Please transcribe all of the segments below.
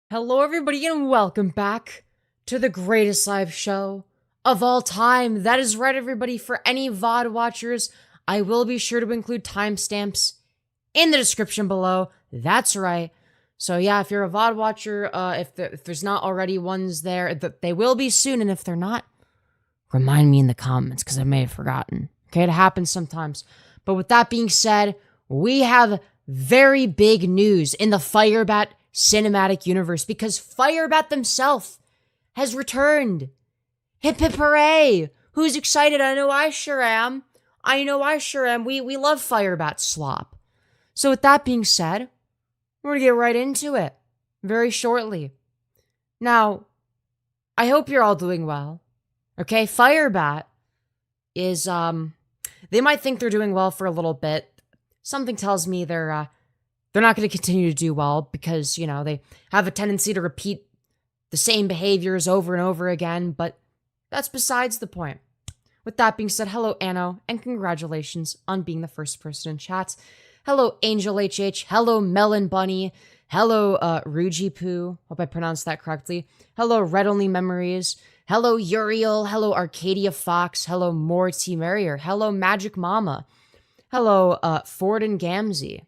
Hello, everybody, and welcome back to the greatest live show of all time. That is right, everybody. For any VOD watchers, I will be sure to include timestamps in the description below. That's right. So yeah, if you're a VOD watcher, if there's not already ones there, they will be soon. And if they're not, remind me in the comments because I may have forgotten. Okay, it happens sometimes. But with that being said, we have very big news in the Firebat cinematic universe because Firebat Themself has returned. Hip hip hooray! Who's excited? I know I sure am. We love Firebat Slop. So with that being said, we're gonna get right into it very shortly. Now, I hope you're all doing well. Okay, Firebat is they might think they're doing well for a little bit. Something tells me they're not going to continue to do well because, you know, they have a tendency to repeat the same behaviors over and over again, but that's besides the point. With that being said, hello, Anno, and congratulations on being the first person in chats. Hello, Angel HH. Hello, Melon Bunny. Hello, Ruji Poo. Hope I pronounced that correctly. Hello, Red Only Memories. Hello, Uriel. Hello, Arcadia Fox. Hello, Morty Merrier. Hello, Magic Mama. Hello, Ford and Gamzee.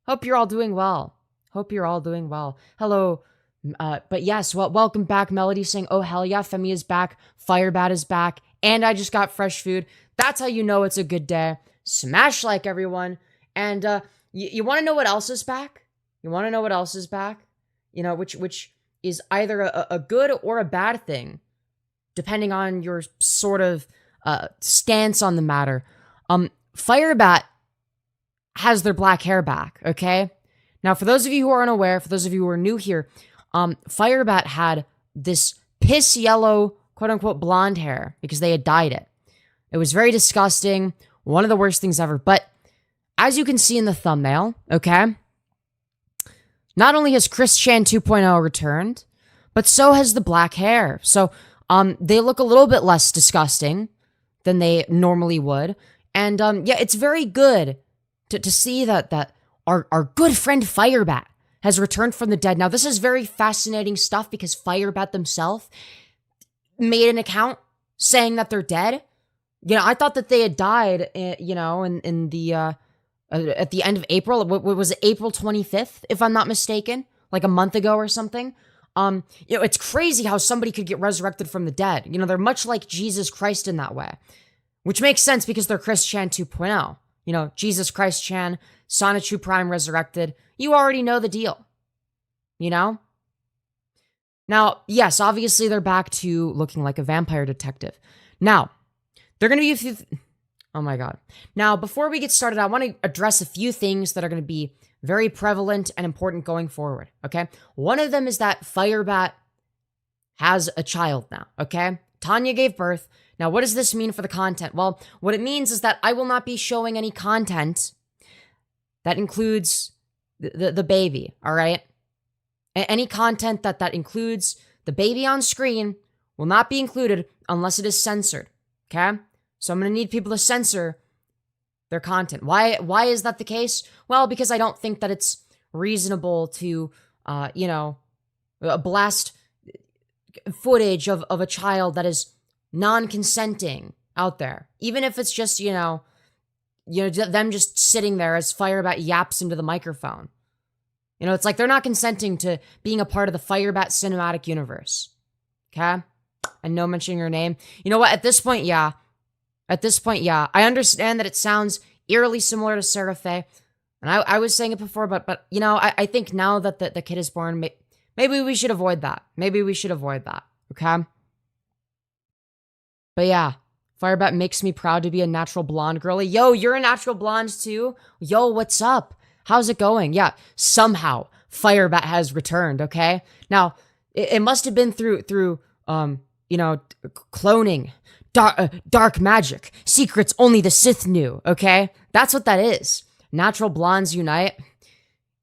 Hope you're all doing well. Hello, but yes, welcome back, Melody saying, oh hell yeah, Femi is back, Firebat is back, and I just got fresh food. That's how you know it's a good day. Smash like, everyone. And you want to know what else is back? You know, which is either a good or a bad thing, depending on your sort of stance on the matter. Firebat has their black hair back, okay? Now, for those of you who are unaware, for those of you who are new here, Firebat had this piss yellow, quote-unquote, blonde hair because they had dyed it. It was very disgusting, one of the worst things ever, but as you can see in the thumbnail, okay, not only has Chris Chan 2.0 returned, but so has the black hair. So, they look a little bit less disgusting than they normally would, and, yeah, it's very good to see that our good friend Firebat has returned from the dead. Now, this is very fascinating stuff because Firebat themselves made an account saying that they're dead. You know, I thought that they had died, you know, in the, at the end of April. What was it, April 25th, if I'm not mistaken? Like a month ago or something. You know, it's crazy how somebody could get resurrected from the dead. You know, they're much like Jesus Christ in that way. Which makes sense because they're Chris Chan 2.0. You know, Jesus Christ Chan, Sonichu Prime resurrected. You already know the deal. You know? Now, yes, obviously they're back to looking like a vampire detective. Now, they're going to be a few... Oh my god. Now, before we get started, I want to address a few things that are going to be very prevalent and important going forward, okay? One of them is that Firebat has a child now, okay? Tanya gave birth. Now, what does this mean for the content? Well, what it means is that I will not be showing any content that includes the baby, all right? Any content that includes the baby on screen will not be included unless it is censored, okay? So I'm going to need people to censor their content. Why is that the case? Well, because I don't think that it's reasonable to, you know, blast footage of a child that is non-consenting out there, even if it's just, you know, them just sitting there as Firebat yaps into the microphone. You know, it's like they're not consenting to being a part of the Firebat cinematic universe. Okay? And no mentioning your name. You know what? At this point, yeah. I understand that it sounds eerily similar to Seraphe. And I was saying it before, but you know, I think now that the kid is born, maybe we should avoid that. Okay? But yeah, Firebat makes me proud to be a natural blonde girly. Yo, you're a natural blonde too? Yo, what's up? How's it going? Yeah, somehow Firebat has returned, okay? Now, it must have been through you know, cloning, dark magic, secrets only the Sith knew, okay? That's what that is. Natural blondes unite.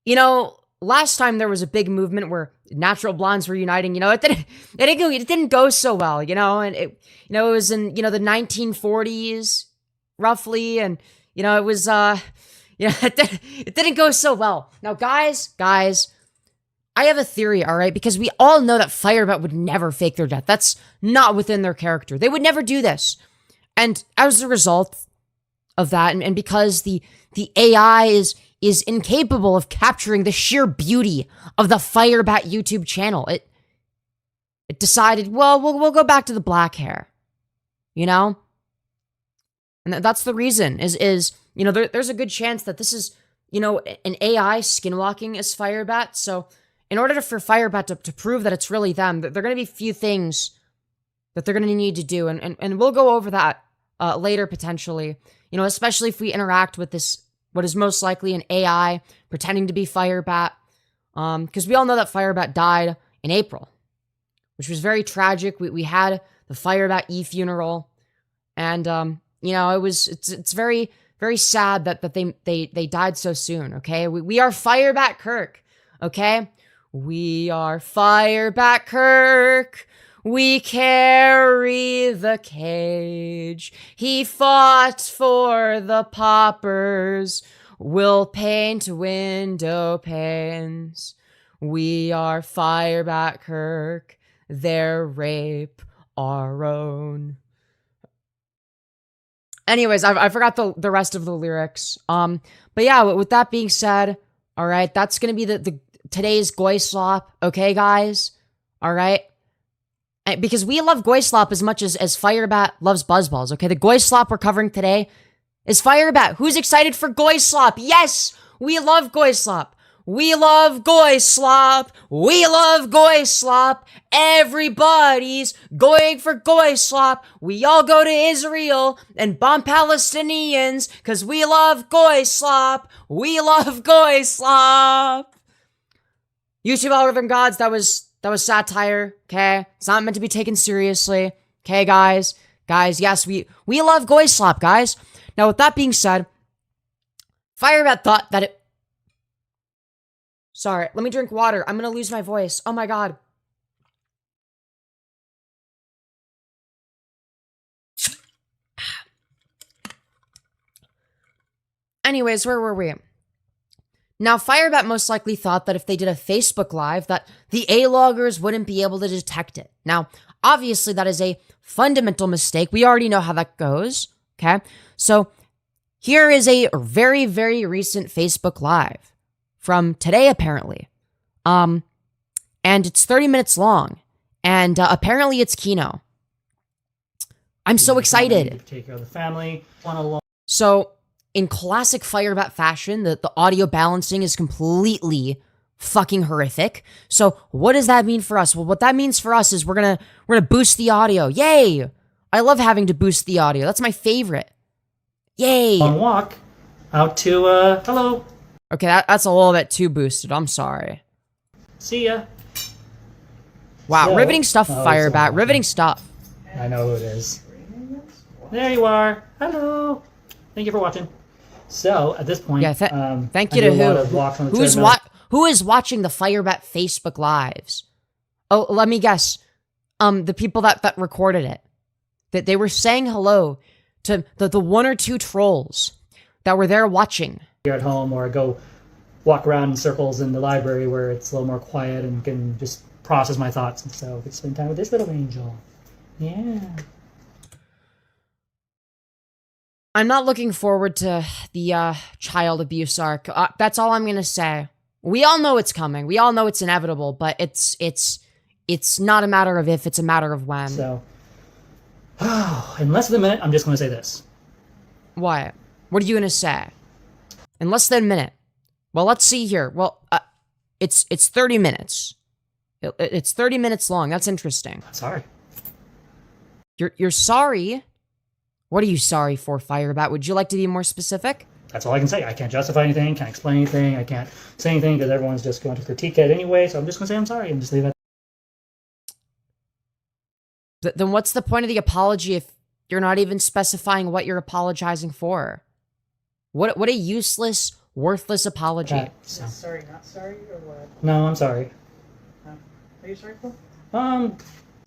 You know, last time there was a big movement where natural blondes were uniting, you know, it didn't go so well, you know, and it was in, you know, the 1940s, roughly, and, you know, it was, it didn't go so well. Now, guys, I have a theory, all right? Because we all know that Firebat would never fake their death. That's not within their character. They would never do this. And as a result of that, and because the AI is incapable of capturing the sheer beauty of the Firebat YouTube channel, it decided, well, we'll go back to the black hair, you know? And that's the reason, is you know, there's a good chance that this is, you know, an AI skinwalking as Firebat. So in order for Firebat to prove that it's really them, there are going to be few things that they're going to need to do. And we'll go over that later, potentially. You know, especially if we interact with this, what is most likely an AI pretending to be Firebat. Because we all know that Firebat died in April, which was very tragic. We had the Firebat funeral. And, you know, it's very, very sad that they died so soon, okay? We are Firebat Kirk, okay? We are Firebat Kirk. We carry the cage. He fought for the paupers. We'll paint window panes. We are Firebat Kirk. Their rape our own. Anyways, I forgot the rest of the lyrics. But yeah, with that being said, all right, that's gonna be the today's Goy Slop, okay, guys? All right? Because we love Goy Slop as much as Firebat loves Buzzballs, okay? The Goy Slop we're covering today is Firebat. Who's excited for Goy Slop? Yes! We love Goy Slop. We love Goy Slop. We love Goy Slop. Everybody's going for Goy Slop. We all go to Israel and bomb Palestinians because we love Goy Slop. We love Goy Slop. YouTube algorithm gods, that was satire, okay? It's not meant to be taken seriously, okay, guys? Guys, yes, we love Goy Slop, guys. Now, with that being said, Firebat thought that it... Sorry, let me drink water. I'm gonna lose my voice. Oh my god. Anyways, where were we? Now, Firebat most likely thought that if they did a Facebook Live, that the A-loggers wouldn't be able to detect it. Now, obviously, that is a fundamental mistake. We already know how that goes, okay? So, here is a very, very recent Facebook Live from today, apparently. And it's 30 minutes long. And apparently, it's Kino. I'm so excited. Take care of the family. So, in classic Firebat fashion, the audio balancing is completely fucking horrific. So what does that mean for us? Well, what that means for us is we're gonna boost the audio. Yay! I love having to boost the audio. That's my favorite. Yay! Long walk out to hello. Okay, that's a little bit too boosted. I'm sorry. See ya. Wow, So- riveting stuff, Oh, Firebat. so- Riveting stuff. I know who it is. There you are. Hello. Thank you for watching. So at this point, Yeah, thank you I to do a lot of walks on the treadmill. who is watching the Firebat Facebook Lives? Oh, let me guess. The people that recorded it. That they were saying hello to the one or two trolls that were there watching. Here at home, or I go walk around in circles in the library where it's a little more quiet and can just process my thoughts. And so I could spend time with this little angel. Yeah. I'm not looking forward to the child abuse arc. That's all I'm gonna say. We all know it's coming. We all know it's inevitable, but it's not a matter of if, it's a matter of when. So, in less than a minute, I'm just going to say this. What? What are you gonna say? In less than a minute. Well, let's see here. Well, it's 30 minutes. It's 30 minutes long. That's interesting. Sorry. You're sorry? What are you sorry for, Firebat? Would you like to be more specific? That's all I can say. I can't justify anything, can't explain anything, I can't say anything because everyone's just going to critique it anyway, so I'm just going to say I'm sorry and just leave it. Then what's the point of the apology if you're not even specifying what you're apologizing for? What a useless, worthless apology. Okay, so. Sorry, not sorry, or what? No, I'm sorry. Are you sorry for?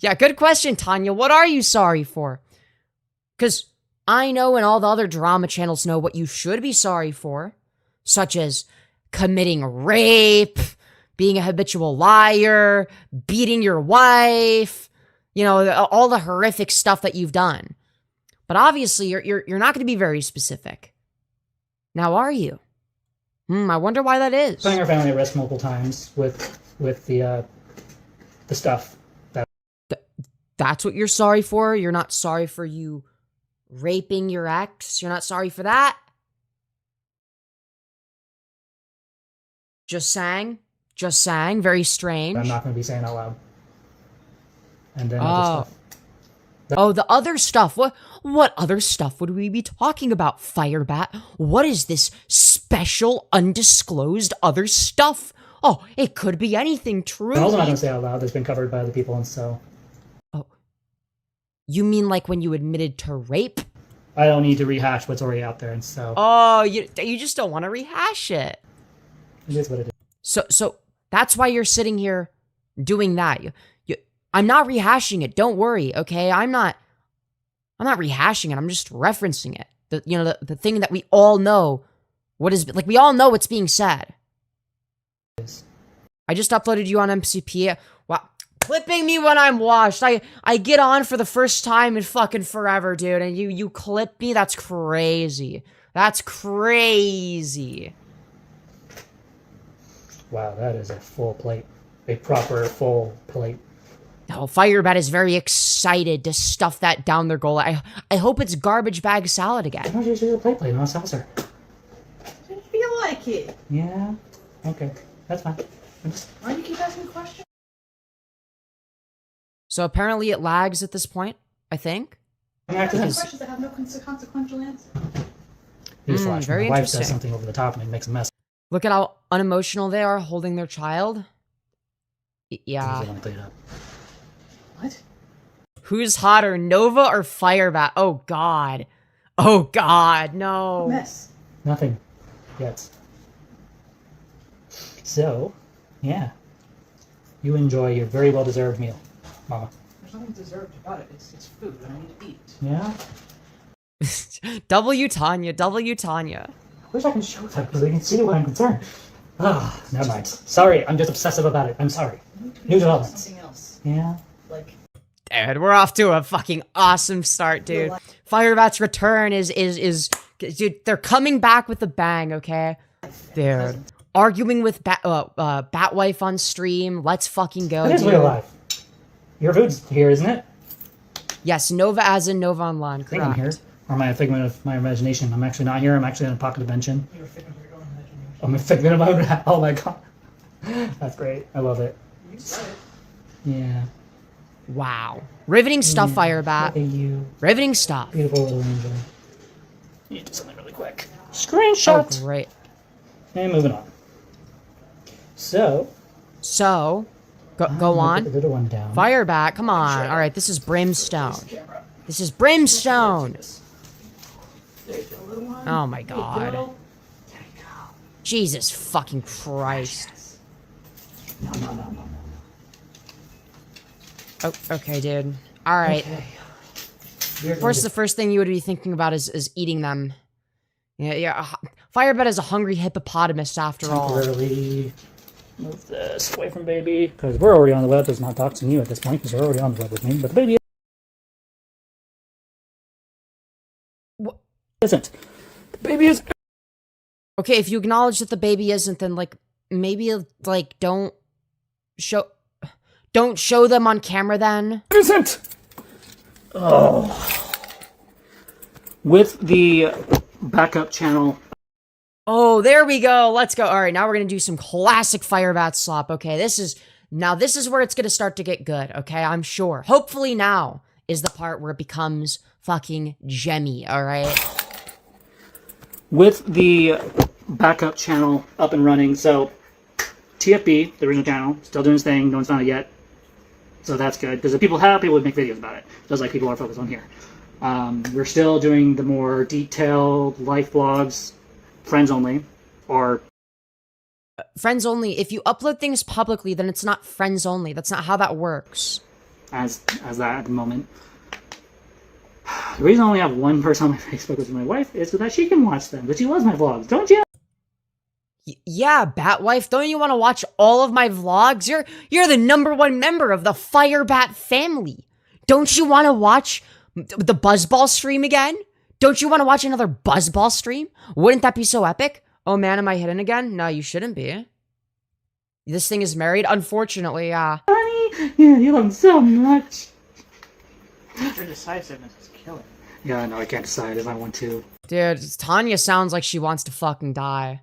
Yeah, good question, Tanya. What are you sorry for? Because I know and all the other drama channels know what you should be sorry for, such as committing rape, being a habitual liar, beating your wife, you know, all the horrific stuff that you've done. But obviously, you're not going to be very specific. Now, are you? I wonder why that is. Putting our family at risk multiple times with the stuff. That's what you're sorry for? You're not sorry for you raping your ex? You're not sorry for that? Just saying. Just saying. Very strange. I'm not going to be saying out loud. And then other stuff. Oh, the other stuff. What other stuff would we be talking about, Firebat? What is this special, undisclosed other stuff? Oh, it could be anything, truly. I'm also not going to say out loud. That's been covered by other people, and so... Oh. You mean like when you admitted to rape? I don't need to rehash what's already out there, and so... Oh, you just don't want to rehash it. It is what it is. So that's why you're sitting here doing that. I'm not rehashing it. Don't worry, okay? I'm not rehashing it. I'm just referencing it. The thing that we all know we all know what's being said. I just uploaded you on MCP. Wow. Clipping me when I'm washed. I get on for the first time in fucking forever, dude, and you clip me? That's crazy. That's crazy. Wow, that is a full plate. A proper full plate. Oh, Firebat is very excited to stuff that down their goal. I hope it's garbage bag salad again. Why don't you just use a plate, not a salsa? I didn't feel like it. Yeah? Okay. That's fine. Why do you keep asking questions? So apparently it lags at this point, I think. Asking questions that have no consequential answer. Newsflash, very my wife interesting. says something over the top and it makes a mess. Look at how unemotional they are holding their child. Yeah. I want to clean it up. What? Who's hotter, Nova or Firebat? Oh, God. Oh, God, no. Mess. Nothing. Yet. So, yeah. You enjoy your very well-deserved meal, Mama. There's nothing deserved about it. It's food and I need to eat. Yeah? W Tanya, W Tanya. I wish I can show that because they can see why I'm concerned. Ah, never mind. Sorry, I'm just obsessive about it. I'm sorry. New developments. Something else. Yeah? Like... Dude, we're off to a fucking awesome start, dude. Firebat's return is, dude, they're coming back with a bang, okay? Dude. Arguing with Batwife on stream. Let's fucking go, It is dude. real life. Your food's here, isn't it? Yes, Nova as in Nova Online, I think I'm correct. here. Or am I a figment of my imagination? I'm actually not here. I'm actually in a pocket dimension. You're a figment of your own imagination. I'm a figment of my own... Oh my god. That's great. I love it. You said it. Yeah. Wow. Riveting stuff, Firebat. Look at you. Riveting stuff. Beautiful little angel. Need to do something really quick. Screenshot! Oh, great. And moving on. So... So, go I'm on. gonna put the little one down. Firebat, come on. Alright, this is Brimstone. This is Brimstone! Oh my god. Jesus fucking Christ. No. Oh, okay, dude. Alright. Okay. Of course, the first thing you would be thinking about is eating them. Yeah. Firebat is a hungry hippopotamus after all. Temporarily move this away from baby, because we're already on the web. It's not doxing you at this point, because we're already on the web with me, but the baby isn't. The baby is... Okay, if you acknowledge that the baby isn't, then, like, maybe, like, don't show them on camera then. Isn't! Oh. With the backup channel. Oh, there we go. Let's go. All right, now we're going to do some classic Firebat slop. Okay, this is where it's going to start to get good, okay? I'm sure. Hopefully now is the part where it becomes fucking gemmy, all right? With the backup channel up and running, so TFB, the original channel, still doing its thing, no one's found it yet. So that's good, because if people would make videos about it, just like people are focused on here. We're still doing the more detailed life vlogs, friends only, or... Friends only. If you upload things publicly, then it's not friends only. That's not how that works. As that at the moment. The reason I only have one person on my Facebook, which is my wife, is so that she can watch them, but she loves my vlogs, don't you? Yeah, Batwife, don't you want to watch all of my vlogs? You're the #1 member of the Firebat family. Don't you want to watch the Buzzball stream again? Don't you want to watch another Buzzball stream? Wouldn't that be so epic? Oh man, am I hidden again? No, you shouldn't be. This thing is married? Unfortunately, yeah. Honey, you love him so much. Your decisiveness is killing. Yeah, I know, I can't decide if I want to. Dude, Tanya sounds like she wants to fucking die.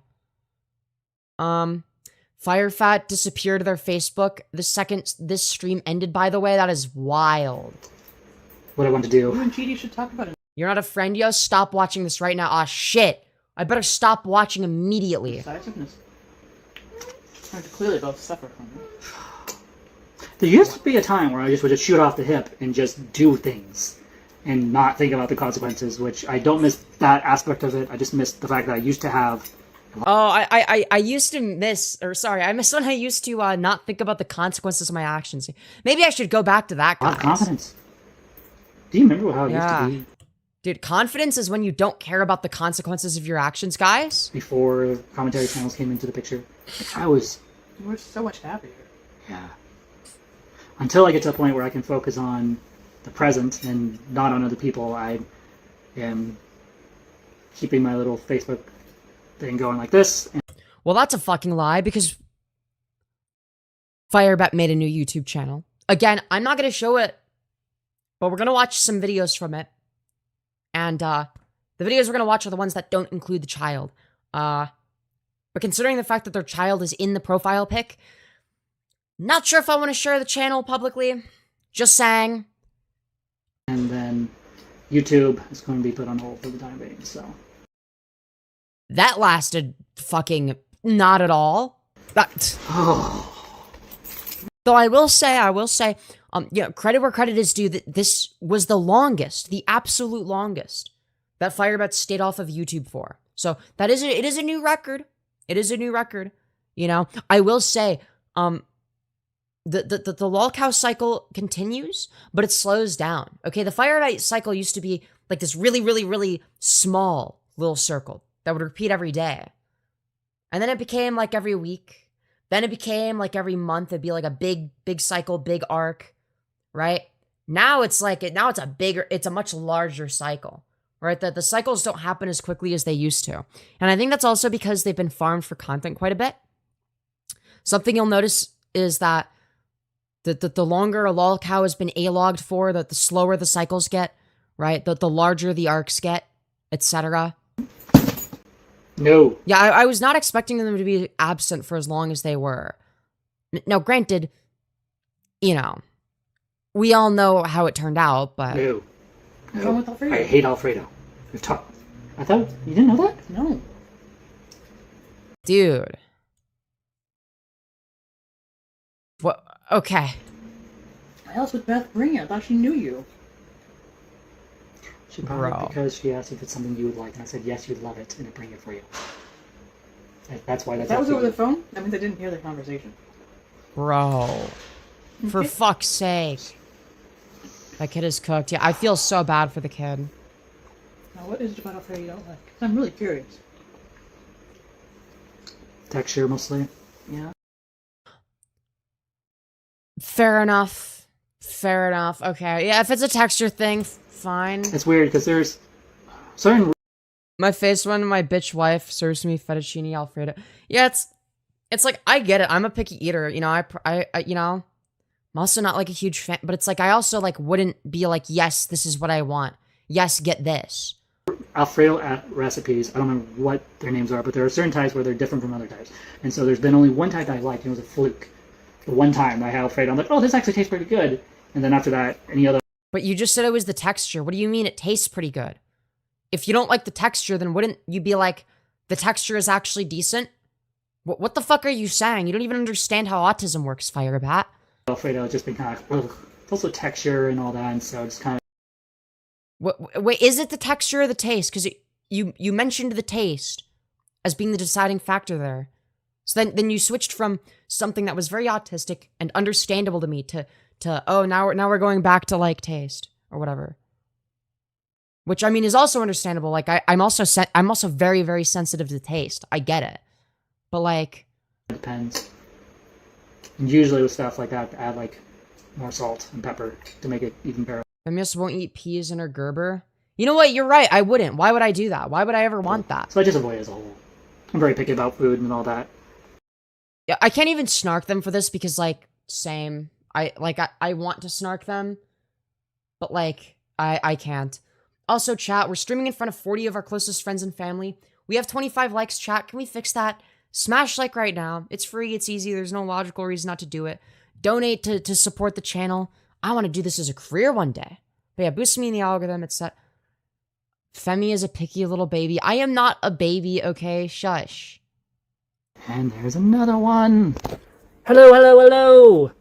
Firefat disappeared to their Facebook the second this stream ended, by the way. That is wild. What I want to do. You and GD should talk about it. You're not a friend, yo? Stop watching this right now. Aw, shit. I better stop watching immediately. Decisiveness. I have to clearly both suffer from it. There used to be a time where I just would just shoot off the hip and just do things. And not think about the consequences, which I don't miss that aspect of it. I just miss the fact that I used to have... Oh, I used to miss, or sorry, I miss when I used to not think about the consequences of my actions. Maybe I should go back to that, guys. Confidence. Do you remember how it used to be? Dude, confidence is when you don't care about the consequences of your actions, guys. Before commentary channels came into the picture. I was... You were so much happier. Yeah. Until I get to a point where I can focus on the present and not on other people, I am keeping my little Facebook thing going like this. Well, that's a fucking lie, because Firebat made a new YouTube channel. Again, I'm not going to show it, but we're going to watch some videos from it. And the videos we're going to watch are the ones that don't include the child. But considering the fact that their child is in the profile pic, not sure if I want to share the channel publicly. Just saying. And then YouTube is going to be put on hold for the time being, so... That lasted fucking not at all. That... Though I will say, yeah, credit where credit is due, that this was the longest, the absolute longest, that Firebat stayed off of YouTube for. So, it is a new record. It is a new record. You know, I will say, the Lolcow cycle continues, but it slows down. Okay, the Firebat cycle used to be like this really, really, really small little circle that would repeat every day. And then it became like every week. Then it became like every month. It'd be like a big cycle, big arc, right? Now it's like, it's a much larger cycle, right? The cycles don't happen as quickly as they used to. And I think that's also because they've been farmed for content quite a bit. Something you'll notice is that the longer a Lolcow has been A-logged for, the slower the cycles get, right? The larger the arcs get, etc. No. Yeah, I was not expecting them to be absent for as long as they were. Now, granted, you know, we all know how it turned out, but... No. What's wrong with Alfredo? I hate Alfredo. We've talked... I thought... You didn't know that? No. Dude. What? Okay. Why else would Beth bring it? I thought she knew you. She brought Bro. it because she asked if it's something you would like, and I said, yes, you'd love it, and I'd bring it for you. That's why that's... That was over the phone? That means I didn't hear the conversation. Bro. For fuck's sake. That kid is cooked. Yeah, I feel so bad for the kid. Now, what is it about Alfredo you don't like? 'Cause I'm really curious. Texture, mostly. Yeah. Fair enough. Fair enough. Okay. Yeah, if it's a texture thing, fine. It's weird, because there's certain... My face when my bitch wife serves me fettuccine Alfredo. Yeah, it's like, I get it. I'm a picky eater. You know, I you know, I'm also not like a huge fan, but it's like, I also like wouldn't be like, yes, this is what I want. Yes, get this. Alfredo recipes, I don't remember what their names are, but there are certain types where they're different from other types. And so there's been only one type that I liked, and it was a fluke. The one time I had Alfredo, I'm like, oh, this actually tastes pretty good. And then after that, any other... But you just said it was the texture. What do you mean it tastes pretty good? If you don't like the texture, then wouldn't you be like, the texture is actually decent? What the fuck are you saying? You don't even understand how autism works, Firebat. Alfredo has just been kind of, ugh. It's also texture and all that, and so it's kind of... Wait, is it the texture or the taste? Because you mentioned the taste as being the deciding factor there. So then you switched from something that was very autistic and understandable to me to oh, now we're going back to like taste or whatever. Which I mean is also understandable. Like I'm also very, very sensitive to taste. I get it. But like, it depends. And usually with stuff like that, add like more salt and pepper to make it even better. Femyoz won't eat peas in her Gerber. You know what? You're right. I wouldn't. Why would I do that? Wwhy would I ever want that? So I just avoid it as a whole. I'm very picky about food and all that. Yeah, I can't even snark them for this because, like, same. I want to snark them, but, like, I can't. Also, chat, we're streaming in front of 40 of our closest friends and family. We have 25 likes, chat. Can we fix that? Smash like right now. It's free. It's easy. There's no logical reason not to do it. Donate to support the channel. I want to do this as a career one day. But yeah, boost me in the algorithm. It's that. Femi is a picky little baby. I am not a baby, okay? Shush. And there's another one. Hello, hello, hello.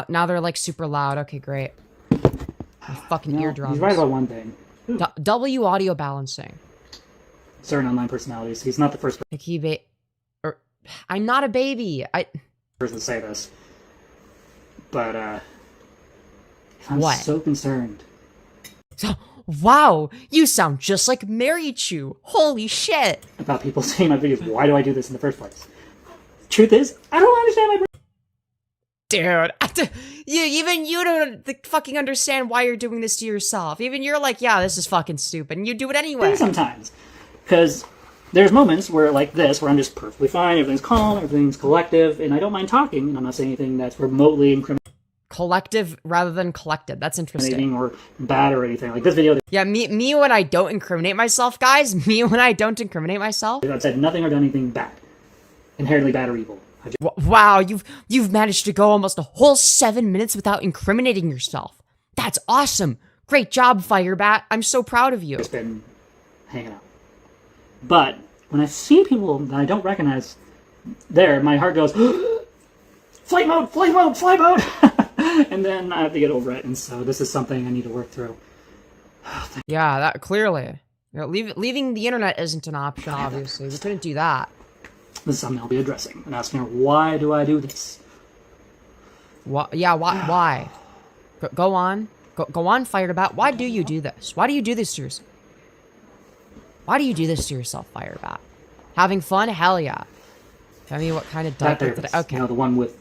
Now they're like super loud. Okay, great. My fucking eardrums. He's right about one thing. W audio balancing. Certain online personalities. He's not the first Picky I'm not a baby. person to say this. But, I'm What? so concerned. So, wow, you sound just like Mary Chew. Holy shit. About people seeing my videos. Why do I do this in the first place? Truth is, I don't understand my Dude, even you don't fucking understand why you're doing this to yourself. Even you're like, yeah, this is fucking stupid, and you do it anyway. Sometimes. Because there's moments where, like this, where I'm just perfectly fine, everything's calm, everything's collective, and I don't mind talking, and I'm not saying anything that's remotely incriminating Collective rather than collected. That's interesting. or bad or anything. Like this video, Yeah, me when I don't incriminate myself, guys. Me when I don't incriminate myself. I've said nothing or done anything bad. Inherently bad or evil. Wow, you've managed to go almost a whole 7 minutes without incriminating yourself. That's awesome. Great job, Firebat. I'm so proud of you. Just been hanging out. But when I see people that I don't recognize there, my heart goes, flight mode, flight mode, flight mode! And then I have to get over it, and so this is something I need to work through. Yeah, that clearly. You know, leaving the internet isn't an option, obviously. We couldn't do that. This is something I'll be addressing and asking her, why do I do this? Yeah, why? Go on. Go on, Firebat. Why do you do this? Why do you do this to yourself? Why do you do this to yourself, Firebat? Having fun? Hell yeah. Tell me what kind of diaper today. Okay. You know, the one with...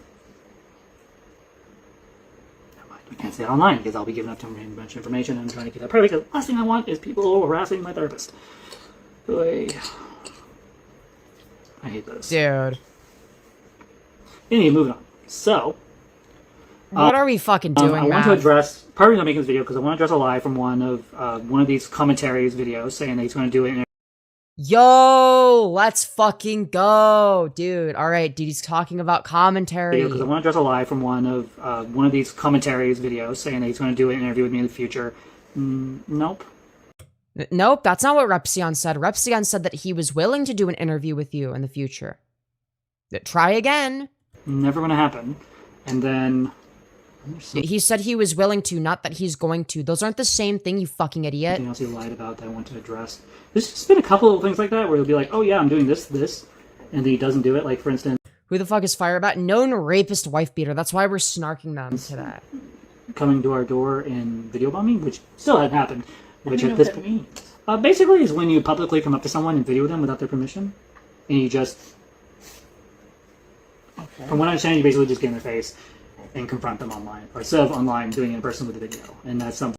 We can't say it online because I'll be giving up too much information and I'm trying to keep that private because the last thing I want is people harassing my therapist. I hate this. Dude. Anyway, moving on. So... What are we fucking doing, I want to address... Part of me I'm making this video because I want to address a lie from one of these commentaries videos saying that he's going to do it in... Yo, let's fucking go, dude. All right, dude, he's talking about commentary. Because I want to address a lie from one of these commentaries videos saying that he's going to do an interview with me in the future. Nope. Nope, that's not what Repzion said. Repzion said that he was willing to do an interview with you in the future. Try again. Never going to happen. And then... He said he was willing to, not that he's going to. Those aren't the same thing, you fucking idiot. Something else he lied about that I want to address. There's just been a couple of things like that where he'll be like, oh yeah, I'm doing this, and then he doesn't do it. Like, for instance... Who the fuck is Firebat? Known rapist wife beater. That's why we're snarking them today. Coming to our door and video bombing, which still hadn't happened. Which I don't know what that means. Basically is when you publicly come up to someone and video them without their permission, and you just... Okay. From what I understand, you basically just get in their face and confront them online, or instead of online, doing it in person with a video, and that's something.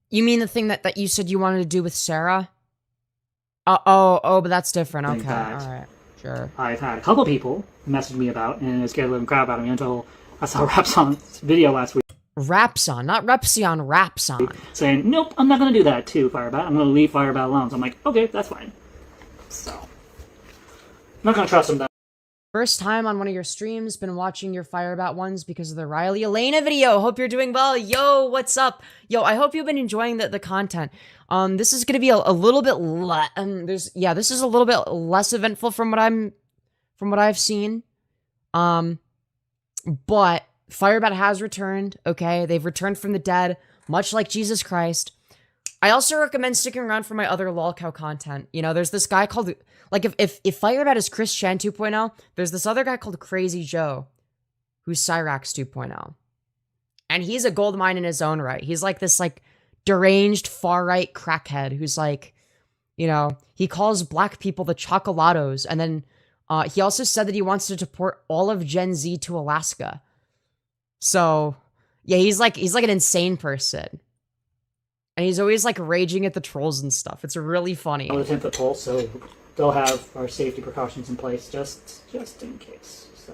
You mean the thing that you said you wanted to do with Sarah? Oh, but that's different. Okay, alright, sure. I've had a couple people message me about, and it scared the living crap out of me until I saw Rapson's video last week. Rapson, not Repzion, Rapson. Saying, nope, I'm not going to do that to Firebat. I'm going to leave Firebat alone. So I'm like, okay, that's fine. So, I'm not going to trust him that. First time on one of your streams, been watching your Firebat ones because of the Reilly Elaina video. Hope you're doing well. Yo, what's up? Yo, I hope you've been enjoying the content. This is gonna be a little bit this is a little bit less eventful from what I've seen. But Firebat has returned, okay? They've returned from the dead, much like Jesus Christ. I also recommend sticking around for my other Lolcow content. You know, there's this guy called... Like, if Firebat is Chris Chan 2.0, there's this other guy called Crazy Joe, who's Cyrax 2.0. And he's a gold mine in his own right. He's like this, like, deranged far-right crackhead who's like, you know, he calls black people the chocolatos, and then He also said that he wants to deport all of Gen Z to Alaska. So, yeah, he's like an insane person. And he's always like raging at the trolls and stuff. It's really funny. With a 10-foot pole, so they'll have our safety precautions in place just in case. So.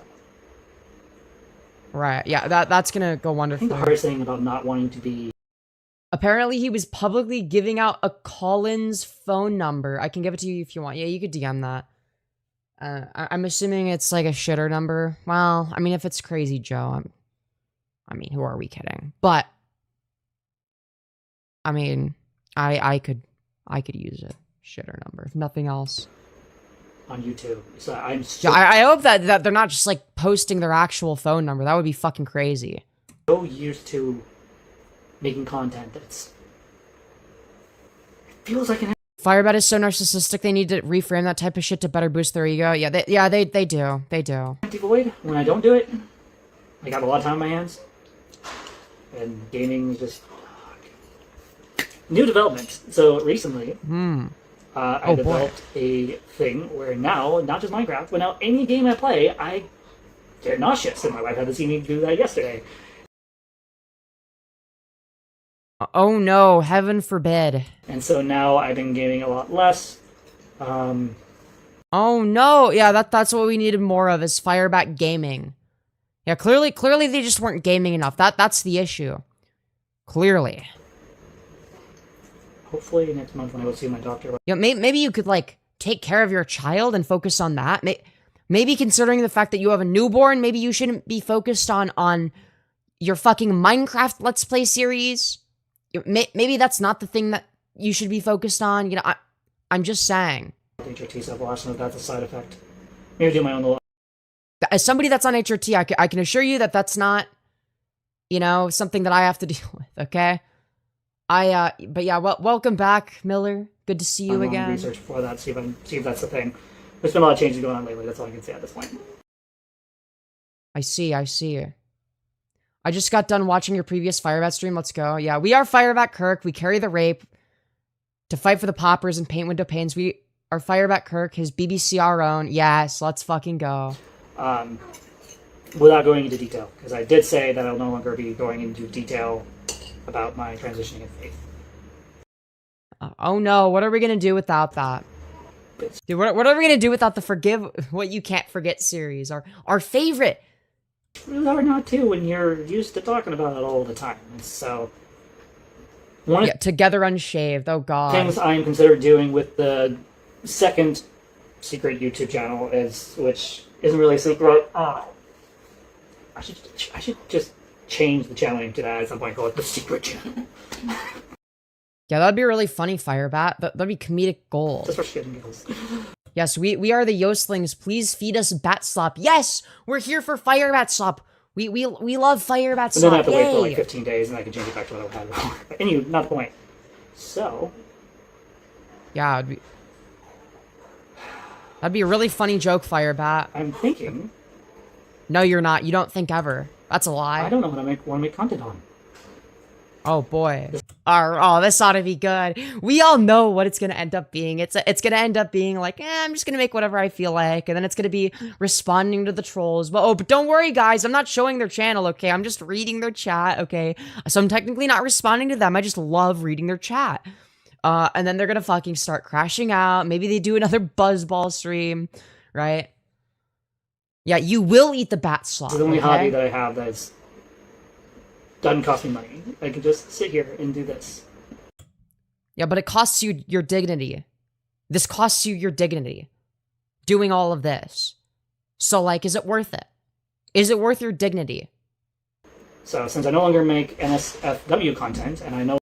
Right, yeah, that's gonna go I wonderfully. think the hardest thing about not wanting to be... Apparently, he was publicly giving out a call-in's phone number. I can give it to you if you want. Yeah, you could DM that. I'm assuming it's like a shitter number. Well, I mean, if it's Crazy Joe, I mean, who are we kidding? But I mean, I could use a shitter number if nothing else. On YouTube, so yeah, I hope that they're not just like posting their actual phone number. That would be fucking crazy. So used to making content that's it feels like an... Firebat is so narcissistic. They need to reframe that type of shit to better boost their ego. Yeah, they do. They do. Void. When I don't do it, I got a lot of time on my hands, and gaming is just new development. So recently, I developed a thing where now, not just Minecraft, but now any game I play, I get nauseous, and my wife had to see me do that yesterday. Oh no, heaven forbid. And so now I've been gaming a lot less. Oh no, yeah, that's what we needed more of, is Firebat gaming. Yeah, clearly they just weren't gaming enough. That's the issue. Clearly. Hopefully next month when I go see my doctor. Yeah, maybe you could, like, take care of your child and focus on that. Maybe considering the fact that you have a newborn, maybe you shouldn't be focused on your fucking Minecraft Let's Play series. Maybe that's not the thing that you should be focused on. You know, I'm just saying. HRT self-loss, that's a side effect. Maybe do my own little... As somebody that's on HRT, I can assure you that that's not, you know, something that I have to deal with, okay? But yeah, welcome back, Miller. Good to see you again. Research for that, see if that's the thing. There's been a lot of changes going on lately, that's all I can say at this point. I see. I just got done watching your previous Firebat stream. Let's go. Yeah, we are Firebat Kirk. We carry the rape to fight for the poppers and paint window panes. We are Firebat Kirk, his BBC our own. Yes, let's fucking go. Without going into detail, because I did say that I'll no longer be going into detail about my transitioning in faith. Oh no, what are we gonna do without that? Dude, what are we gonna do without the Forgive What You Can't Forget series? Our favorite. It's really hard not to when you're used to talking about it all the time. So, Together Unshaved. Oh god. Things I am considered doing with the second secret YouTube channel which isn't really a secret. I should just change the channel name to that at some point. Call it the secret channel. Yeah, that'd be really funny, Firebat. That'd be comedic gold. Just for shit and giggles. Yes, we are the Yoastlings. Please feed us Bat Slop. Yes, we're here for Firebat Slop. We love Firebat Slop. And then I have to wait for like 15 days, and I can change it back to what I had before. But anyway, not the point. So, yeah, that'd be a really funny joke, Firebat. I'm thinking. No, you're not. You don't think ever. That's a lie. I don't know what I want to make content on. Oh boy. Oh, this ought to be good. We all know what it's gonna end up being. It's gonna end up being like, I'm just gonna make whatever I feel like, and then it's gonna be responding to the trolls. But don't worry, guys. I'm not showing their channel, okay? I'm just reading their chat, okay? So I'm technically not responding to them. I just love reading their chat. And then they're gonna fucking start crashing out. Maybe they do another Buzzball stream, right? Yeah, you will eat the Bat Slop. It's the only hobby that I have that's doesn't cost me money. I can just sit here and do this. Yeah, but it costs you your dignity. This costs you your dignity. Doing all of this. So, like, is it worth it? Is it worth your dignity? So, since I no longer make NSFW content, and I know...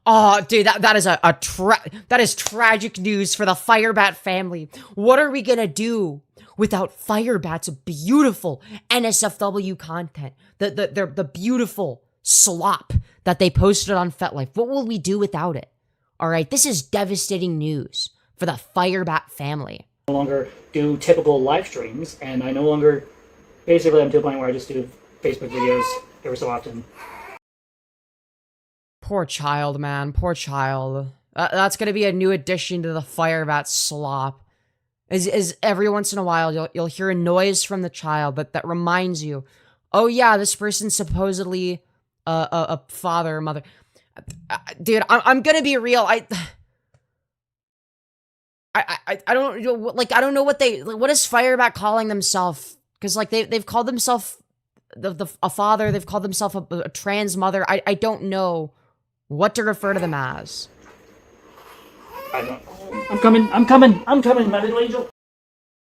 Oh, dude, that is tragic news for the Firebat family. What are we gonna do without Firebat's beautiful NSFW content? The beautiful slop that they posted on FetLife. What will we do without it? All right, this is devastating news for the Firebat family. No longer do typical live streams, and I no longer... Basically, I'm to a point where I just do Facebook videos every so often. Poor child, man. Poor child. That's gonna be a new addition to the Firebat slop. Is every once in a while you'll hear a noise from the child that reminds you, oh yeah, this person's supposedly a father or mother. Dude, I'm gonna be real. I don't know, like, I don't know what what is Firebat calling themselves? Because like they've called themselves a father, they've called themselves a trans mother. I don't know what to refer to them as. I don't know. I'm coming, my little angel.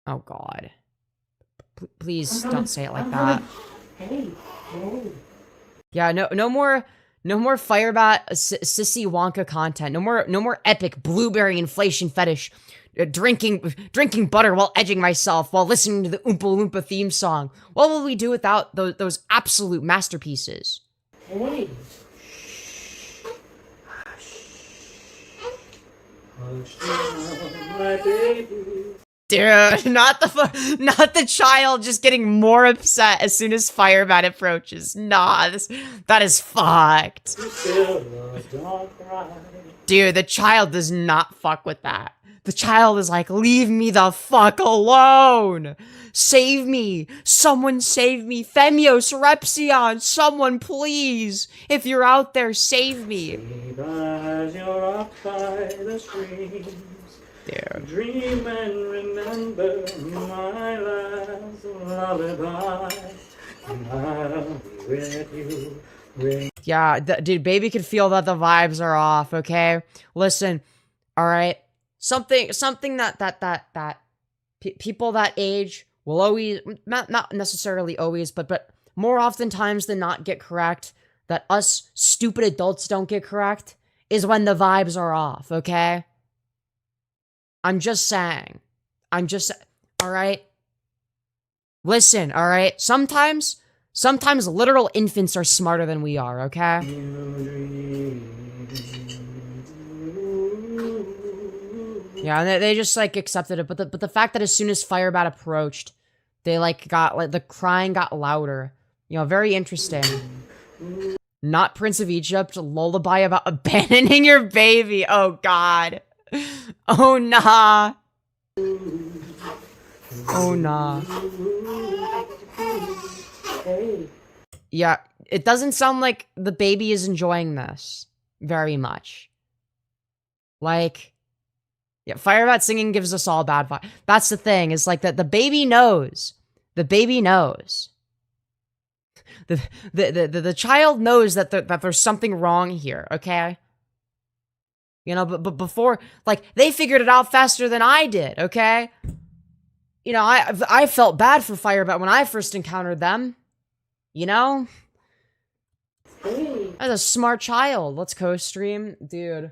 Oh God. Please don't say it like that. Hey. Yeah, no more Firebat sissy Wonka content. No more epic blueberry inflation fetish. Drinking butter while edging myself while listening to the Oompa Loompa theme song. What will we do without those absolute masterpieces? Wait. Dude, not the child just getting more upset as soon as Firebat approaches. Nah, that is fucked. Dude, the child does not fuck with that. The child is like, leave me the fuck alone. Save me. Someone save me. Femyoz, Repzion, someone please. If you're out there, save me. Dude. Dream and remember my last lullaby. I'll be with you. Yeah, dude, baby can feel that the vibes are off, okay? Listen, all right? Something that people that age will always, not necessarily always, but more oftentimes than not get correct, that us stupid adults don't get correct, is when the vibes are off, okay? I'm just saying. All right? Listen, all right? Sometimes literal infants are smarter than we are, okay? Yeah, and they just, like, accepted it, but the fact that as soon as Firebat approached, they, like, the crying got louder. You know, very interesting. Not Prince of Egypt, lullaby about abandoning your baby. Oh, God. Oh, nah. Oh, nah. Yeah, it doesn't sound like the baby is enjoying this very much. Like, yeah, Firebat singing gives us all bad vibes. That's the thing, is like that the baby knows. The baby knows. The child knows that there's something wrong here, okay? You know, but before, like, they figured it out faster than I did, okay? You know, I felt bad for Firebat when I first encountered them. You know? As a smart child. Let's co-stream. Dude,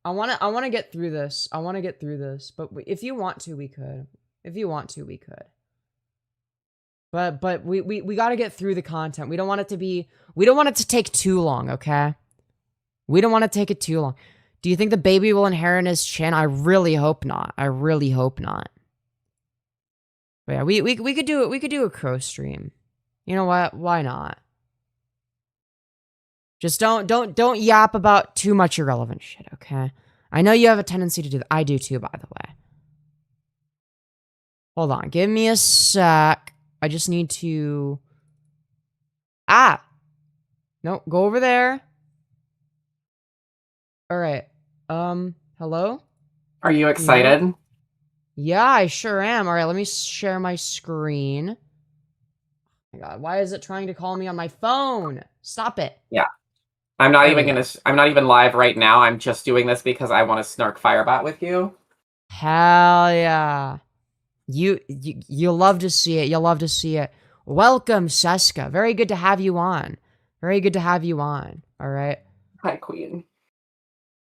I wanna get through this. I wanna get through this. But if you want to, we could. If you want to, we could. But we gotta get through the content. We don't want it to take too long, okay? We don't want to take it too long. Do you think the baby will inherit his chin? I really hope not. I really hope not. But yeah, we could do it. We could do a crow stream. You know what? Why not? Just don't yap about too much irrelevant shit, okay? I know you have a tendency to do that. I do too, by the way. Hold on. Give me a sec. I just need to... Ah! No, go over there. Alright. Hello? Are you excited? Yeah, I sure am. Alright, let me share my screen. Oh my god, why is it trying to call me on my phone? Stop it. Yeah. I'm not even live right now. I'm just doing this because I want to snark Firebat with you. Hell yeah. You'll love to see it. You'll love to see it. Welcome, Seska. Very good to have you on. Very good to have you on. All right. Hi, Queen.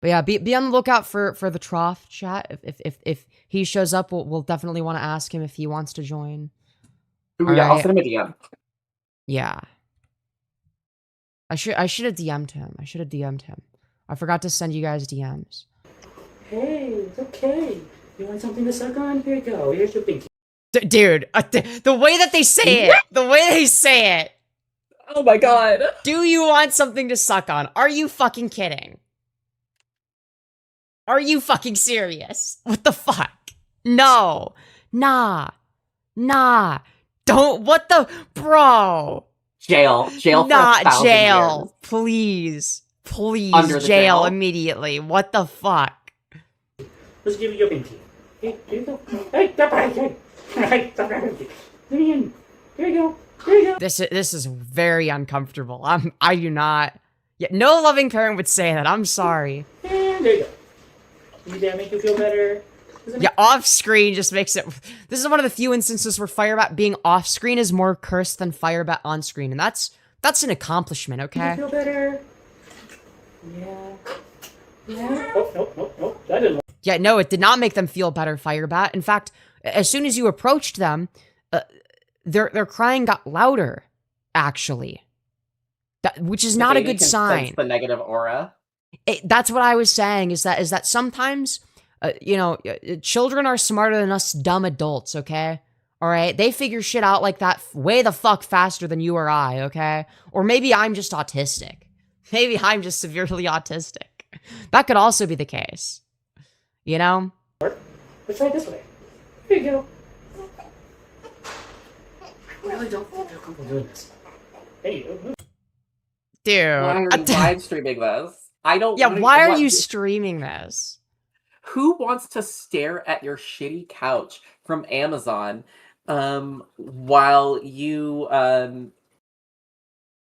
But yeah, be on the lookout for the trough chat. If he shows up, we'll definitely want to ask him if he wants to join. Ooh, yeah, I'll send him a DM. Yeah. I should have DM'd him. I should have DM'd him. I forgot to send you guys DMs. Hey, it's okay. You want something to suck on? Here you go. Here's your pinky. Dude, the way that they say it. The way they say it. Oh my god. Do you want something to suck on? Are you fucking kidding? Are you fucking serious? What the fuck? No. Nah. Don't, what the, bro. Jail for Not 1,000 jail. years. Please. Under the Jail jail? immediately. What the fuck? Let's give you your pinky. Hey, here you go. Hey, stop right. Hey, stop right. Let me in. Here you go. Here you go. This is very uncomfortable. I do not. Yeah, no loving parent would say that. I'm sorry. And there you go. Did that make you feel better? Yeah, off screen just makes it. This is one of the few instances where Firebat being off screen is more cursed than Firebat on screen, and that's an accomplishment. Okay. Did you feel better? Yeah. Oh, nope. That didn't work. Yeah, no, it did not make them feel better, Firebat. In fact, as soon as you approached them, their crying got louder. Actually, which is not a good sign. The negative aura. That's what I was saying. Is that sometimes, children are smarter than us dumb adults. Okay, all right. They figure shit out like that way the fuck faster than you or I. Okay, or maybe I'm just autistic. Maybe I'm just severely autistic. That could also be the case. You know? Let's try it this way. Here you go. I really don't feel comfortable doing this. Hey, Dude. Why are you live streaming this? I don't. Yeah, why are you streaming this? Who wants to stare at your shitty couch from Amazon while you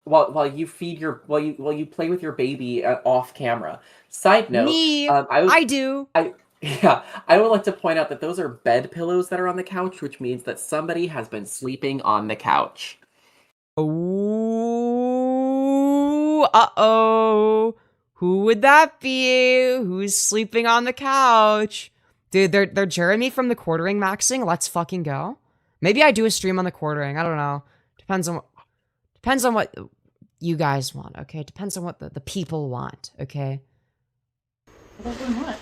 while you play with your baby off camera? Side note, Me, I do. Yeah, I would like to point out that those are bed pillows that are on the couch, which means that somebody has been sleeping on the couch. Ooh, uh-oh. Who would that be? Who's sleeping on the couch? Dude, they're Jeremy from the quartering maxing. Let's fucking go. Maybe I do a stream on the quartering. I don't know. Depends on what you guys want, okay? Depends on what the people want, okay? What?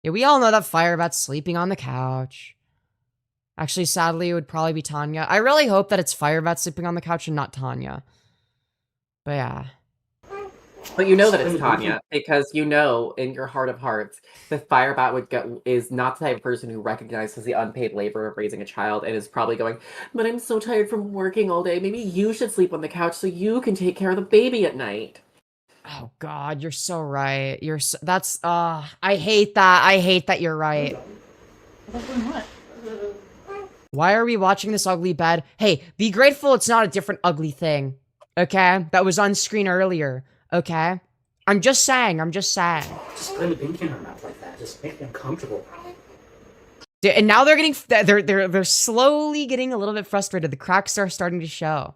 Yeah, we all know that Firebat's sleeping on the couch. Actually, sadly, it would probably be Tanya. I really hope that it's Firebat sleeping on the couch and not Tanya. But yeah. But you know that it's Tanya, because you know in your heart of hearts that Firebat is not the type of person who recognizes the unpaid labor of raising a child and is probably going, but I'm so tired from working all day, maybe you should sleep on the couch so you can take care of the baby at night. Oh God, you're so right. I hate that. I hate that you're right. What? Why are we watching this ugly bed? Hey, be grateful it's not a different ugly thing. Okay? That was on screen earlier. Okay? I'm just saying. Just put the pink in her mouth like that. Just make them comfortable. Dude, and now they're slowly getting a little bit frustrated. The cracks are starting to show.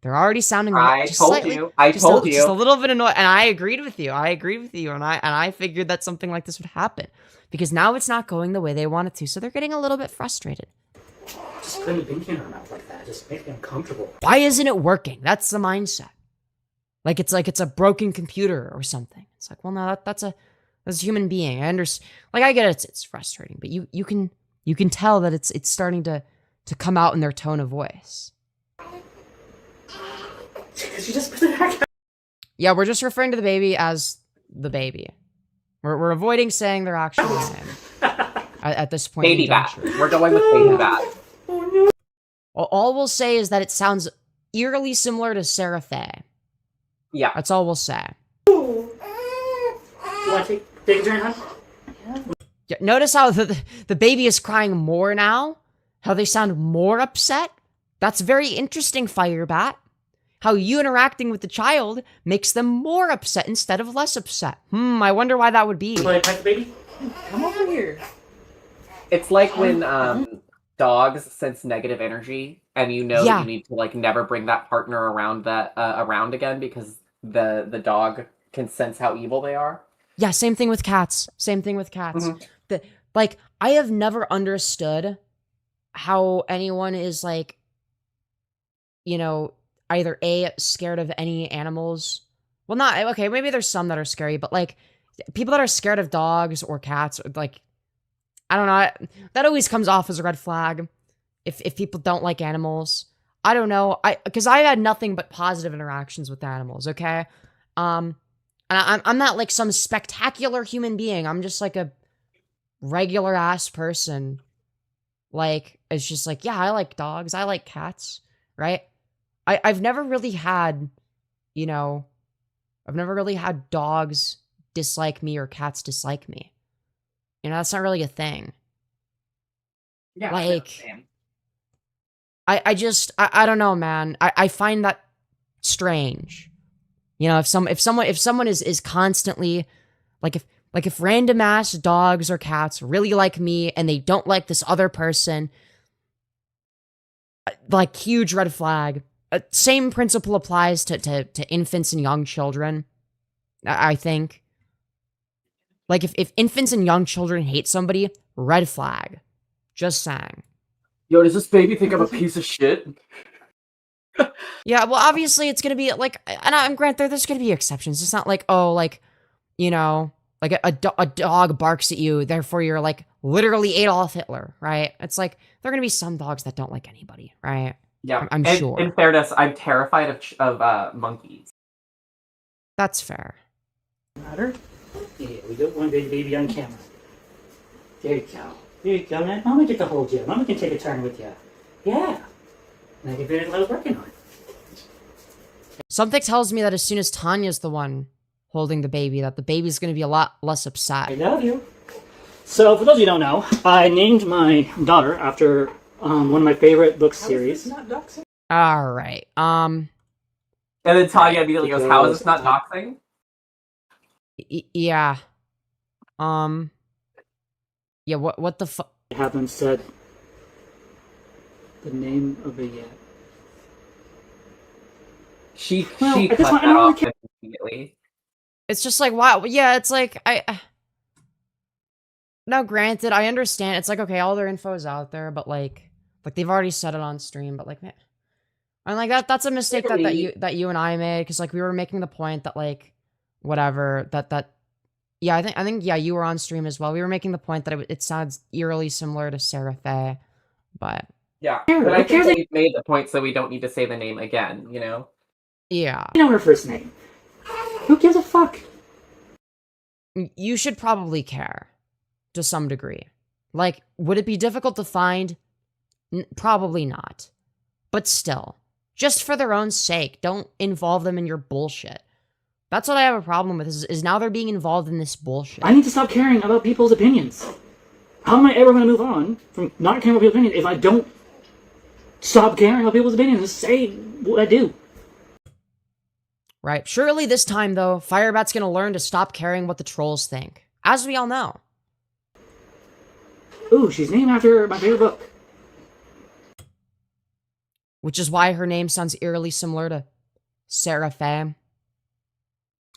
They're already sounding I told you. Just a little bit annoyed, and I agreed with you. And I figured that something like this would happen because now it's not going the way they want it to, so they're getting a little bit frustrated. Just put the pink in her mouth like that. Just make them comfortable. Why isn't it working? That's the mindset. Like it's a broken computer or something. It's like, well, no, that's a human being. I understand. Like I get it. It's frustrating, but you can tell that it's starting to come out in their tone of voice. You just put the heck. Yeah, we're just referring to the baby as the baby. We're avoiding saying their actual name at this point. Baby Bat. We're going with Baby Bat. All we'll say is that it sounds eerily similar to Sarah Faye. Yeah. That's all we'll say. You want to take a turn, hon? Yeah, notice how the baby is crying more now? How they sound more upset? That's very interesting, Firebat. How you interacting with the child makes them more upset instead of less upset. I wonder why that would be. You want to pet the baby? Come over here. It's like when dogs sense negative energy, and you know that you need to like never bring that partner around again because the dog can sense how evil they are. Yeah, same thing with cats. Mm-hmm. I have never understood how anyone is like, either A, scared of any animals. Well, maybe there's some that are scary, but like people that are scared of dogs or cats, like, I don't know. That always comes off as a red flag if people don't like animals. I don't know. Because I had nothing but positive interactions with animals, okay? And I'm not like some spectacular human being. I'm just like a regular ass person Like, it's just like, yeah, I like dogs. I like cats, right? I've never really had, you know, I've never really had dogs dislike me or cats dislike me. You know, that's not really a thing. Yeah, Like, same. I don't know, man. I find that strange. You know, if someone is constantly like if random ass dogs or cats really like me and they don't like this other person, like, huge red flag. Same principle applies to infants and young children. I think. Like, if infants and young children hate somebody, red flag. Just saying. Yo, does this baby think I'm a piece of shit? Yeah, well, obviously it's gonna be like, and I'm granted there's gonna be exceptions. It's not like, oh, like, you know, like a dog barks at you, therefore you're like literally Adolf Hitler, right? It's like there are gonna be some dogs that don't like anybody, right? Yeah, I'm sure. In fairness, I'm terrified of monkeys. That's fair. Matter? Yeah, we got one big baby on camera. There you go. There you go, man. Mama get to hold you. Mama can take a turn with you. Yeah. And I can finish what I was working on. Something tells me that as soon as Tanya's the one holding the baby, that the baby's gonna be a lot less upset. I love you. So, for those of you who don't know, I named my daughter after one of my favorite book series. Not doxing? All right. And then Tanya immediately goes, "How is this not doxing?" Yeah. Yeah. What the fuck? I haven't said the name of it yet. She at this cut point, I that don't really off care. immediately. It's just like, wow. Yeah. It's like Now, granted, I understand. It's like, okay, all their info is out there, but like they've already said it on stream. But like, man, I'm like that's a mistake that you and I made, because like we were making the point that like whatever that. Yeah, I think yeah, you were on stream as well. We were making the point that it sounds eerily similar to Sarah Faye, but Yeah, but I think we've made the point, so we don't need to say the name again, you know? yeah. You know her first name. Who gives a fuck? You should probably care to some degree. Like, would it be difficult to find? Probably not. But still, just for their own sake, don't involve them in your bullshit. That's what I have a problem with, is now they're being involved in this bullshit. I need to stop caring about people's opinions. How am I ever going to move on from not caring about people's opinions if I don't stop caring about people's opinions and say what I do? Right. Surely this time, though, Firebat's gonna learn to stop caring what the trolls think. As we all know. Ooh, she's named after my favorite book. Which is why her name sounds eerily similar to Sarah Faye.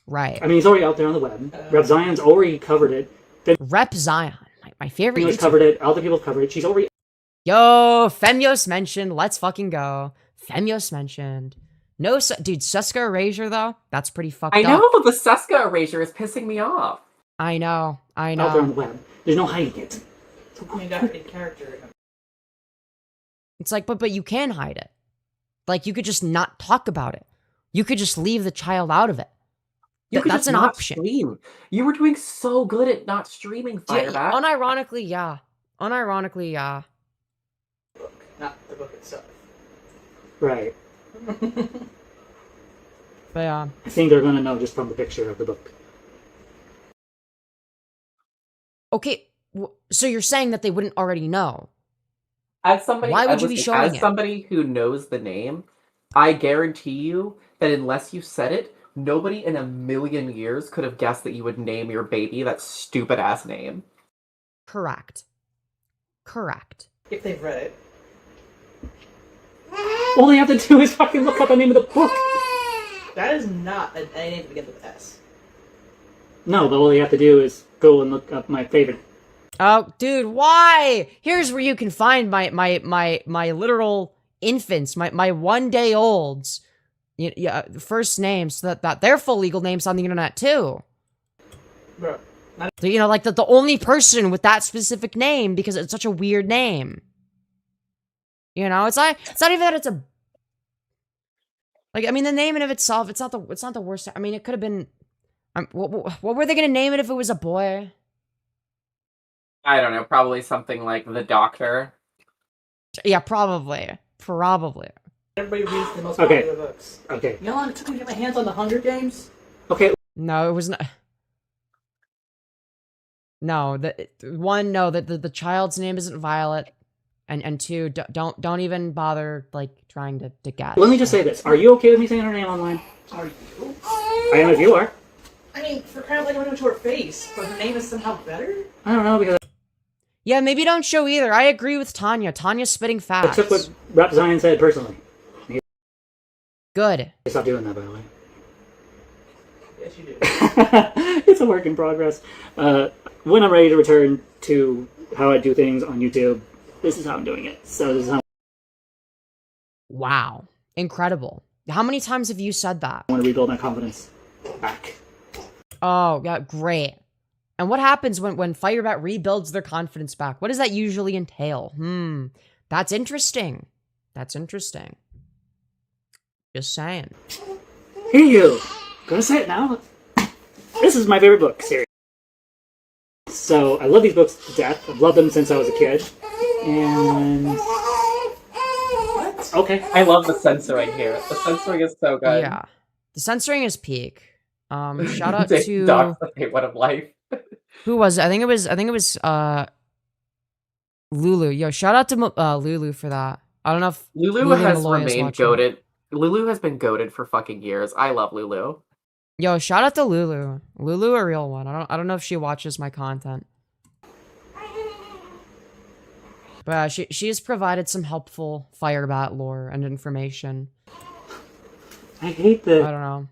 Right. I mean, it's already out there on the web. Repzion's already covered it. Repzion. My favorite Femyoz YouTuber. covered it. Other people have covered it. She's already... Yo, Femyoz mentioned. Let's fucking go. Femyoz mentioned. No, dude, Suska Erasure, though? That's pretty fucked up. I know, the Suska erasure is pissing me off. I know. out there on the web. There's no hiding it. You got a character. It's like, but you can hide it. Like, you could just not talk about it. You could just leave the child out of it. That's an option. Stream. You were doing so good at not streaming, Firebat. Yeah, unironically, yeah. Unironically, yeah. Not the book itself. Right. But yeah. I think they're going to know just from the picture of the book. Okay, so you're saying that they wouldn't already know? As somebody, Why would you be showing as somebody who knows the name, I guarantee you that unless you said it, nobody in a million years could have guessed that you would name your baby that stupid ass name. Correct. Correct. If they've read it. All they have to do is fucking look up the name of the book. That is not a name that begins with S. No, but all they have to do is go and look up my favorite. Oh, dude, why? Here's where you can find my literal infants, my 1-day-olds, first names, so that their full legal names on the internet too. Bro. So, you know, like the only person with that specific name, because it's such a weird name. You know, it's not even that it's a, like, I mean, the name in of itself, it's not the worst. I mean, it could have been, what were they gonna name it if it was a boy? I don't know, probably something like The Doctor. Yeah, probably. Probably. Everybody reads the most Okay. popular books. Okay. You know how long it took me to get my hands on the Hunger Games? Okay. No, it was not. No, the child's name isn't Violet, and two, don't even bother like trying to guess. Let me just say this: are you okay with me saying her name online? Are you? I am if you are. I mean, for crying out loud, I went to her face, but her name is somehow better? I don't know because Yeah, maybe don't show either. I agree with Tanya. Tanya's spitting I facts. took what Repzion said personally. Good. Stop doing that, by the way. Yes, you do. It's a work in progress. When I'm ready to return to how I do things on YouTube, this is how I'm doing it. So this is how Wow. Incredible. How many times have you said that? I want to rebuild my confidence back. Oh, yeah, great. And what happens when Firebat rebuilds their confidence back? What does that usually entail? That's interesting. That's interesting. Just saying. Hiiiiii! Gonna say it now. This is my favorite book series. So I love these books to death. I've loved them since I was a kid. And What? okay. I love the censoring here. The censoring is so good. Yeah. The censoring is peak. Shout out They to dox the Fate of Life. who was it? I think it was Lulu. Yo, shout out to Lulu for that. I don't know if Lulu Lulu has Malloy is remained watching. goated. Lulu has been goated for fucking years. I love Lulu. Yo, shout out to Lulu. Lulu, a real one. I don't know if she watches my content. But she has provided some helpful Firebat lore and information. I hate I the. don't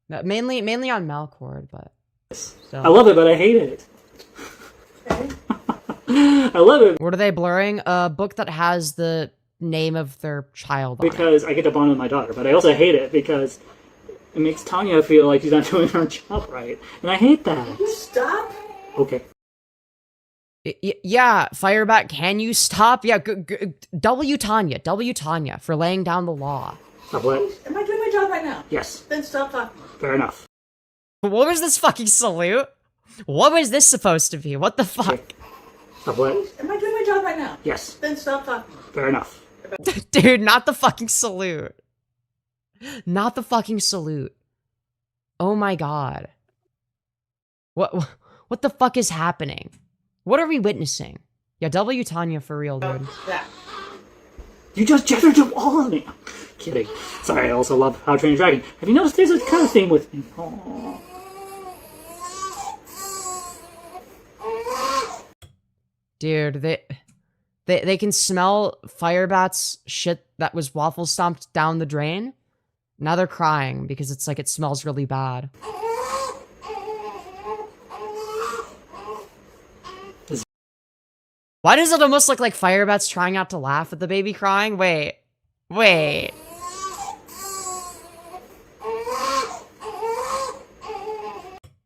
know. Mainly on Malcord, but still. I love it, but I hate it. I love it What are they blurring? A book that has the name of their child on it. because I get to bond with my daughter, but I also hate it because it makes Tanya feel like she's not doing her job right, and I hate that. Stop! Okay. Yeah, Firebat, can you stop? Yeah, W Tanya for laying down the law. Stop what? Am I doing my job right now? Yes. Then stop talking. Fair enough. What was this fucking salute? What was this supposed to be? What the fuck? Stop what? Am I doing my job right now? Yes. Then stop talking. Fair enough. Dude, not the fucking salute. Not the fucking salute. Oh my god. What the fuck is happening? What are we witnessing? Yeah, W Tanya for real, dude. That. You just gestured to all of me. Kidding. Sorry, I also love How to Train Your Dragon. Have you noticed there's a kind of thing with me? Aww. Dude, they can smell Firebat's shit that was waffle stomped down the drain. Now they're crying because it's like it smells really bad. Why does it almost look like Firebat's trying not to laugh at the baby crying? Wait.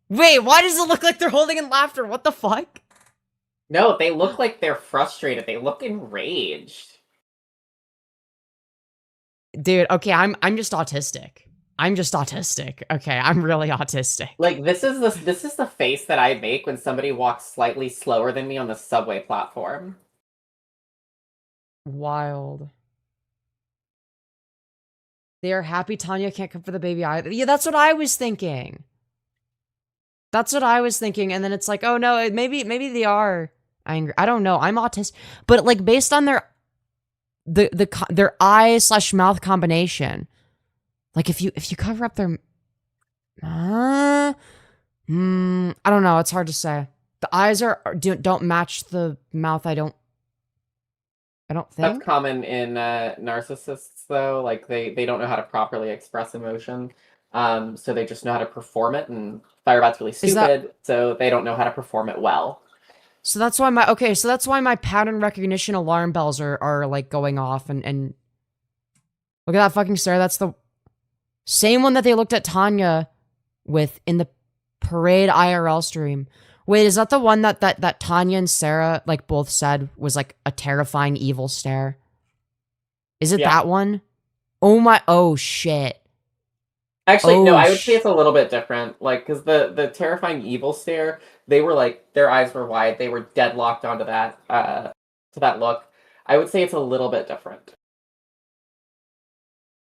Wait, why does it look like they're holding in laughter? What the fuck? No, they look like they're frustrated. They look enraged. Dude, okay, I'm just autistic. I'm just autistic. Okay, I'm really autistic. Like this is the face that I make when somebody walks slightly slower than me on the subway platform. Wild. They are happy Tanya can't come for the baby either. Yeah, that's what I was thinking. That's what I was thinking, and then it's like, oh no, maybe they are angry. I don't know. I'm autistic, but like based on their eye/mouth combination, like if you cover up their, I don't know. It's hard to say. The eyes don't match the mouth. I don't think That's common in narcissists, though. Like they don't know how to properly express emotion, so they just know how to perform it. And Firebat's really stupid, so they don't know how to perform it well. So that's why my pattern recognition alarm bells are like going off and look at that fucking stare. That's the same one that they looked at Tanya with in the parade IRL stream. Wait, is that the one that Tanya and Sarah like both said was like a terrifying evil stare? Is it that one? Oh shit. Actually, no, I would say it's a little bit different. Like, because the terrifying evil stare, they were like, their eyes were wide. They were deadlocked onto that, to that look. I would say it's a little bit different.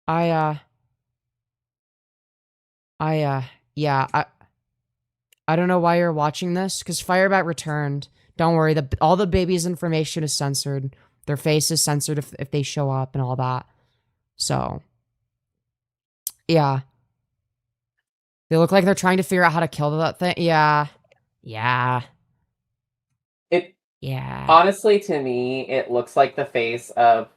Yeah, I don't know why you're watching this, because Firebat returned. Don't worry, all the baby's information is censored. Their face is censored if they show up and all that. So, yeah. They look like they're trying to figure out how to kill that thing. Yeah. Yeah. Yeah. Honestly, to me, it looks like the face of...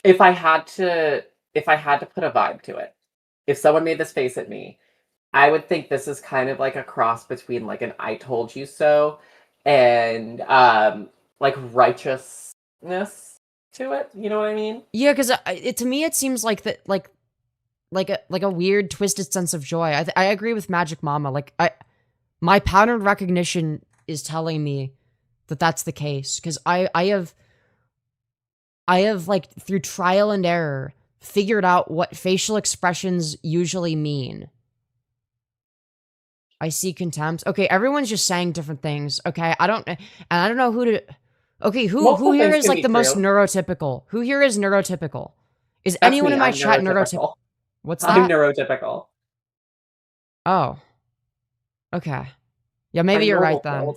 If I had to put a vibe to it, if someone made this face at me, I would think this is kind of like a cross between like an "I told you so" and like righteousness to it. You know what I mean? Yeah, because to me it seems like that, like a weird twisted sense of joy. I agree with Magic Mama. Like my pattern recognition is telling me that that's the case, because I have like through trial and error figured out what facial expressions usually mean. I see contempt. Okay, everyone's just saying different things. Okay, I don't know who to. Okay, who here is like the most neurotypical? Who here is neurotypical? Is anyone in my chat neurotypical? What's that? I'm neurotypical. Oh. Okay. Yeah, maybe you're right then.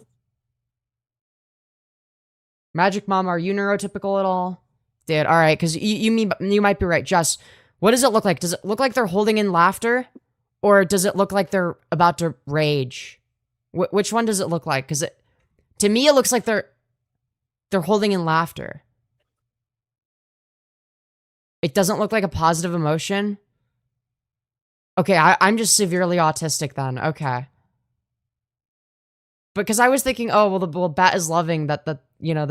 Magic Mom, are you neurotypical at all? Dude, all right, because you might be right. Jess, what does it look like? Does it look like they're holding in laughter, or does it look like they're about to rage? Which one does it look like? Because to me, it looks like they're holding in laughter. It doesn't look like a positive emotion. Okay, I'm just severely autistic then. Okay. Because I was thinking, oh, well, the bat is loving that the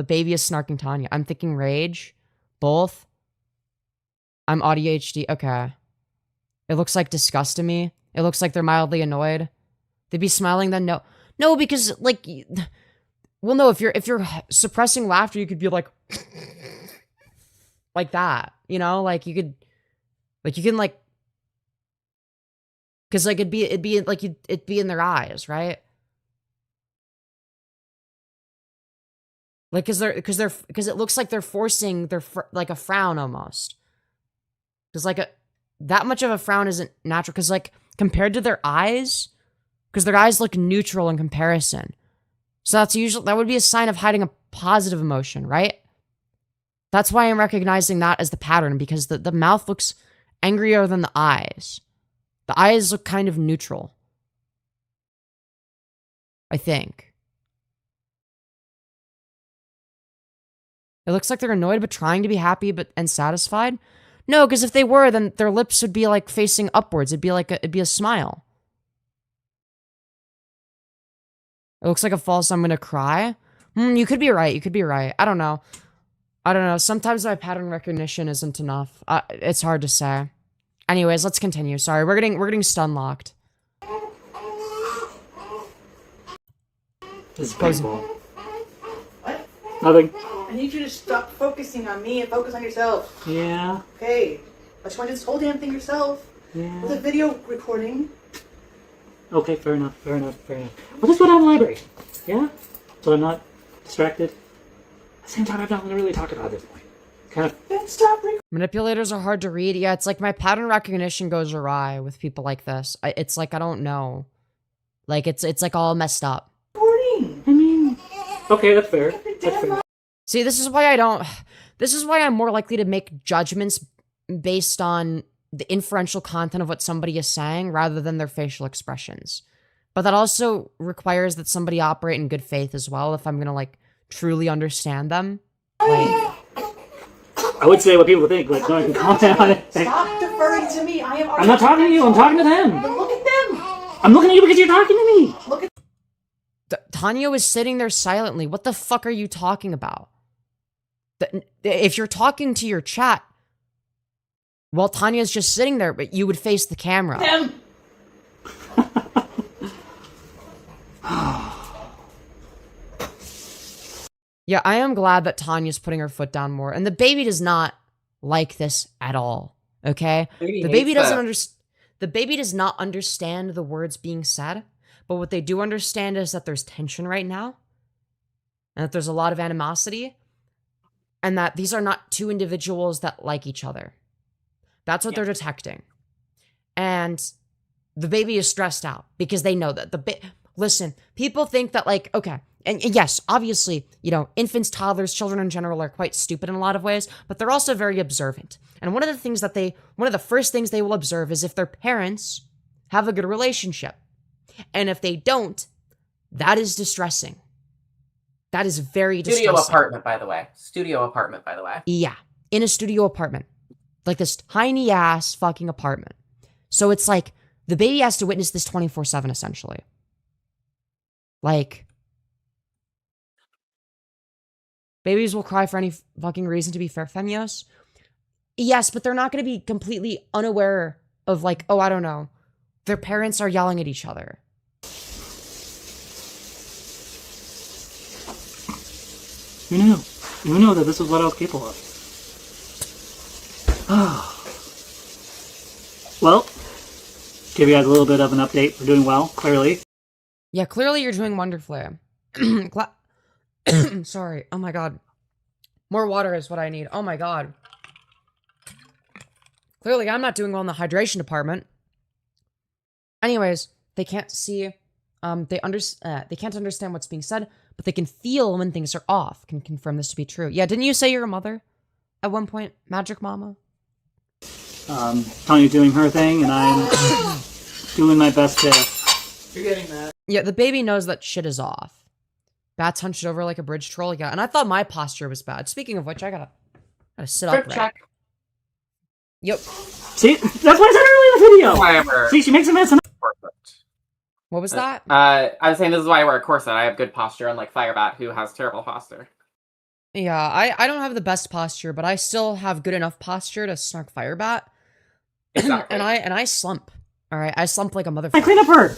baby is snarking Tanya. I'm thinking rage. Both. I'm ADHD. Okay. It looks like disgust to me. It looks like they're mildly annoyed. They'd be smiling then? No. No, because, like... Well, no, if you're suppressing laughter, you could be like... like that. You know? Like, you could... Like, you can, like... Because, like, it'd be in their eyes, right? Like, because it looks like they're forcing like a frown almost. Because like that much of a frown isn't natural. Because like compared to their eyes, because their eyes look neutral in comparison. So that would be a sign of hiding a positive emotion, right? That's why I'm recognizing that as the pattern, because the mouth looks angrier than the eyes. The eyes look kind of neutral, I think. It looks like they're annoyed but trying to be happy and satisfied. No, because if they were, then their lips would be like facing upwards. It'd be a smile. It looks like a false I'm gonna cry. You could be right. You could be right. I don't know. Sometimes my pattern recognition isn't enough. It's hard to say. Anyways, let's continue. Sorry, we're getting stun locked. This is painful. What? Nothing. I need you to stop focusing on me and focus on yourself. Yeah. Okay. I just want to do this whole damn thing yourself. Yeah. With a video recording. Okay, fair enough. Well, just go down to the library. Yeah? So I'm not distracted. At the same time, I've not really talked about this point. Kind of. Then stop recording. Manipulators are hard to read. Yeah, it's like my pattern recognition goes awry with people like this. It's like I don't know. Like it's like all messed up. I mean, okay, that's fair. That's fair. See, this is why I'm more likely to make judgments based on the inferential content of what somebody is saying rather than their facial expressions. But that also requires that somebody operate in good faith as well if I'm gonna, like, truly understand them. Like, I would say what people think, like, no one can comment on it. Stop deferring to me. I'm not talking to you, I'm talking to them. But look at them. I'm looking at you because you're talking to me. Look at Tanya was sitting there silently. What the fuck are you talking about? If you're talking to your chat, well, Tanya's just sitting there, but you would face the camera. them. Yeah, I am glad that Tanya's putting her foot down more. And the baby does not like this at all, okay? The baby does not understand the words being said, but what they do understand is that there's tension right now. and that there's a lot of animosity, and that these are not two individuals that like each other. That's what they're detecting. And the baby is stressed out because they know that listen, people think that, like, okay, and yes, obviously, you know, infants, toddlers, children in general are quite stupid in a lot of ways, but they're also very observant. And one of the first things they will observe is if their parents have a good relationship. And if they don't, that is distressing. That is very distressing. Studio apartment, by the way. Studio apartment, by the way. Yeah, in a studio apartment. Like this tiny ass fucking apartment. So it's like, the baby has to witness this 24/7, essentially. Like, babies will cry for any fucking reason, to be fair. Femyoz? Yes, but they're not going to be completely unaware of, like, oh, I don't know, their parents are yelling at each other. Who knew that this was what I was capable of? Well, give you guys a little bit of an update. We're doing well, clearly. Yeah, clearly you're doing wonderfully. Sorry. Oh my god. More water is what I need. Oh my god. Clearly I'm not doing well in the hydration department. Anyways, they can't see, they can't understand what's being said, but they can feel when things are off. Can confirm this to be true. Yeah, didn't you say you're a mother at one point, Magic Mama? Tanya's doing her thing, and I'm doing my best to... You're getting that. Yeah, the baby knows that shit is off. Bat's hunched over like a bridge troll. Yeah, and I thought my posture was bad. Speaking of which, I gotta sit up right. Check. Yep. See, that's what I said earlier in the video! Whatever. See, she makes a mess and... What was that? I was saying this is why I wear a corset. I have good posture, unlike Firebat, who has terrible posture. Yeah, I don't have the best posture, but I still have good enough posture to snark Firebat. Exactly. and I slump. All right, I slump like a motherfucker. I clean up her!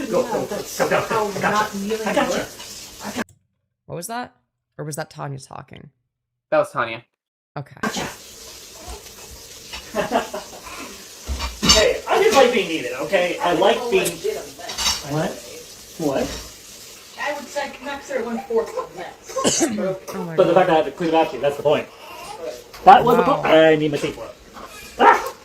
Go. Not kneeling. I gotcha. What was that? Or was that Tanya talking? That was Tanya. Okay. Hey, I just like being needed, okay? I like being... What? What? I would say consider 1/4 of that. Oh my But the fact that I have to clean it up to you, that's the point. That was the point. I need my seat for it. Ah!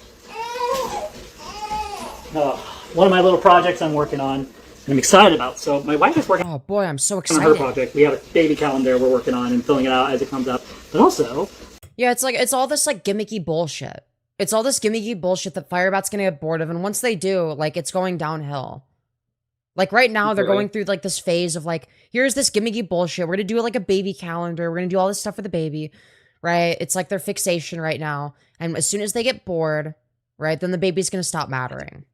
One of my little projects I'm working on, and I'm excited about. So my wife is working Oh boy, I'm so on excited. her project. We have a baby calendar we're working on and filling it out as it comes up. But also... Yeah, it's all this like gimmicky bullshit. It's all this gimmicky bullshit that Firebat's gonna get bored of, and once they do, like, it's going downhill. Like, right now, they're going through, like, this phase of, like, here's this gimmicky bullshit. We're gonna do, like, a baby calendar. We're gonna do all this stuff for the baby, right? It's, like, their fixation right now. And as soon as they get bored, right, then the baby's gonna stop mattering.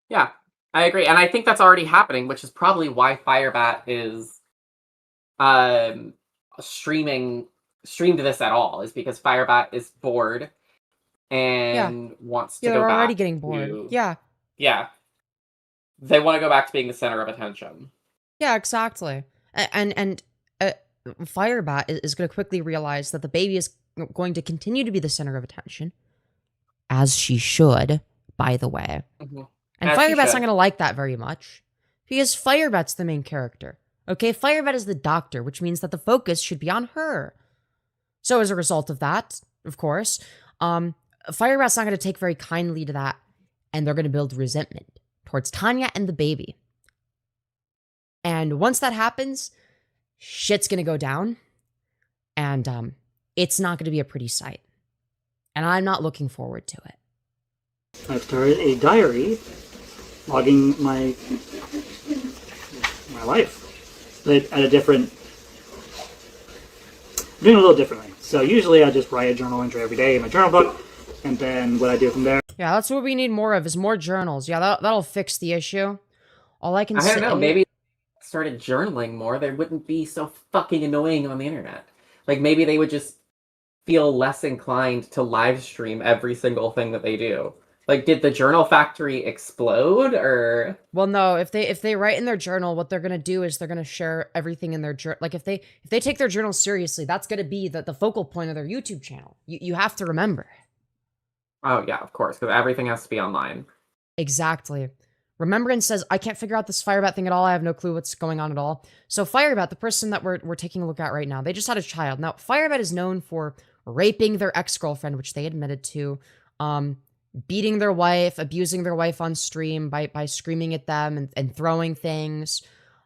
Yeah, I agree. And I think that's already happening, which is probably why Firebat is streamed this at all, is because Firebat is bored and wants to go back. Yeah, they're already getting bored. Yeah. They want to go back to being the center of attention. Yeah, exactly. And Firebat is going to quickly realize that the baby is going to continue to be the center of attention, as she should, by the way. Mm-hmm. And Firebat's not going to like that very much, because Firebat's the main character. Okay, Firebat is the doctor, which means that the focus should be on her. So as a result of that, of course, Firebat's not going to take very kindly to that, and they're going to build resentment towards Tanya and the baby. And once that happens, shit's going to go down, and it's not going to be a pretty sight. And I'm not looking forward to it. I've started a diary logging my life, but at a different... I'm doing it a little differently. So usually I just write a journal entry every day in my journal book, and then what I do from there... Yeah, that's what we need more of, is more journals. Yeah, that'll fix the issue. All I can say... I don't know, maybe if they started journaling more, they wouldn't be so fucking annoying on the internet. Like, maybe they would just feel less inclined to live stream every single thing that they do. Like, did the journal factory explode, or... Well, no, if they write in their journal, what they're gonna do is they're gonna share everything in their journal. Like, if they take their journal seriously, that's gonna be the focal point of their YouTube channel. You have to remember. Oh, yeah, of course, because everything has to be online. Exactly. Remembrance says, I can't figure out this Firebat thing at all. I have no clue what's going on at all. So Firebat, the person that we're taking a look at right now, they just had a child. Now, Firebat is known for raping their ex-girlfriend, which they admitted to, beating their wife, abusing their wife on stream by screaming at them and throwing things.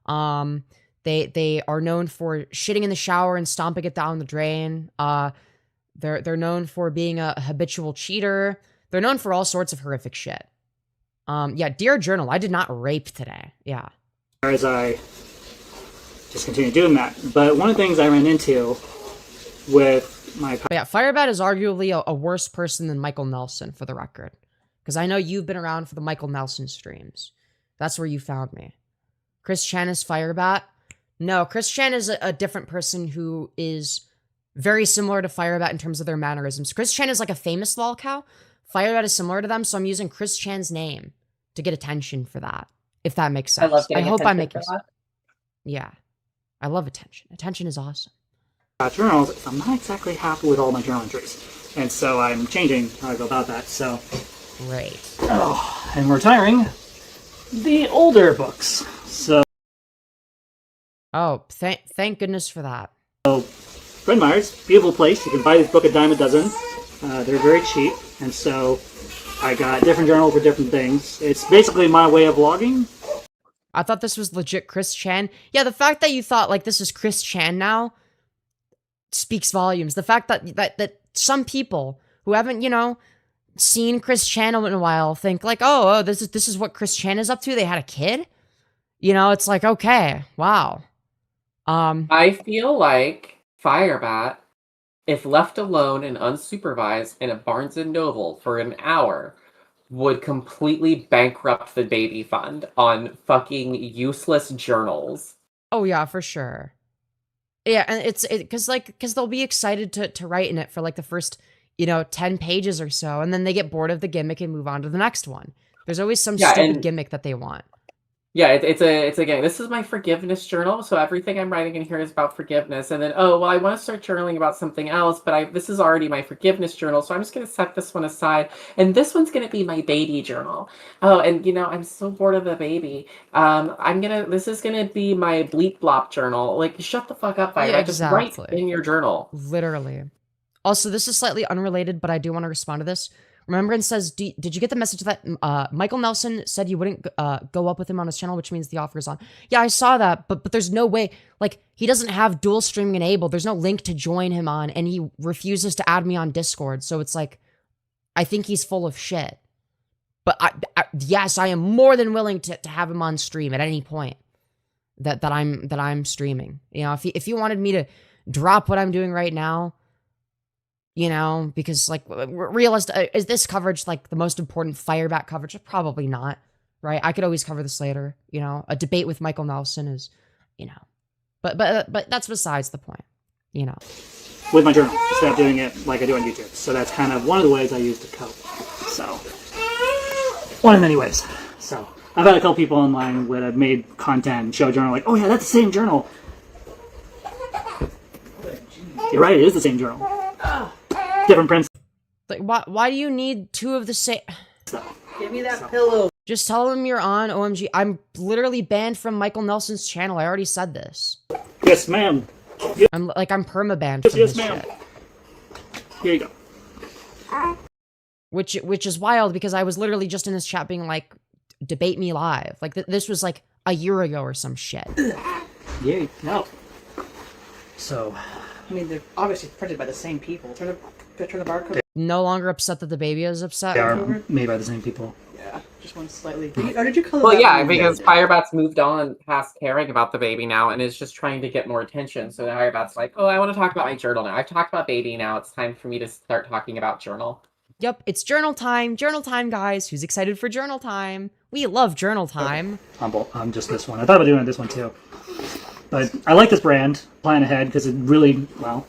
They are known for shitting in the shower and stomping it down the drain. They're known for being a habitual cheater. They're known for all sorts of horrific shit. Yeah, dear journal, I did not rape today. Yeah. As I just continue doing that. But one of the things I ran into with my... But yeah, Firebat is arguably a worse person than Michael Nelson, for the record. Because I know you've been around for the Michael Nelson streams. That's where you found me. Chris Chan is Firebat. No, Chris Chan is a different person who is very similar to Firebat in terms of their mannerisms. Chris Chan is like a famous Lolcow. Firebat is similar to them, so I'm using Chris Chan's name to get attention for that, if that makes sense. I hope I'm making sense. Yeah. I love attention. Attention is awesome. Journals, I'm not exactly happy with all my journal entries. And so I'm changing how I go about that. So, great. Oh, and we're retiring the older books. So, oh, thank goodness for that. So, Fred Meyer's, beautiful place. You can buy this book a dime a dozen. They're very cheap. And so I got different journals for different things. It's basically my way of vlogging. I thought this was legit Chris Chan. Yeah, the fact that you thought like this is Chris Chan now speaks volumes. The fact that some people who haven't, you know, seen Chris Chan in a while think like, oh, this is what Chris Chan is up to. They had a kid. You know, it's like, okay, wow. I feel like Firebat, if left alone and unsupervised in a Barnes & Noble for an hour, would completely bankrupt the baby fund on fucking useless journals. Oh yeah, for sure. Yeah, and it's because they'll be excited to write in it for like the first, you know, 10 pages or so, and then they get bored of the gimmick and move on to the next one. There's always some stupid gimmick that they want. Yeah, it's again, this is my forgiveness journal, so everything I'm writing in here is about forgiveness. And then, oh, well, I want to start journaling about something else, but this is already my forgiveness journal, so I'm just going to set this one aside. And this one's going to be my baby journal. Oh, and, you know, I'm so bored of the baby. This is going to be my bleep blop journal. Like, shut the fuck up, Firebat. Yeah, exactly. Just write in your journal. Literally. Also, this is slightly unrelated, but I do want to respond to this. Remembrance says, did you get the message that Michael Nelson said you wouldn't go up with him on his channel, which means the offer is on? Yeah, I saw that, but there's no way. Like, he doesn't have dual streaming enabled. There's no link to join him on, and he refuses to add me on Discord. So it's like, I think he's full of shit. But yes, I am more than willing to have him on stream at any point that I'm streaming. You know, if you wanted me to drop what I'm doing right now, you know, because, like, is this coverage, like, the most important Firebat coverage? Probably not, right? I could always cover this later, you know? A debate with Michael Nelson is, you know... But that's besides the point, you know? With my journal, instead of doing it like I do on YouTube. So that's kind of one of the ways I use to cope. So, one of many ways. So, I've had a couple people online that have made content and show a journal like, oh yeah, that's the same journal. You're right, it is the same journal. Different prints. Like, why do you need two of the same? Give me that pillow. Just tell him you're on OMG. I'm literally banned from Michael Nelson's channel. I already said this. Yes, ma'am. I'm perma-banned from yes, his ma'am. shit. Here you go. Which is wild because I was literally just in his chat being like, debate me live. Like, this was like a year ago or some shit. Yeah, no. So... I mean, they're obviously printed by the same people. Turn the barcode. No longer upset that the baby is upset. They are made by the same people. Yeah, just one slightly. Or did you color? Well, yeah, because Firebat's moved on past caring about the baby now and is just trying to get more attention. So Firebat's like, oh, I want to talk about my journal now. I've talked about baby now. It's time for me to start talking about journal. Yep, it's journal time. Journal time, guys. Who's excited for journal time? We love journal time. I'm just this one. I thought about doing this one too. But I like this brand, plan ahead, because it really, well,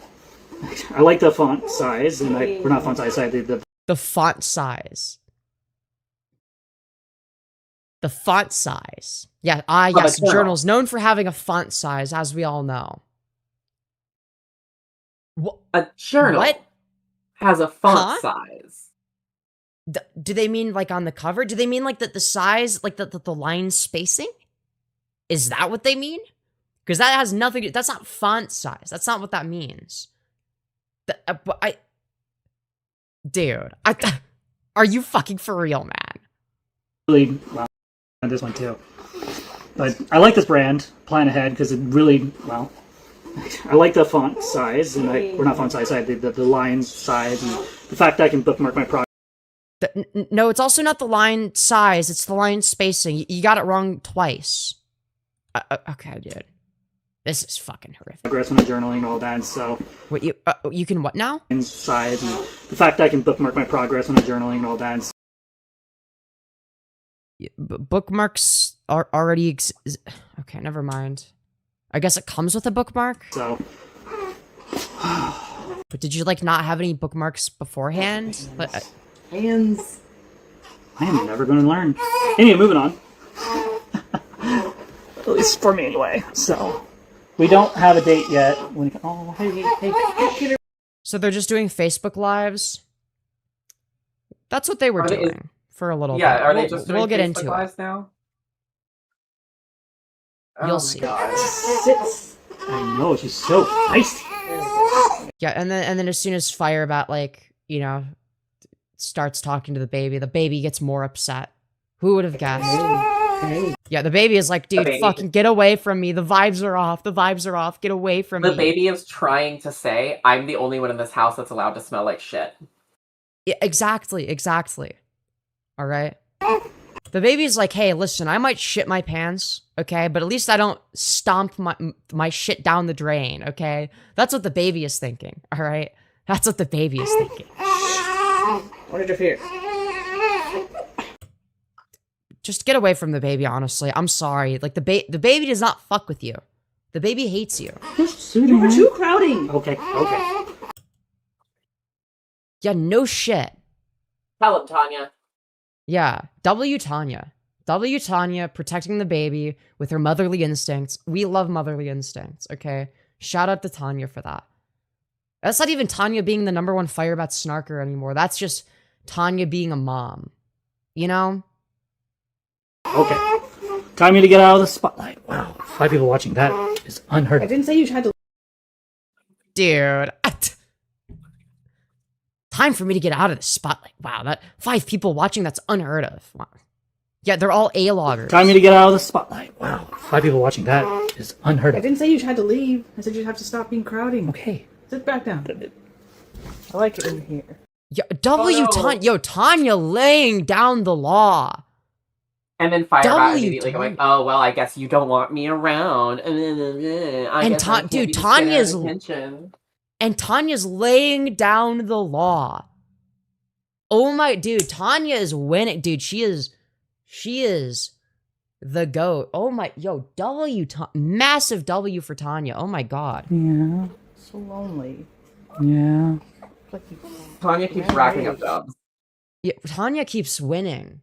I like the font size, and we're not font size, the font size. The font size. Yeah, yes, journals known for having a font size, as we all know. A journal has a font size. Do they mean like on the cover? Do they mean like the size, like the line spacing? Is that what they mean? Because that has nothing to, that's not font size. That's not what that means. Dude, are you fucking for real, man? Really, well, this one too. But I like this brand, Plan Ahead, because it really, well, I like the font size, and or not font size, the line size, and the fact that I can bookmark my product. No, it's also not the line size, it's the line spacing. You got it wrong twice. Okay, dude. This is fucking horrific. Progress when I'm journaling and all that, so... Wait, you can what now? Size, and the fact that I can bookmark my progress when I'm journaling and all that. Bookmarks are already okay, never mind. I guess it comes with a bookmark? So... But did you, like, not have any bookmarks beforehand? Hands. I am never going to learn. Anyway, moving on. At least for me, anyway. So, we don't have a date yet. Oh, hey. So they're just doing Facebook Lives? That's what they were doing for a little bit. Yeah, are they just doing we'll get Facebook into Lives it now? You'll Oh see. my God. I know, she's so feisty. Yeah, and then as soon as Firebat, like, you know, starts talking to the baby gets more upset. Who would have guessed? Hey. Yeah, the baby is like, dude, fucking get away from me. The vibes are off. The vibes are off. Get away from me. The baby is trying to say, I'm the only one in this house that's allowed to smell like shit. Yeah, exactly. All right? The baby's like, hey, listen, I might shit my pants, okay? But at least I don't stomp my shit down the drain, okay? That's what the baby is thinking, all right? That's what the baby is thinking. What did you fear? Just get away from the baby, honestly. I'm sorry. Like, the baby does not fuck with you. The baby hates you. You were too crowding. Okay. Yeah, no shit. Tell him, Tanya. Yeah, W Tanya. W Tanya protecting the baby with her motherly instincts. We love motherly instincts, okay? Shout out to Tanya for that. That's not even Tanya being the #1 Firebat snarker anymore. That's just Tanya being a mom. You know? Okay. Time me to get out of the spotlight. Wow, 5 people watching. That is unheard I of. didn't say you tried to. Dude. Time for me to get out of the spotlight. Wow, that 5 people watching, that's unheard of. Wow. Yeah, they're all A-loggers. Time me to get out of the spotlight. Wow, 5 people watching. That is unheard I of. didn't say you tried to leave. I said you'd have to stop being crowding. Okay. Sit back down. I like it in here. Yo, Tanya laying down the law. And then Firebat W, immediately going, Tanya. oh, well, I guess you don't want me around. Dude, Tanya's laying down the law. Oh my, dude, Tanya is winning. Dude, she is the GOAT. Oh my, yo, massive W for Tanya. Oh my God. Yeah. So lonely. Yeah. Like you Tanya keeps racking up dubs. Yeah, Tanya keeps winning.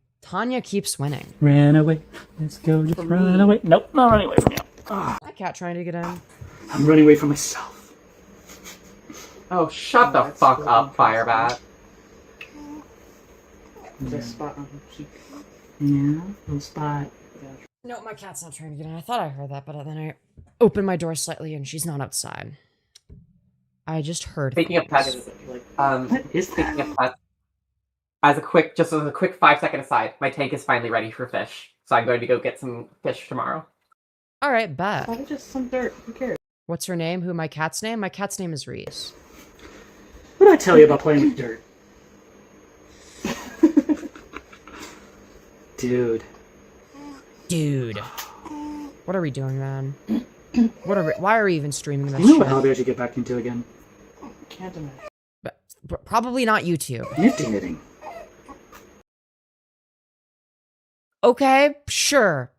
Ran away. Let's go. Just run away. Nope, not running away from you. That cat trying to get in. I'm running away from myself. Oh, shut the fuck up, Firebat. There's a spot on her cheek. Yeah, little spot. No, my cat's not trying to get in. I thought I heard that, but then I opened my door slightly and she's not outside. I just heard. Speaking of pets, What is speaking that? of pets, as a quick 5-second aside, my tank is finally ready for fish, so I'm going to go get some fish tomorrow. All right, bet. Probably just some dirt. Who cares? What's her name? Who my cat's name? My cat's name is Reese. What did I tell you about playing with dirt? Dude. What are we doing, man? Why are we even streaming this You know what shit? hobby I should get back into again? Can't imagine. Probably not YouTube. Nifty knitting. Okay, sure.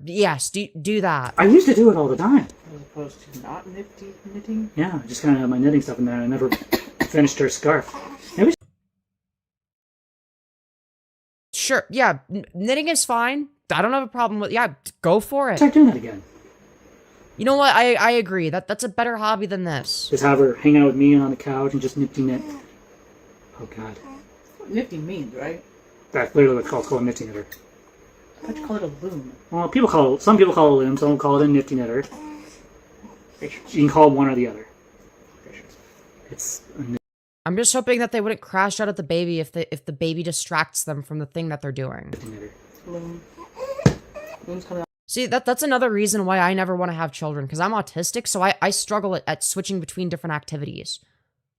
Yes, do that. I used to do it all the time. As opposed to not nifty knitting. Yeah, I just kind of had my knitting stuff in there and I never finished her scarf. Maybe Sure, yeah, knitting is fine. I don't have a problem with. Yeah, go for it. start doing that again. You know what? I agree. That's a better hobby than this. Just have her hang out with me on the couch and just nifty knit. Oh god. nifty means, right? That's literally what's called a nifty knitter. I thought you call it a loom. Well, some people call it a loom, some call it a nifty knitter. You can call it one or the other. It's I'm just hoping that they wouldn't crash out at the baby if the baby distracts them from the thing that they're doing. Loom. Loom's coming out. See, that's another reason why I never want to have children, because I'm autistic, so I struggle at switching between different activities.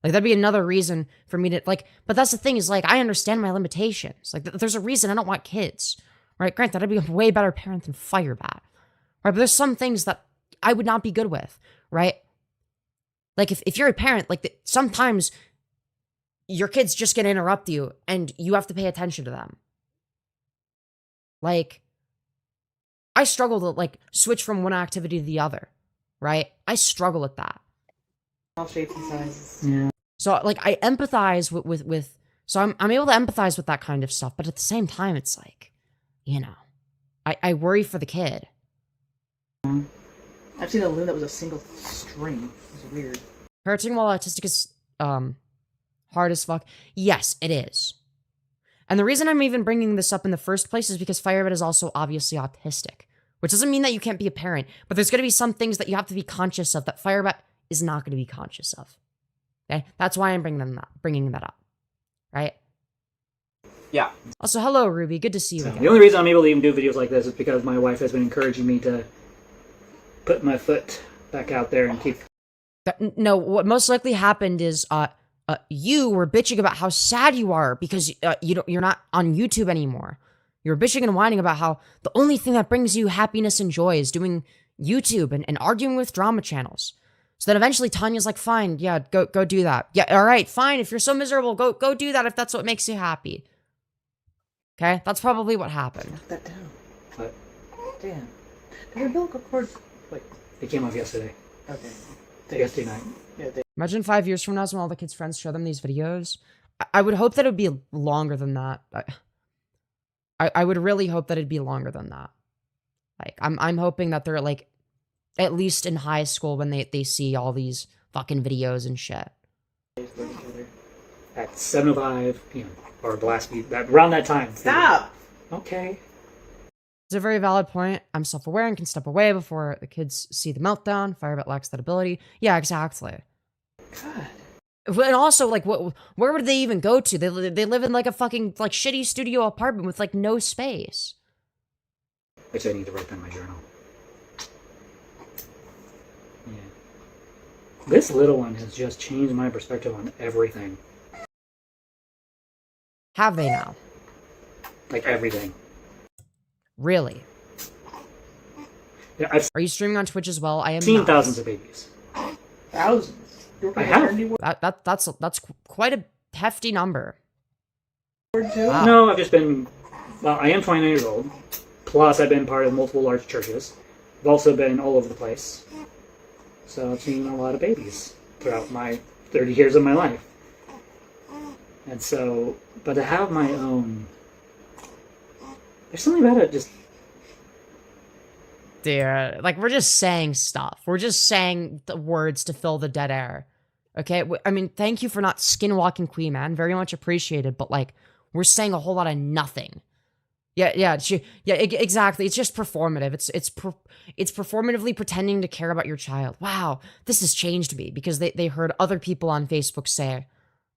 Like, that'd be another reason for me to, like, but that's the thing is, like, I understand my limitations. Like, there's a reason I don't want kids, right? Granted, I'd be a way better parent than Firebat, right? But there's some things that I would not be good with, right? Like, if you're a parent, like, sometimes your kids just gonna interrupt you, and you have to pay attention to them. Like, I struggle to, like, switch from one activity to the other, right? I struggle at that. All shapes and sizes. yeah. So, like, I empathize with so I'm able to empathize with that kind of stuff, but at the same time, it's like, you know, I worry for the kid. I've seen a loom that was a single string. It was weird. Parenting while autistic is, hard as fuck. Yes, it is. And the reason I'm even bringing this up in the first place is because Firebat is also obviously autistic, which doesn't mean that you can't be a parent, but there's going to be some things that you have to be conscious of that Firebat is not going to be conscious of. Okay? That's why I'm bringing that up. Right? Yeah. Also, hello, Ruby. Good to see you again. The only reason I'm able to even do videos like this is because my wife has been encouraging me to put my foot back out there and keep... No, what most likely happened is, you were bitching about how sad you are because you're not on YouTube anymore. You were bitching and whining about how the only thing that brings you happiness and joy is doing YouTube and arguing with drama channels. So then eventually Tanya's like, fine, yeah, go do that. Yeah, all right, fine. If you're so miserable, go do that if that's what makes you happy. Okay, that's probably what happened. Knock that down. What? Damn. Did your umbilical cord... Wait. It came off yesterday. Okay. Yesterday night. Yeah, Imagine 5 years from now when all the kids' friends show them these videos. I would hope that it would be longer than that. I would really hope that it'd be longer than that. Like, I'm hoping that they're, like, at least in high school when they see all these fucking videos and shit. At 7:05 p.m. Or the last week, around that time. Stop! Okay. It's a very valid point. I'm self-aware and can step away before the kids see the meltdown. Firebat lacks that ability. Yeah, exactly. God. And also, like, where would they even go to? They live in, like, a fucking, like, shitty studio apartment with, like, no space. Which I need to write down in my journal. Yeah. This little one has just changed my perspective on everything. Have they now? Like, everything. Really? Yeah, I've Are you streaming on Twitch as well? I am seen not. thousands of babies. Thousands. I have. That's quite a hefty number. Wow. No, I've just been... Well, I am 29 years old. Plus, I've been part of multiple large churches. I've also been all over the place. So I've seen a lot of babies throughout my 30 years of my life. And so... But to have my own... There's something about it just... Dear, like, we're just saying stuff. We're just saying the words to fill the dead air. Okay? I mean, thank you for not skinwalking Queen, man. Very much appreciated. But, like, we're saying a whole lot of nothing. Yeah, exactly. It's just performative. It's performatively pretending to care about your child. Wow, this has changed me because they heard other people on Facebook say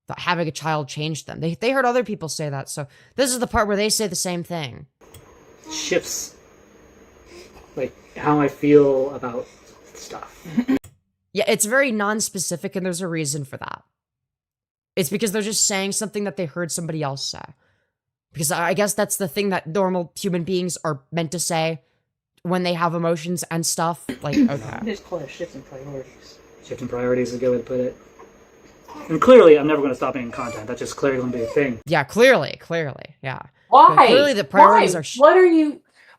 that having a child changed them. They heard other people say that. So this is the part where they say the same thing. Shifts, like, how I feel about stuff. Yeah, it's very non-specific, and there's a reason for that. It's because they're just saying something that they heard somebody else say. Because I guess that's the thing that normal human beings are meant to say when they have emotions and stuff. Like, okay. You just call it a shift in priorities. Shift in priorities is a good way to put it. And clearly, I'm never going to stop making content. That's just clearly going to be a thing. Yeah, clearly, yeah. Why? But clearly the priorities Why? are...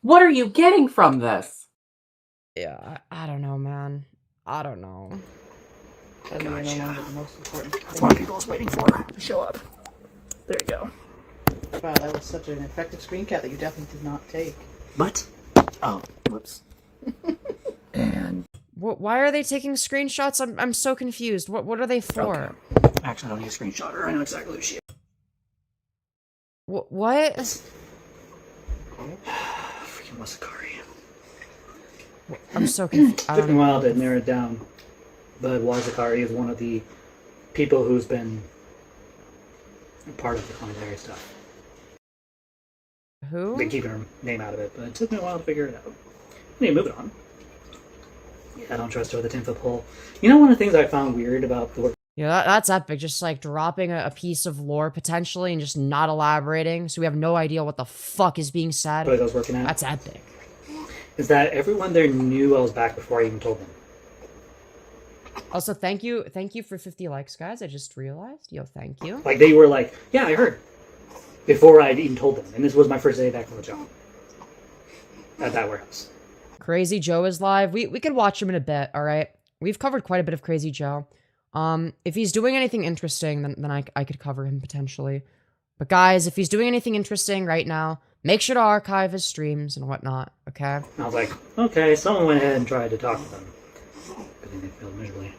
What are you getting from this? Yeah, I don't know, man. I don't know. That's no longer the most important. That's what people is waiting for to show up. There you go. Wow, that was such an effective screen cap that you definitely did not take. What? Oh, whoops. And... Why are they taking screenshots? I'm so confused. What are they for? Okay. Actually, I don't need a screenshot. I know exactly who she is. What? Freaking Wasakari. I'm so confused. Took me a while to narrow it down, but Wasakari is one of the people who's been a part of the commentary stuff. Who? They keep her name out of it, but it took me a while to figure it out. Anyway, moving on. Yeah, I don't trust her with a 10-foot pole. You know, one of the things I found weird about the work. Yeah, that's epic. Just like dropping a piece of lore potentially and just not elaborating, so we have no idea what the fuck is being said. I was working at. That's epic. Is that everyone there knew I was back before I even told them. Also, thank you for 50 likes, guys. I just realized. Yo, thank you. Like, they were like, yeah, I heard. Before I'd even told them. And this was my first day back on the job. At that warehouse. Crazy Joe is live. We could watch him in a bit, alright? We've covered quite a bit of Crazy Joe. If he's doing anything interesting, then I could cover him potentially. But guys, if he's doing anything interesting right now, make sure to archive his streams and whatnot, okay? I was like, okay, someone went ahead and tried to talk to them. But then they failed miserably.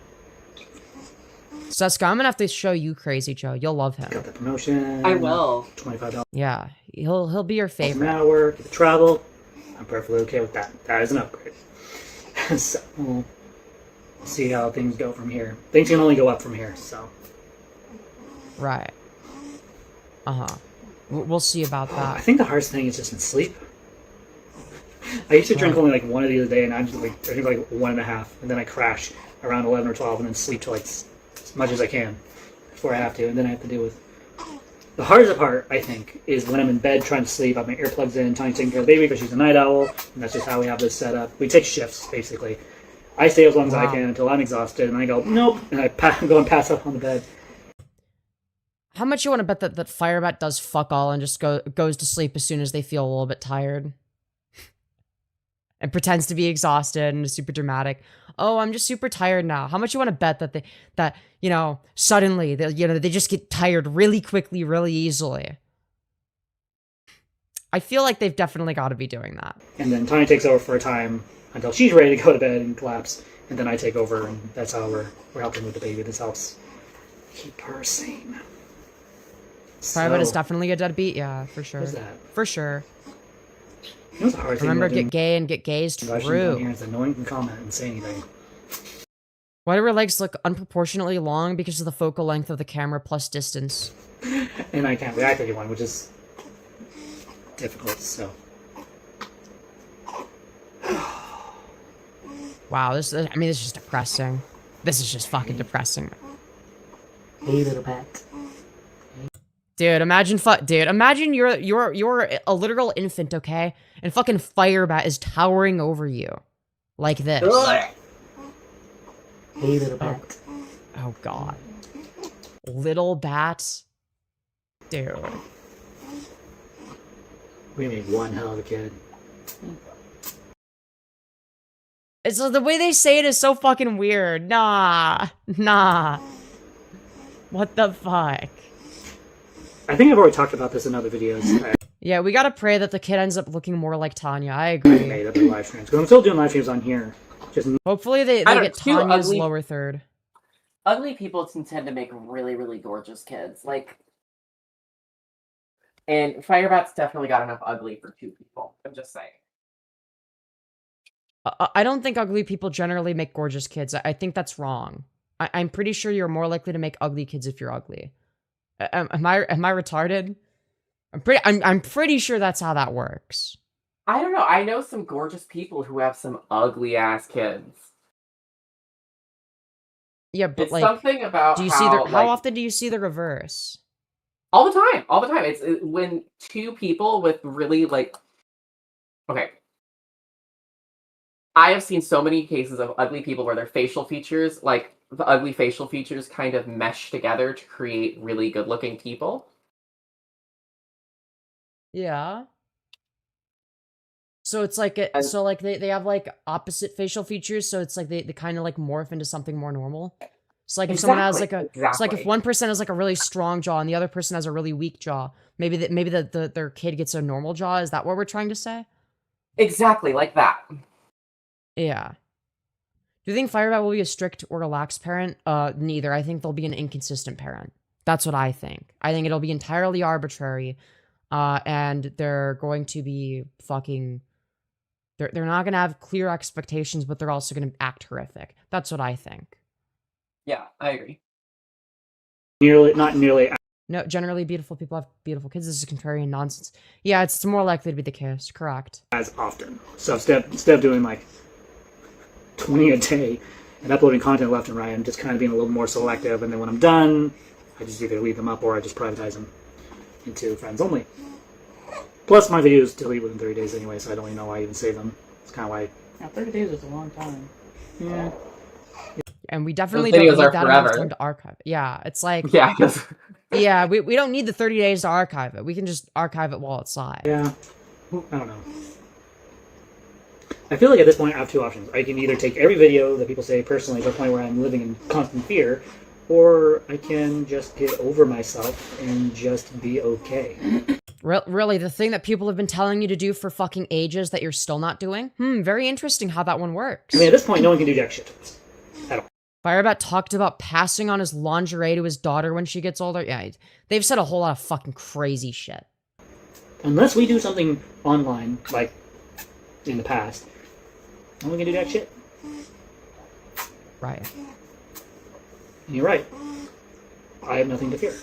Seska, I'm gonna have to show you Crazy Joe. You'll love him. Got the promotion. I will. $25 Yeah, he'll be your an favorite. hour. Get the travel. I'm perfectly okay with that. That is an upgrade. So, we'll see how things go from here. Things can only go up from here, so. Right. Uh-huh. We'll see about I that. think the hardest thing is just in sleep. I used to drink only like one of the other day, and I just like drink like 1.5, and then I crash around 11 or 12, and then sleep till like as much as I can before I have to, and then I have to deal with. The hardest part, I think, is when I'm in bed trying to sleep. I have my earplugs in, Tiny's taking care of the baby because she's a night owl, and that's just how we have this set up. We take shifts, basically. I stay as long as I can until I'm exhausted, and I go, nope, and I go and pass out on the bed. How much you want to bet that Firebat does fuck all and just goes to sleep as soon as they feel a little bit tired? And pretends to be exhausted and is super dramatic. Oh, I'm just super tired now. How much you want to bet that you know, suddenly they just get tired really quickly, really easily? I feel like they've definitely got to be doing that. And then Tiny takes over for a time until she's ready to go to bed and collapse, and then I take over, and that's how we're helping with the baby. This helps keep her sane. Firebat is definitely a deadbeat. Yeah, for sure. What's that? For sure. You know, it's a hard thing. Remember, get gay and get gays. Here, True. it's annoying to comment and say anything. Why do her legs look unproportionately long? Because of the focal length of the camera plus distance. And I can't react to anyone, which is difficult, so. Wow, this is just depressing. This is just fucking depressing. Hey, little pet. Dude, imagine you're a literal infant, okay? And fucking Firebat is towering over you. Like this. Hey, little pet. Oh god. Little bat. Dude. We made one hell of a kid. It's the way they say it is so fucking weird. Nah. What the fuck? I think I've already talked about this in other videos. Yeah, we gotta pray that the kid ends up looking more like Tanya. I agree. Made other live streams. Because I'm still doing live streams on here. Just Hopefully they get Tanya's lower third. Ugly people tend to make really, really gorgeous kids. Like, and Firebat's definitely got enough ugly for 2 people. I'm just saying. I don't think ugly people generally make gorgeous kids. I think that's wrong. I'm pretty sure you're more likely to make ugly kids if you're ugly. Am I retarded? I'm pretty sure that's how that works. I don't know. I know some gorgeous people who have some ugly ass kids. Yeah, but it's like, something about how often do you see the reverse? All the time. It's when 2 people with really like. Okay. I have seen so many cases of ugly people where their facial features, like the ugly facial features, kind of mesh together to create really good-looking people. Yeah. So it's like they have like opposite facial features, so it's like they kind of like morph into something more normal. So like if someone has like it's like if one person has like a really strong jaw and the other person has a really weak jaw, maybe their kid gets a normal jaw. Is that what we're trying to say? Exactly like that. Yeah. Do you think Firebat will be a strict or relaxed parent? Neither. I think they'll be an inconsistent parent. That's what I think. I think it'll be entirely arbitrary. and they're going to be fucking. They're not gonna have clear expectations, but they're also gonna act horrific. That's what I think. Yeah, I agree. Not nearly. No, generally beautiful people have beautiful kids. This is contrarian nonsense. Yeah, it's more likely to be the case. Correct. As often. So instead of doing like 20 a day and uploading content left and right, I'm just kind of being a little more selective. And then when I'm done, I just either leave them up or I just privatize them into friends only. Plus, my videos delete within 30 days anyway, so I don't even know why I even save them. It's kind of why. Yeah, 30 days is a long time. Yeah. And we definitely Those don't videos need are that amount of forever. time to archive. Yeah, it's like Yeah, because yeah, we don't need the 30 days to archive it. We can just archive it while it's live. Yeah. I don't know. I feel like at this point I have two options. I can either take every video that people say personally to the point where I'm living in constant fear, or I can just get over myself and just be okay. Really, the thing that people have been telling you to do for fucking ages that you're still not doing? Very interesting how that one works. I mean, at this point, no one can do jack shit to us. At all. Firebat talked about passing on his lingerie to his daughter when she gets older. Yeah, they've said a whole lot of fucking crazy shit. Unless we do something online, like in the past, no one can do jack shit. Right. And you're right. I have nothing to fear.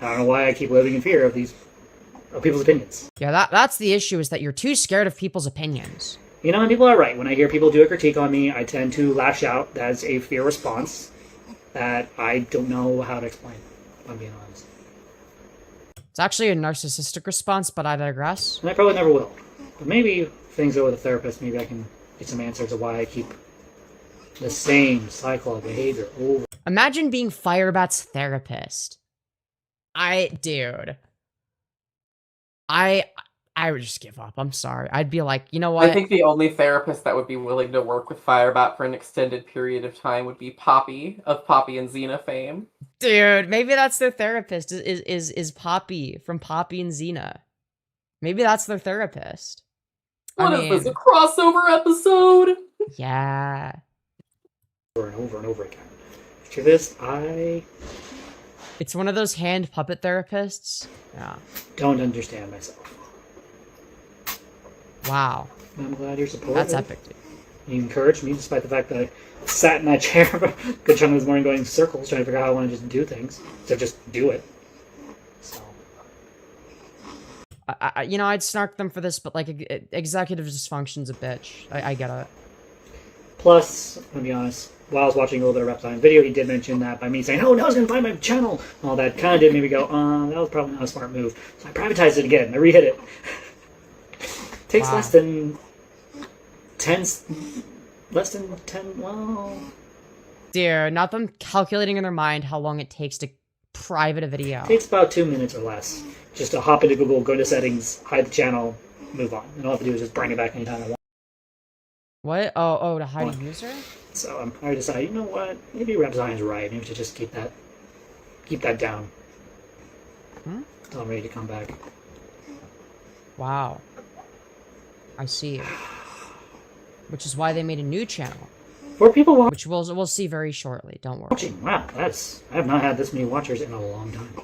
I don't know why I keep living in fear of people's opinions. Yeah, that's the issue, is that you're too scared of people's opinions. You know, and people are right. When I hear people do a critique on me, I tend to lash out. That's a fear response that I don't know how to explain, if I'm being honest. It's actually a narcissistic response, but I digress. And I probably never will. But maybe if things go with a therapist, maybe I can get some answers of why I keep the same cycle of behavior over. Imagine being Firebat's therapist. Dude. I would just give up. I'm sorry. I'd be like, you know what? I think the only therapist that would be willing to work with Firebat for an extended period of time would be Poppy of Poppy and Xena fame. Dude, maybe that's their therapist. Is Poppy from Poppy and Xena? Maybe that's their therapist. What is this? A crossover episode? Yeah. Over and over and over again. After this, It's one of those hand puppet therapists. Yeah. don't understand myself. Wow. I'm glad you're supportive. That's epic, dude. You encouraged me, despite the fact that I sat in that chair for a good chunk of this morning going in circles, trying to figure out how I want to just do things. So just do it. So. I'd snark them for this, but like executive dysfunction's a bitch. I get it. Plus, to be honest, while I was watching a little bit of Repzion's video, he did mention that by me saying, "Oh, now I was going to find my channel," all that kind of did make me go, that was probably not a smart move. So I privatized it again. I re-hit it. Takes less than 10, well... Dear, not them calculating in their mind how long it takes to private a video. It takes about 2 minutes or less. Just to hop into Google, go to settings, hide the channel, move on. And all I have to do is just bring it back anytime I want. What? Oh, to hide a user? So I decided, you know what? Maybe Repzion's right. Maybe to just keep that down. Until I'm ready to come back. Wow. I see. Which is why they made a new channel. For people watching. Which we'll see very shortly. Don't worry. Wow, I have not had this many watchers in a long time.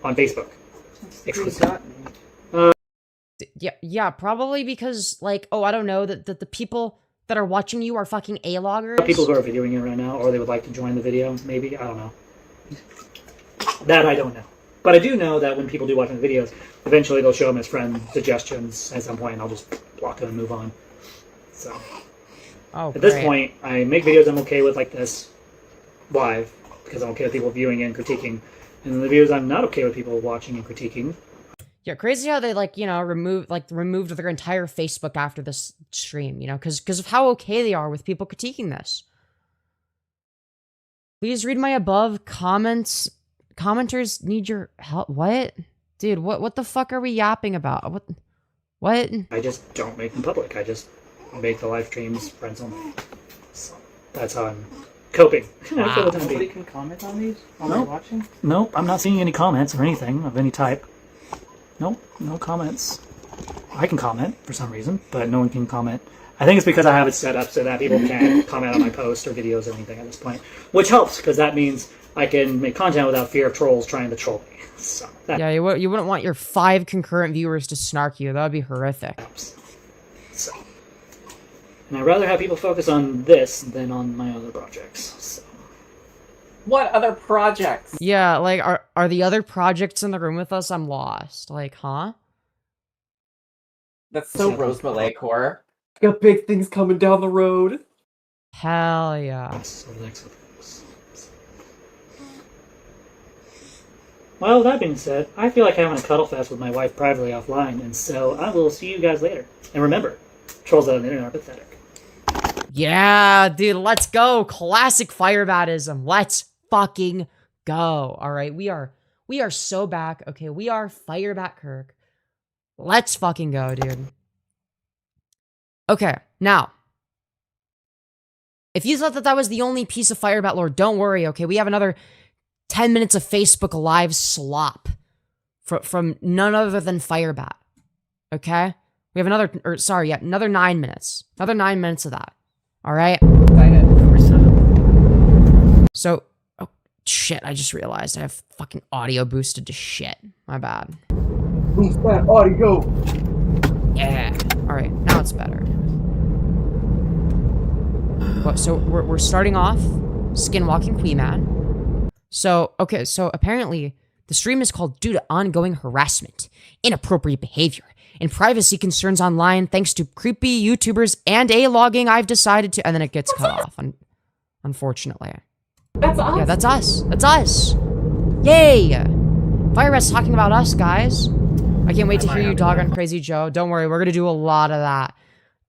On Facebook. Exclusive. Yeah, probably because, like, I don't know, that the people that are watching you are fucking A-loggers. People who are videoing it right now, or they would like to join the video, maybe, I don't know. That I don't know. But I do know that when people do watch my videos, eventually they'll show them as friend suggestions at some point, and I'll just block them and move on. So, at this point, I make videos I'm okay with like this, live, because I'm okay with people viewing and critiquing. And the videos I'm not okay with people watching and critiquing. Yeah, crazy how they, removed their entire Facebook after this stream, because of how okay they are with people critiquing this. Please read my above comments. Commenters need your help. What? Dude, what the fuck are we yapping about? What? I just don't make them public. I just make the live streams friends only. So that's how I'm coping. Wow. Nobody can comment on these while they're watching? Nope, I'm not seeing any comments or anything of any type. Nope, no comments. I can comment for some reason, but no one can comment I think it's because I have it set up so that people can't comment on my posts or videos or anything at this point, which helps because that means I can make content without fear of trolls trying to troll me. So Yeah, you wouldn't want your 5 concurrent viewers to snark you. That would be horrific. helps. So, and I'd rather have people focus on this than on my other projects. So. What other projects? Yeah, like, are the other projects in the room with us? I'm lost. Like, huh? That's so Rose Malay-core. Got big things coming down the road. Hell yeah. Well, that being said, I feel like having a cuddle fest with my wife privately offline, and so I will see you guys later. And remember, trolls on the internet are pathetic. Yeah, dude, let's go. Classic Firebatism. Let's fucking go. All right, we are so back. Okay, we are Firebat Kirk. Let's fucking go, dude. Okay, now, if you thought that that was the only piece of Firebat lore, don't worry, okay? We have another 10 minutes of Facebook Live slop from none other than Firebat, okay? We have another 9 minutes. Another 9 minutes of that, all right? So, oh, shit, I just realized I have fucking audio boosted to shit. My bad. Boost that audio! Yeah. All right, now it's better. Well, so we're starting off Skinwalking Queeman. So, okay, so apparently the stream is called due to ongoing harassment, inappropriate behavior, and privacy concerns online thanks to creepy YouTubers and A-logging. I've decided to, and then it gets cut off, unfortunately. That's us. Yeah, that's us. That's us. Yay! Firebat's talking about us, guys. I can't wait to hear you dog on Crazy Joe. Don't worry, we're gonna do a lot of that.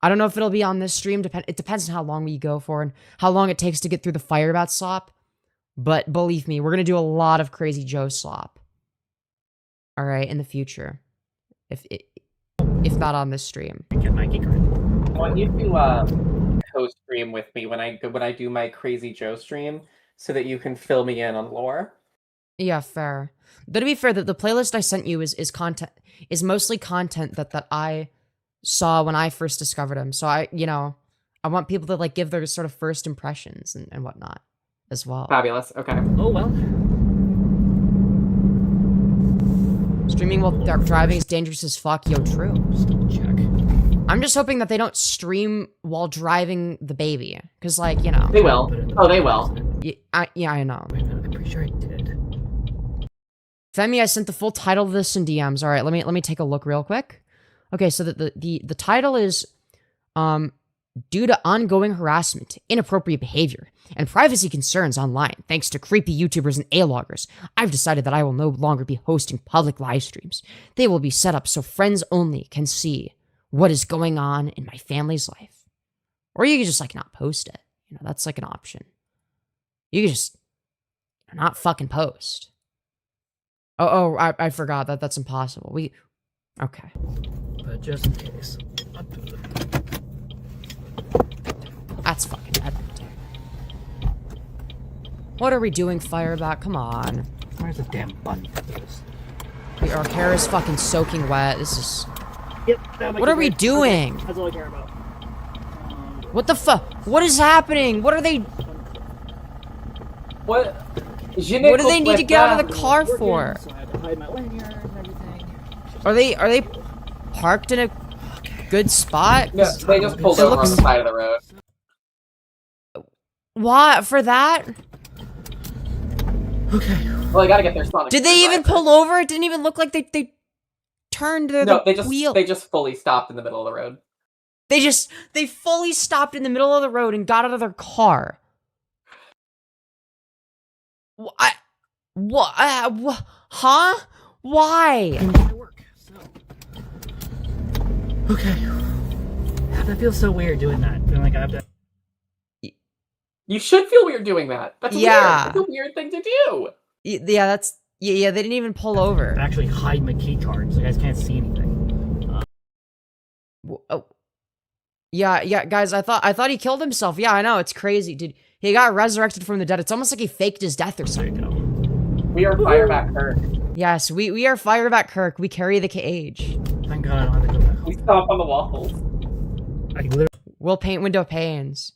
I don't know if it'll be on this stream. It depends on how long we go for and how long it takes to get through the Firebat slop. But believe me, we're gonna do a lot of Crazy Joe slop. All right, in the future, if not on this stream. Get my key card. I want you to co-stream with me when I do my Crazy Joe stream, so that you can fill me in on lore. Yeah, fair. But to be fair, the playlist I sent you is mostly content that I saw when I first discovered him. So I want people to like give their sort of first impressions and whatnot as well. Fabulous. Okay. Oh well. Streaming while driving is dangerous as fuck. Yo, true. Just double check. I'm just hoping that they don't stream while driving the baby, because like They will. Oh, they will. Yeah, I know. Wait a minute, I'm pretty sure I did. Femi, I sent the full title of this in DMs. All right, let me take a look real quick. Okay, so the title is due to ongoing harassment, inappropriate behavior, and privacy concerns online, thanks to creepy YouTubers and A-loggers, I've decided that I will no longer be hosting public live streams. They will be set up so friends only can see what is going on in my family's life. Or you can just like not post it. That's like an option. You can just not fucking post. Oh, I forgot that's impossible. Okay. But just in case. That's fucking epic, dude. What are we doing, Firebat? Come on. Where's the damn button for this? Our hair is fucking soaking wet. This is... Yep. What are we doing? That's all I care about. What the fuck? What is happening? What are they... What? What do they need to get out of the car for? So I had to hide my lanyard and everything. Are they parked in a good spot? No, they just pulled over on the side of the road. What? For that? Okay. Well, they gotta get their spot. Did they even pull over? It didn't even look like they turned the wheel. They just fully stopped in the middle of the road. They fully stopped in the middle of the road and got out of their car. What? Huh? Why? Work, so. Okay. That feels so weird doing that. Feeling like I have to. You should feel weird doing that. That's weird. That's a weird thing to do. Yeah, they didn't even pull over. Actually hide my key card so you guys can't see anything. Oh. Yeah, guys, I thought he killed himself. Yeah, I know, it's crazy, dude. He got resurrected from the dead. It's almost like he faked his death or something. There you go. We are Firebat Kirk. Yes, we are Firebat Kirk. We carry the cage. Thank God I don't have to go back home. We stomp on the waffles. I literally... We'll paint window panes.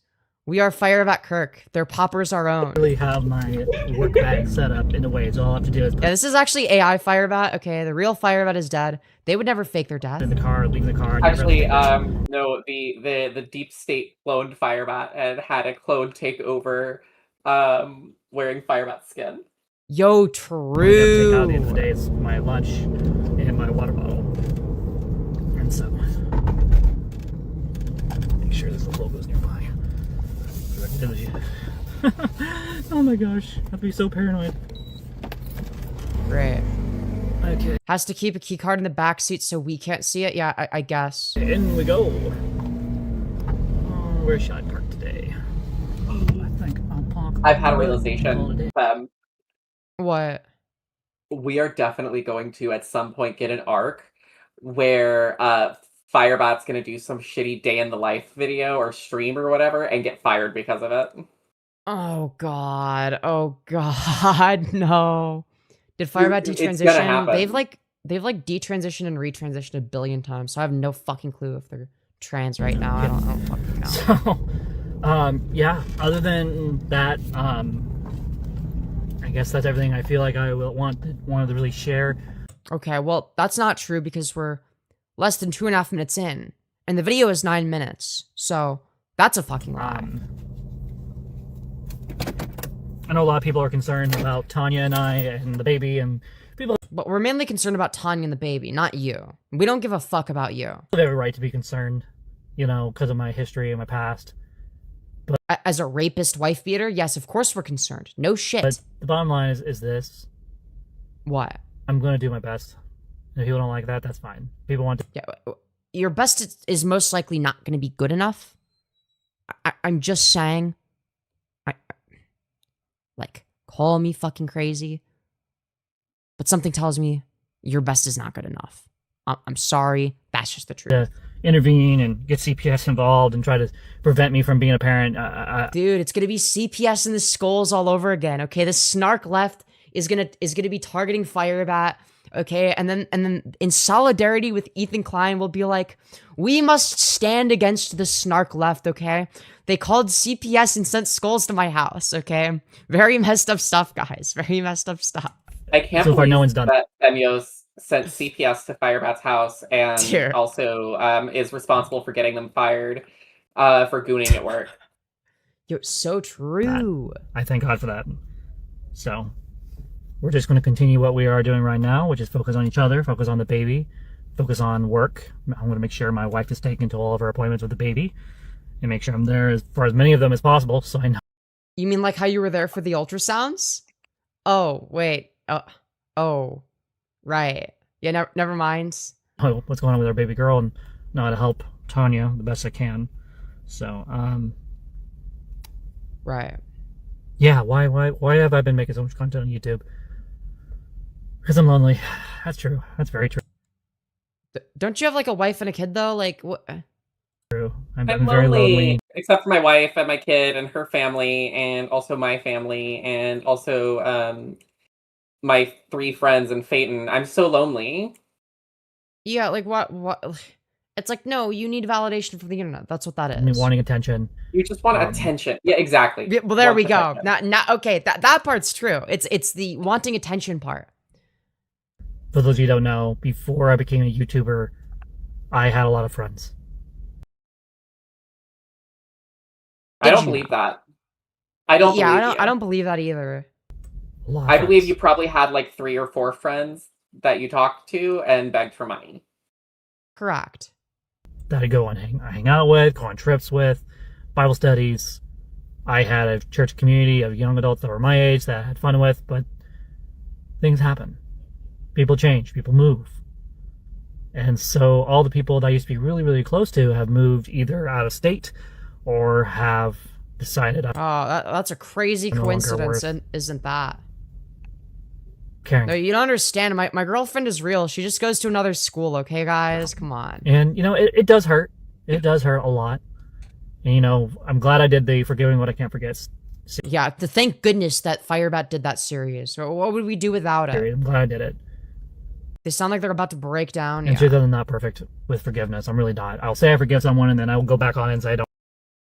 We are Firebat Kirk. Their popper's our own. I really have my work bag set up in a way, so all I have to do is Yeah, this is actually AI Firebat. Okay, the real Firebat is dead. They would never fake their death. in the car, leave the car. Actually, no, the deep state cloned Firebat and had a clone take over, wearing Firebat skin. Yo, Take out at the end of the true. day is my lunch and my water bottle. And so, make sure there's the logos nearby. Oh my gosh, I have to be so paranoid. Great. Okay, Has to keep a key card in the back seat so we can't see it. Yeah, I guess. in we go. Where should I park today? I think I'll park. I've had a all realization. day. What? We are definitely going to at some point get an arc where Firebat's gonna do some shitty day in the life video or stream or whatever and get fired because of it. Oh god. Oh god. No. Did Firebat It's gonna detransition? happen. They've like detransitioned and retransitioned a billion times, so I have no fucking clue if they're trans right now. I don't fucking know. So, yeah, other than that, I guess that's everything I feel like I will wanted to really share. Okay, well, that's not true because we're less than 2.5 minutes in, and the video is 9 minutes, so that's a fucking lie. I know a lot of people are concerned about Tanya and I and the baby, and people But we're mainly concerned about Tanya and the baby, not you. We don't give a fuck about you. have every right to be concerned, you know, because of my history and my past. As a rapist wife beater, yes, of course we're concerned. No shit. But the bottom line is this. What? I'm going to do my best. If people don't like that, that's fine. People want to... Yeah, your best is most likely not going to be good enough. I'm just saying. Like, call me fucking crazy. But something tells me your best is not good enough. I'm sorry. That's just the truth. intervene and get CPS involved and try to prevent me from being a parent. Dude, it's gonna be CPS in the skulls all over again. Okay, the snark left is gonna be targeting Firebat. Okay, and then in solidarity with Ethan Klein, we'll be like, we must stand against the snark left. Okay, they called CPS and sent skulls to my house. Okay, very messed up stuff, guys. Very messed up stuff. I can't So far, believe no one's done that Femyoz sent CPS to Firebat's house and Dear. also is responsible for getting them fired for gooning at work. Yo, so true. I thank God for that. So we're just going to continue what we are doing right now, which is focus on each other, focus on the baby, focus on work. I'm going to make sure my wife is taken to all of her appointments with the baby and make sure I'm there for as many of them as possible. So I know. You mean like how you were there for the ultrasounds? Oh, wait. Oh, right. Yeah, never mind. What's going on with our baby girl and know how to help Tanya the best I can. So, Right. yeah, why have I been making so much content on YouTube? Because I'm lonely. That's true. That's very true. Don't you have like a wife and a kid though? Like what? I'm I'm very lonely. except for my wife and my kid and her family and also my family and also my 3 friends and Phaeton. I'm so lonely. Yeah, like what? It's like, no, you need validation from the internet. That's what that is. I mean, wanting attention. You just want attention. Yeah, exactly. Yeah, well, there Want we go. attention. Not okay. That part's true. It's the wanting attention part. For those of you who don't know, before I became a YouTuber, I had a lot of friends. I Did don't you believe that. I don't Yeah, believe you. I don't believe that either. A lot of I believe friends. you probably had like 3 or 4 friends that you talked to and begged for money. Correct. That I go and hang out with, go on trips with, Bible studies. I had a church community of young adults that were my age that I had fun with, but things happen. People change, people move. And so all the people that I used to be really, really close to have moved either out of state or have decided I'm Oh, that's a crazy No longer coincidence, worth- isn't that? caring. No, you don't understand. My girlfriend is real. She just goes to another school. Okay, guys, come on. And, you know, it does hurt. It does hurt a lot. And, you know, I'm glad I did the Forgiving What I Can't Forget Yeah, thank goodness that Firebat did that series. Or what would we do without it? series. I'm glad I did it. They sound like they're about to break down. And Yeah. truth, I'm not perfect with forgiveness. I'm really not. I'll say I forgive someone and then I will go back on it and say I don't.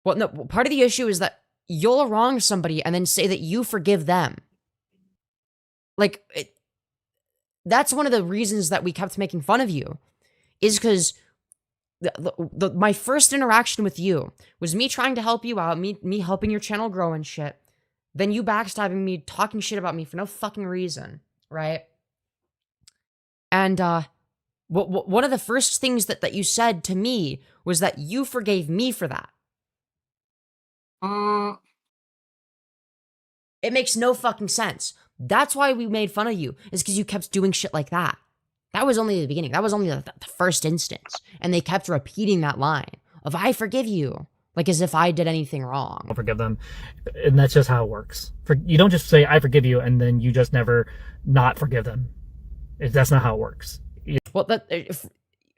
Well, no, part of the issue is that you'll wrong somebody and then say that you forgive them. Like, that's one of the reasons that we kept making fun of you, is because my first interaction with you was me trying to help you out, me helping your channel grow and shit. Then you backstabbing me, talking shit about me for no fucking reason, right? And one of the first things that you said to me was that you forgave me for that. It makes no fucking sense. That's why we made fun of you, is because you kept doing shit like that. That was only the beginning. That was only the first instance. And they kept repeating that line of, I forgive you. Like as if I did anything wrong. I'll forgive them. And that's just how it works. You don't just say, I forgive you, and then you just never not forgive them. That's not how it works. Well,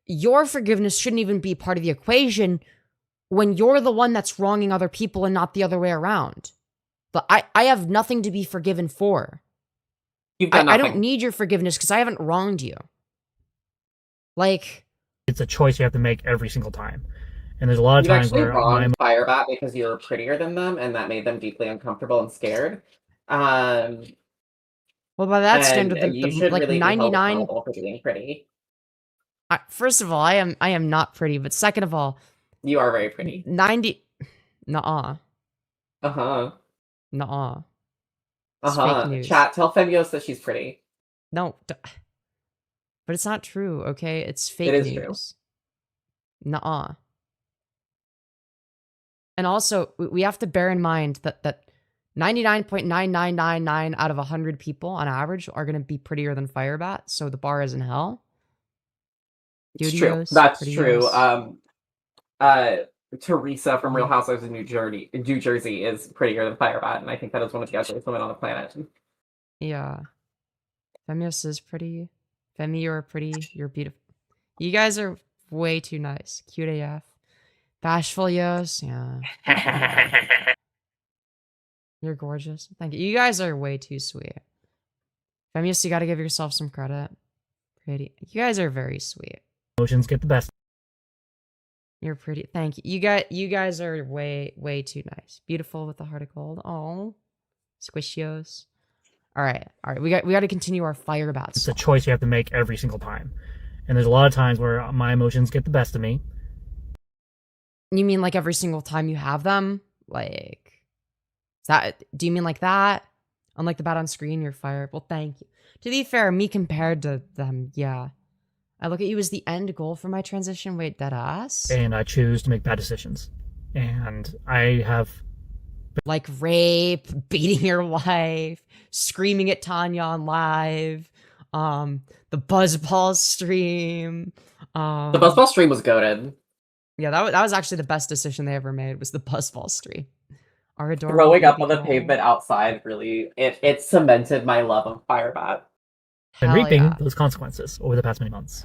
your forgiveness shouldn't even be part of the equation when you're the one that's wronging other people and not the other way around. But I have nothing to be forgiven for. You've done nothing. I don't need your forgiveness because I haven't wronged you. Like, it's a choice you have to make every single time. And there's a lot of times where wronged Firebat because you were prettier than them, and that made them deeply uncomfortable and scared. Well, by that standard, you should like really 99 for being pretty. First of all, I am not pretty, but second of all, you are very pretty. 90, nuh-uh. Uh-huh. Nuh-uh. Uh-huh. Fake news. Chat, tell Femyoz that she's pretty. No, but it's not true, okay? It's fake news. It is true. Nuh-uh. And also, we have to bear in mind that 99.9999 out of 100 people on average are going to be prettier than Firebat, so the bar is in hell. It's true. That's true. Teresa from Real Housewives of New Jersey is prettier than Firebat, and I think that is one of the ugliest women on the planet. Yeah. Femyoz is pretty. Femi, you're pretty. You're beautiful. You guys are way too nice. Cute AF. Bashful Yos, yeah. You're gorgeous. Thank you. You guys are way too sweet. Femyoz, you gotta give yourself some credit. Pretty. You guys are very sweet. Emotions get the best. You're pretty. Thank you. You guys are way too nice. Beautiful with the heart of gold. Oh, squishios. All right. We got to continue our Firebat. It's a choice you have to make every single time, and there's a lot of times where my emotions get the best of me. You mean like every single time you have them? Like, is that? Do you mean like that? Unlike the bat on screen, you're fired. Well, thank you. To be fair, me compared to them, yeah. I look at you as the end goal for my transition. Wait, that ass? And I choose to make bad decisions. And I have... like rape, beating your wife, screaming at Tanya on live, the Buzzball stream. The Buzzball stream was goated. Yeah, that was actually the best decision they ever made, was the Buzzball stream. Our adorable Throwing up on the pavement outside really, it cemented my love of Firebat. And reaping those consequences over the past many months.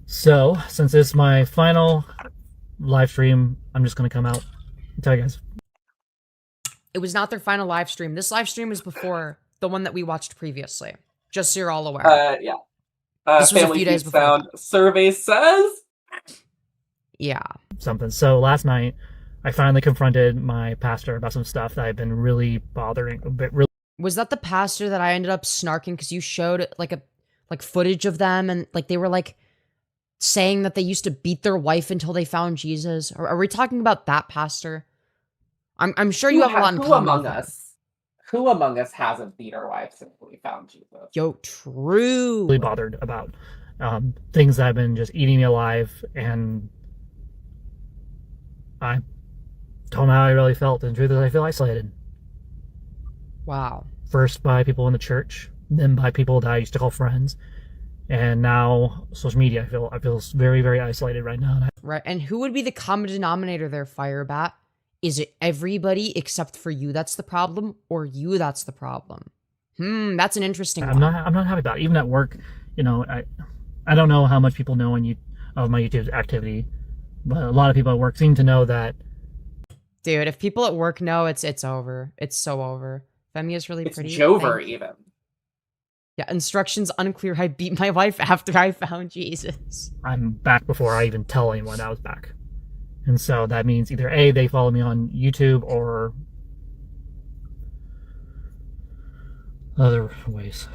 So, since it's my final live stream, I'm just going to come out and tell you guys. It was not their final live stream. This live stream was before the one that we watched previously. Just so you're all aware. Yeah. This was a few days before. Sound survey says. Yeah. Something. So last night, I finally confronted my pastor about some stuff that I've been really bothering. Was that the pastor that I ended up snarking because you showed like footage of them and like they were like saying that they used to beat their wife until they found Jesus? Or are we talking about that pastor? I'm sure you have a lot in common. Who among us hasn't beat our wife since we found Jesus? Yo, true. Really bothered about things that have been just eating me alive, and I told them how I really felt, and the truth is I feel isolated. Wow. First by people in the church, then by people that I used to call friends, and now social media. I feel very, very isolated right now. Right, and who would be the common denominator there, Firebat? Is it everybody except for you that's the problem, or you that's the problem? That's an interesting one. I'm not happy about it. Even at work, you know, I don't know how much people know of my YouTube activity, but a lot of people at work seem to know that. Dude, if people at work know, it's over. It's so over. Femi is really pretty. It's Jover even. Yeah, instructions unclear. I beat my wife after I found Jesus. I'm back before I even tell anyone I was back. And so that means either A, they follow me on YouTube, or other ways.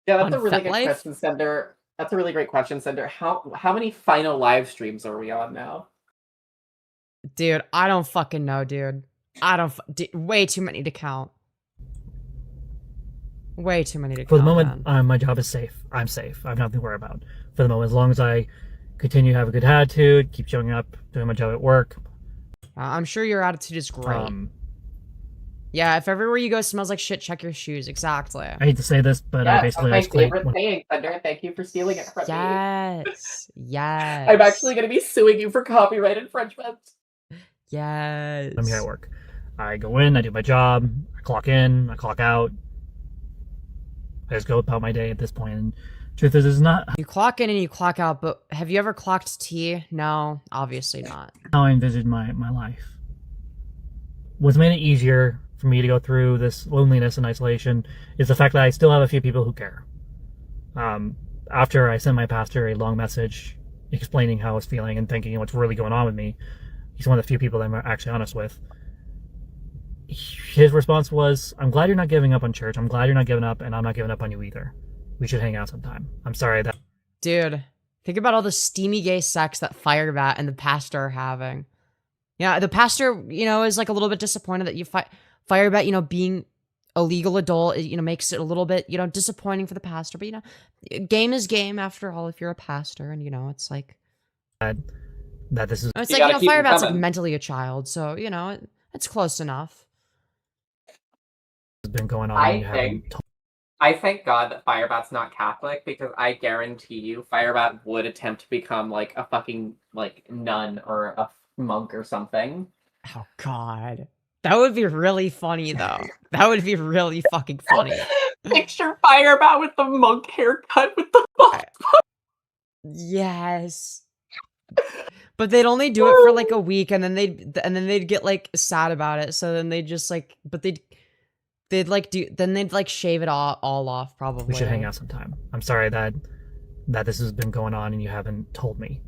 Yeah, that's On a really good FetLife? question, Sender. That's a really great question, Sender. How many final live streams are we on now? Dude, I don't fucking know, dude. I don't. Way too many to count. Way too many to count. For the moment, man. my job is safe. I'm safe. I have nothing to worry about. For the moment, as long as I continue to have a good attitude, keep showing up, doing my job at work. I'm sure your attitude is great. Yeah, if everywhere you go smells like shit, check your shoes. Exactly. I hate to say this, but I basically that's my favorite saying, Thunder. Thank you for stealing it from me. Yes. Yes. I'm actually going to be suing you for copyright infringement. Yes. I'm here at work. I go in, I do my job, I clock in, I clock out. I just go about my day at this point. And truth is, it's not You clock in and you clock out, but have you ever clocked tea? No, obviously not. how I envisioned my life. What's made it easier for me to go through this loneliness and isolation is the fact that I still have a few people who care. After I sent my pastor a long message explaining how I was feeling and thinking what's really going on with me, he's one of the few people that I'm actually honest with. His response was, I'm glad you're not giving up on church. I'm glad you're not giving up, and I'm not giving up on you either. We should hang out sometime. I'm sorry that... Dude, think about all the steamy gay sex that Firebat and the pastor are having. Yeah, the pastor, is like a little bit disappointed that Firebat, being a legal adult, makes it a little bit, disappointing for the pastor. But, game is game after all if you're a pastor. And, it's like... that this is... It's like, Firebat's like mentally a child. So, it's close enough. Has been going on. I thank God that Firebat's not Catholic, because I guarantee you Firebat would attempt to become like a fucking nun or a monk or something. Oh God. That would be really funny though. That would be really fucking funny. Picture Firebat with the monk haircut with the Yes. But they'd only do it for like a week, and then they'd get like sad about it. So then they'd just they'd shave it all off probably. We should hang out sometime. I'm sorry that this has been going on and you haven't told me.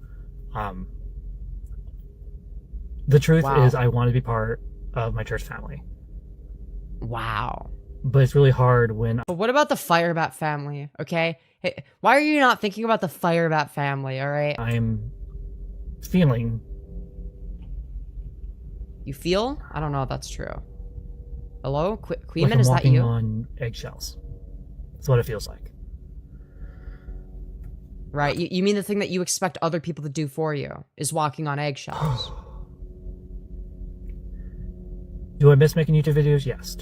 The truth is, I want to be part of my church family. Wow. But it's really hard when... But what about the Firebat family, okay? Hey, why are you not thinking about the Firebat family, alright? I'm feeling... You feel? I don't know if that's true. Hello? Queenman, like I'm is that walking you? on eggshells. That's what it feels like. Right, you mean the thing that you expect other people to do for you is walking on eggshells. Do I miss making YouTube videos? Yes.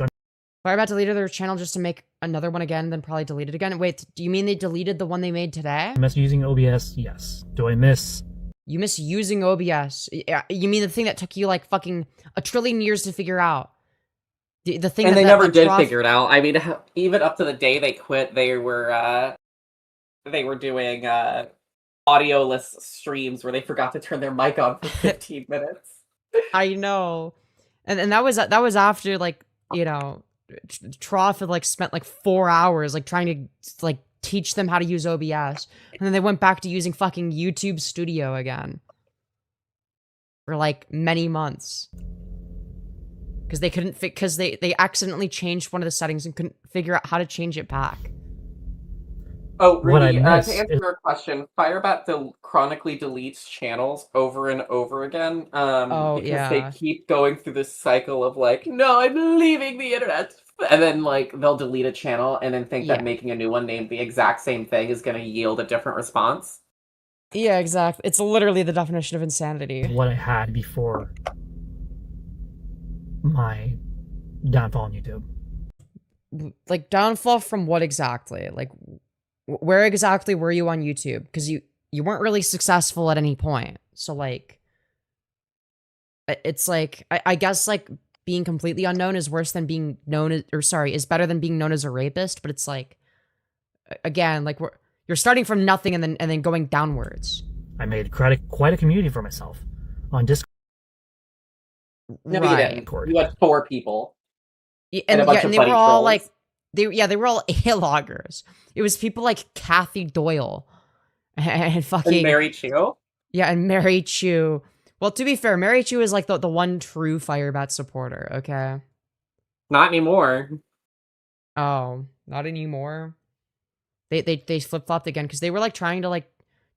Firebat deleted their channel just to make another one again, then probably delete it again. Wait, do you mean they deleted the one they made today? I miss using OBS? Yes. Do I miss... You miss using OBS? You mean the thing that took you like fucking a trillion years to figure out? The thing and that they never did figure it out. I mean, even up to the day they quit, they were doing audioless streams where they forgot to turn their mic on for 15 minutes. I know, and that was after Trough had spent 4 hours trying to teach them how to use OBS, and then they went back to using fucking YouTube Studio again for many months. Because they couldn't because they accidentally changed one of the settings and couldn't figure out how to change it back. Oh, really? To answer your question, Firebat chronically deletes channels over and over again. Because they keep going through this cycle of no, I'm leaving the internet, and then they'll delete a channel and then think that making a new one named the exact same thing is going to yield a different response. Yeah, exactly. It's literally the definition of insanity. What I had before my downfall on YouTube. Downfall from what exactly? Where exactly were you on YouTube? Because you weren't really successful at any point. So it's I guess being completely unknown is worse than being known as, is better than being known as a rapist. But it's again, you're starting from nothing and then going downwards. I made quite a community for myself on Discord. No, you didn't. You had 4 people. And they were all they were all A-loggers. It was people like Kathy Doyle and fucking... And Mary Chu? Yeah, and Mary Chu. Well, to be fair, Mary Chu is like the one true Firebat supporter, okay? Not anymore. Oh, not anymore. They flip-flopped again because they were like trying to like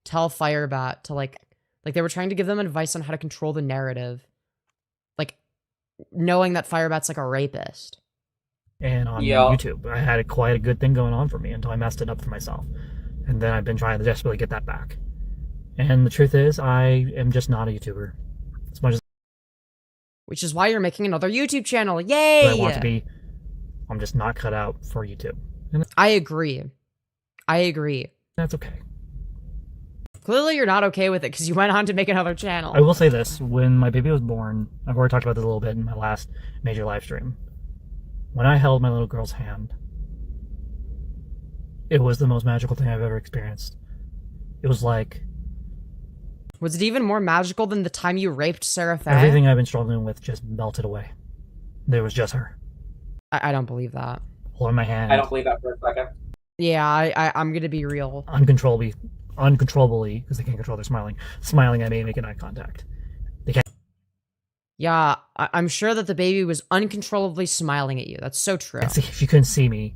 tell Firebat to like they were trying to give them advice on how to control the narrative. Like knowing that Firebat's like a rapist. And on Yeah. YouTube, I had quite a good thing going on for me until I messed it up for myself. And then I've been trying to desperately get that back. And the truth is, I am just not a YouTuber. As much as Which is why you're making another YouTube channel. Yay! I want to be, I'm just not cut out for YouTube. And I agree. I agree. that's okay. Clearly you're not okay with it because you went on to make another channel. I will say this, when my baby was born, I've already talked about this a little bit in my last major live stream. When I held my little girl's hand, it was the most magical thing I've ever experienced. It was like Was it even more magical than the time you raped Sarah Faye? everything I've been struggling with just melted away. There was just her. I don't believe that. Holding my hand. I don't believe that for a second. Yeah, I'm gonna be real. Uncontrollably, because they can't control their smiling at me, making eye contact. They can't. Yeah, I'm sure that the baby was uncontrollably smiling at you. That's so true. See, she couldn't see me,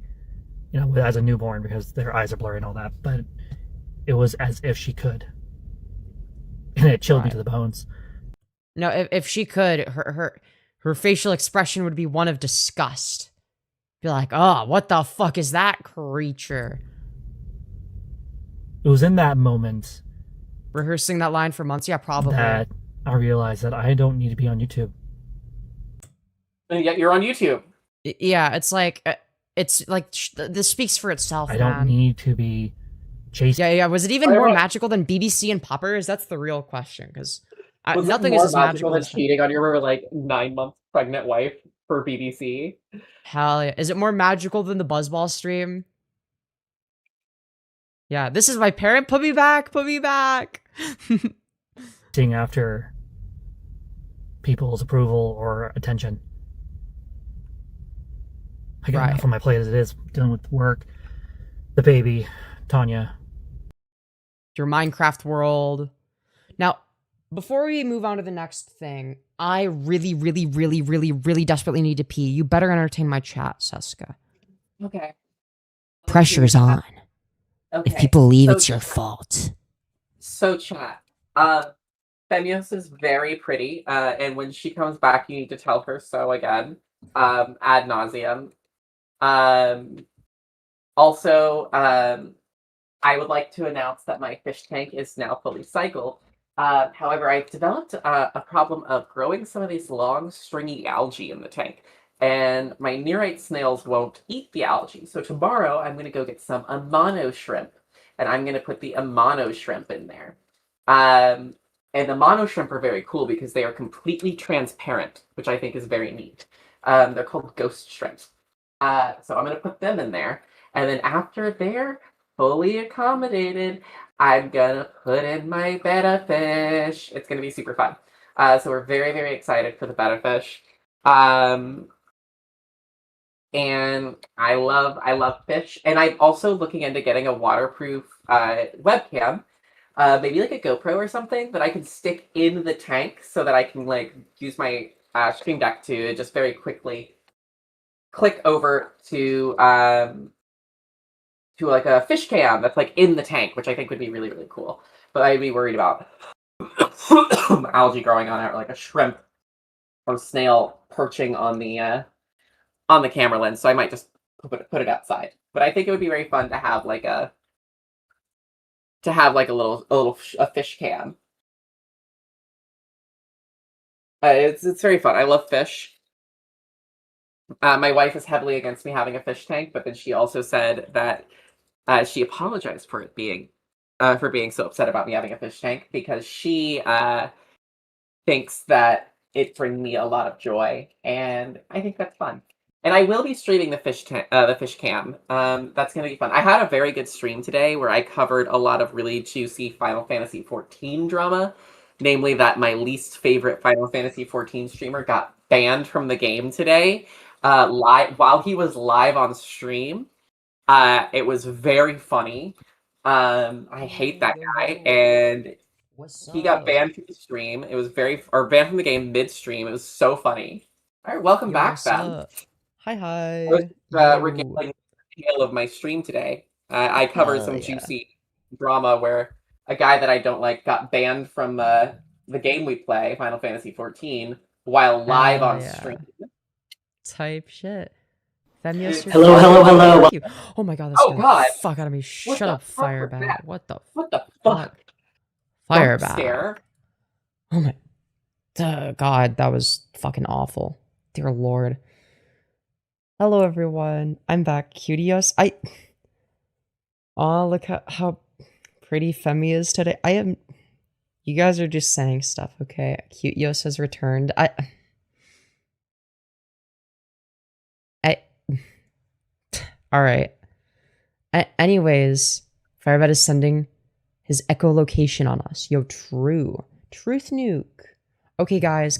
you know, as a newborn because their eyes are blurry and all that. But it was as if she could, and it chilled me to the bones. No, if she could, her facial expression would be one of disgust. Be like, oh, what the fuck is that creature? It was in that moment Rehearsing that line for months? Yeah, probably. that I realized that I don't need to be on YouTube. And yet you're on YouTube. Yeah, it's like this speaks for itself, I man. don't need to be chasing. Yeah. Was it even more magical than BBC and Poppers? That's the real question, because Was nothing it is more as magical than as cheating on your like 9-month pregnant wife for BBC? Hell yeah. Is it more magical than the Buzzball stream? Yeah, this is my parent. Put me back. Put me back. Chasing after people's approval or attention. I got enough on my plate as it is, dealing with work, the baby, Tanya. Your Minecraft world. Now, before we move on to the next thing, I really desperately need to pee. You better entertain my chat, Seska. Okay. Pressure's on. Okay. If people leave, So it's your fault. So chat. Femyoz is very pretty, and when she comes back, you need to tell her so again, ad nauseum. Also, I would like to announce that my fish tank is now fully cycled. However, I've developed a problem of growing some of these long, stringy algae in the tank, and my nearite snails won't eat the algae. So tomorrow, I'm going to go get some amano shrimp, and I'm going to put the amano shrimp in there. And the mono shrimp are very cool because they are completely transparent, which I think is very neat. They're called ghost shrimps. So I'm going to put them in there. And then after they're fully accommodated, I'm going to put in my betta fish. It's going to be super fun. So we're very excited for the betta fish. And I love fish. And I'm also looking into getting a waterproof webcam. Maybe like a GoPro or something that I can stick in the tank so that I can like use my Stream Deck to just very quickly click over to like a fish cam that's like in the tank, which I think would be really cool. But I'd be worried about algae growing on it, or like a shrimp or snail perching on the camera lens. So I might just put it outside. But I think it would be very fun to have like a little fish cam. It's very fun. I love fish. My wife is heavily against me having a fish tank, but then she also said that she apologized for being so upset about me having a fish tank because she thinks that it brings me a lot of joy, and I think that's fun. And I will be streaming the fish cam. That's going to be fun. I had a very good stream today where I covered a lot of really juicy Final Fantasy XIV drama. Namely that my least favorite Final Fantasy XIV streamer got banned from the game today while he was live on stream. It was very funny. I hate that guy. And What's He got up? banned from the stream. It was or banned from the game midstream. It was so funny. All right, welcome Yo, back, what's Ben. up? Hi, I was hi. regaling the tale of my stream today. I covered Hell some yeah. juicy drama where a guy that I don't like got banned from the game we play, Final Fantasy XIV, while live Hell on yeah. stream. Type shit. Femyoz, Hello, hello, hello. thank you. Oh my god, that's Oh, scared the God. fuck out of me. What Shut the up, fuck was Firebat. that? What the What the fuck? fuck? Bump Firebat. scare? Oh my god, that was fucking awful. Dear lord. Hello everyone. I'm back. Cutios. Oh, look how pretty Femi is today. You guys are just saying stuff, okay? Cutios has returned. Alright. Anyways, Firebat is sending his echolocation on us. Yo, true. Truth nuke. Okay, guys.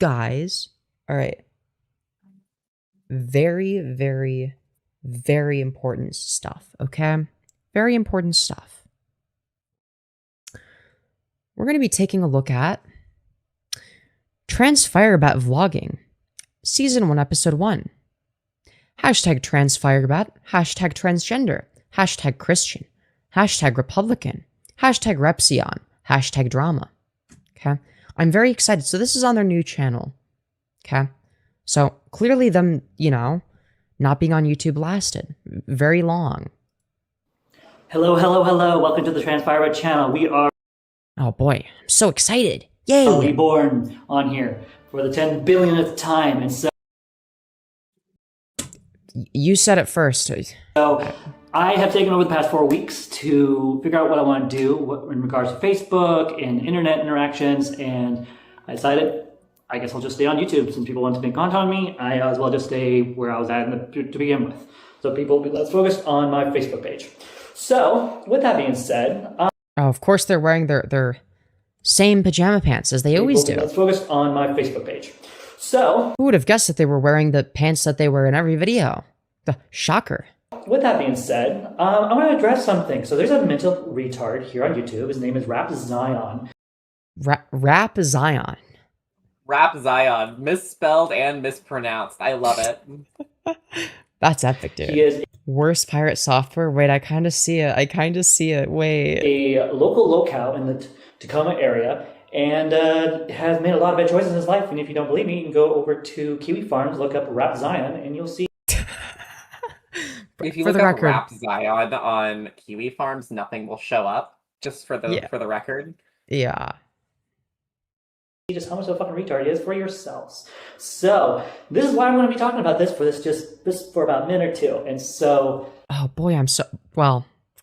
Alright. Very, very, very important stuff, okay? Very important stuff. We're going to be taking a look at TransFireBat vlogging, Season 1, Episode 1. Hashtag TransFireBat, hashtag transgender, hashtag Christian, hashtag Republican, hashtag Repzion, hashtag drama. Okay? I'm very excited. So this is on their new channel. Okay? So clearly them, not being on YouTube lasted very long. Hello, hello, hello. Welcome to the TransFireBat channel. We are Oh boy, I'm so excited. Yay! reborn on here for the 10 billionth time. And so You said it first. I have taken over the past 4 weeks to figure out what I want to do in regards to Facebook and internet interactions, and I decided I guess I'll just stay on YouTube since people want to make content on me. I as well just stay where I was at to begin with. So let's focus on my Facebook page. So with that being said, Oh, of course they're wearing their same pajama pants as they always do. Let's focus on my Facebook page. So Who would have guessed that they were wearing the pants that they wear in every video? The shocker. with that being said, I want to address something. So there's a mental retard here on YouTube. His name is Repzion. Rap Zion. Rap Zion. Misspelled and mispronounced. I love it. That's epic, dude. He is Worst pirate software? Wait, I kind of see it. Wait. a local lolcow in the Tacoma area and has made a lot of bad choices in his life. And if you don't believe me, you can go over to Kiwi Farms, look up Rap Zion, and you'll see. If you For look the up record. Rap Zion on Kiwi Farms, nothing will show up. Just for the Yeah. record. Yeah. Just how much of a fucking retard he is for yourselves. So this is why I'm going to be talking about this for about a minute or two. And so Oh boy, I'm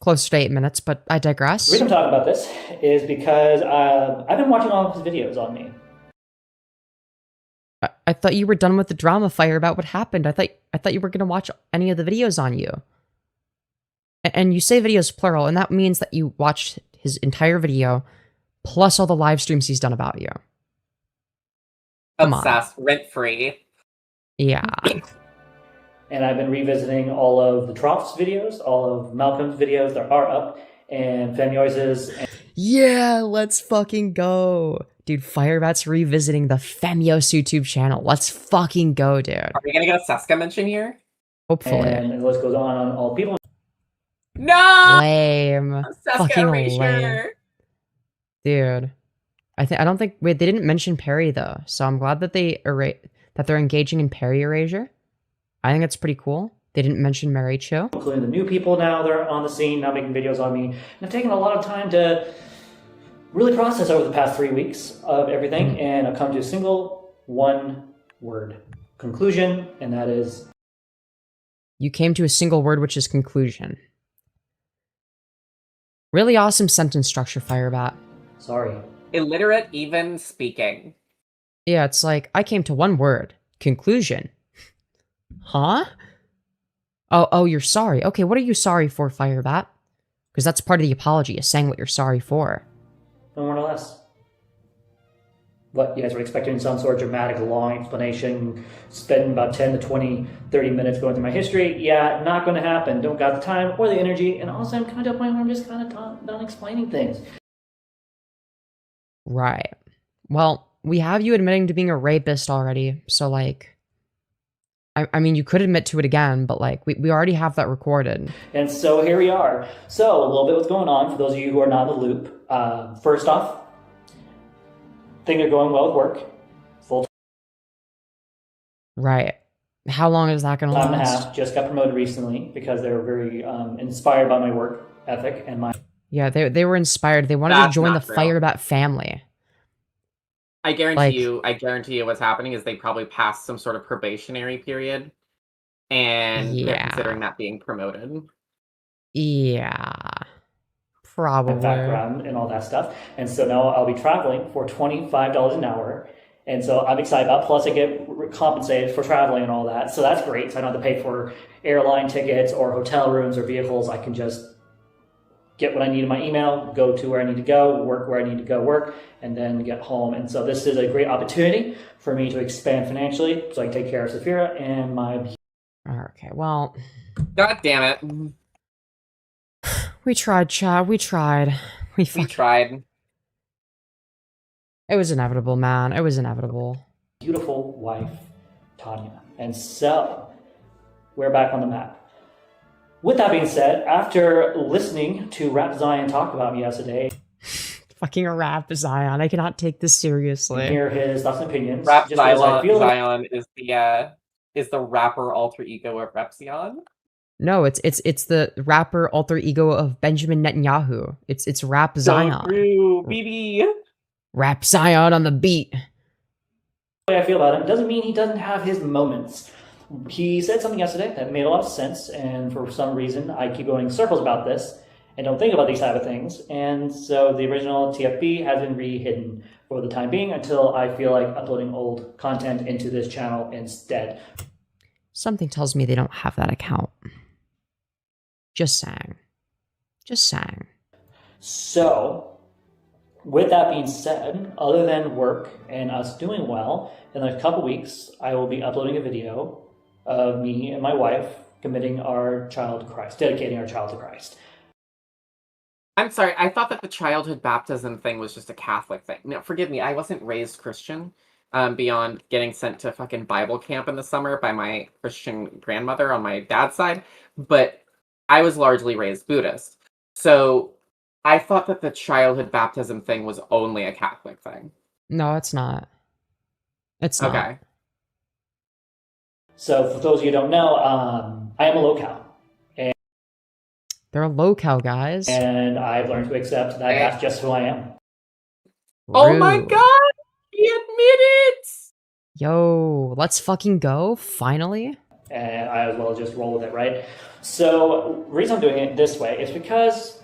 closer to 8 minutes, but I the digress. reason I'm talking about this is because I've been watching all of his videos on me. I thought you were done with the drama fire about what happened. I thought you were gonna watch any of the videos on you. And you say videos plural, and that means that you watched his entire video plus all the live streams he's done about you. Come on. Obsessed. Rent free. Yeah. And I've been revisiting all of the Troph's videos, all of Malcolm's videos that are up, and Femyoz's. And Yeah, let's fucking go. Dude, Firebat's revisiting the Femyoz YouTube channel. Let's fucking go, dude. Are we gonna get a Seska mention here? Hopefully. the list goes on all people. No! Lame. Seska Fucking erasure! lame. Dude. I don't think they didn't mention Perry though, so I'm glad that they're engaging in Perry erasure. I think that's pretty cool. They didn't mention Mary Cho. Including the new people now that are on the scene, now making videos on me. And I've taken a lot of time to really process over the past 3 weeks of everything, and I've come to a single one-word conclusion, and that is... You came to a single word, which is conclusion. Really awesome sentence structure, Firebat. Sorry. Illiterate even speaking. Yeah, it's like, I came to one word. Conclusion. Huh? Oh, you're sorry. Okay, what are you sorry for, Firebat? Because that's part of the apology, is saying what you're sorry for. No more, no less. What, you guys were expecting some sort of dramatic, long explanation, spending about 10 to 20, 30 minutes going through my history? Yeah, not going to happen. Don't got the time or the energy, and also I'm kind of at a point where I'm just kind of done explaining things. Right. Well, we have you admitting to being a rapist already, so like, I mean, you could admit to it again, but like, we already have that recorded. And so here we are. So a little bit what's going on for those of you who are not in the loop. First off, things are going well with work. Full Right. How long is that going to time and a last? half. Just got promoted recently because they were very inspired by my work ethic and my. Yeah, they were inspired. They wanted to That's join the not true. Firebat family. I guarantee Like- you what's happening is they probably passed some sort of probationary period, and they're Yeah. considering that being promoted. Yeah. Probably. background and all that stuff. And so now I'll be traveling for $25 an hour. And so I'm excited about. Plus, I get compensated for traveling and all that. So that's great. So I don't have to pay for airline tickets or hotel rooms or vehicles. I can just get what I need in my email, go to where I need to go, work where I need to go work, and then get home. And so this is a great opportunity for me to expand financially so I can take care of Saphira and my. Okay, well, God damn it. we tried, chat. We tried. We We tried. It was inevitable, man. It was inevitable. Beautiful wife, Tanya. And so we're back on the map. With that being said, after listening to Repzion talk about me yesterday, Fucking a rap, Zion. I cannot take this seriously. hear his thoughts and opinions. Rap just because I feel like Zion is the rapper alter ego of Repzion. No, it's the rapper alter ego of Benjamin Netanyahu. It's Rap Zion. So true, BB. Rap Zion on the beat. the way I feel about him doesn't mean he doesn't have his moments. He said something yesterday that made a lot of sense, and for some reason I keep going in circles about this and don't think about these type of things. And so the original TFB has been re-hidden for the time being until I feel like uploading old content into this channel instead. Something tells me they don't have that account. Just saying. Just saying. So, with that being said, other than work and us doing well, in a couple weeks, I will be uploading a video of me and my wife committing our child to Christ, dedicating our child to Christ. I'm sorry, I thought that the childhood baptism thing was just a Catholic thing. No, forgive me, I wasn't raised Christian, beyond getting sent to fucking Bible camp in the summer by my Christian grandmother on my dad's side, but I was largely raised Buddhist. So I thought that the childhood baptism thing was only a Catholic thing. No, it's not. It's not. Okay. So, for those of you who don't know, I am a Lolcow. They're a Lolcow, guys. And I've learned to accept that that's just who I am. Oh my Rude. god! He admitted! Yo, let's fucking go, finally. And I as well just roll with it, right? So, the reason I'm doing it this way is because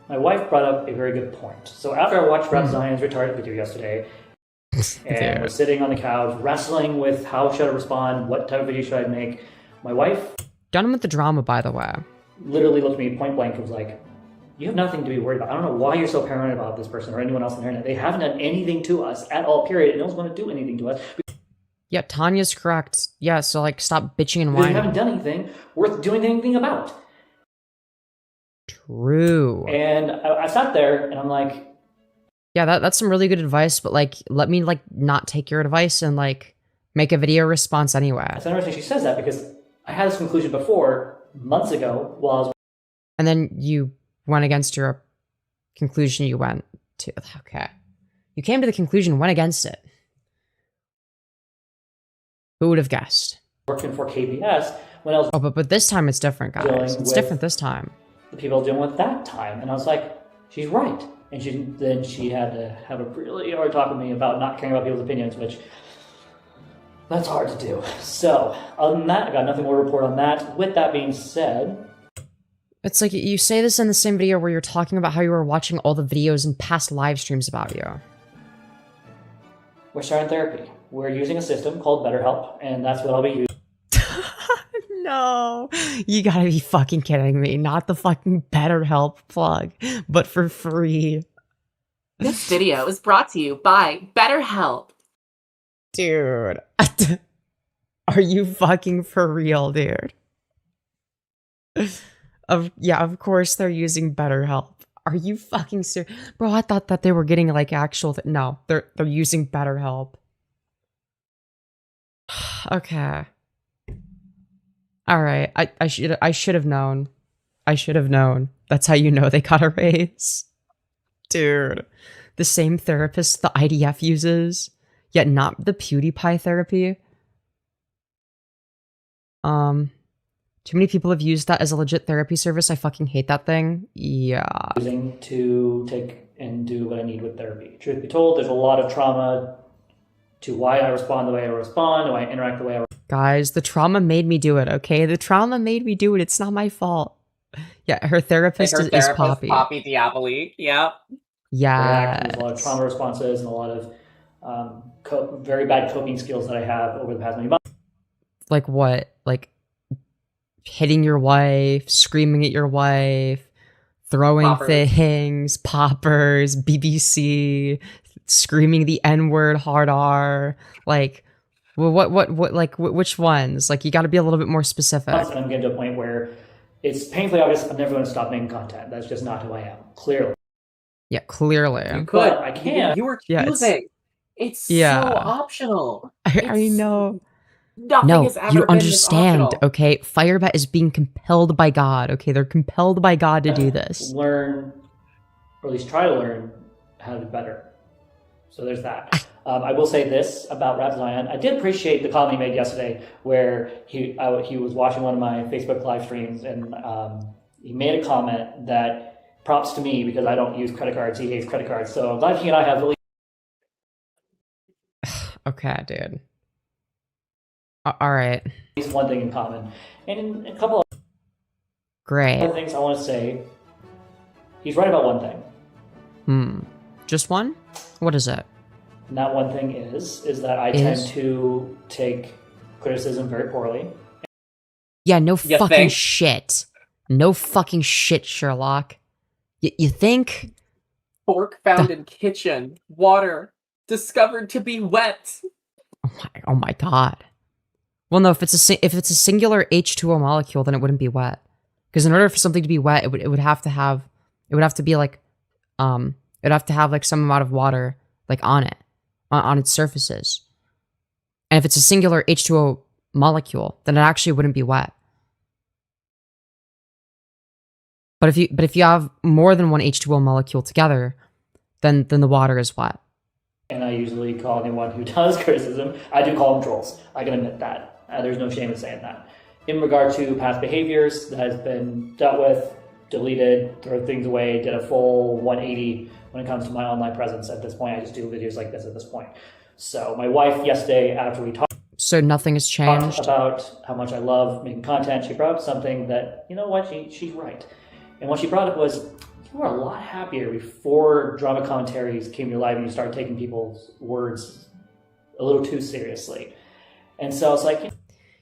my wife brought up a very good point. So after I watched Repzion's retarded video yesterday, and was sitting on the couch wrestling with how should I respond, what type of video should I make, my wife Done with the drama, by the way. literally looked at me point blank and was like, you have nothing to be worried about. I don't know why you're so paranoid about this person or anyone else on the internet. They haven't done anything to us at all, period. And no one's going to do anything to us. Yeah, Tanya's correct. Yeah, so like stop bitching and Because they whining. haven't done anything worth doing anything about. True. And I sat there and I'm like, Yeah, that's some really good advice, but like let me like not take your advice and like make a video response anyway. it's interesting she says that because I had this conclusion before, months ago, while I was And then you went against your conclusion you went to. Okay. You came to the conclusion, went against it. Who would have guessed? working for KBS when I was Oh, but this time it's different, guys. Dealing It's with- different this time. the people dealing with that time. And I was like, she's right. And then she had to have a really hard talk with me about not caring about people's opinions, which that's hard to do. So, other than that, I got nothing more to report on that. With that being said, It's like you say this in the same video where you're talking about how you were watching all the videos and past live streams about you. we're starting therapy. We're using a system called BetterHelp, and that's what I'll be using. No, you gotta be fucking kidding me. Not the fucking BetterHelp plug, but for free. This video is brought to you by BetterHelp. Dude. Are you fucking for real, dude? Of course they're using BetterHelp. Are you fucking serious? Bro, I thought that they were getting like actual no, they're using BetterHelp. Okay. All right. I should have known. I should have known. That's how you know they got a raise. Dude. The same therapist the IDF uses, yet not the PewDiePie therapy. Too many people have used that as a legit therapy service. I fucking hate that thing. Yeah. Using to take and do what I need with therapy. Truth be told, there's a lot of trauma to why I respond the way I respond, why I interact the way I Guys, the trauma made me do it, okay? The trauma made me do it. It's not my fault. Yeah, her therapist, is Poppy. Poppy Diaboli. Yep. Yeah. There's a lot of trauma responses and a lot of very bad coping skills that I have over the past many months. Like what? Like hitting your wife, screaming at your wife, throwing Poppers. things, poppers, BBC, screaming the N-word, hard R. Like, what, like, which ones? Like, you got to be a little bit more specific. And I'm getting to a point where it's painfully obvious I'm never going to stop making content. That's just not who I am, clearly. Yeah, clearly. You could. But I can't. You were Yeah, choosing. It's so optional. I know. Nothing No, has ever you been understand, this optional. okay? Firebat is being compelled by God, okay? They're compelled by God to do this. Learn, or at least try to learn, how to be better. So there's that. I will say this about Repzion. I did appreciate the comment he made yesterday where he was watching one of my Facebook live streams and he made a comment that props to me because I don't use credit cards. He hates credit cards. So I'm glad he and I have really... Okay, dude. All right. at least one thing in common. And in a couple of Great. other things I want to say, he's right about one thing. Just one? What is it? And that one thing is that I tend to take criticism very poorly. Yeah, no You fucking think? shit. No fucking shit, Sherlock. You think? Fork found in kitchen. Water discovered to be wet. Oh my god. Well, no, if it's a singular H2O molecule, then it wouldn't be wet. Because in order for something to be wet, it would have to have like some amount of water like on it, on its surfaces. And if it's a singular H2O molecule, then it actually wouldn't be wet. But if you have more than one H2O molecule together, then the water is wet. And I usually call anyone who does criticism, I do call them trolls. I can admit that. There's no shame in saying that. In regard to past behaviors that has been dealt with, deleted, throw things away, did a full 180 when it comes to my online presence. At this point, I just do videos like this at this point. So my wife yesterday, after we talked So nothing has changed? about how much I love making content, she brought up something that, you know what, she's right. And what she brought up was, you were a lot happier before drama commentaries came to your life and you started taking people's words a little too seriously. And so I was like...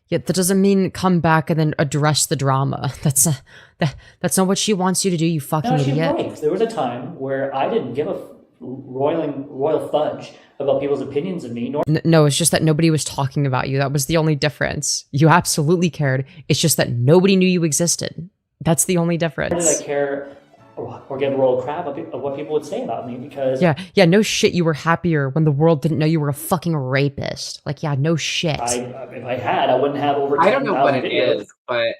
Yeah, that doesn't mean come back and then address the drama. That's not what she wants you to do, you fucking No, she's idiot. right. There was a time where I didn't give a royal fudge about people's opinions of me, nor No, it's just that nobody was talking about you. That was the only difference. You absolutely cared. It's just that nobody knew you existed. That's the only did difference. I care or give a roll of crap of what people would say about me because... Yeah, no shit, you were happier when the world didn't know you were a fucking rapist. Like, yeah, no shit. if I had, I wouldn't have over 10,000 I don't know what it videos. is, but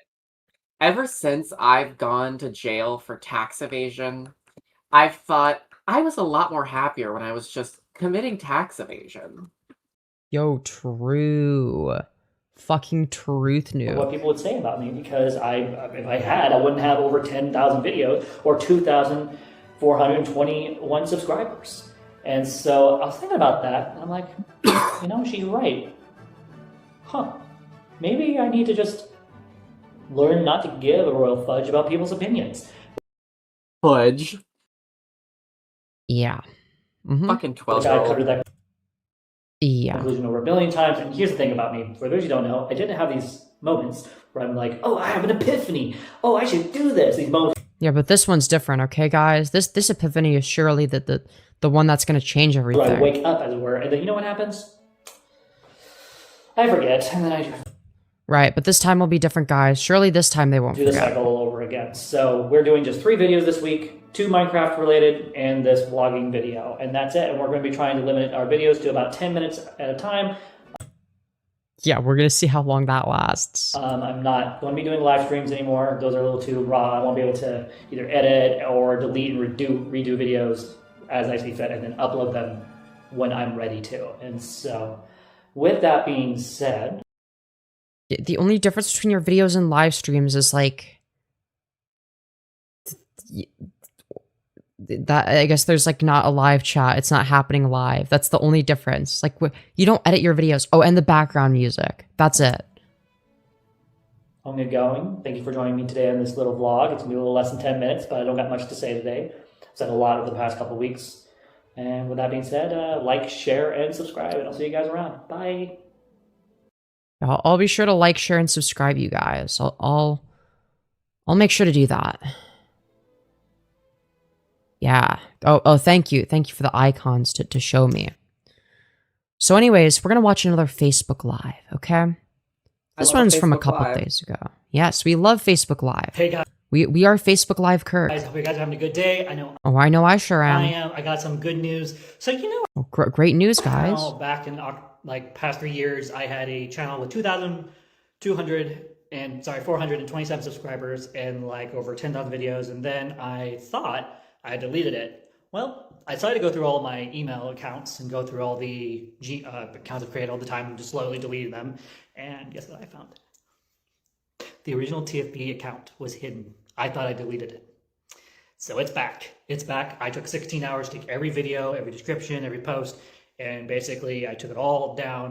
ever since I've gone to jail for tax evasion, I've thought I was a lot more happier when I was just committing tax evasion. Yo, true. Fucking truth new. What people would say about me because if I had, I wouldn't have over 10,000 videos or 2,421 subscribers. And so I was thinking about that, and I'm like, you know, she's right. Huh. Maybe I need to just learn not to give a royal fudge about people's opinions. Fudge. Yeah. Fucking Which I 12-year-old. covered that Yeah. conclusion over a billion times. And here's the thing about me. For those who don't know, I didn't have these moments where I'm like, oh, I have an epiphany. Oh, I should do this. These moments Yeah, but this one's different, okay, guys? This epiphany is surely the one that's going to change where I everything. wake up, as it were, and then you know what happens? I forget, and then I Right, but this time will be different, guys. Surely this time they won't do the forget. cycle all over again. So we're doing just 3 videos this week, 2 Minecraft related and this vlogging video, and that's it. And we're going to be trying to limit our videos to about 10 minutes at a time. Yeah, we're gonna see how long that lasts. I'm not going to be doing live streams anymore. Those are a little too raw. I won't be able to either edit or delete and redo videos as I see fit, and then upload them when I'm ready to. And so, with that being said, The only difference between your videos and live streams is like that. I guess there's like not a live chat. It's not happening live. That's the only difference. Like you don't edit your videos. Oh, and the background music. That's it. I'll get going. Thank you for joining me today on this little vlog. It's going to be a little less than 10 minutes, but I don't got much to say today. I've said a lot over the past couple weeks. And with that being said, like, share, and subscribe, and I'll see you guys around. Bye. I'll be sure to like, share, and subscribe, you guys. I'll make sure to do that. Yeah. Oh, thank you. Thank you for the icons to show me. So anyways, we're going to watch another Facebook Live, okay? This one's from a couple days ago. Yes, we love Facebook Live. Hey, guys. We are Facebook Live Kirk. Hope you guys are having a good day. I know I sure am. I am. I got some good news. So, you know, Oh, great news, guys. back in like past 3 years, I had a channel with 427 subscribers and like over 10,000 videos, and then I thought I deleted it. Well, I decided to go through all my email accounts and go through all the accounts I've created all the time and just slowly deleting them. And guess what I found? The original TFB account was hidden. I thought I deleted it. So it's back. It's back. I took 16 hours to take every video, every description, every post, and basically I took it all down.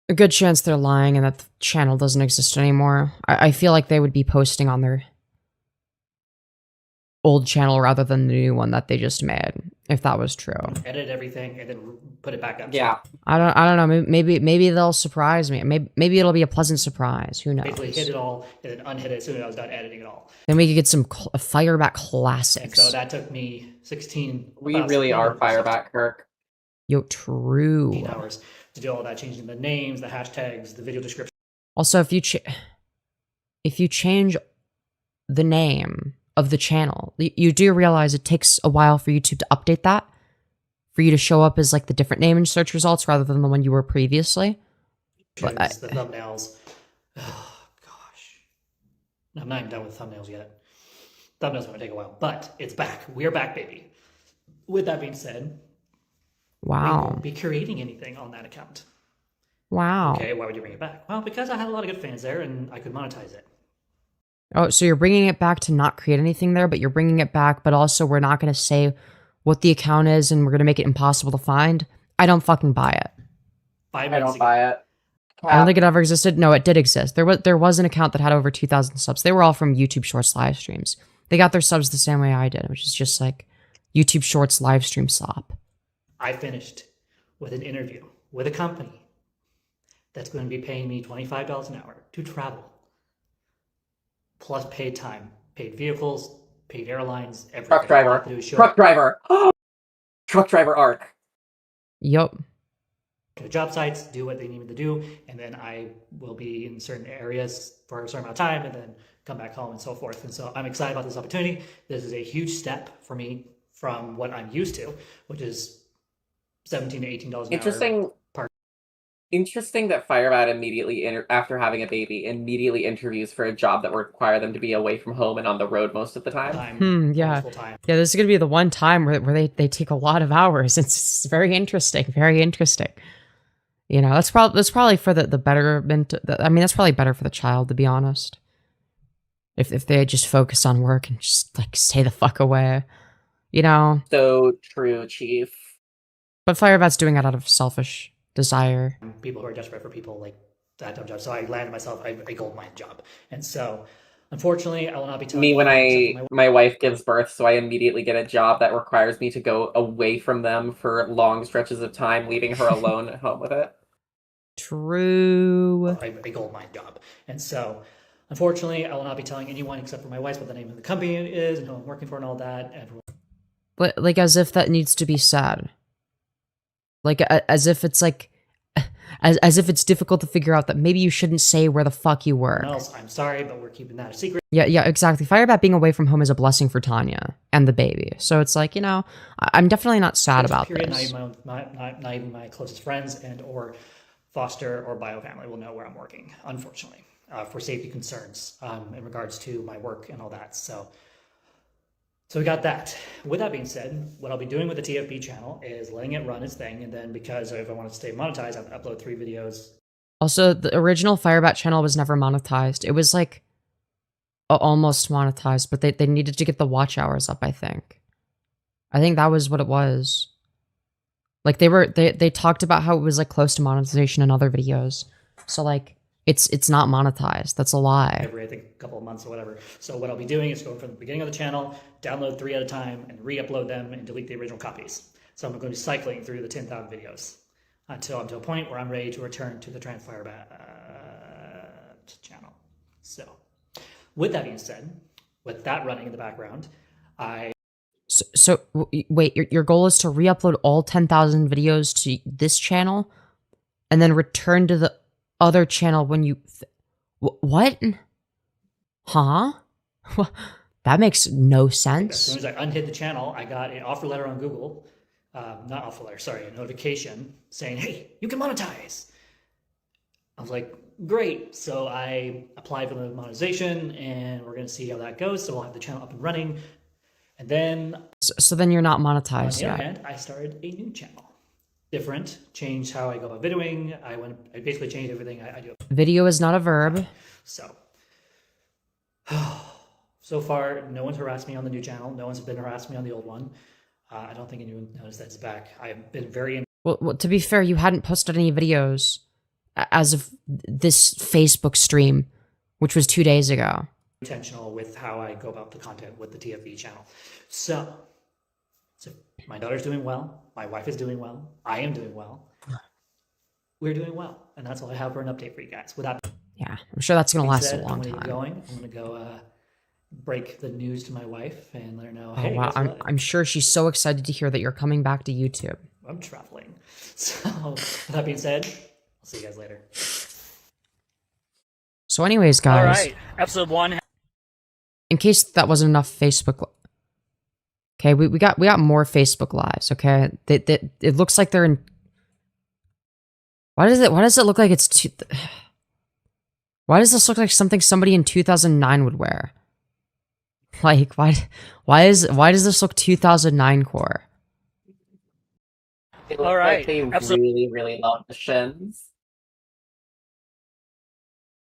A good chance they're lying and that the channel doesn't exist anymore. I feel like they would be posting on their old channel rather than the new one that they just made, if that was true. Edit everything and then put it back up. Yeah. I don't know. Maybe they'll surprise me. Maybe it'll be a pleasant surprise. Who knows? Basically hit it all and then unhit it as soon as I was done editing it all. Then we could get some Firebat And classics. so that took me 16. We really are Firebat, Kirk. Yo, true. 16 hours to do all that, changing the names, the hashtags, the video description. Also, if you change the name of the channel, you do realize it takes a while for YouTube to update that, for you to show up as like the different name in search results rather than the one you were previously. The thumbnails. Oh, gosh. I'm not even done with thumbnails yet. Thumbnails going to take a while, but it's back. We're back, baby. With that being said, we Wow. won't be creating anything on that account. Wow. Okay, why would you bring it back? Well, because I had a lot of good fans there and I could monetize it. Oh, so you're bringing it back to not create anything there, but you're bringing it back, but also we're not going to say what the account is and we're going to make it impossible to find? I don't fucking buy it. 5 I minutes don't ago. buy it. I don't think it ever existed. No, it did exist. There was an account that had over 2,000 subs. They were all from YouTube Shorts live streams. They got their subs the same way I did, which is just like YouTube Shorts live stream slop. I finished with an interview with a company that's going to be paying me $25 an hour to travel, plus paid time, paid vehicles, paid airlines, everything. Truck driver. All I have to do is show Truck up driver. Truck driver arc. Yup. to job sites, do what they need me to do, and then I will be in certain areas for a certain amount of time, and then come back home and so forth. And so I'm excited about this opportunity. This is a huge step for me from what I'm used to, which is $17 to $18 an Interesting. hour. Interesting that Firebat immediately, after having a baby, immediately interviews for a job that would require them to be away from home and on the road most of the time. Yeah. Full time. Yeah, this is going to be the one time where they take a lot of hours. It's very interesting. Very interesting. You know, that's probably for the betterment. I mean, that's probably better for the child, to be honest. If they just focus on work and just like stay the fuck away, you know. So true, Chief. But Firebat's doing it out of selfish desire. People who are desperate for people like that type of job. So I landed myself a gold mine job. And so, unfortunately, I will not be telling Me when you my wife gives birth, so I immediately get a job that requires me to go away from them for long stretches of time, leaving her alone at home with it. True. a gold mine job. And so, unfortunately, I will not be telling anyone except for my wife what the name of the company is and who I'm working for and all that. And Like as if that needs to be said. Like as if it's like, as if it's difficult to figure out that maybe you shouldn't say where the fuck you work. else, I'm sorry, but we're keeping that a secret. Yeah, exactly. Firebat being away from home is a blessing for Tanya and the baby. So it's like, you know, I'm definitely not sad about this. Not even my closest friends and or foster or bio family will know where I'm working, unfortunately, for safety concerns in regards to my work and all that. So we got that. With that being said, what I'll be doing with the TFB channel is letting it run its thing. And then because if I want to stay monetized, I have to upload 3 videos. Also, the original Firebat channel was never monetized. It was like almost monetized, but they needed to get the watch hours up, I think. I think that was what it was. Like they talked about how it was like close to monetization in other videos. So like it's not monetized. That's a lie. Every, I think, a couple of months or whatever. So what I'll be doing is going from the beginning of the channel, download 3 at a time, and re-upload them and delete the original copies. So I'm going to be cycling through the 10,000 videos until I'm to a point where I'm ready to return to the TransFireBat channel. So with that being said, with that running in the background, wait, your goal is to re-upload all 10,000 videos to this channel and then return to the other channel when you... What? Huh? That makes no sense. As soon as I unhid the channel, I got an offer letter on Google. Not offer letter, sorry, a notification saying, hey, you can monetize. I was like, great. So I applied for the monetization and we're going to see how that goes. So we'll have the channel up and running. And then... So then you're not monetized yet. On the other hand, I started a new channel. Different, changed how I go about videoing. I basically changed everything I do. Video is not a verb. So far, no one's harassed me on the new channel. No one's been harassing me on the old one. I don't think anyone noticed that it's back. I've been very... Well, to be fair, you hadn't posted any videos as of this Facebook stream, which was 2 days ago. Intentional with how I go about the content with the TFB channel. So my daughter's doing well. My wife is doing well. I am doing well. We're doing well. And that's all I have for an update for you guys. Yeah, I'm sure that's going to last a long time. I'm going to go break the news to my wife and let her know, oh, hey, wow. I'm sure she's so excited to hear that you're coming back to YouTube. I'm traveling. So with that being said, I'll see you guys later. So anyways, guys. All right, episode 1. In case that wasn't enough Facebook... Okay, we got more Facebook lives, okay? It looks like they're in... Why does it look like it's... Why does this look like something somebody in 2009 would wear? Like, why does this look 2009 core? It looks like they really love the shins.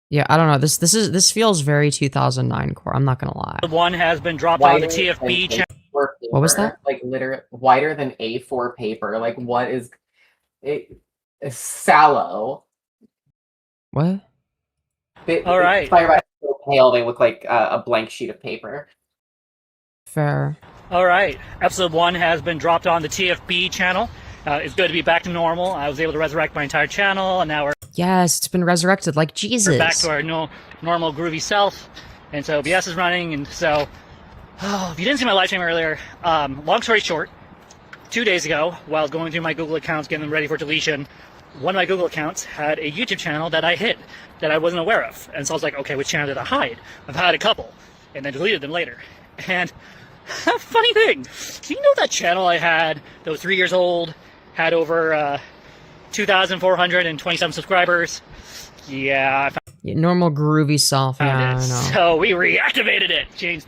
Yeah, I don't know. This feels very 2009 core. I'm not gonna lie. One has been dropped on the TFB channel. What was that? Like literally wider than A4 paper. Like what is it? It's sallow. What? All right. Firebat so pale. They look like a blank sheet of paper. Fair. All right. Episode 1 has been dropped on the TFB channel. It's good to be back to normal. I was able to resurrect my entire channel, and now we're... Yes, it's been resurrected like Jesus. We're back to our normal groovy self. And so OBS is running, and so... if you didn't see my live stream earlier, long story short, 2 days ago, while I was going through my Google accounts, getting them ready for deletion, one of my Google accounts had a YouTube channel that I hid, that I wasn't aware of. And so I was like, okay, which channel did I hide? I've had a couple, and then deleted them later. And funny thing, do you know that channel I had that was 3 years old, had over 2,427 subscribers? Yeah, I found normal groovy self. Yeah, I know. So we reactivated it, changed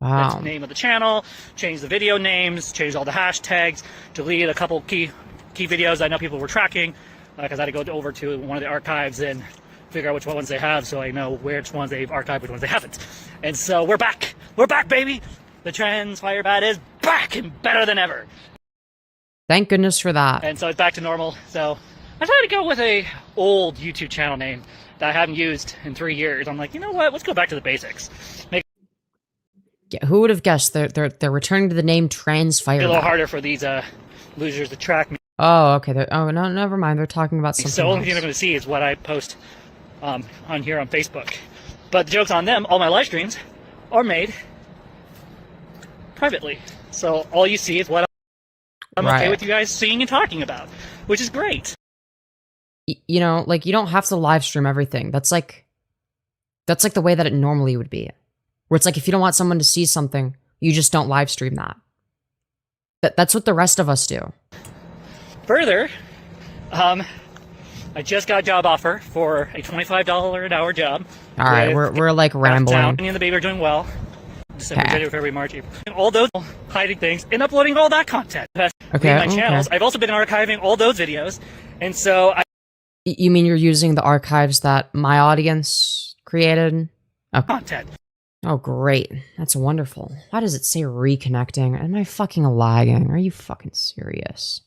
wow. the name of the channel, changed the video names, changed all the hashtags, deleted a couple key videos I know people were tracking, because I had to go over to one of the archives and figure out which ones they have, so I know which ones they've archived, which ones they haven't. And so we're back, baby. The TransFireBat is back and better than ever. Thank goodness for that. And so it's back to normal. So I tried to go with a old YouTube channel name that I haven't used in 3 years. I'm like, you know what? Let's go back to the basics. Yeah, who would have guessed they're returning to the name TransFireBat? A little harder for these losers to track me. Oh, okay. Oh, no, never mind. They're talking about something So the only else. thing they're going to see is what I post on here on Facebook. But the joke's on them. All my live streams are made privately. So all you see is what I'm okay with you guys seeing and talking about, which is great. you know, like you don't have to live stream everything. That's like the way that it normally would be. Where it's like if you don't want someone to see something, you just don't live stream that. That's what the rest of us do. Further, I just got a job offer for a $25 an hour job. All right, we're like rambling. Me and the baby are doing well. December, January, February, March, April. And all those hiding things and uploading all that content. Okay. My channels. I've also been archiving all those videos, and so You mean you're using the archives that my audience created? Oh. Content. Oh, great. That's wonderful. Why does it say reconnecting? Am I fucking lagging? Are you fucking serious?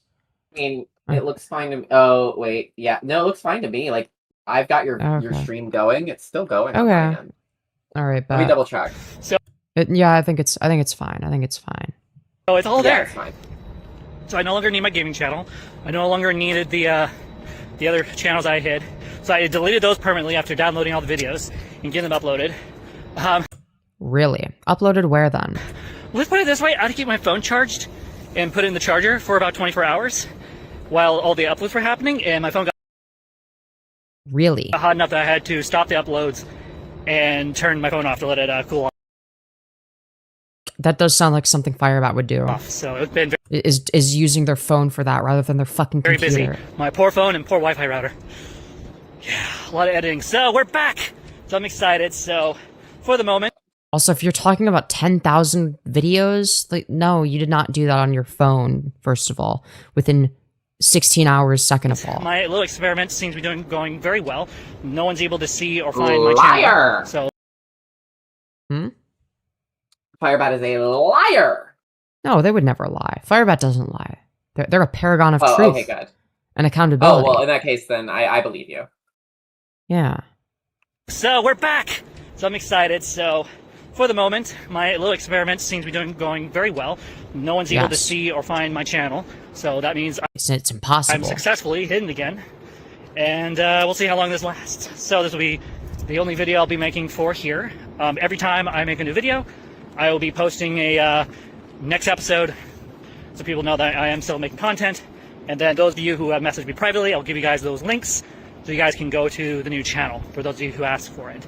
I mean, it looks fine to me. Oh, wait. Yeah. No, it looks fine to me. Like, I've got your stream going. It's still going. Okay. All right, but let me double check. So yeah, I think it's fine. I think it's fine. Oh, it's all there. It's fine. So I no longer need my gaming channel. I no longer needed the other channels I hid. So I deleted those permanently after downloading all the videos and getting them uploaded. Really? Uploaded where then? Let's put it this way: I had to keep my phone charged and put it in the charger for about 24 hours while all the uploads were happening, and my phone got Really? hot enough that I had to stop the uploads and turn my phone off to let it cool That does sound like something Firebat would do. off. So it's been Is using their phone for that rather than their fucking very computer. busy. My poor phone and poor Wi-Fi router. Yeah, a lot of editing. So we're back. So I'm excited. So for the moment. Also, if you're talking about 10,000 videos, like, no, you did not do that on your phone, first of all, within 16 hours, second of all. My little experiment seems to be going very well. No one's able to see or find my channel. So. Firebat is a liar. No, they would never lie. Firebat doesn't lie. They're a paragon of truth. Okay, good. And accountability. Oh, well, in that case, then I believe you. Yeah. So we're back. So I'm excited. So for the moment, my little experiment seems to be going very well. No one's able to see or find my channel. So that means it's impossible. I'm successfully hidden again. And we'll see how long this lasts. So this will be the only video I'll be making for here. Every time I make a new video, I will be posting a next episode so people know that I am still making content. And then those of you who have messaged me privately, I'll give you guys those links so you guys can go to the new channel for those of you who ask for it.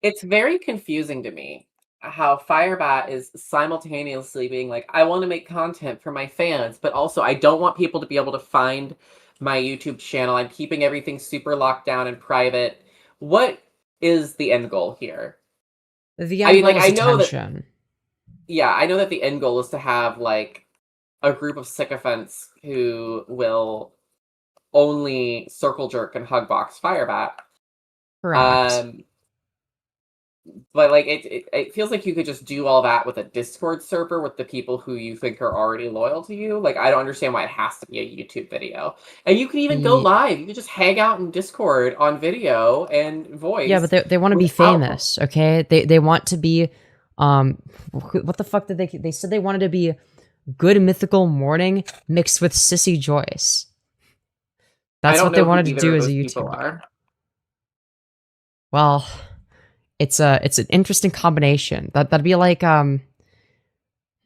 It's very confusing to me how Firebat is simultaneously being like, I want to make content for my fans, but also I don't want people to be able to find my YouTube channel. I'm keeping everything super locked down and private. What is the end goal here? The end goal is attention. I know that the end goal is to have like a group of sycophants who will only circle jerk and hug box Firebat. Correct. But like it feels like you could just do all that with a Discord server with the people who you think are already loyal to you. Like I don't understand why it has to be a YouTube video. And you can even go live. You can just hang out in Discord on video and voice. Yeah, but they want to be famous, okay? They want to be what the fuck did they said they wanted to be Good Mythical Morning mixed with Sissy Joyce. That's what they wanted to do as a YouTuber. Well, it's an interesting combination. That'd be like let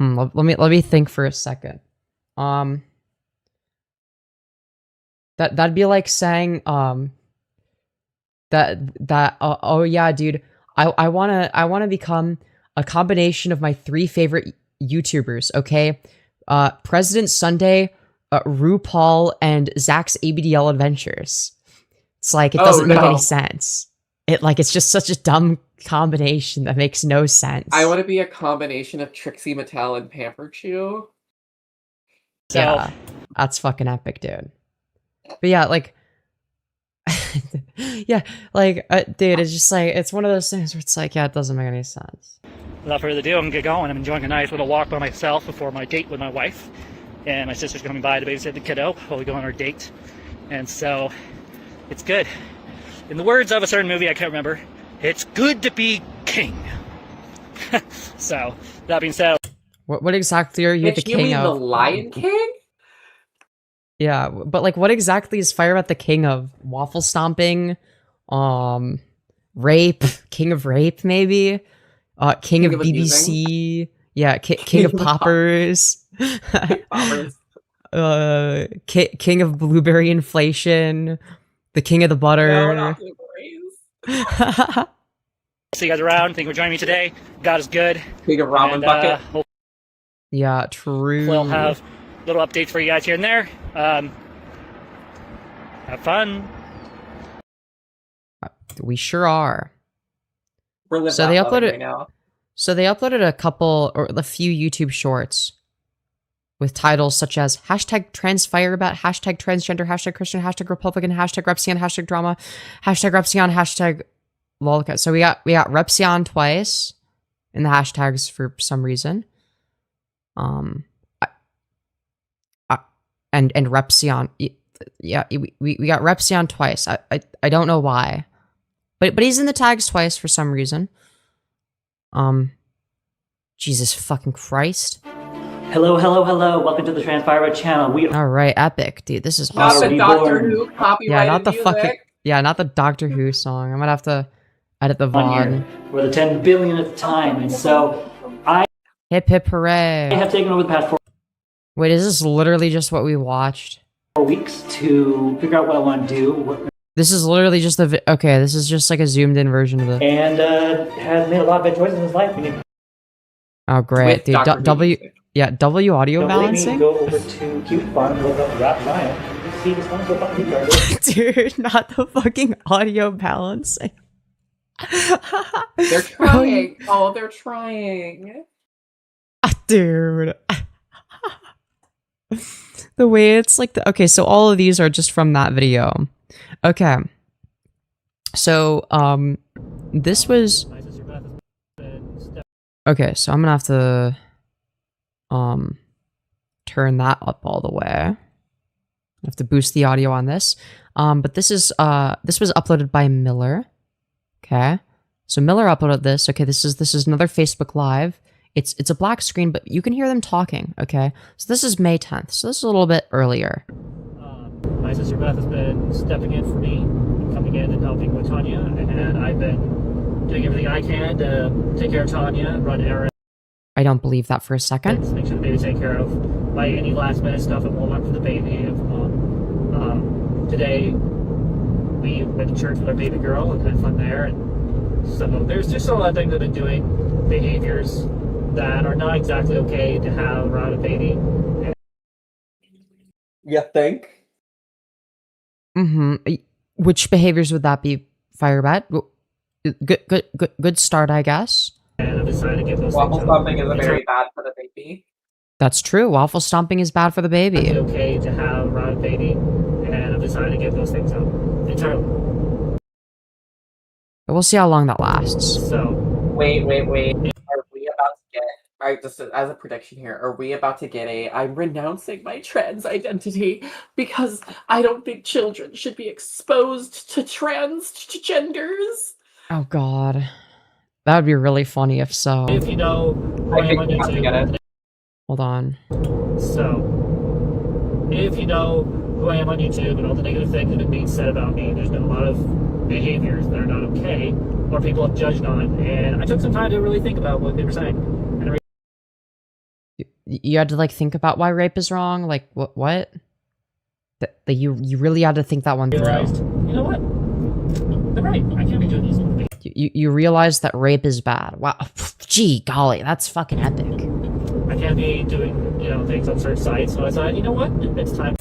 me think for a second. That'd be like saying oh yeah, dude, I wanna become a combination of my 3 favorite YouTubers, okay? President Sunday, RuPaul, and Zach's ABDL Adventures. It's like, it doesn't make any sense. It's just such a dumb combination that makes no sense. I want to be a combination of Trixie Mattel and Pamper Chew. Yeah, that's fucking epic, dude. But yeah, like, yeah, like, dude, it's just like, it's one of those things where it's like, yeah, it doesn't make any sense. Without further ado, I'm gonna get going. I'm enjoying a nice little walk by myself before my date with my wife. And my sister's coming by to babysit the kiddo while we go on our date. And so, it's good. In the words of a certain movie I can't remember, it's good to be king. So, that being said... What exactly are you the king of? You mean the Lion King? Yeah, but like, what exactly is Firebat the king of? Waffle stomping? Rape? King of rape, maybe? King of BBC? Yeah, king of poppers? Poppers. King of blueberry inflation? The king of the No, butter. not blueberries. See you guys around. Thank you for joining me today. God is good. Big ramen And, bucket. hopefully Yeah, true. I'll have little updates for you guys here and there. Have fun. We sure are. We're living So they that loving uploaded- right now. So they uploaded a couple, or a few YouTube shorts with titles such as hashtag TransFireBat, hashtag transgender, hashtag Christian, hashtag Republican, hashtag Repzion, hashtag drama, hashtag Repzion, hashtag Lolcow. So we got Repzion twice in the hashtags for some reason. And Repzion, yeah, we got Repzion twice. I don't know why, but he's in the tags twice for some reason. Jesus fucking Christ. Hello. Welcome to the TransFireBat channel. We All right, epic, dude. This is Not awesome. the Already Doctor born. Who Yeah, copyrighted not the music. fucking, yeah, not the Doctor Who song. I'm gonna have to edit the on VOD. here. We're the 10 billionth time, and so Hip hip hooray. I have taken over the past Wait, is this literally just what we watched? 4 weeks to figure out what I want to do, This is literally just the okay, this is just like a zoomed in version of the and has made a lot of bad choices in his life. When you Oh great, With dude. Doctor Who W music. yeah, W audio don't believe me, balancing? go over to Cute Fun, look up Rap Giant. You see this one, go fucking retarded. Dude, not the fucking audio balancing. They're trying. Oh, they're trying. Dude. The way it's like okay, so all of these are just from that video. Okay. So, this was okay, so I'm gonna have to turn that up all the way. I have to boost the audio on this. But this was uploaded by Miller. Okay. So Miller uploaded this. Okay, this is another Facebook Live. It's a black screen, but you can hear them talking, okay? So this is May 10th, so this is a little bit earlier. My sister Beth has been stepping in for me, coming in and helping with Tanya, and I've been doing everything I can to take care of Tanya, run errands, I don't believe that for a second. make sure the baby's taken care of, buy any last minute stuff at Walmart for the baby and for Mom. Today, we went to church with our baby girl and had fun there, and so there's just a lot of things I've been doing, behaviors that are not exactly okay to have around a baby. You think? Mm-hmm. Which behaviors would that be, Firebat? Good start, I guess. And I've decided to give those Waffle things up. stomping is It's very bad for the baby. That's true. Waffle stomping is bad for the not baby. okay to have around a baby, and I've decided to give those things up entirely. But we'll see how long that lasts. So, Wait. Are we about to get? Alright, just as a prediction here, are we about to get I'm renouncing my trans identity because I don't think children should be exposed to transgenders? Oh god. That would be really funny if so. if you know who I I am think on we have to get YouTube, it. Hold on. so if you know who I am on YouTube and all the negative things that have been being said about me, there's been a lot of behaviors that are not okay, or people have judged on, and I took some time to really think about what they were saying. And You had to like think about why rape is wrong? Like what? That you really had to think that one through. realized, you know what? They're right. I can't be doing these little things. You realize that rape is bad. Wow. Gee golly, that's fucking epic. I can't be doing, things on certain sites. So I thought, you know what? It's time.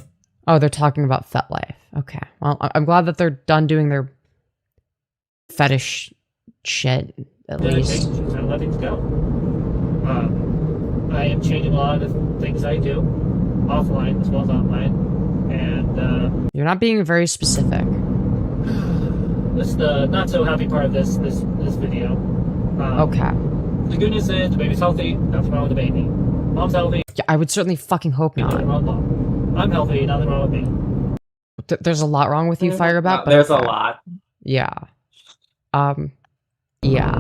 Oh, they're talking about FetLife. Okay. Well, I'm glad that they're done doing their fetish shit, at to least. change and let things go. I am changing a lot of the things I do, offline as well as online. And You're not being very specific. this is the not so happy part of this video. Okay. The good news is the baby's healthy. Nothing wrong with the baby. Mom's healthy. Yeah, I would certainly fucking hope Nothing not. wrong with mom. I'm healthy. Nothing wrong with me. There's a lot wrong with you, Firebat. But There's a okay. lot. Yeah. Yeah.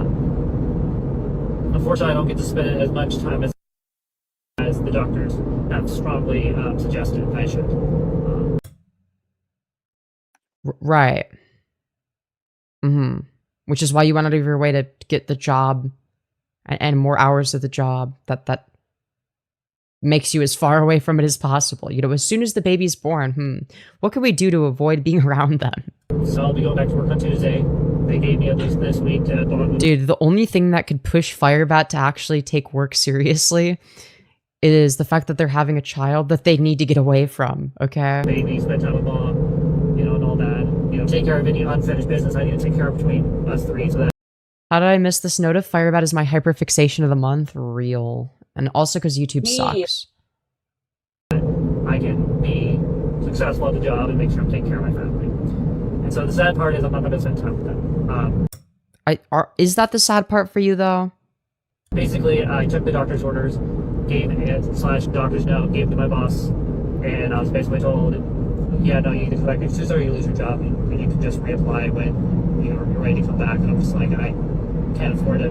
Unfortunately, I don't get to spend as much time as the doctors have strongly suggested I should. Right. Which is why you went out of your way to get the job and more hours of the job that makes you as far away from it as possible. You know, as soon as the baby's born, what can we do to avoid being around them? So I'll be going back to work on Tuesday. They gave me at least this week to go on. Dude, the only thing that could push Firebat to actually take work seriously is the fact that they're having a child that they need to get away from, okay? Baby, spend time with mom, you know, and all that. You know, take care of any unfinished business I need to take care of between us three, so that... How did I miss this note of Firebat is my hyperfixation of the month? Real. And also because YouTube sucks. I can be successful at the job and make sure I'm taking care of my family. And so the sad part is I'm not going to spend time with them. Is that the sad part for you, though? Basically, I took the doctor's orders, gave it, / doctor's note, gave it to my boss, and I was basically told, yeah, no, you need to come back next Tuesday or you lose your job, and you can just reapply when you're ready to come back. And I'm just like, I can't afford to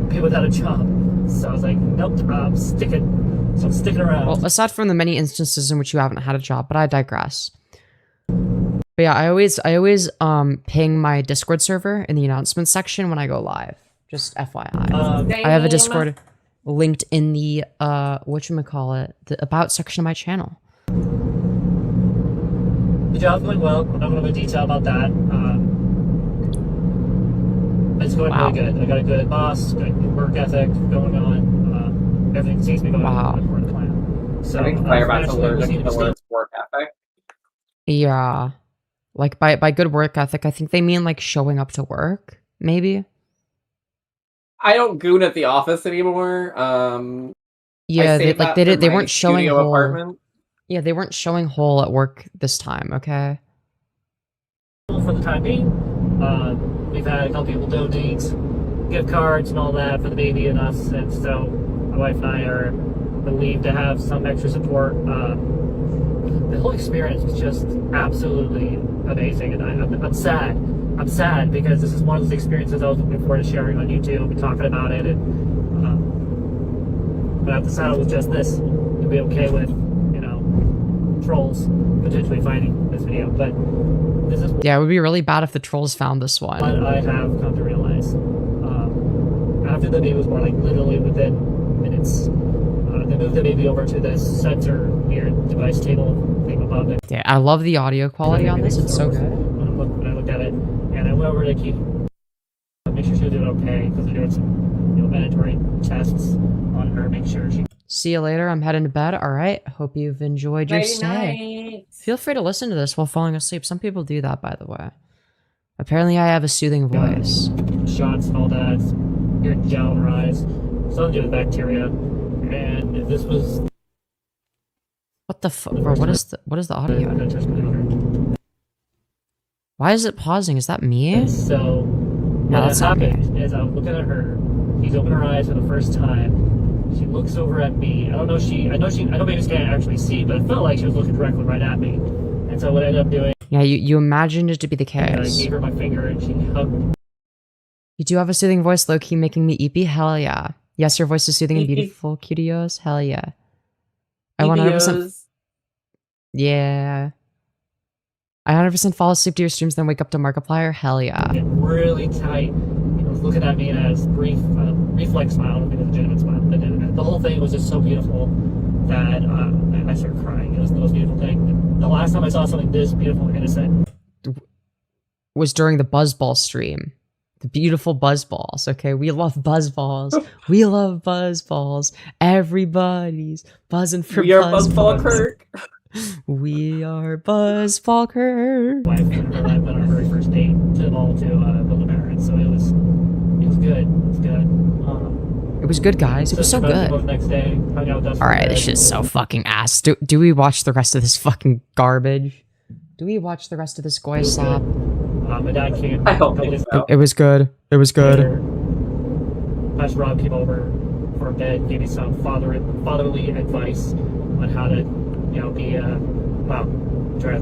be without a job. So I was like, nope, I'm sticking. So I'm sticking around. Well, aside from the many instances in which you haven't had a job, but I digress. But yeah, I always ping my Discord server in the announcements section when I go live. Just FYI. I have a Discord linked in the whatchamacallit, the about section of my channel. The job's going well. I'm not going to go into detail about that. It's going really good. I got a good boss, good work ethic going on. Everything seems to be going according to plan. So, I think Firebat's allergic to the word work ethic. Yeah. Like, by good work ethic, I think they mean, like, showing up to work, maybe? I don't goon at the office anymore. Yeah, they weren't showing whole. Apartment. Yeah, they weren't showing whole at work this time, okay? For the time being, we've had a couple people donate gift cards and all that for the baby and us, and so my wife and I are relieved to have some extra support. The whole experience was just absolutely amazing, and I'm sad. I'm sad because this is one of those experiences I was looking forward to sharing on YouTube and talking about it, and but I decided it was just this to be okay with, you know, trolls potentially finding this video. But this is yeah, it would be really bad if the trolls found this one. what I have come to realize. After the baby was born, like literally within minutes, they moved the baby over to this sensor weird device table thing above it. Yeah, I love the audio quality on this. It's so good. When I looked at it, and I went over to make sure she was doing okay, because they're doing some, you know, mandatory tests on her, make sure she... See you later. I'm heading to bed. All right. Hope you've enjoyed your stay. Feel free to listen to this while falling asleep. Some people do that, by the way. Apparently, I have a soothing voice. Shots and all that. You're gel in her eyes. Something to do with bacteria. And this was... What the fuck? Bro, what is the audio? I'm gonna touch my daughter. Why is it pausing? Is that me? And so, No, that's not me. is I'm looking at her. She's opened her eyes for the first time. She looks over at me. I know babies can't actually see, but it felt like she was looking directly right at me. And so what I ended up doing... Yeah, you imagined it to be the I case. gave her my finger and she hugged me. You do have a soothing voice, low-key making me eepy? Hell yeah. Yes, your voice is soothing and Eepy. beautiful, cutios. Hell yeah. I 100%... Yeah. I 100% fall asleep to your streams, then wake up to Markiplier? Hell yeah. Get really tight. He was looking at me and had this brief reflex smile. I don't think it was a genuine smile. But the whole thing was just so beautiful that I started crying. It was the most beautiful thing. The last time I saw something this beautiful and innocent was during the Buzzball stream. The beautiful Buzzballs, okay? We love Buzzballs. We love Buzzballs. Everybody's buzzing for We are Buzzballs. Buzzball Kirk. We are Buzzball Kirk. wife and her went on our very first date to the mall to build a marriage. So it was good. It was good. It was good, guys. It was so good. The next day, hung out with us. Alright, this shit's so fucking ass. Do we watch the rest of this fucking garbage? Do we watch the rest of this goy slop? My dad came. I don't think so. It was good. It was good. Pastor Rob came over for a bit, gave me some fatherly advice on how to, you know, be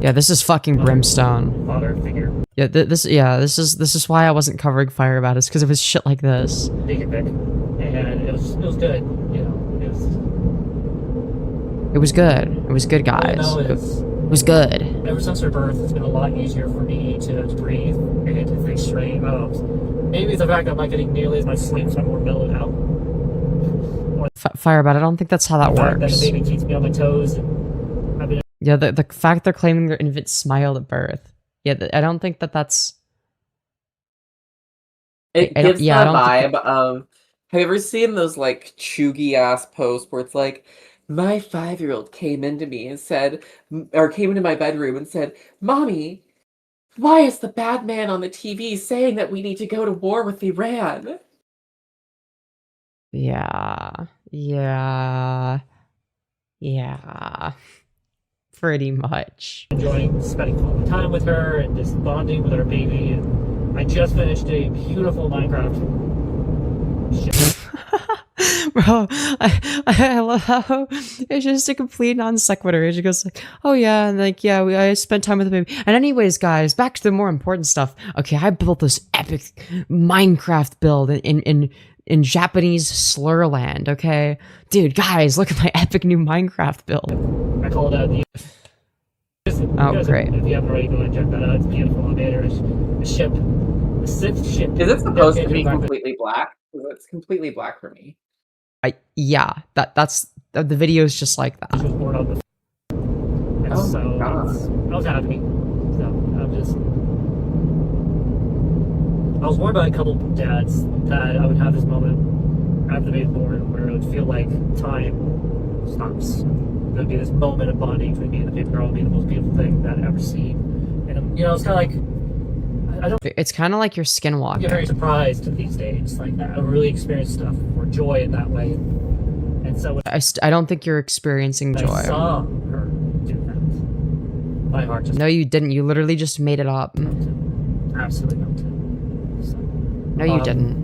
Yeah, this is fucking brimstone. father figure. Yeah, this is why I wasn't covering Firebat. It's because it was shit like this. Big and big, and it was good. You know, It was good. It was good, guys. It was good. Ever since her birth, it's been a lot easier for me to breathe and to think straight. Maybe it's the fact that I'm not getting nearly as much sleep, so I'm more mellowed out. or Firebat, I don't think that's how that the fact that works. the baby keeps me on my toes. And I've been Yeah, the fact they're claiming their infant smiled at birth. Yeah, I don't think that's... It I don't- gives yeah, I the don't think vibe of. Have you ever seen those like chuggy ass posts where it's like, my 5-year-old came into me and said, or came into my bedroom and said, "Mommy, why is the bad man on the TV saying that we need to go to war with Iran?" Yeah. Pretty much. enjoying spending quality time with her and just bonding with our baby. And I just finished a beautiful Minecraft. Bro, I love how it's just a complete non sequitur. She goes like, "Oh yeah," and like, "Yeah, I spent time with the baby." And anyways, guys, back to the more important stuff. Okay, I built this epic Minecraft build in Japanese Slurland. Okay, dude, guys, look at my epic new Minecraft build. I call it out. Oh, great. If you haven't already, go and check that out. It's beautiful. I made a ship, a Sith ship. Is it supposed to dedicated be environment. completely black? 'Cause it's completely black for me. Yeah, that's the video is just like that. She was born on the. And Oh so my God. I was happy. So I'm just. I was warned by a couple dads that I would have this moment after the baby born where it would feel like time stops. There would be this moment of bonding between me and the baby girl. It would be the most beautiful thing that I've ever seen. And it's kind of like I don't It's kind of like your get skinwalker. very surprised at these days. Like that, I really experience stuff or joy in that way. And so when I don't think you're experiencing I joy. saw her do that, my heart just No, you didn't. You literally just made it up. melted. Absolutely melted. So, No, you Um, didn't.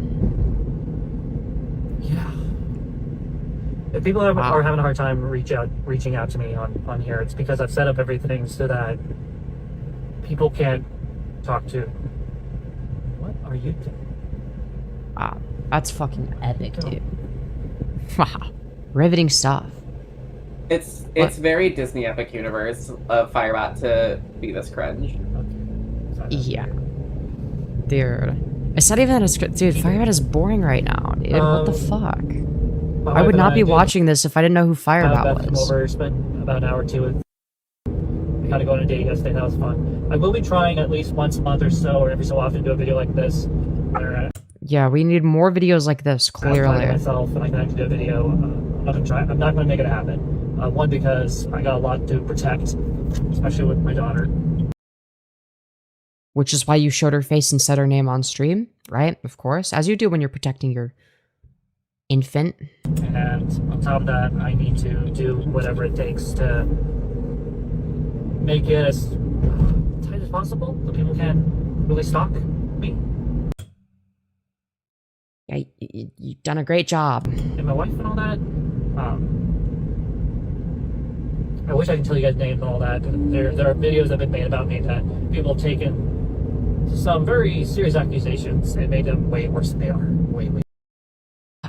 yeah. If people are Wow. having a hard time reaching out to me on here, it's because I've set up everything so that people can't talk to. What are you doing? Wow, that's fucking epic, dude. Wow, riveting stuff. It's What? very Disney Epic Universe of Firebat to be this cringe. Okay. So, Yeah, dude. It's not even that it's dude. Firebat is boring right now, dude. What the fuck? my I wife would and not be did watching this if I didn't know who have Firebat Beth come was. over, spent about an hour or two with. We kind of go on a date yesterday. That was fun. I will be trying at least once a month or so, or every so often, to do a video like this, where Yeah, we need more videos like this. I find Clearly, myself and I can actually do a video. I'm not gonna try. I'm not gonna make it happen. One, because I got a lot to protect, especially with my daughter. which is why you showed her face and said her name on stream, right? Of course, as you do when you're protecting your infant. And on top of that, I need to do whatever it takes to make it as tight as possible so people can really stalk me Yeah, you've done a great job. and my wife and all that. I wish I could tell you guys names and all that. There are videos that have been made about me that people have taken some very serious accusations and made them way worse than they are. Way.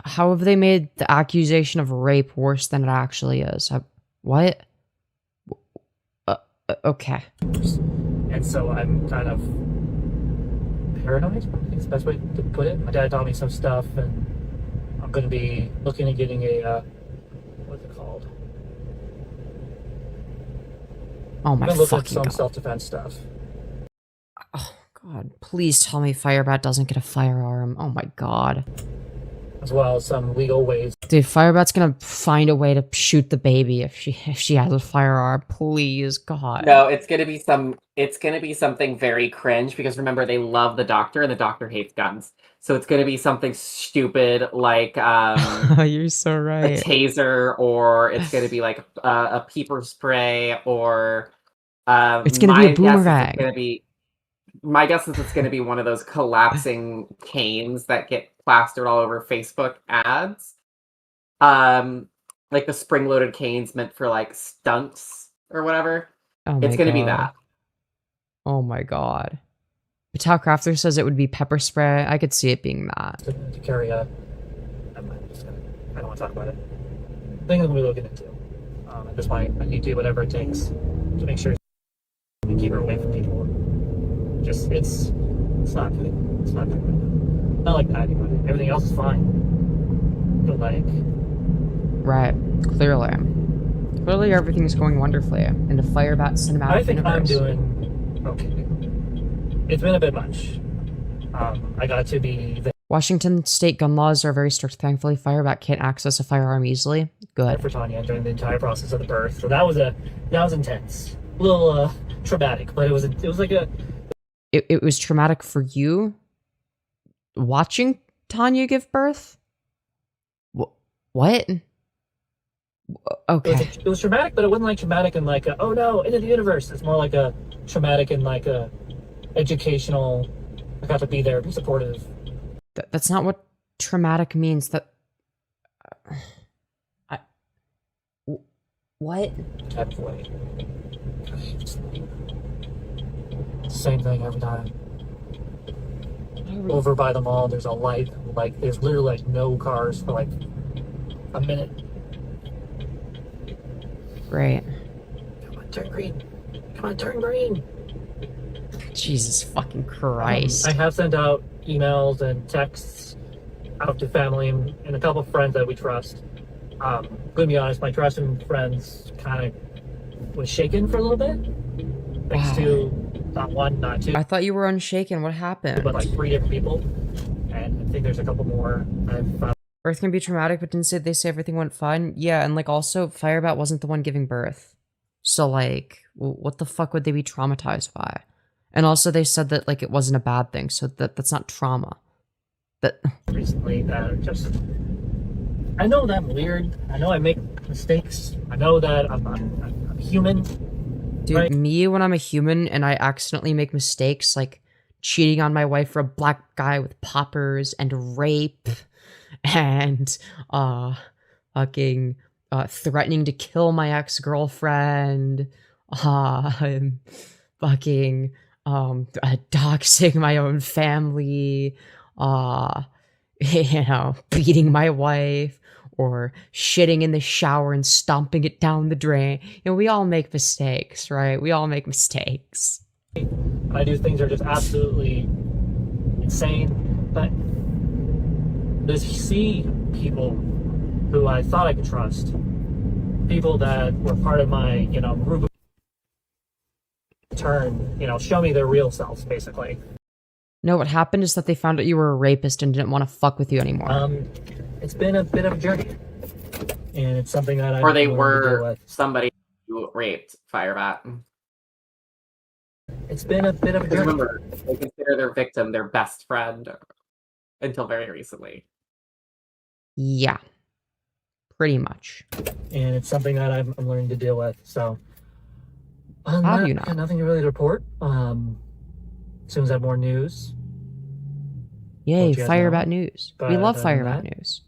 How have they made the accusation of rape worse than it actually is? What? Okay. And so I'm kind of paranoid, I think is the best way to put it. My dad taught me some stuff, and I'm going to be looking at getting a, what's it called? Oh I'm my going to look at fucking some god. self-defense stuff. Oh god, please tell me Firebat doesn't get a firearm. Oh my god. As well as some legal ways. Dude, Firebat's gonna find a way to shoot the baby if she has a firearm. Please, God. No, it's gonna be something very cringe because remember they love the doctor and the doctor hates guns. So it's gonna be something stupid like You're so a right. taser, or it's gonna be like a pepper spray, or It's gonna be a boomerang. My guess is it's gonna be one of those collapsing canes that get plastered all over Facebook ads. Like the spring-loaded canes meant for like stunts or whatever. Oh my It's gonna be God. that. Oh my god. Patel Crafter says it would be pepper spray. I could see it being that. To carry a... I don't want to talk about it. Thing that we're looking into. At this point, I need to do whatever it takes to make sure we keep her away from people. Just, it's not good. It's not good. Not like that, anyway. Everything else is fine. But like, Right. Clearly everything's going wonderfully in the Firebat cinematic I think universe. I'm doing okay. It's been a bit much. I got to be there Washington state gun laws are very strict. Thankfully, Firebat can't access a firearm easily. Good. for Tanya during the entire process of the birth. So that was intense. A little traumatic, but it was like a It was traumatic for you watching Tanya give birth? What? Okay. it was traumatic, but it wasn't like traumatic in like a, oh no, into the universe. It's more like a traumatic in like a educational. I got to be there, be supportive. That's not what traumatic means. What? Type of way. Same thing every time. Over by the mall, there's a light. Like there's literally like no cars for like a minute. Great. Come on, turn green. Come on, turn green. Jesus fucking Christ. I have sent out emails and texts out to family and a couple of friends that we trust. Gonna be honest, my trust in friends kind of was shaken for a little bit. Thanks to not one, not two, I thought you were unshaken. What happened? but like 3 different people. And I think there's a couple more I've Birth can be traumatic, but they say everything went fine? Yeah, and like also, Firebat wasn't the one giving birth. So like, what the fuck would they be traumatized by? And also they said that like it wasn't a bad thing, so that's not trauma. That recently that are just. I know that I'm weird. I know I make mistakes. I know that I'm human. dude, right? Me when I'm a human and I accidentally make mistakes, like cheating on my wife for a black guy with poppers and rape and fucking threatening to kill my ex-girlfriend, fucking doxing my own family, you know, beating my wife, or shitting in the shower and stomping it down the drain. You know, we all make mistakes, right? We all make mistakes. I do things that are just absolutely insane, but to see people who I thought I could trust, people that were part of my, you know, group, turn, you know, show me their real selves, basically. No, what happened is that they found out you were a rapist and didn't want to fuck with you anymore. It's been a bit of a journey, and it's something that Or they were somebody who raped Firebat. It's been a bit of a Because journey. remember, they consider their victim their best friend until very recently. Yeah. Pretty much. And it's something that I'm learning to deal with. So, How do you know? I got nothing really to report. As soon as I have more news, Yay, you guys Firebat know. news. But We love other than Firebat that- news.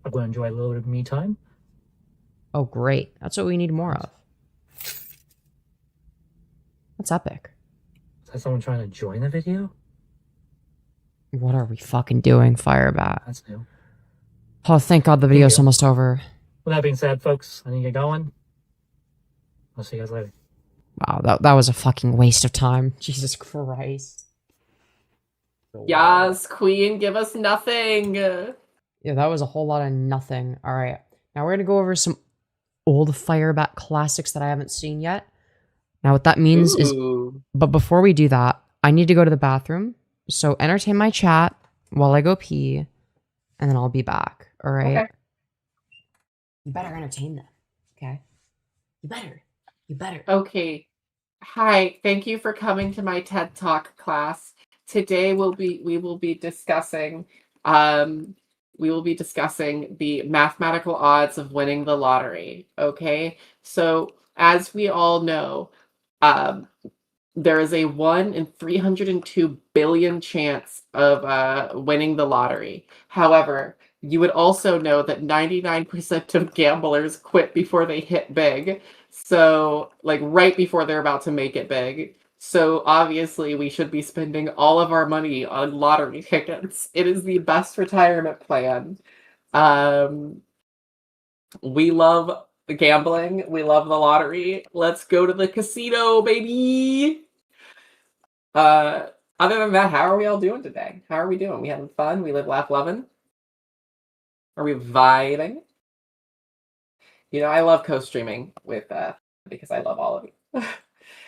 I'm going to enjoy a little bit of me time. Oh, great. That's what we need more of. That's epic. Is that someone trying to join the video? What are we fucking doing, Firebat? That's new. Oh, thank God the video's you. almost over. With that being said, folks, I need to get going. I'll see you guys later. Wow, that was a fucking waste of time. Jesus Christ. Yas, Queen, give us nothing. Yeah, that was a whole lot of nothing. Alright, now we're gonna go over some old Firebat classics that I haven't seen yet. Now what that means is... Ooh. But before we do that, I need to go to the bathroom. So entertain my chat while I go pee, and then I'll be back. Alright? Okay. You better entertain them. Okay? You better. Okay. Hi, thank you for coming to my TED Talk class. Today we will be discussing the mathematical odds of winning the lottery. Okay? So as we all know, there is a 1 in 302 billion chance of winning the lottery. However, you would also know that 99% of gamblers quit before they hit big. So, like, right before they're about to make it big. So, obviously, we should be spending all of our money on lottery tickets. It is the best retirement plan. We love gambling. We love the lottery. Let's go to the casino, baby! Other than that, how are we all doing today? How are we doing? We having fun? We live, laugh, loving? Are we vibing? You know, I love co-streaming with because I love all of you.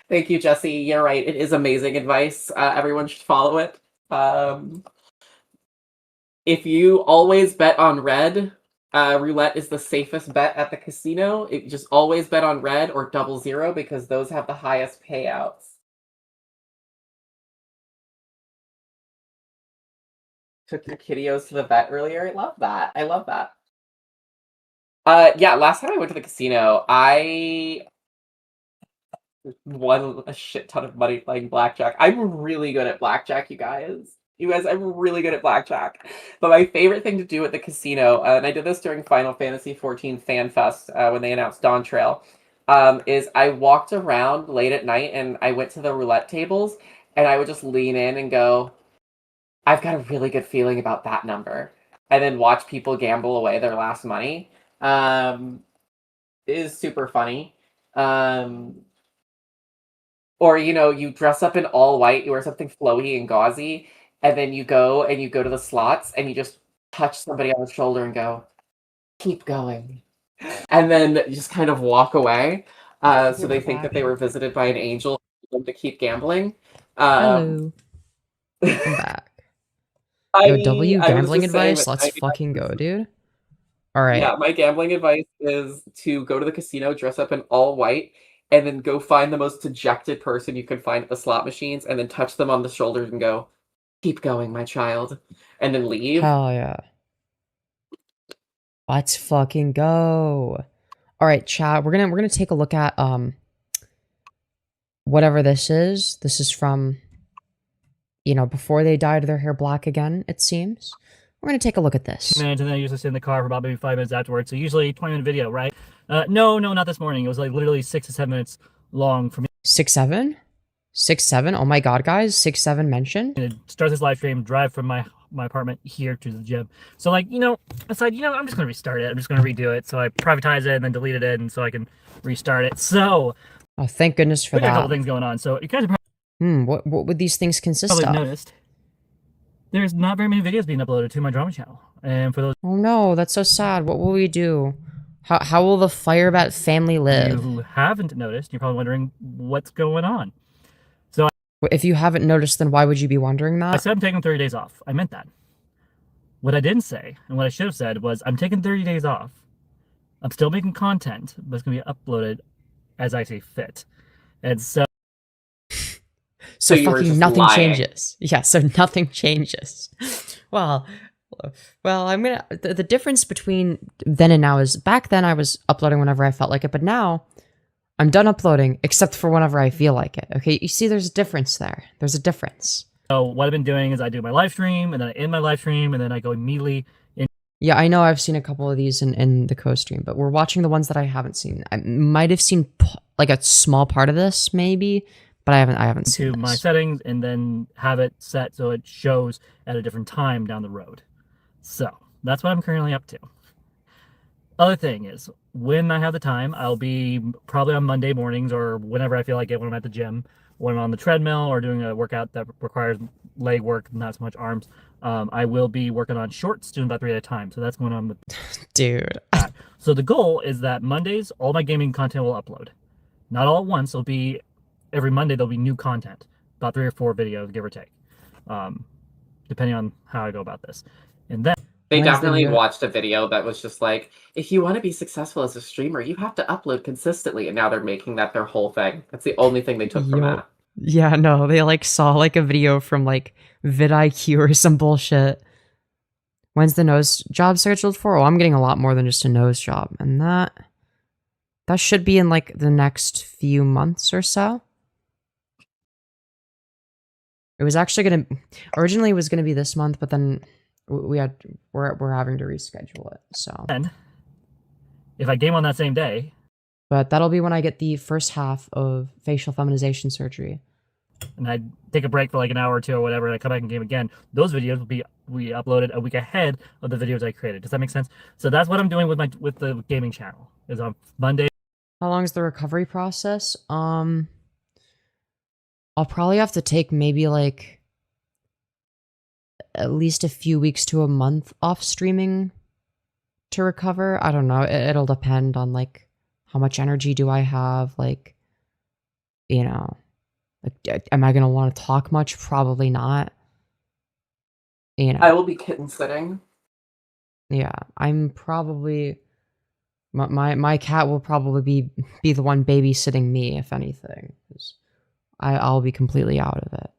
Thank you, Jesse. You're right. It is amazing advice. Everyone should follow it. If you always bet on red, roulette is the safest bet at the casino. It just always bet on red or 00 because those have the highest payouts. Took your kiddios to the vet earlier. I love that. I love that. Yeah, last time I went to the casino, I won a shit ton of money playing blackjack. I'm really good at blackjack, you guys. I'm really good at blackjack. But my favorite thing to do at the casino, and I did this during Final Fantasy XIV Fan Fest when they announced Dawn Trail, is I walked around late at night and I went to the roulette tables and I would just lean in and go, I've got a really good feeling about that number. And then watch people gamble away their last money. It is super funny. Or, you know, you dress up in all white, you wear something flowy and gauzy, and then you go to the slots and you just touch somebody on the shoulder and go, keep going. And then you just kind of walk away. So they think that they were visited by an angel for them to keep gambling. Hello. I'm back. Yo, W gambling advice? Let's fucking go, dude. All right. Yeah, my gambling advice is to go to the casino, dress up in all white, and then go find the most dejected person you can find at the slot machines, and then touch them on the shoulders and go, keep going, my child, and then leave. Hell yeah. Let's fucking go. All right, chat. We're gonna take a look at whatever this is. This is from, you know, before they dyed their hair black again, it seems. We're going to take a look at this. And then I usually sit in the car for about maybe 5 minutes afterwards. So usually 20-minute video, right? No, not this morning. It was like literally 6 to 7 minutes long for me. 6, 7? 6, 7? Oh my god, guys. 6, 7 mentioned? To start this live stream, drive from my apartment here to the gym. So like, you know, I decided, you know, I'm just going to restart it. I'm just going to redo it. So I privatized it and then deleted it and so I can restart it. So. Oh, thank goodness for that. A couple things going on. So you guys are what would these things consist of? Noticed. There's not very many videos being uploaded to my drama channel. And for those oh no, that's so sad. What will we do? How will the Firebat family live? who haven't noticed, you're probably wondering what's going on. So if you haven't noticed, then why would you be wondering that? I said I'm taking 30 days off. I meant that. What I didn't say, and what I should have said, was I'm taking 30 days off. I'm still making content, but it's going to be uploaded as I see fit. And so So you were fucking just nothing lying. changes. Yeah, so nothing changes. Well, I'm gonna. The difference between then and now is back then I was uploading whenever I felt like it, but now I'm done uploading except for whenever I feel like it. Okay, you see, there's a difference there. There's a difference. So what I've been doing is I do my live stream, and then I end my live stream, and then I go immediately in. Yeah, I know I've seen a couple of these in the co-stream, but we're watching the ones that I haven't seen. I might have seen like a small part of this, maybe. But I haven't seen to my settings and then have it set so it shows at a different time down the road. So that's what I'm currently up to. Other thing is, when I have the time, I'll be probably on Monday mornings or whenever I feel like it, when I'm at the gym, when I'm on the treadmill or doing a workout that requires leg work, not so much arms. I will be working on shorts, doing about 3 at a time. So that's going on with dude. that. So the goal is that Mondays, all my gaming content will upload. Not all at once. It'll be every Monday there'll be new content, about 3 or 4 videos, give or take, depending on how I go about this. And then They definitely watched a video that was just like, if you want to be successful as a streamer, you have to upload consistently. And now they're making that their whole thing. That's the only thing they took from that. Yeah, no, they like saw like a video from like vidIQ or some bullshit. When's the nose job scheduled for? Oh, I'm getting a lot more than just a nose job. And that should be in like the next few months or so. It was actually originally it was gonna be this month, but then we're having to reschedule it. So, and if I game on that same day, but that'll be when I get the first half of facial feminization surgery, and I take a break for like an hour or 2 or whatever, and I come back and game again. Those videos will be uploaded a week ahead of the videos I created. Does that make sense? So that's what I'm doing with the gaming channel. Is on Monday. How long is the recovery process? I'll probably have to take maybe like at least a few weeks to a month off streaming to recover. I don't know. It'll depend on like how much energy do I have, like, you know, like, am I gonna want to talk much? Probably not. You know, I will be kitten sitting. yeah, I'm probably my cat will probably be the one babysitting me, if anything, 'cause I'll be completely out of it.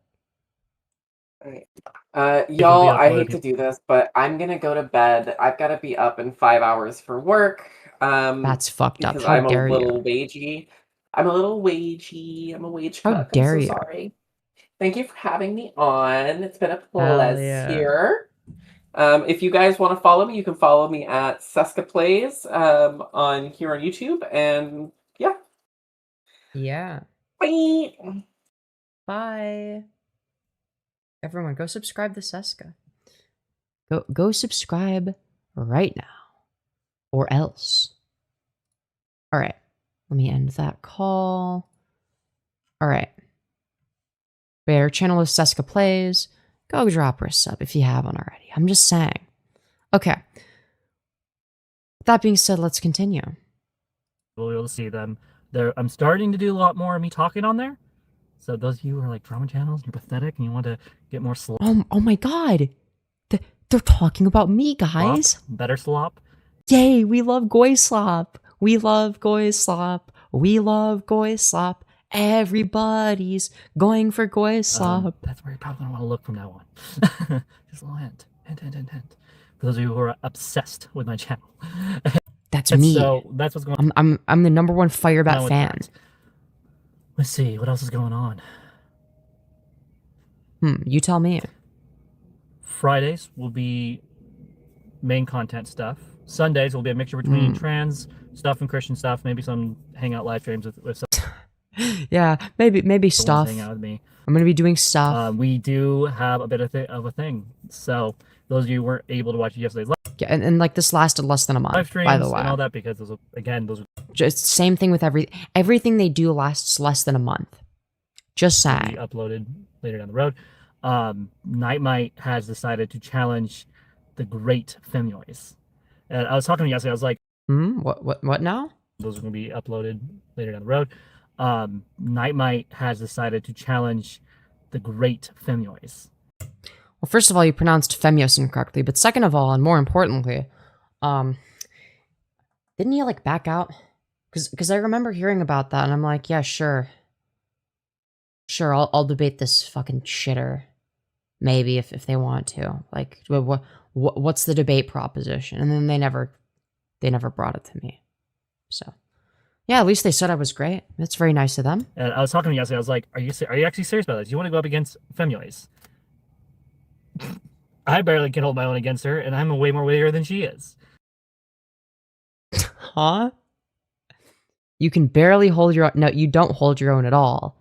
Alright. Y'all, I hate uploaded. to do this, but I'm gonna go to bed. I've got to be up in 5 hours for work. That's fucked up. Because How I'm a dare you? little wagey. I'm a little wagey. I'm a wage How cook. I'm dare so you? sorry. Thank you for having me on. It's been a Hell yeah. pleasure. If you guys want to follow me, you can follow me at Seska Plays on here on YouTube. And yeah. Yeah. Bye. Bye. Everyone, go subscribe to Seska. Go subscribe right now. Or else. Alright. Let me end that call. Alright. Her channel is Seska Plays. Go drop her a sub if you haven't already. I'm just saying. Okay. With that being said, let's continue. We'll be able to see them. I'm starting to do a lot more of me talking on there. So those of you who are like drama channels, you're pathetic, and you want to get more slop. Oh my god. They're talking about me, guys. Better slop. Yay, we love Goy Slop. We love Goy Slop. We love Goy Slop. Everybody's going for Goy Slop. That's where you probably don't want to look from now on. Just a little hint. Hint. For those of you who are obsessed with my channel. That's me. So that's what's going on. I'm the #1 Firebat fan. Let's see, what else is going on? You tell me. Fridays will be main content stuff. Sundays will be a mixture between trans stuff and Christian stuff. Maybe some hangout live streams with some. Yeah, maybe stuff. Hang out with me. I'm gonna be doing stuff. We do have a bit of a thing. So those of you who weren't able to watch yesterday's Yeah, and like this lasted less than a month. live streams by the way, and all that, because those are just same thing with everything they do lasts less than a month. Just be saying. uploaded later down the road. Nightmite has decided to challenge the great Femyoz. And I was talking to him yesterday. I was like, What now? those are going to be uploaded later down the road. Nightmite has decided to challenge the great Femyoz. Well, first of all, you pronounced Femyoz incorrectly, but second of all, and more importantly, didn't you like back out? Because I remember hearing about that, and I'm like, yeah, sure, I'll debate this fucking shitter, maybe if they want to. Like, what's the debate proposition? And then they never brought it to me. So, yeah, at least they said I was great. That's very nice of them. And I was talking to him yesterday. I was like, are you actually serious about this? You want to go up against Femyoz? I barely can hold my own against her, and I'm way more wittier than she is. Huh? You can barely hold your own. No, you don't hold your own at all.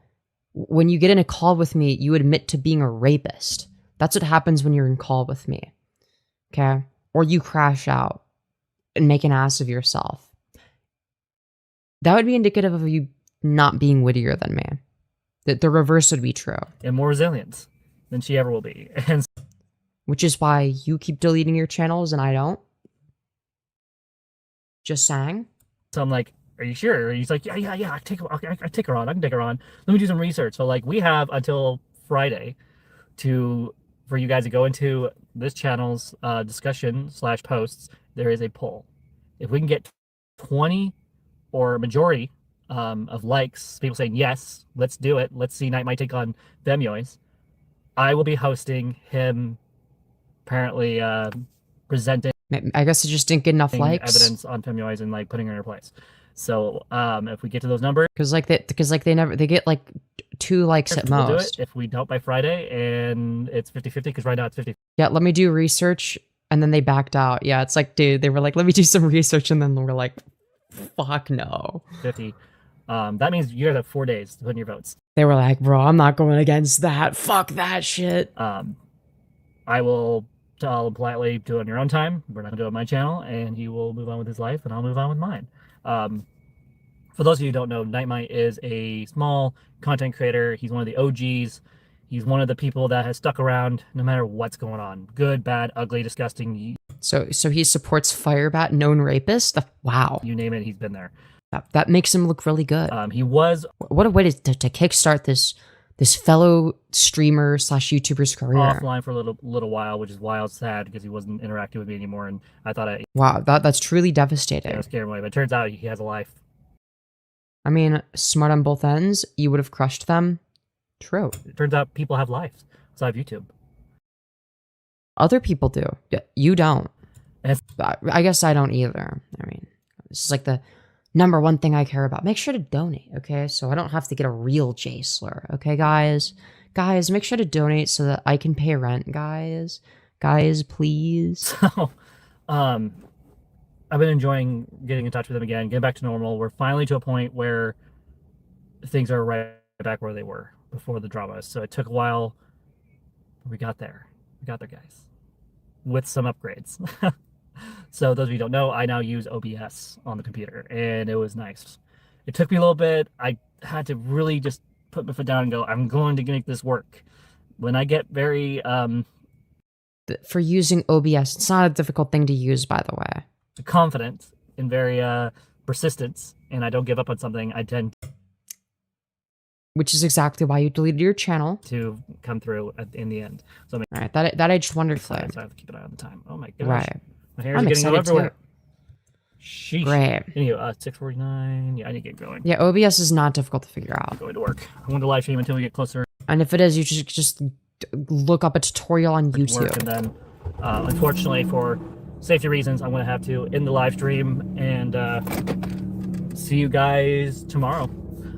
When you get in a call with me, you admit to being a rapist. That's what happens when you're in call with me. Okay? Or you crash out and make an ass of yourself. That would be indicative of you not being wittier than me. That the reverse would be true. And more resilient than she ever will be. And which is why you keep deleting your channels and I don't. Just saying. so I'm like, are you sure? He's like, yeah, I can take her on. I can take her on. Let me do some research. So like, we have until Friday for you guys to go into this channel's discussion/posts. There is a poll. If we can get 20 or majority of likes, people saying yes, let's do it. Let's see Nightmite take on Femyoz. I will be hosting him. Apparently, presenting. I guess it just didn't get enough likes. Evidence on Femyoz and like putting her in her place. So if we get to those numbers, because they get like 2 likes at we'll most. do it. If we don't by Friday, and it's 50-50, because right now it's 50. Yeah, let me do research, and then they backed out. Yeah, it's like, dude, they were like, let me do some research, and then we're like, fuck no. 50. That means you guys have 4 days to put in your votes. They were like, bro, I'm not going against that. Fuck that shit. I will tell him politely, do it on your own time. We're not going to do it on my channel, and he will move on with his life, and I'll move on with mine. For those of you who don't know, Nightmite is a small content creator. He's one of the OGs. He's one of the people that has stuck around no matter what's going on. Good, bad, ugly, disgusting. So he supports Firebat, known rapist? Wow. You name it, he's been there. That makes him look really good. He was... What a way to kickstart this fellow streamer / YouTuber's career. Offline for a little while, which is wild sad because he wasn't interacting with me anymore, and I thought wow, that's truly devastating. I was scared away, but it turns out he has a life. I mean, smart on both ends. You would have crushed them. True. It turns out people have lives outside of YouTube. Other people do. Yeah, you don't. And I guess I don't either. I mean, this is like the #1 thing I care about. Make sure to donate, okay? So I don't have to get a real J slur, okay, guys? Guys, make sure to donate so that I can pay rent, guys. Guys, please. So, I've been enjoying getting in touch with them again, getting back to normal. We're finally to a point where things are right back where they were before the drama. So it took a while. But we got there. We got there, guys. With some upgrades. So those of you who don't know, I now use OBS on the computer, and it was nice. It took me a little bit. I had to really just put my foot down and go, I'm going to make this work. When I get very... For using OBS, it's not a difficult thing to use, by the way. Confident and very persistent, and I don't give up on something, I tend which is exactly why you deleted your channel to come through in the end. So all right, that aged wonderfully. So I have to keep an eye on the time. Oh my gosh, right. My hair is getting all everywhere. Sheesh. Great. Anyway, 6:49. Yeah, I need to get going. Yeah, OBS is not difficult to figure out. I'm going to work. I'm going to live stream until we get closer. And if it is, you just look up a tutorial on YouTube. Work, and then, unfortunately, for safety reasons, I'm going to have to end the live stream and see you guys tomorrow.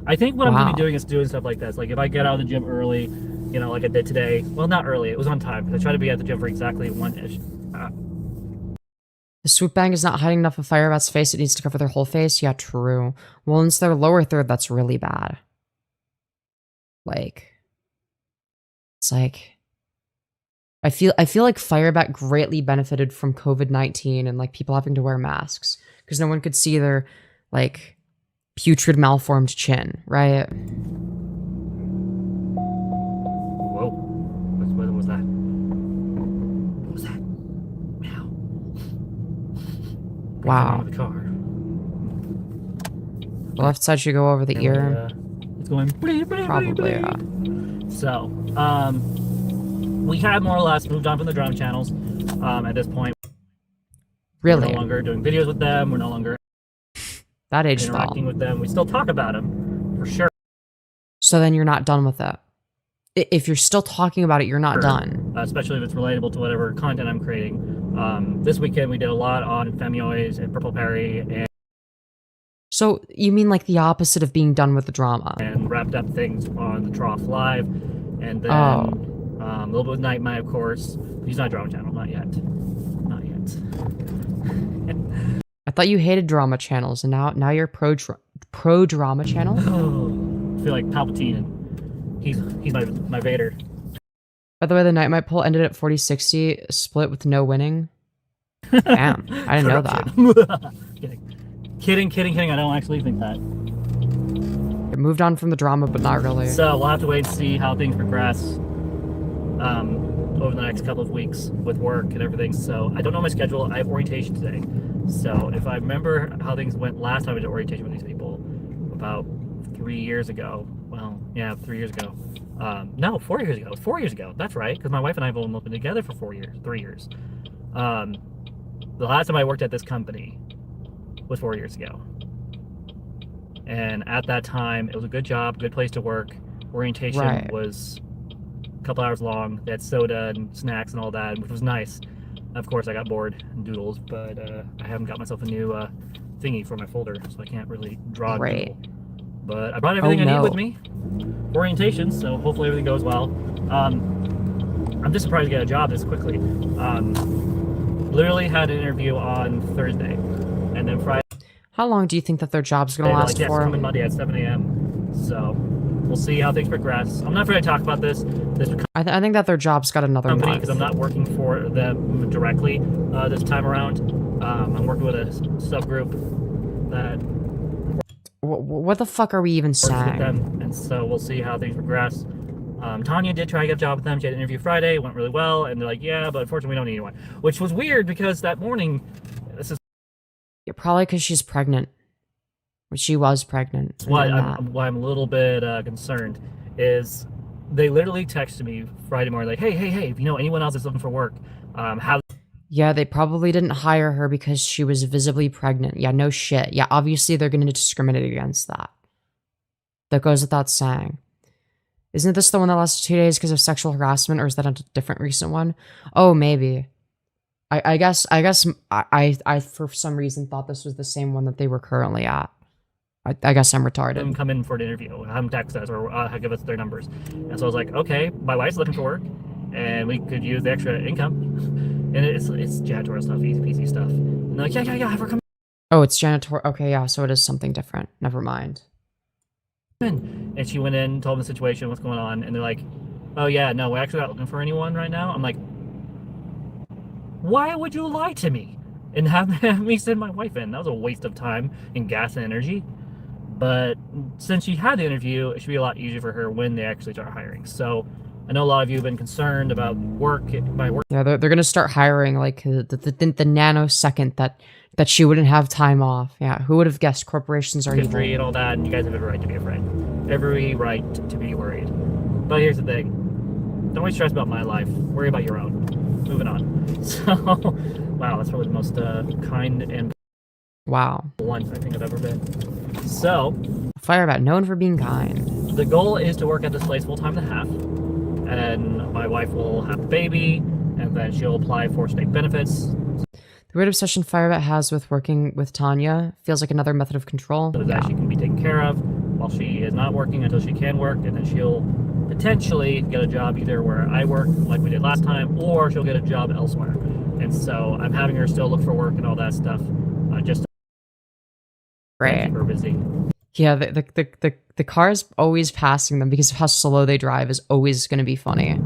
I think what I'm going to be doing is doing stuff like this. Like if I get out of the gym early, you know, like I did today. Well, not early. It was on time because I try to be at the gym for exactly 1-ish. The swoop bang is not hiding enough of Firebat's face. It needs to cover their whole face. Yeah, true. Well, it's their lower third that's really bad. Like, it's like, I feel like Firebat greatly benefited from COVID-19 and like people having to wear masks because no one could see their like putrid malformed chin, right? Whoa. What was that? What was that? Meow. Wow. The car. The left side should go over the ear. It's going Probably, yeah. So, we have more or less moved on from the drama channels at this point. Really? We're no longer doing videos with them. We're no longer that aged interacting with them. We still talk about them, for sure. So then you're not done with it. If you're still talking about it, you're not done. Especially if it's relatable to whatever content I'm creating. This weekend we did a lot on Femyoz and Purple Perry and... So you mean like the opposite of being done with the drama? And wrapped up things on the Trough Live. And then a little bit with Nightmare, of course. He's not drama channel, not yet. Not yet. I thought you hated drama channels, and now you're pro drama channel. Oh, I feel like Palpatine, and he's my Vader. By the way, the Nightmare poll ended at 40-60, split with no winning. Damn, I didn't know that. Kidding. I don't actually think that. It moved on from the drama, but not really. So we'll have to wait and see how things progress over the next couple of weeks with work and everything. So I don't know my schedule. I have orientation today. So if I remember how things went last time I did orientation with these people about 3 years ago. Well, yeah, 3 years ago. No, 4 years ago. 4 years ago. That's right, because my wife and I have only been together for 3 years. The last time I worked at this company was 4 years ago. And at that time, it was a good job, good place to work. Orientation was a couple hours long. They had soda and snacks and all that, which was nice. Of course, I got bored and doodles, but I haven't got myself a new thingy for my folder, so I can't really draw a doodle. But I brought everything I need with me for orientation, so hopefully everything goes well. I'm just surprised to get a job this quickly. Literally had an interview on Thursday, and then Friday. How long do you think that their job's going to last for? Coming Monday at 7 a.m. So we'll see how things progress. I'm not afraid to talk about this. I think that their job's got another company because I'm not working for them directly this time around. I'm working with a subgroup that. What the fuck are we even saying? With them, and so we'll see how things progress. Tanya did try to get a job with them. She had an interview Friday, it went really well, and they're like, yeah, but unfortunately we don't need anyone. Which was weird because that morning, this is Probably because she's pregnant. She was pregnant. why I'm a little bit concerned, is they literally texted me Friday morning like, hey, if you know anyone else that's looking for work, how... Yeah, they probably didn't hire her because she was visibly pregnant. Yeah, no shit. Yeah, obviously they're going to discriminate against that. That goes without saying. Isn't this the one that lasted 2 days because of sexual harassment, or is that a different recent one? Oh, maybe. I guess I for some reason thought this was the same one that they were currently at. I guess I'm retarded. them come in for an interview, have them text us or give us their numbers. And so I was like, okay, my wife's looking for work, and we could use the extra income. And it's janitorial stuff, easy peasy stuff. And they're like, yeah, have her come Oh, it's janitor. Okay, yeah, so it is something different. Never mind. in. And she went in, told them the situation, what's going on, and they're like, oh yeah, no, we're actually not looking for anyone right now. I'm like, why would you lie to me and have me send my wife in? That was a waste of time and gas and energy. But since she had the interview, it should be a lot easier for her when they actually start hiring. So I know a lot of you have been concerned about work. Yeah, they're gonna start hiring like the nanosecond that she wouldn't have time off. Yeah, who would have guessed corporations are evil? History and all that, and you guys have every right to be afraid. Every right to be worried. But here's the thing. Don't always stress about my life. Worry about your own. Moving on. So, wow, that's probably the most kind and Wow. blunt I think I've ever been. So, Firebat, known for being kind. the goal is to work at this place full-time and a half. And my wife will have a baby, and then she'll apply for state benefits. The weird obsession Firebat has with working with Tanya feels like another method of control. So that she can be taken care of while she is not working until she can work, and then she'll potentially get a job either where I work, like we did last time, or she'll get a job elsewhere. And so I'm having her still look for work and all that stuff, just to Right. keep her busy. Yeah, the car is always passing them because of how slow they drive is always going to be funny.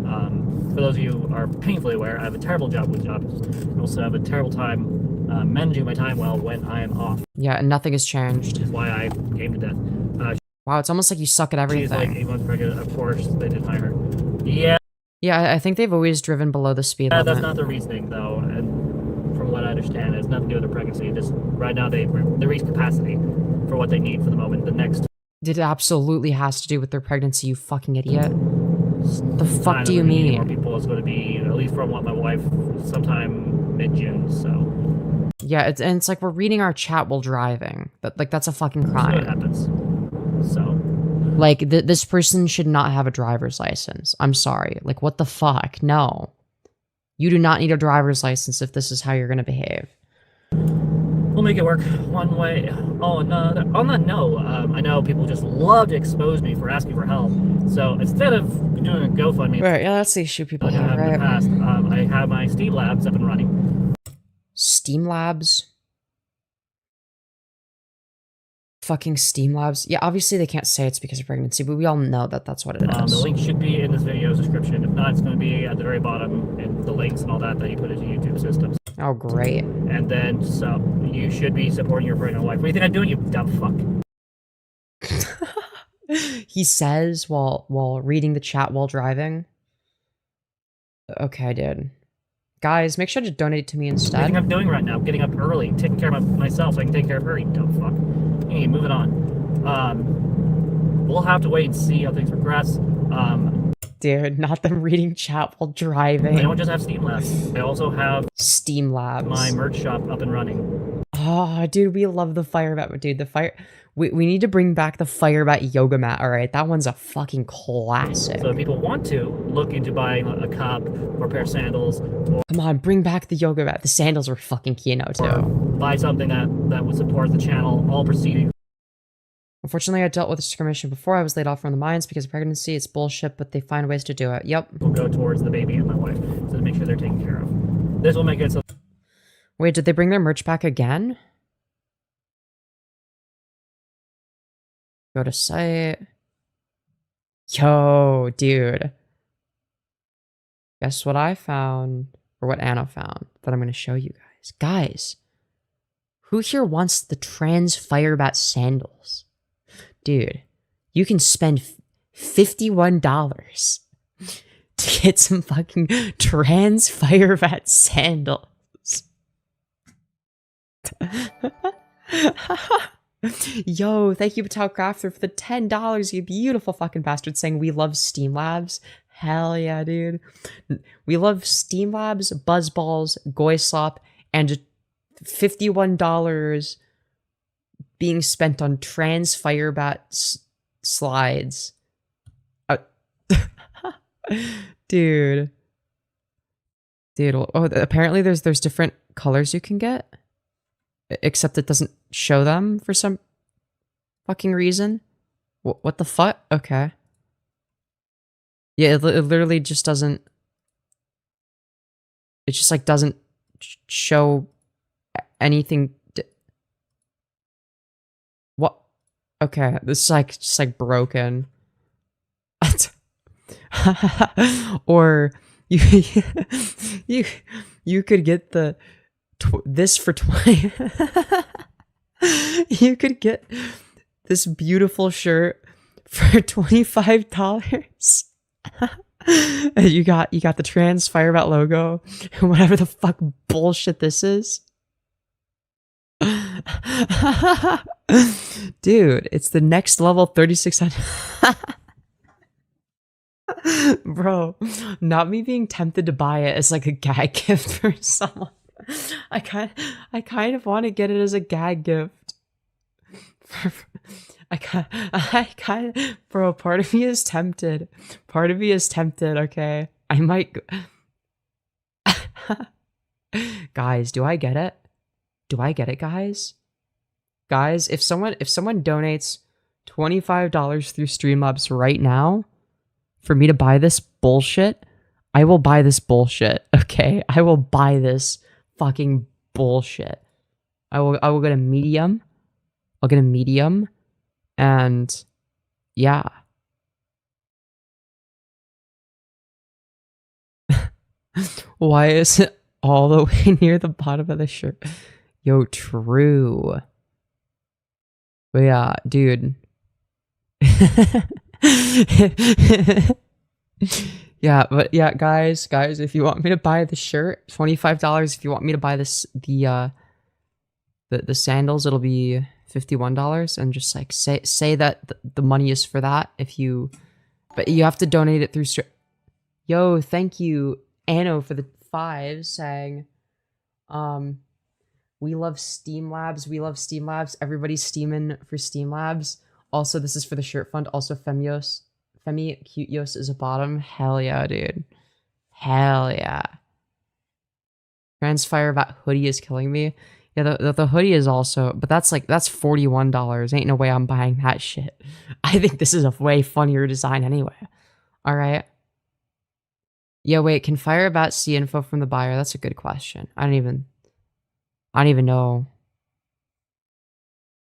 For those of you who are painfully aware, I have a terrible job with jobs. I also have a terrible time managing my time well when I am off, Yeah, and nothing has changed. which is why I came to death. Wow, it's almost like you suck at She's like everything. 8 months pregnant, of course, they didn't hire her. Yeah, Yeah, I think they've always driven below the speed limit. that's not the reasoning, though. And from what I understand, it has nothing to do with their pregnancy. Just right now, they reach capacity for what they need for the moment. The next It absolutely has to do with their pregnancy, you fucking idiot. The fuck time do that you we need more mean? people is going to be, at least from what my wife, sometime mid-June. So Yeah, it's like we're reading our chat while driving. That's a fucking that's what crime. happens. So Like, this person should not have a driver's license. I'm sorry. Like, what the fuck? No. You do not need a driver's license if this is how you're gonna behave. we'll make it work one way. Oh, no. On that note, I know people just love to expose me for asking for help. So instead of doing a GoFundMe, Right, yeah, that's the issue people like I have, have in the right? past, I have my Steam Labs up and running. Steam Labs? Fucking Steam Labs? Yeah, obviously they can't say it's because of pregnancy, but we all know that that's what it is. The link should be in this video's description. If not, it's going to be at the very bottom, and the links and all that you put into YouTube systems. Oh, great. And then, so, you should be supporting your pregnant wife. What do you think I'm doing, you dumb fuck? He says while reading the chat while driving. Okay, dude. Guys, make sure to donate to me What do you instead. think I'm doing right now? I'm getting up early, taking care of myself so I can take care of her, you dumb fuck. Hey, moving on. We'll have to wait and see how things progress. Dude, not them reading chat while I driving. don't just have Steam Labs. I also have Steam Labs. my merch shop up and running. Oh, dude, we love the Firebat. Dude, we need to bring back the Firebat yoga mat, alright? That one's a fucking classic. So if people want to look into buying a cup or a pair of sandals, or Come on, bring back the yoga mat. The sandals were fucking kino, too. buy something that would support the channel, all proceedings Unfortunately, I dealt with discrimination before I was laid off from the mines because of pregnancy. It's bullshit, but they find ways to do it. Yep. will go towards the baby and my wife, so to make sure they're taken care of. This will make it so Wait, did they bring their merch back again? Go to site. Yo, dude. Guess what I found? Or what Anna found that I'm going to show you guys. Guys, who here wants the TransFireBat sandals? Dude, you can spend $51 to get some fucking TransFireBat sandals. Yo, thank you, Patel Crafter, for the $10, you beautiful fucking bastard, saying we love Steam Labs. Hell yeah, dude. We love Steam Labs, Buzzballs, Slop, and $51 being spent on TransFireBat slides. Dude. Oh, apparently there's different colors you can get. Except it doesn't show them for some fucking reason. What the fuck? Okay. Yeah, it literally just doesn't... It just, like, doesn't show anything... What? Okay, this is, like, just, like, broken. Or you could get the... this for 20. You could get this beautiful shirt for $25. And you got the TransFireBat logo and whatever the fuck bullshit this is. Dude, it's the next level 3600. Bro, not me being tempted to buy it as like a gag gift for someone. I kind of want to get it as a gag gift. Bro, part of me is tempted. Part of me is tempted, okay? I might Guys, do I get it? Do I get it, guys? Guys, if someone donates $25 through Streamlabs right now for me to buy this bullshit, I will buy this bullshit, okay? I will buy this fucking bullshit. I will get a medium. I'll get a medium. And yeah. Why is it all the way near the bottom of the shirt? Yo, true. But yeah, dude. Yeah, but yeah, guys, if you want me to buy the shirt, $25. If you want me to buy this, the sandals, it'll be $51. And just like say that the money is for that. But you have to donate it through. Yo, thank you, Anno, for the 5 saying, we love Steam Labs. We love Steam Labs. Everybody's steaming for Steam Labs. Also, this is for the shirt fund. Also, Femyoz. Cuteos is a bottom. Hell yeah, dude. Hell yeah. TransFireBat hoodie is killing me. Yeah, the hoodie is also, but that's $41. Ain't no way I'm buying that shit. I think this is a way funnier design anyway. All right. Yeah, wait, can Firebat see info from the buyer? That's a good question. I don't even know.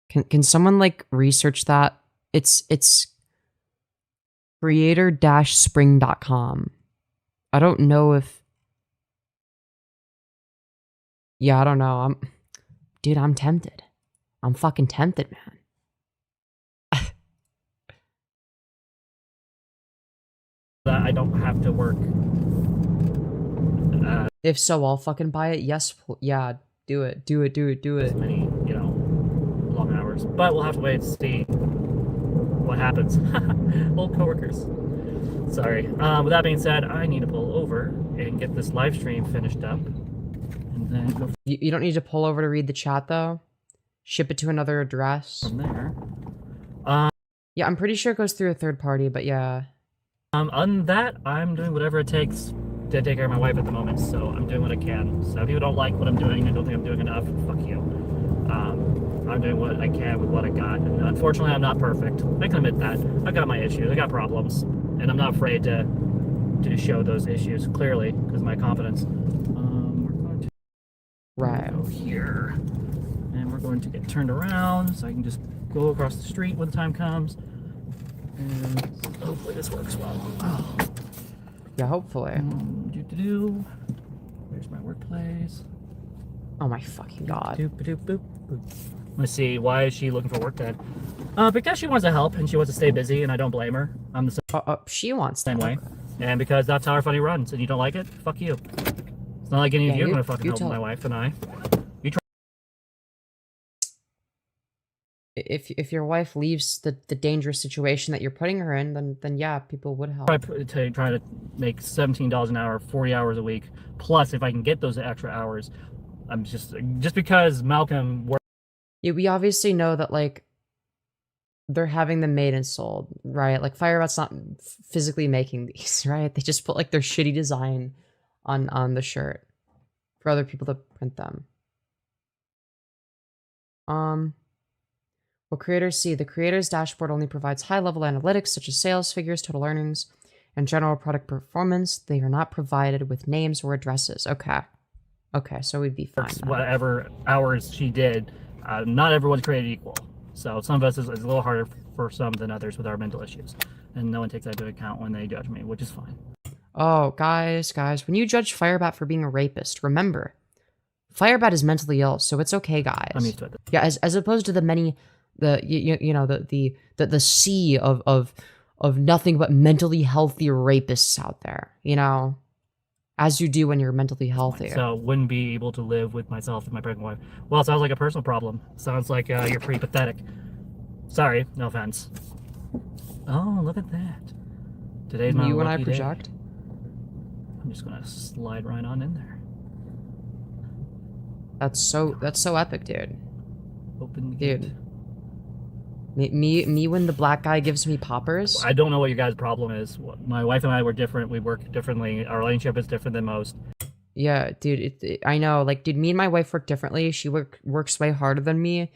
Can someone like research that? It's creator-spring.com. I don't know if... Yeah, I don't know. Dude, I'm tempted. I'm fucking tempted, man. That I don't have to work. If so, I'll fucking buy it. Yes, yeah, do it. As many, long hours. But we'll have to wait to see what happens. Old coworkers. Sorry. With that being said, I need to pull over and get this live stream finished up. And then go you don't need to pull over to read the chat, though. Ship it to another address. from there. Yeah, I'm pretty sure it goes through a third party, but yeah. On that, I'm doing whatever it takes to take care of my wife at the moment, so I'm doing what I can. So if you don't like what I'm doing, I don't think I'm doing enough, fuck you. I'm doing what I can with what I got, and unfortunately I'm not perfect. I can admit that. I got my issues, I got problems, and I'm not afraid to show those issues clearly, because of my confidence. We're going to go here, and we're going to get turned around, so I can just go across the street when the time comes, and hopefully this works well. Oh. Yeah, hopefully. Where's my workplace? Oh my fucking god. Let's see, why is she looking for work then? Because she wants to help and she wants to stay busy, and I don't blame her. I'm the She wants same way. And because that's how our funny runs, and you don't like it, fuck you. It's not like any of you are gonna fucking help my wife and I. If your wife leaves the dangerous situation that you're putting her in, then yeah, people would help. I try to make $17 an hour, 40 hours a week. Plus, if I can get those extra hours, I'm just because Malcolm works. Yeah, we obviously know that like they're having them made and sold, right? Like Firebat's not physically making these, right? They just put like their shitty design on the shirt for other people to print them. What creators see. The creator's dashboard only provides high-level analytics such as sales figures, total earnings, and general product performance. They are not provided with names or addresses. Okay. Okay, so we'd be fine. Whatever hours she did, not everyone's created equal. So some of us is a little harder for some than others with our mental issues. And no one takes that into account when they judge me, which is fine. Oh, guys, when you judge Firebat for being a rapist, remember, Firebat is mentally ill, so it's okay, guys. I'm used to it. Yeah, as opposed to the many... the sea of nothing but mentally healthy rapists out there, you know, as you do when you're mentally healthy. So wouldn't be able to live with myself and my pregnant wife. Well, it sounds like a personal problem. Sounds like you're pretty pathetic. Sorry, no offense. Oh, look at that. Today's my you and lucky I project. Day. I'm just gonna slide right on in there. That's so epic, dude. Open the gate. Dude. Me when the black guy gives me poppers. I don't know what your guys' problem is. My wife and I were different. We work differently. Our relationship is different than most. Yeah, dude. I know. Like, dude, me and my wife work differently. She works way harder than me.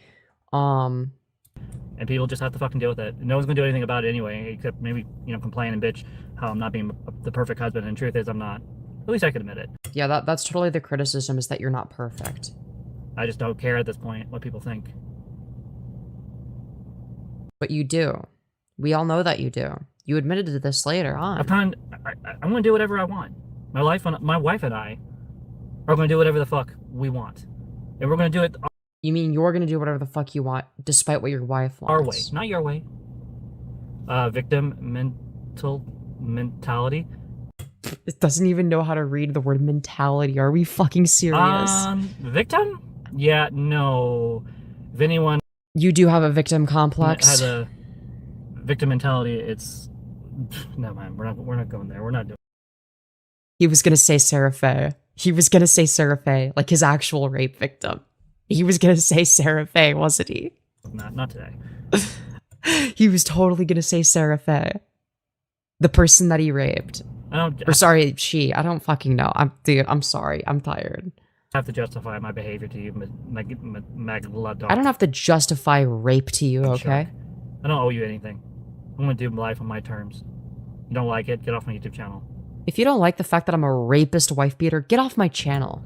And people just have to fucking deal with it. No one's gonna do anything about it anyway, except maybe, you know, complain and bitch how I'm not being the perfect husband. And the truth is, I'm not. At least I can admit it. Yeah, that's totally the criticism, is that you're not perfect. I just don't care at this point what people think. But you do. We all know that you do. You admitted to this later on. I'm gonna do whatever I want. My wife and I are gonna do whatever the fuck we want, and we're gonna do it. You mean you're gonna do whatever the fuck you want, despite what your wife wants? Our way, not your way. Victim mentality. It doesn't even know how to read the word mentality. Are we fucking serious? Victim? Yeah, no. If anyone... You do have a victim complex? Has a victim mentality, it's... Never mind, we're not going there. We're not doing... He was gonna say Sarah Faye. He was gonna say Sarah Faye, like his actual rape victim. He was gonna say Sarah Faye, wasn't he? Not today. He was totally gonna say Sarah Faye. The person that he raped. Sorry, she. I don't fucking know. Dude, I'm sorry. I'm tired. I have to justify my behavior to you, I don't have to justify rape to you, okay? I don't owe you anything. I'm gonna do life on my terms. You don't like it, get off my YouTube channel. If you don't like the fact that I'm a rapist wife beater, get off my channel.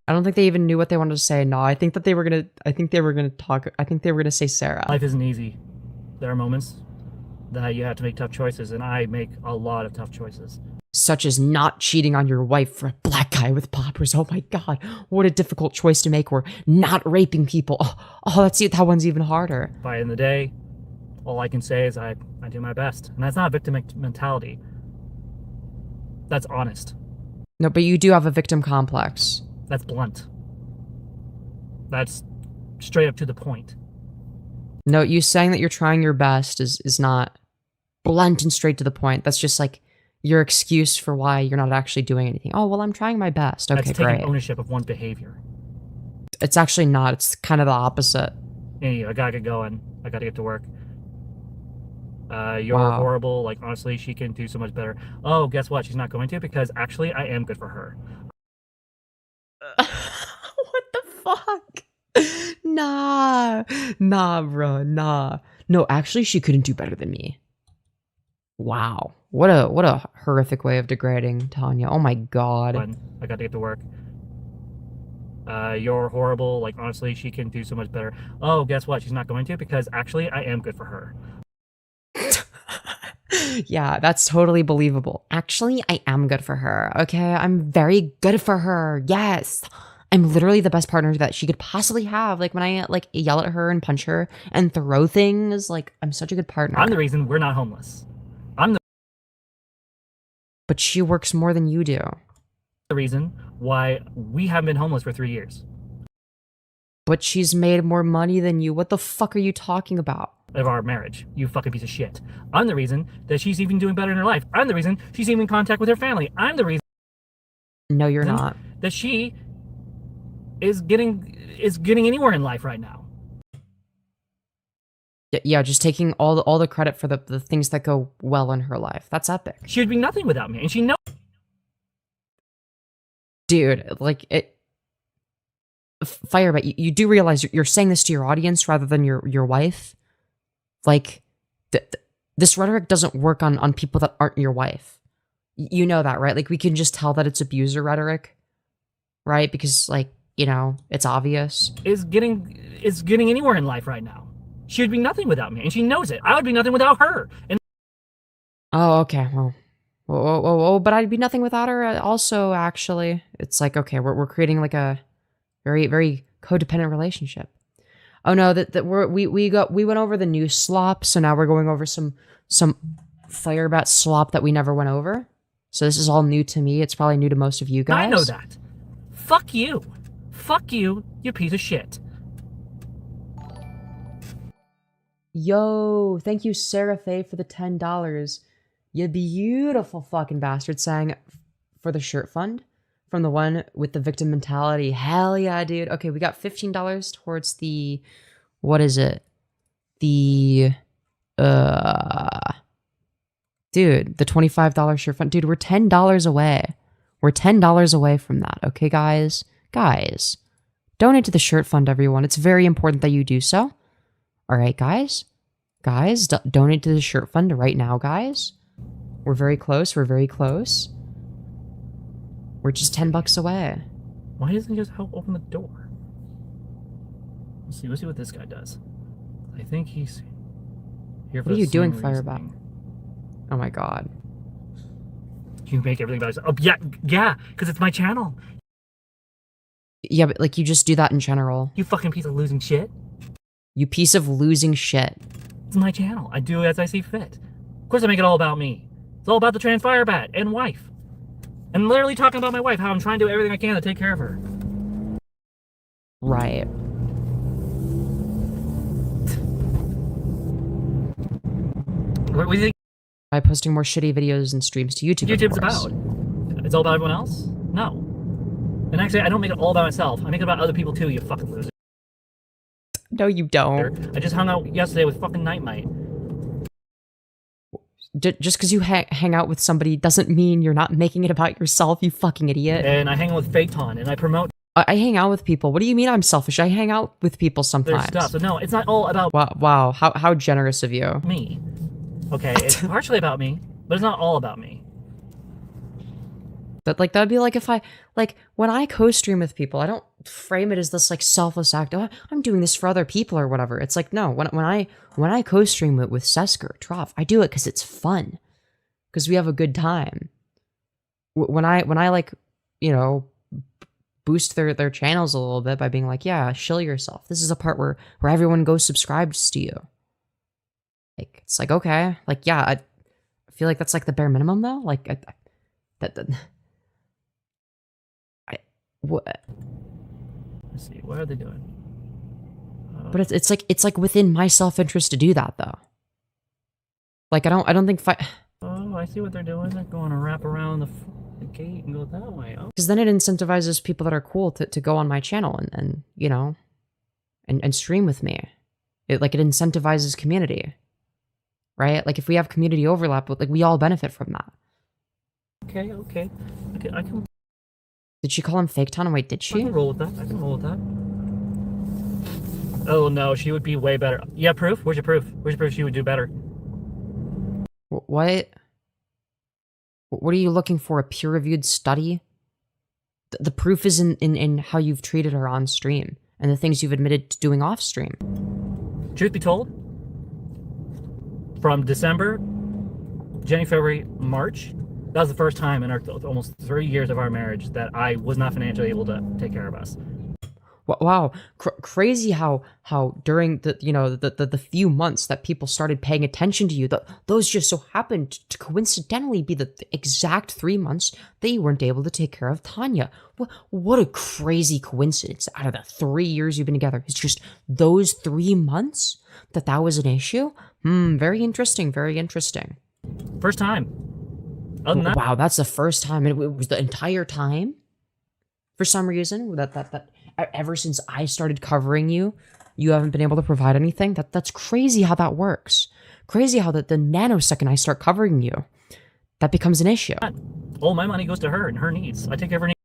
I don't think they even knew what they wanted to say. No, I think they were gonna say Sarah. Life isn't easy. There are moments that you have to make tough choices, and I make a lot of tough choices. Such as not cheating on your wife for a black guy with poppers. Oh my god, what a difficult choice to make. Or not raping people. Oh, that one's even harder. By the end of the day, all I can say is I do my best. And that's not a victim mentality. That's honest. No, but you do have a victim complex. That's blunt. That's straight up to the point. No, you saying that you're trying your best is not blunt and straight to the point. That's just like your excuse for why you're not actually doing anything. Oh, well, I'm trying my best. Okay, that's great. Taking ownership of one's behavior. It's actually not. It's kind of the opposite. Anyway, I gotta get going. I gotta get to work. You're horrible. Like, honestly, she can do so much better. Oh, guess what? She's not going to, because actually, I am good for her. What the fuck? Nah, bro, nah. No, actually, she couldn't do better than me. Wow. What a horrific way of degrading Tanya. Oh my god. I gotta get to work. You're horrible. Like, honestly, she can do so much better. Oh, guess what? She's not going to, because actually, I am good for her. Yeah, that's totally believable. Actually, I am good for her. Okay, I'm very good for her. Yes. I'm literally the best partner that she could possibly have. Like, when I like yell at her and punch her and throw things, like, I'm such a good partner. I'm the reason we're not homeless. I'm the But she works more than you do. The reason why we haven't been homeless for 3 years. But she's made more money than you. What the fuck are you talking about? Of our marriage, you fucking piece of shit. I'm the reason that she's even doing better in her life. I'm the reason she's even in contact with her family. I'm the reason. No, you're not. That she is getting anywhere in life right now. Yeah, just taking all the credit for the things that go well in her life. That's epic. She would be nothing without me, and she knows. Dude, like it. Firebat, you do realize you're saying this to your audience rather than your wife. Like, this rhetoric doesn't work on people that aren't your wife. You know that, right? Like, we can just tell that it's abuser rhetoric, right? Because, like, you know, it's obvious. Is getting anywhere in life right now. She would be nothing without me, and she knows it. I would be nothing without her. And oh, okay. Well, but I'd be nothing without her. Also, actually, it's like, okay, we're creating like a very, very codependent relationship. Oh no, we went over the new slop, so now we're going over some Firebat slop that we never went over. So this is all new to me. It's probably new to most of you guys. I know that. Fuck you. Fuck you, you piece of shit. Yo, thank you, Sarah Faye, for the $10. You beautiful fucking bastard, sang for the shirt fund from the one with the victim mentality. Hell yeah, dude. Okay, we got $15 towards the, what is it? The, dude, the $25 shirt fund. Dude, we're $10 away. We're $10 away from that. Okay, guys? Guys, donate to the shirt fund, everyone. It's very important that you do so. All right, guys? Guys, donate to the shirt fund right now, guys. We're very close. We're very close. We're just $10 away. Why doesn't he just help open the door? Let's see what this guy does. I think he's here for What are you doing, some Firebat? reasoning. Oh my god. You make everything about yourself. Oh, yeah, because it's my channel. Yeah, but like you just do that in general. You fucking piece of losing shit. You piece of losing shit. It's my channel. I do as I see fit. Of course I make it all about me. It's all about the TransFireBat and wife. And literally talking about my wife, how I'm trying to do everything I can to take care of her. Right. What do you think By posting more shitty videos and streams to YouTube, YouTube's of course. about? It's all about everyone else? No. And actually, I don't make it all about myself. I make it about other people too, you fucking loser. No, you don't. I just hung out yesterday with fucking Nightmite. Just because you hang out with somebody doesn't mean you're not making it about yourself, you fucking idiot. And I hang out with Phaeton, and I promote I hang out with people. What do you mean I'm selfish? I hang out with people their sometimes. stuff. So no, it's not all about Wow, how generous of you. me. Okay, it's partially about me, but it's not all about me. That'd be like if when I co-stream with people, I don't frame it as this like selfless act. Oh, I'm doing this for other people or whatever. It's like, no, when I co-stream with Sesker, Trough, I do it because it's fun. Because we have a good time. When I like, you know, boost their channels a little bit by being like, yeah, shill yourself. This is a part where everyone goes subscribes to you. Like, it's like, okay. Like, yeah, I feel like that's like the bare minimum though. Like, what? Let's see, what are they doing? But it's like within my self-interest to do that though. Like, I don't think Oh, I see what they're doing. They're going to wrap around the gate and go that way. Oh. because then it incentivizes people that are cool to go on my channel and you know, and stream with me. It incentivizes community, right? Like if we have community overlap, like we all benefit from that. Okay. I can Did she call him Fake Ton? Wait, did I she? can roll with that. I can roll with that. Oh no, she would be way better. Yeah, proof? Where's your proof? Where's your proof she would do better? What? What are you looking for? A peer-reviewed study? The proof is in how you've treated her on stream and the things you've admitted to doing off stream. Truth be told, from December, January, February, March, that was the first time in our almost 3 years of our marriage that I was not financially able to take care of us. Wow, crazy how during the the few months that people started paying attention to you, those just so happened to coincidentally be the exact 3 months that you weren't able to take care of Tanya. What a crazy coincidence! Out of the 3 years you've been together, it's just those 3 months that was an issue. Very interesting. Very interesting. First time. Other than that, wow, that's the first time. It was the entire time. For some reason, that ever since I started covering you, you haven't been able to provide anything. That's crazy how that works. Crazy how the nanosecond I start covering you, that becomes an issue. all my money goes to her and her needs. I take care of her needs.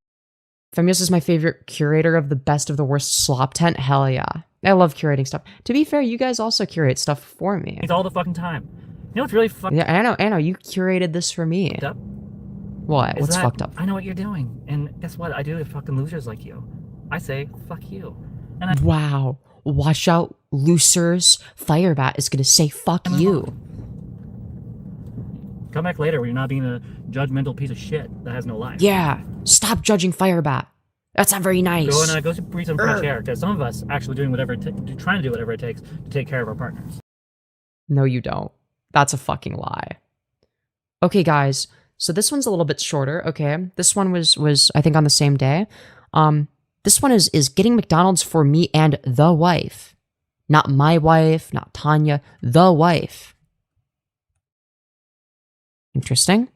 Femyoz is my favorite curator of the best of the worst slop tent. Hell yeah. I love curating stuff. To be fair, you guys also curate stuff for me. It's all the fucking time. You know what's really fucked Yeah, I know. You curated this for me. up? What? What's fucked up? I know what you're doing. And guess what? I do with fucking losers like you. I say, fuck you. And Wow. Watch out, losers. Firebat is gonna say fuck you. come back later when you're not being a judgmental piece of shit that has no life. Yeah. Stop judging Firebat. That's not very nice. Go breathe some fresh air, because some of us actually trying to do whatever it takes to take care of our partners. No, you don't. That's a fucking lie. Okay, guys. So this one's a little bit shorter, okay? This one was I think on the same day. This one is getting McDonald's for me and the wife. Not my wife, not Tanya, the wife. Interesting.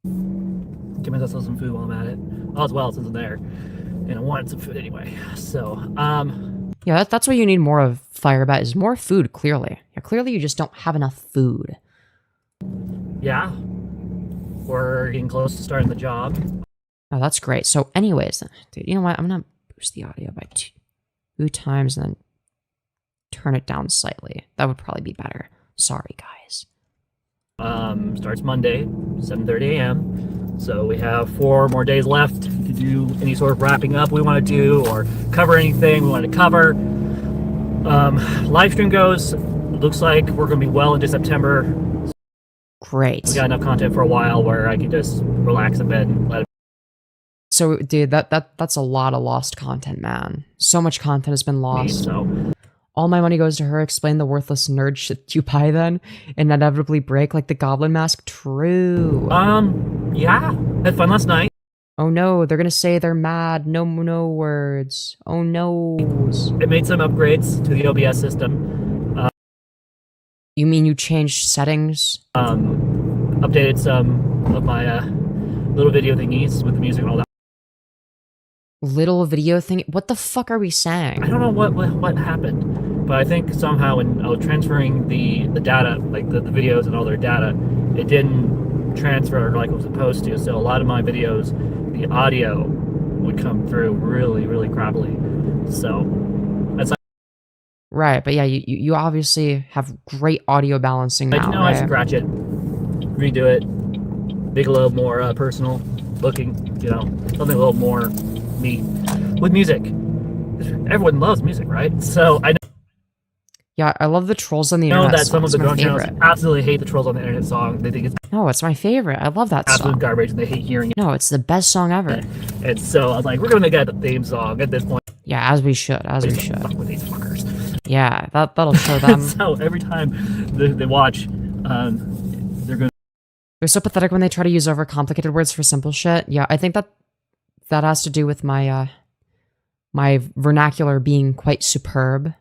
Give myself some food while I'm at it. All as well, since I'm there. And I wanted some food anyway. So, Yeah, that's what you need more of, Firebat, is more food, clearly. Yeah, clearly you just don't have enough food. yeah. We're getting close to starting the job. Oh, that's great. So anyways, dude, you know what? I'm gonna boost the audio by 2 times and then turn it down slightly. That would probably be better. Sorry, guys. Starts Monday, 7:30 a.m. So we have 4 more days left to do any sort of wrapping up we want to do or cover anything we want to cover. Livestream goes, looks like we're going to be well into September. Great. We got enough content for a while where I can just relax in bed and let it. So, dude, that's a lot of lost content, man. So much content has been be. lost. So All my money goes to her. Explain the worthless nerd shit you buy then, and inevitably break like the goblin mask. True. yeah, had fun last night. Oh no, they're gonna say they're mad. No words. Oh no. It made some upgrades to the OBS system. You mean you changed settings? Updated some of my little video thingies with the music and all that. Little video thing? What the fuck are we saying? I don't know what happened, but I think somehow when I was transferring the data, like the videos and all their data, it didn't transfer like it was supposed to. So a lot of my videos, the audio would come through really, really crappily. So that's Right, but yeah, you obviously have great audio balancing now, I right? scratch it, redo it, make it a little more personal looking, something a little more me with music. Everyone loves music, right? So I Yeah, I love the trolls on the know internet that some of the song. drone It's my channels favorite. absolutely hate the trolls on the internet song. They think it's No, it's my favorite. I love that absolute song. garbage and they hate hearing it. No, it's the best song ever. And so I was like, we're gonna make that the theme song at this point. Yeah, as we should, as we Fuck should. with these fuckers. Yeah, that'll show them. So every time they watch, they're gonna. They're so pathetic when they try to use overcomplicated words for simple shit. Yeah, I think that has to do with my my vernacular being quite superb,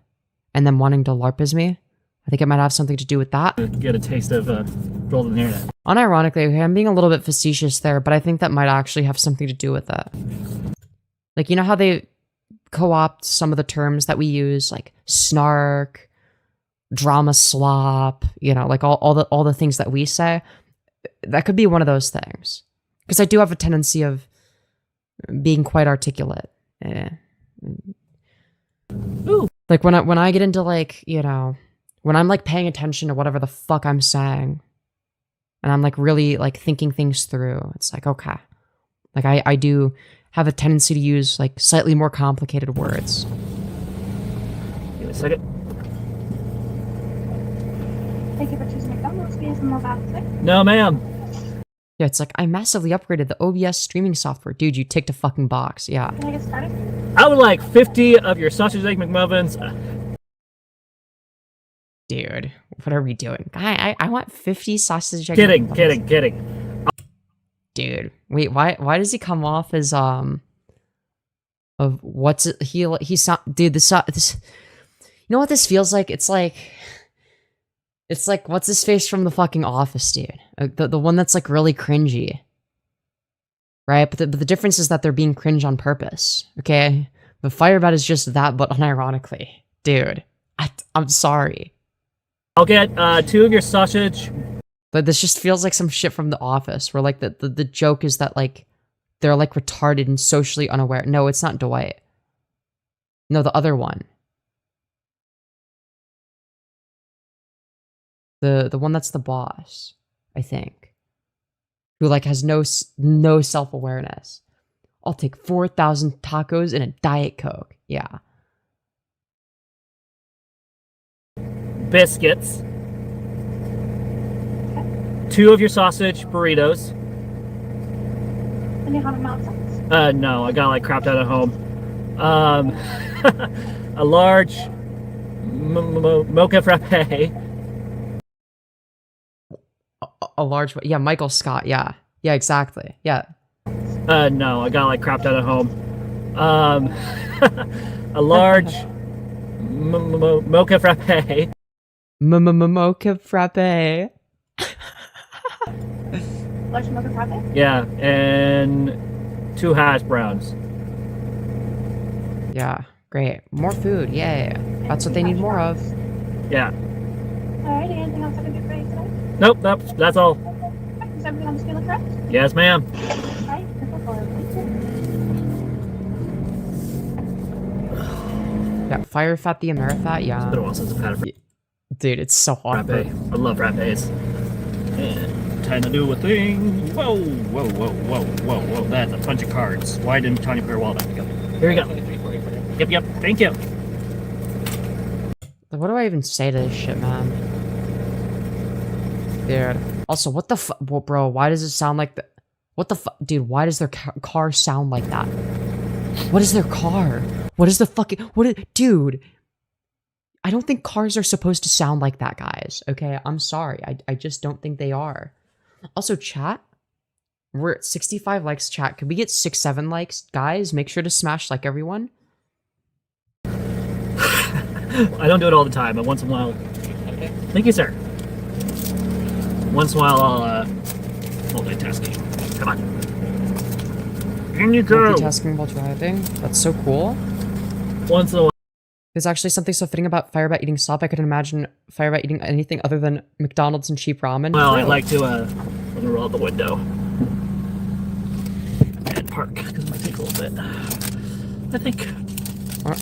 and them wanting to LARP as me. I think it might have something to do with that. Get a taste of trolls on the internet. Unironically, I'm being a little bit facetious there, but I think that might actually have something to do with it. Like, you know how they co-opt some of the terms that we use, like snark, drama slop, like all the things that we say? That could be one of those things. Because I do have a tendency of being quite articulate. Ooh. Like when I get into like, when I'm like paying attention to whatever the fuck I'm saying, and I'm like really like thinking things through, it's like, okay. Like I do have a tendency to use like slightly more complicated words. Give me a second. Thank you for choosing McDonald's. Can you have some more back? No, ma'am. Yeah, it's like, I massively upgraded the OBS streaming software. Dude, you ticked a fucking box. Yeah. Can I get started? I would like 50 of your sausage egg McMuffins. Dude, what are we doing? I want 50 sausage egg Kidding, McMuffins. kidding. Dude, wait, why does he come off as, of what's it, he's not, dude, this, you know what this feels like? It's like, what's his face from the fucking Office, dude? The one that's like really cringy. Right? But the difference is that they're being cringe on purpose, okay? But Firebat is just that, but unironically. Dude, I'm sorry. I'll get 2 of your sausage. But this just feels like some shit from The Office, where like the joke is that like they're like retarded and socially unaware. No, it's not Dwight. No, the other one. The one that's the boss, I think. Who like has no self-awareness. I'll take 4,000 tacos and a Diet Coke. Yeah. Biscuits. 2 of your sausage burritos. Any hot and mild sauce? No, I got like crapped out at home. A large mocha frappe. A large, yeah, Michael Scott, yeah. Yeah, exactly, yeah. No, I got like crapped out at home. A large mocha frappe. Mocha frappe. Large mocha frappe? Yeah, and 2 hash browns. Yeah, great. More food, yay. That's what they need more of. Yeah. Alright, anything else I can do for you today? Nope, that's all. Is everything on the scale correct? Yes, ma'am. Alright, triple forward. Yeah, Fire Fat the Amerifat, It's yeah. been a while since I've had a Dude, it's so hot. frappe. I love frappes. And time to do a thing. Whoa. That's a bunch of cards. Why didn't Tanya put her wallet back together? Here we go. Yep. Thank you. What do I even say to this shit, man? Dude. Also, what the fuck? Well, bro, why does it sound like the... What the fuck? Dude, why does their car sound like that? What is their car? What is the fucking... Dude. I don't think cars are supposed to sound like that, guys. Okay? I'm sorry. I just don't think they are. Also, chat. We're at 65 likes, chat. Could we get 6-7 likes? Guys, make sure to smash like everyone. I don't do it all the time, but once in a while. Thank you, sir. Once in a while, I'll multitasking. Come on. In you go. Multitasking while driving. That's so cool. Once in a while. There's actually something so fitting about Firebat eating Slop. I couldn't imagine Firebat eating anything other than McDonald's and cheap ramen. Well, I like to let me roll out the window and park because it might take a little bit. I think.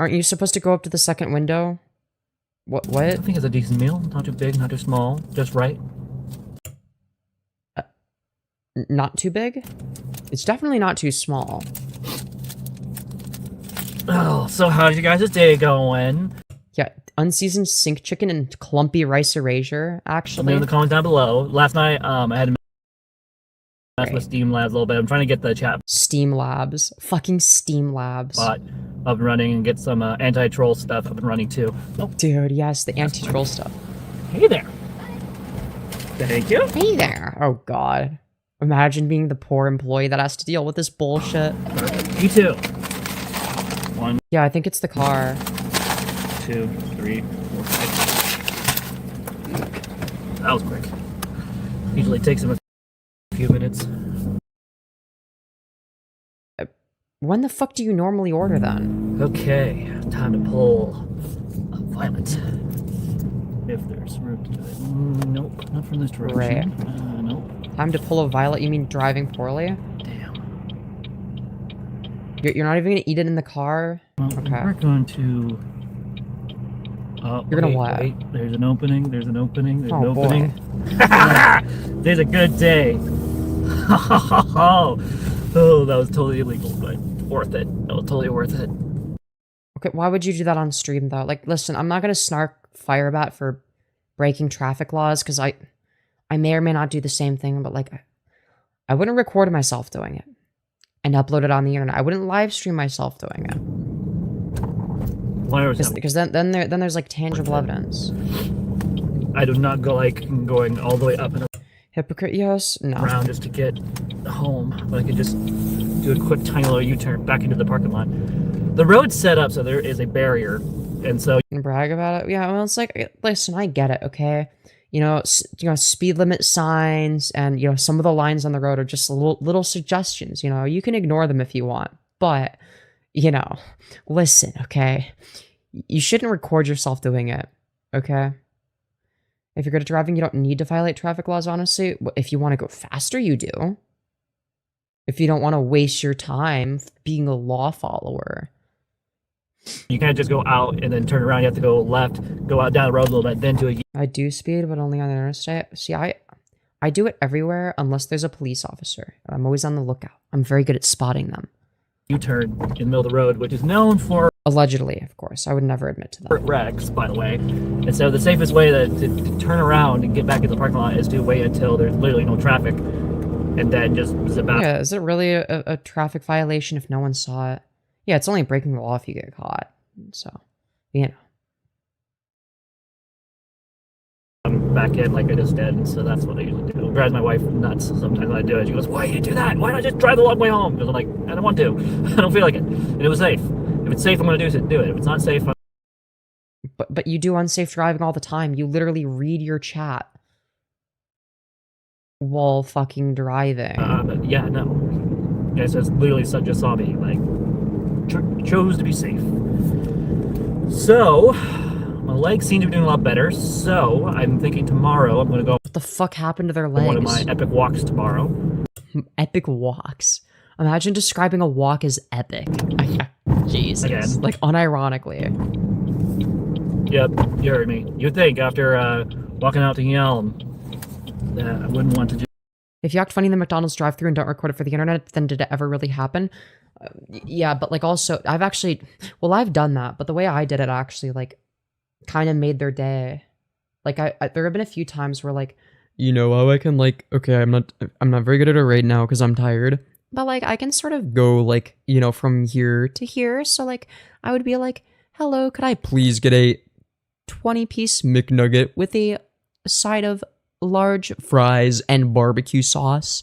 Aren't you supposed to go up to the second window? What? I think it's a decent meal. Not too big, not too small, just right. Not too big? It's definitely not too small. Oh, so how's you guys' day going? Yeah, unseasoned sink chicken and clumpy rice erasure, Let me actually. know in the comments down below. Last night, I had to mess with Steam Labs a little bit. I'm trying to get the chat Steam Labs. Fucking Steam Labs. bot up and running and get some anti-troll stuff up and running too. Oh, Dude, yes, the anti-troll stuff. hey there. Thank you. Hey there. Oh, God. Imagine being the poor employee that has to deal with this bullshit. You too. 1, Yeah, I think it's the car. 2, 3, 4, 5. That was quick. Usually takes him a few minutes. When the fuck do you normally order then? Okay, time to pull a Violet. If there's room to do it. Nope, not from this direction. Right. Nope. Time to pull a Violet? You mean driving poorly? Damn. You're not even gonna eat it in the car? Well, Okay. we're going to... You're gonna wait, what? Wait. There's an opening, there's an opening, there's an Oh, boy. opening. There's a good day. Oh, that was totally illegal, but worth it. That was totally worth it. Okay, why would you do that on stream though? Like, listen, I'm not gonna snark Firebat for breaking traffic laws, because I may or may not do the same thing, but like, I wouldn't record myself doing it and upload it on the internet. I wouldn't live stream myself doing it. 100%. Because then there's like tangible evidence. I do not go like going all the way up and Hypocrite, yes? No. around just to get home. But I could just do a quick tiny little U-turn back into the parking lot. The road's set up so there is a barrier, and so And brag about it. Yeah, well, it's like, listen, I get it, okay? You know, speed limit signs and, you know, some of the lines on the road are just little suggestions, you know? You can ignore them if you want. But, you know, listen, okay? You shouldn't record yourself doing it, okay? If you're good at driving, you don't need to violate traffic laws, honestly. If you want to go faster, you do. If you don't want to waste your time being a law follower. you can't just go out and then turn around. You have to go left, go out down the road a little bit, then do a I do speed, but only on the interstate. See, I do it everywhere unless there's a police officer. I'm always on the lookout. I'm very good at spotting them. U-turn in the middle of the road, which is known for Allegedly, of course. I would never admit to that. wrecks, by the way. And so the safest way to turn around and get back into the parking lot is to wait until there's literally no traffic, and then just zip out. Yeah, is it really a traffic violation if no one saw it? Yeah, it's only breaking the law if you get caught. So, you know. Back in like I just did, and so that's what I usually do. It drives my wife nuts sometimes when I do it. She goes, "Why do you do that? Why not just drive the long way home?" Because I'm like, I don't want to. I don't feel like it. And it was safe. If it's safe, I'm going to do it. If it's not safe, But you do unsafe driving all the time. You literally read your chat while fucking driving. but yeah, no. Yeah, so it's literally just saw me, like, chose to be safe. So, my legs seem to be doing a lot better, so I'm thinking tomorrow I'm going to go What the fuck happened to their on legs? one of my epic walks tomorrow. Epic walks. Imagine describing a walk as epic. Jesus. Again. Like, unironically. Yep, you heard me. You'd think after walking out to Hiiiiii, I wouldn't want to do. If you act funny in the McDonald's drive-thru and don't record it for the internet, then did it ever really happen? Yeah, but like also, I've done that, but the way I did it actually like kind of made their day. Like there have been a few times where like, you know how I can like, okay, I'm not very good at it right now because I'm tired, but like I can sort of go like, you know, from here to here. So like I would be like, hello, could I please get a 20-piece McNugget with a side of large fries and barbecue sauce,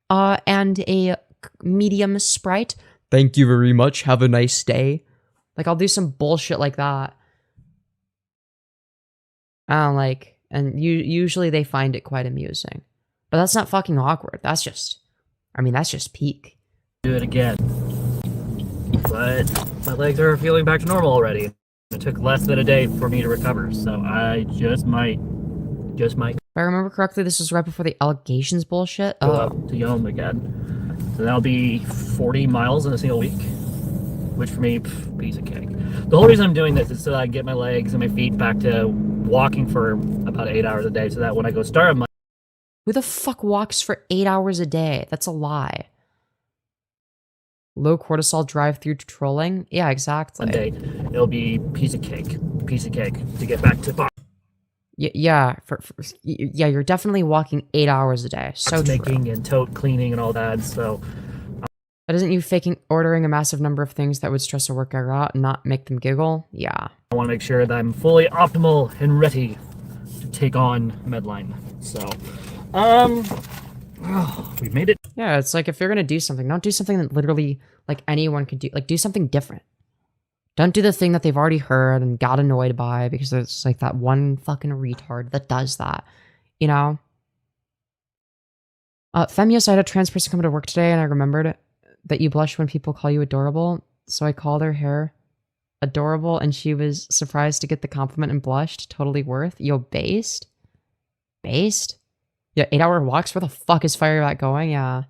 and a medium Sprite? Thank you very much. Have a nice day. Like, I'll do some bullshit like that. And usually they find it quite amusing. But that's not fucking awkward. That's just peak. Do it again. But my legs are feeling back to normal already. It took less than a day for me to recover, so I just might. If I remember correctly, this was right before the allegations bullshit. Go up to Yom again. So that'll be 40 miles in a single week, which for me, piece of cake. The whole reason I'm doing this is so that I can get my legs and my feet back to walking for about 8 hours a day, so that when I go start my Who the fuck walks for 8 hours a day? That's a lie. Low cortisol drive-through trolling? Yeah, exactly. day, it'll be piece of cake to get back to Yeah, yeah, you're definitely walking 8 hours a day. So true. making and tote cleaning and all that. So But isn't you ordering a massive number of things that would stress a worker out and not make them giggle? Yeah. I want to make sure that I'm fully optimal and ready to take on Medline. So, we made it. Yeah, it's like if you're gonna do something, don't do something that literally like anyone could do. Like do something different. Don't do the thing that they've already heard and got annoyed by because there's like that one fucking retard that does that, you know? Femyoz, I had a trans person come to work today and I remembered that you blush when people call you adorable. So I called her hair adorable and she was surprised to get the compliment and blushed. Totally worth. Yo, based? Based? Yeah, 8-hour walks? Where the fuck is Firebat going? Yeah.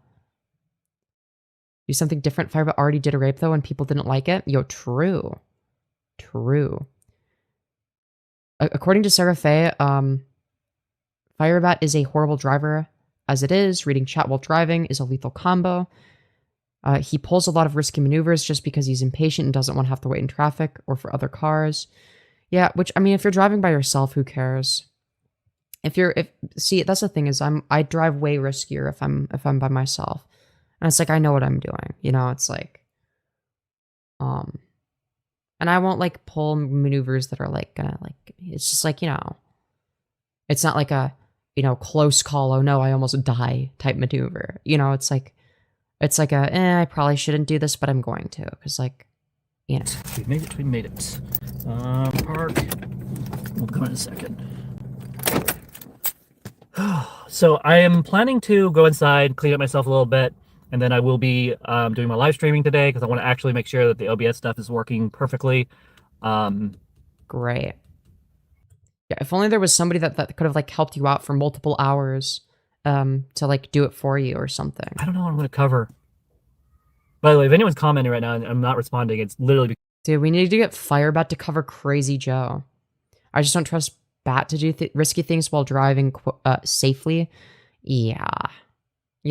Do something different. Firebat already did a rape though and people didn't like it. Yo, true. True. According to Sarah Faye, Firebat is a horrible driver as it is. Reading chat while driving is a lethal combo. He pulls a lot of risky maneuvers just because he's impatient and doesn't want to have to wait in traffic or for other cars. Yeah, which, I mean, if you're driving by yourself, who cares? see, that's the thing is I drive way riskier if I'm by myself. And it's like, I know what I'm doing, you know, it's like, and I won't like pull maneuvers that are like gonna like, it's just like, you know, it's not like a, you know, close call, oh no, I almost die type maneuver. You know, it's like I probably shouldn't do this, but I'm going to, because like, you know. We made it. Park. We'll come in a second. So I am planning to go inside, clean up myself a little bit, and then I will be doing my live streaming today because I want to actually make sure that the OBS stuff is working perfectly. Great. Yeah, if only there was somebody that could have like helped you out for multiple hours to like do it for you or something. I don't know what I'm going to cover. By the way, if anyone's commenting right now and I'm not responding, it's literally... Dude, we need to get Firebat to cover Crazy Joe. I just don't trust Bat to do risky things while driving safely. Yeah,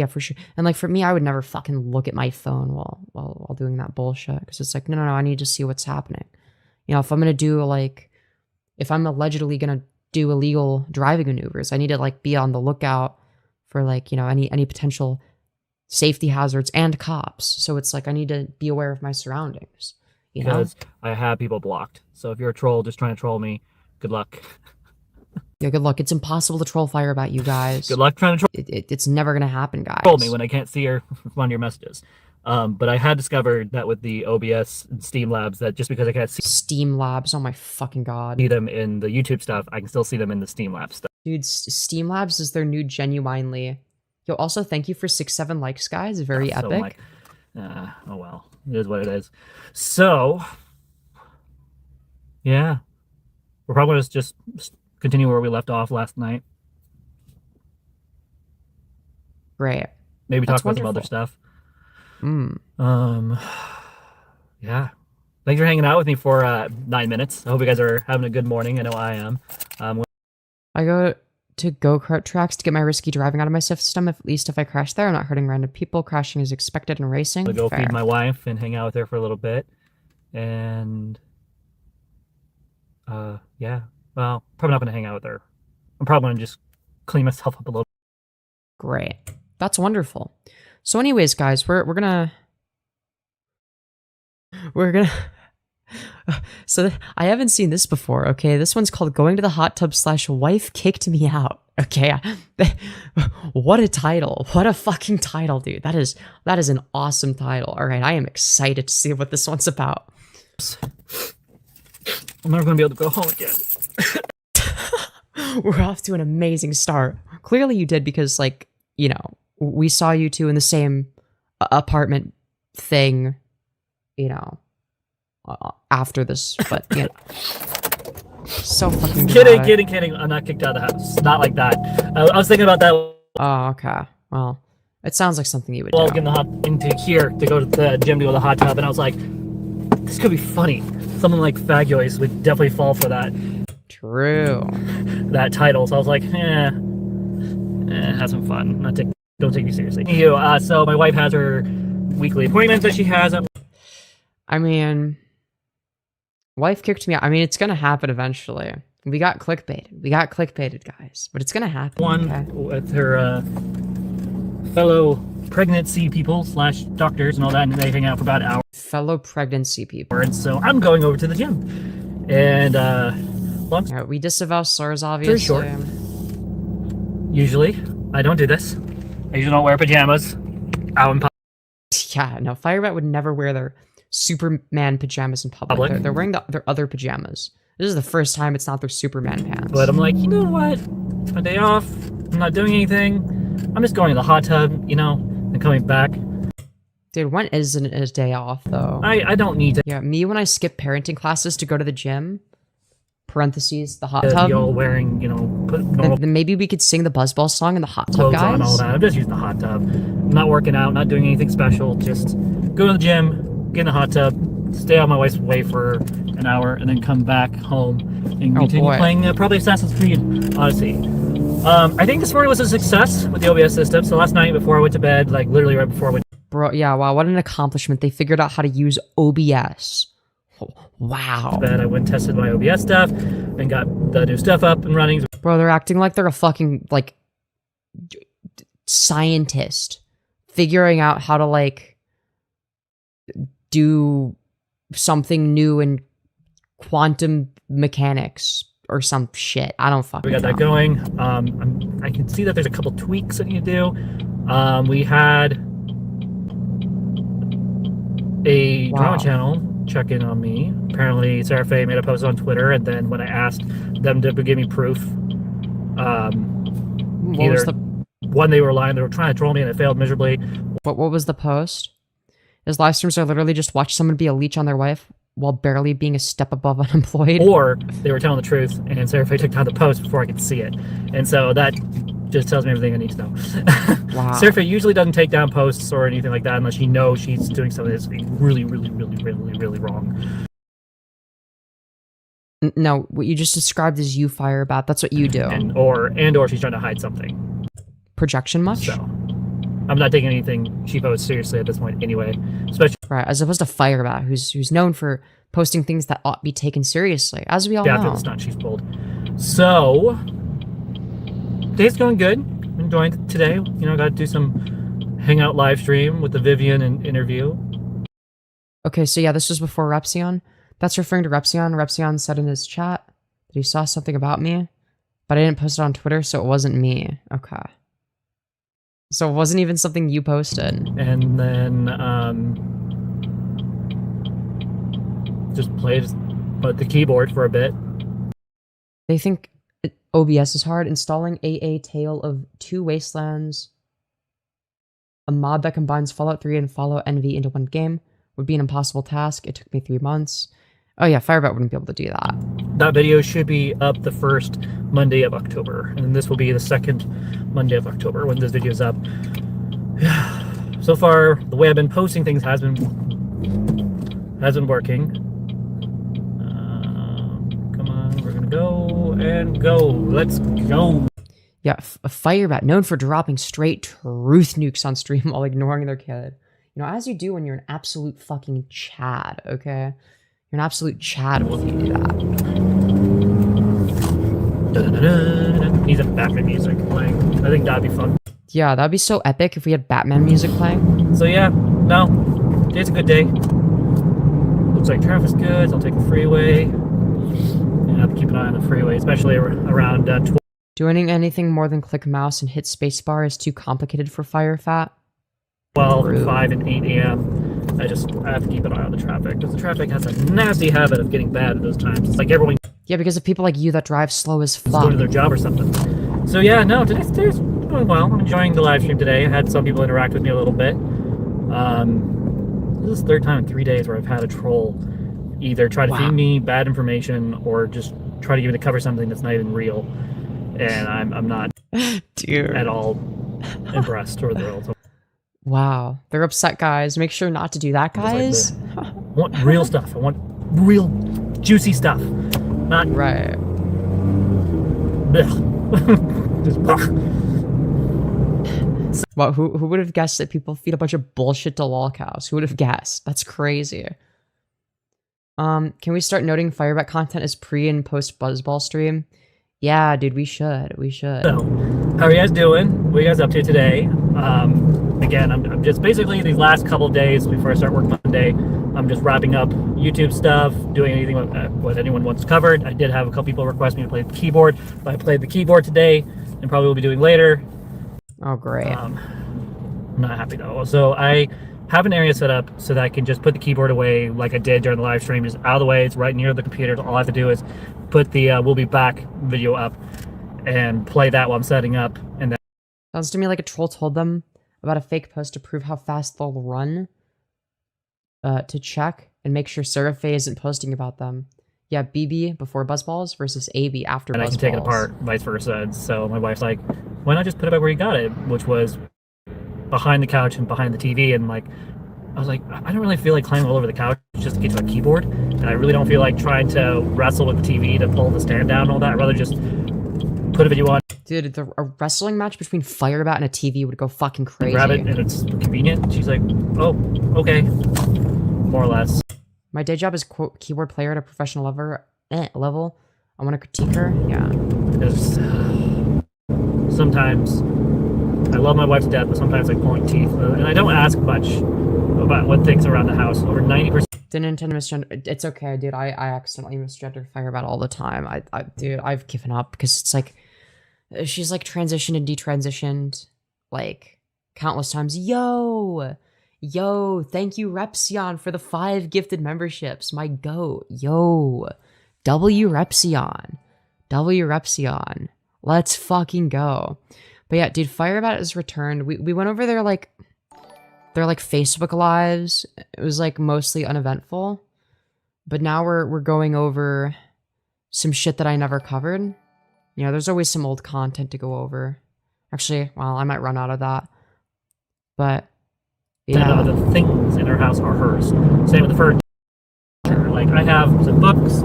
for sure. And like for me, I would never fucking look at my phone while doing that bullshit, because it's like, no, I need to see what's happening. You know, if I'm gonna do like, if I'm allegedly gonna do illegal driving maneuvers, I need to like be on the lookout for like, you know, any potential safety hazards and cops. So it's like I need to be aware of my surroundings. You know, because I have people blocked. So if you're a troll just trying to troll me, good luck. Yeah, good luck. It's impossible to troll Firebat, you guys. Good luck trying to troll. It's never gonna happen, guys. Troll me when I can't see or respond to your messages. But I had discovered that with the OBS and Steam Labs, that just because I can't see Steam Labs, oh my fucking god. See them in the YouTube stuff, I can still see them in the Steam Labs stuff. Dude, Steam Labs is their new genuinely. Yo, also thank you for 6-7 likes, guys. Very epic. Oh well, it is what it is. So, yeah, we're probably gonna just continue where we left off last night. Great. Maybe That's talk about wonderful. some other stuff. Yeah. Thanks for hanging out with me for 9 minutes. I hope you guys are having a good morning. I know I am. I go to go-kart tracks to get my risky driving out of my system. At least if I crash there, I'm not hurting random people. Crashing is expected in racing. I'm gonna go Fair. feed my wife and hang out with her for a little bit. And yeah. Well, probably not gonna hang out with her. I'm probably gonna just clean myself up a little. Great. That's wonderful. So anyways, guys, we're gonna so I haven't seen this before, okay? This one's called Going to the Hot Tub / Wife Kicked Me Out. Okay. What a title. What a fucking title, dude. That is an awesome title. All right, I am excited to see what this one's about. I'm never gonna be able to go home again. We're off to an amazing start. Clearly you did, because like, you know, we saw you two in the same apartment thing, you know, after this, but you know, so fucking Kidding. I'm not kicked out of the house. Not like that. I was thinking about that. Oh, okay. Well, it sounds like something you would Walk do. into here to go to the gym to go to the hot tub, and I was like, this could be funny. Someone like Femyoz would definitely fall for that. True. That title. So I was like, have some fun. Don't take me seriously. Anywho, so my wife has her weekly appointments that she has. I mean, wife kicked me out. I mean, it's gonna happen eventually. We got clickbaited, guys. But it's gonna happen. One okay? with her fellow pregnancy people / doctors and all that, and they hang out for about an hour. Fellow pregnancy people. And so I'm going over to the gym. And All right, we disavow slurs, obviously. short. Usually, I don't do this. I usually don't wear pajamas out in public. Yeah, no, Firebat would never wear their Superman pajamas in public. They're wearing their other pajamas. This is the first time it's not their Superman pants. But I'm like, you know what? It's my day off. I'm not doing anything. I'm just going to the hot tub, you know, and coming back. Dude, when isn't it his day off, though? I don't need to. Yeah, me when I skip parenting classes to go to the gym, parentheses, the hot tub. Be all wearing, you know, put normal Then maybe we could sing the Buzzball song in the hot tub, clothes guys. on, all that. I'm just using the hot tub. I'm not working out, not doing anything special. Just go to the gym, get in the hot tub, stay out of my wife's way for an hour, and then come back home and continue playing probably Assassin's Creed Odyssey. I think this morning was a success with the OBS system. So last night before I went to bed, like literally right before I went. Bro, yeah, wow, what an accomplishment. They figured out how to use OBS. Wow. I went and tested my OBS stuff and got the new stuff up and running. Bro, they're acting like they're a fucking, like, scientist figuring out how to, like, do something new in quantum mechanics or some shit. I don't fucking know. We got that going. I can see that there's a couple tweaks that you do. We had a drama channel check in on me. Apparently, Sarah Faye made a post on Twitter, and then when I asked them to give me proof, one, they were lying, they were trying to troll me, and it failed miserably. What was the post? His live streams are literally just watch someone be a leech on their wife while barely being a step above unemployed. Or they were telling the truth, and Sarah Faye took down the post before I could see it. And so that just tells me everything I need to know. Wow. Sarah Faye usually doesn't take down posts or anything like that unless you know she's doing something that's really, really, really, really, really wrong. No, what you just described is you, Firebat. That's what you do. And or she's trying to hide something. Projection much? So I'm not taking anything she posts seriously at this point anyway. Especially right, as opposed to Firebat, who's known for posting things that ought to be taken seriously, as we all know. after the stunt she's pulled. So day's going good. Enjoying it today. You know, got to do some hangout live stream with the Vivian and interview. Okay, so yeah, this was before Repzion. That's referring to Repzion. Repzion said in his chat that he saw something about me, but I didn't post it on Twitter, so it wasn't me. Okay. So it wasn't even something you posted. And then just played the keyboard for a bit. They think OBS is hard. Installing AA Tale of Two Wastelands, a mod that combines Fallout 3 and Fallout NV into one game, would be an impossible task. It took me 3 months. Oh yeah, Firebat wouldn't be able to do that. That video should be up the first Monday of October, and this will be the second Monday of October when this video is up. So far, the way I've been posting things has been working. Come on, we're gonna go and go. Let's go. Yeah, a Firebat known for dropping straight truth nukes on stream while ignoring their kid. You know, as you do when you're an absolute fucking Chad, okay? You're an absolute Chad if you do that. Needs a Batman music playing. I think that'd be fun. Yeah, that'd be so epic if we had Batman music playing. So yeah, no, today's a good day. Looks like traffic's good, so I'll take the freeway. And I have to keep an eye on the freeway, especially around 12. Doing anything more than click mouse and hit spacebar is too complicated for Firefat. 12, 5, and 8 a.m. I have to keep an eye on the traffic, because the traffic has a nasty habit of getting bad at those times. It's like everyone... Yeah, because of people like you that drive slow as fuck. Go to their job or something. So yeah, no, today's going well. I'm enjoying the live stream today. I had some people interact with me a little bit. This is the third time in 3 days where I've had a troll either try to feed me bad information or just try to get me to cover something that's not even real. And I'm not at all impressed or thrilled. Wow, they're upset, guys. Make sure not to do that, guys. Like I want real stuff. I want real juicy stuff. Not right. Just Well, who would have guessed that people feed a bunch of bullshit to lolcows? Who would have guessed? That's crazy. Can we start noting Firebat content as pre and post Buzzball stream? Yeah, dude, we should. So, how are you guys doing? What are you guys up to today? Again, I'm just basically these last couple of days before I start work Monday, I'm just wrapping up YouTube stuff, doing anything what anyone wants covered. I did have a couple people request me to play the keyboard, but I played the keyboard today and probably will be doing later. Oh, great. I'm not happy though. So I have an area set up so that I can just put the keyboard away like I did during the live stream, just out of the way. It's right near the computer. All I have to do is put the We'll Be Back video up and play that while I'm setting up. And then Sounds to me like a troll told them about a fake post to prove how fast they'll run to check and make sure Seraphe isn't posting about them. Yeah, BB before Buzzballs versus AB after Buzzballs. And I can take it apart, vice versa. So my wife's like, why not just put it back where you got it? Which was behind the couch and behind the TV. And like, I was like, I don't really feel like climbing all over the couch just to get to a keyboard. And I really don't feel like trying to wrestle with the TV to pull the stand down and all that. I'd rather just put a video on. Dude, a wrestling match between Firebat and a TV would go fucking crazy. Grab it and it's convenient. She's like, oh, okay. More or less. My day job is quote keyboard player at a professional level. I want to critique her. Yeah. Because sometimes I love my wife to death, but sometimes like pulling teeth, and I don't ask much about what things around the house. Over 90%. Didn't intend to misgender. It's okay, dude. I accidentally misgendered Firebat all the time. Dude, I've given up because it's like she's like transitioned and detransitioned like countless times. Yo, thank you, Repzion, for the 5 gifted memberships. My goat. Yo, W Repzion. Let's fucking go. But yeah, dude, Firebat has returned. We went over their like Facebook lives. It was like mostly uneventful. But now we're going over some shit that I never covered. You know, there's always some old content to go over. Actually, well, I might run out of that. But yeah. The things in her house are hers. Same with the furniture. Like I have some books.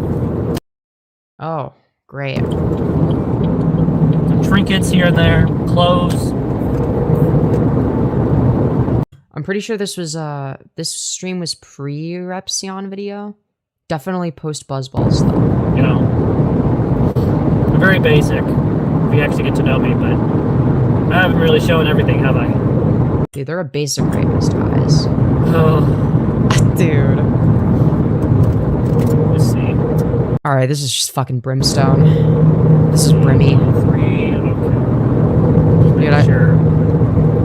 Oh, great. Some trinkets here and there. Clothes. I'm pretty sure this was this stream was pre-Repzion video. Definitely post Buzzballs though. You know, I'm very basic. If you actually get to know me, but I haven't really shown everything, have I? Dude, they're a basic rapist, guys. Oh, Dude. let's see. All right, this is just fucking brimstone. This is brimmy. 3. Okay. Dude, Sure.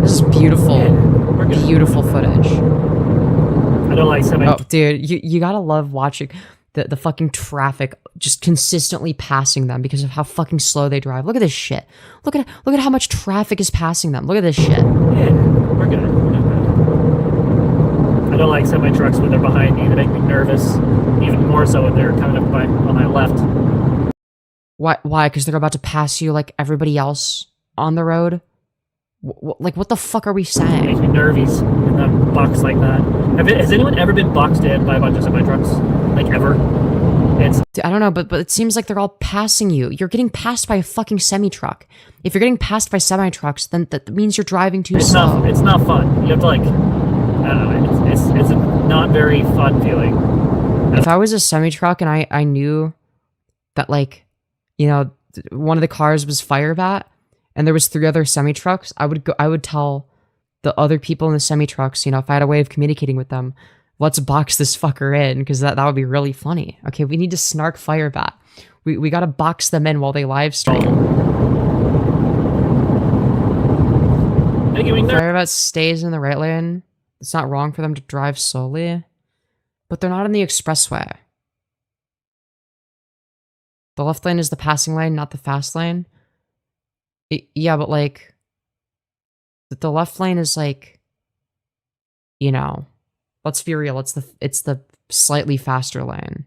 This is beautiful. Yeah, we're good. Beautiful footage. I don't like semi. Oh, dude, you gotta love watching the fucking traffic just consistently passing them because of how fucking slow they drive. Look at this shit. Look at how much traffic is passing them. Look at this shit. Yeah, we're good. We're good. I don't like semi trucks when they're behind me. They make me nervous. Even more so when they're coming up on my left. Why? Because they're about to pass you like everybody else on the road? Like, what the fuck are we It saying? makes me nervous in a box like that. Has anyone ever been boxed in by a bunch of semi trucks? Like ever? It's Dude, I don't know, but it seems like they're all passing you. You're getting passed by a fucking semi-truck. If you're getting passed by semi-trucks, then that means you're driving too slow. it's not fun. You have to like, I don't know. It's a not very fun feeling. If I was a semi-truck and I knew that, like, you know, one of the cars was Firebat and there was 3 other semi-trucks, I would tell the other people in the semi-trucks, you know, if I had a way of communicating with them, let's box this fucker in, because that would be really funny. Okay, we need to snark Firebat. We gotta box them in while they live stream. Firebat stays in the right lane. It's not wrong for them to drive slowly, but they're not in the expressway. The left lane is the passing lane, not the fast lane. Yeah, but like, the left lane is like, you know, let's be real. It's the slightly faster lane.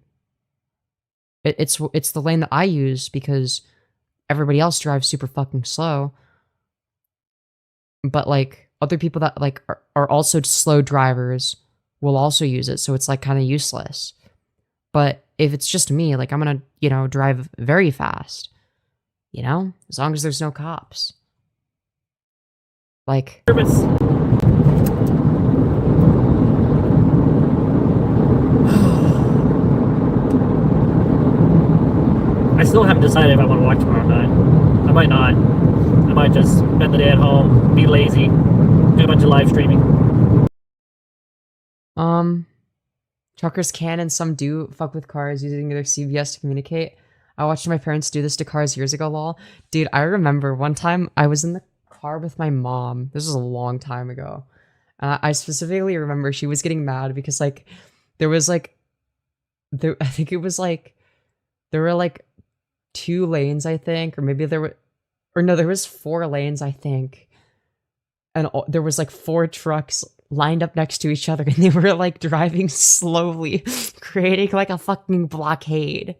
It's the lane that I use because everybody else drives super fucking slow. But like other people that like are also slow drivers will also use it, so it's like kind of useless. But if it's just me, like I'm gonna, you know, drive very fast. You know, as long as there's no cops. Like. I still haven't decided if I want to watch tomorrow night. I might not. I might just spend the day at home, be lazy, do a bunch of live streaming. Truckers can and some do fuck with cars using their CVS to communicate. I watched my parents do this to cars years ago, lol. Dude, I remember one time I was in the car with my mom. This was a long time ago. I specifically remember she was getting mad because like there was like I think it was like there were like 2 lanes, I think, or maybe there was 4 lanes, I think, and there was like 4 trucks lined up next to each other, and they were like driving slowly, creating like a fucking blockade.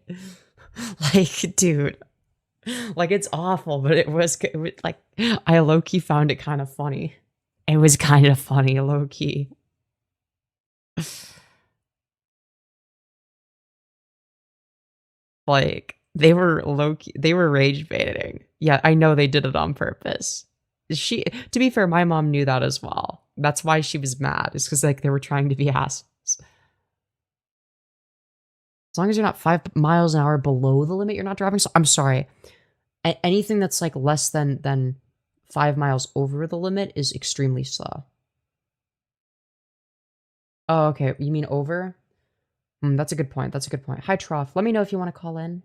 Like, dude, like it's awful, but it was like I low-key found it kind of funny. It was kind of funny, low-key. Like, they were low-key, they were rage baiting. Yeah, I know they did it on purpose. To be fair, my mom knew that as well. That's why she was mad. It's because like they were trying to be assholes. As long as you're not 5 miles an hour below the limit, you're not driving. So I'm sorry. Anything that's like less than 5 miles over the limit is extremely slow. Oh, okay. You mean over? That's a good point. That's a good point. Hi, Trough. Let me know if you want to call in.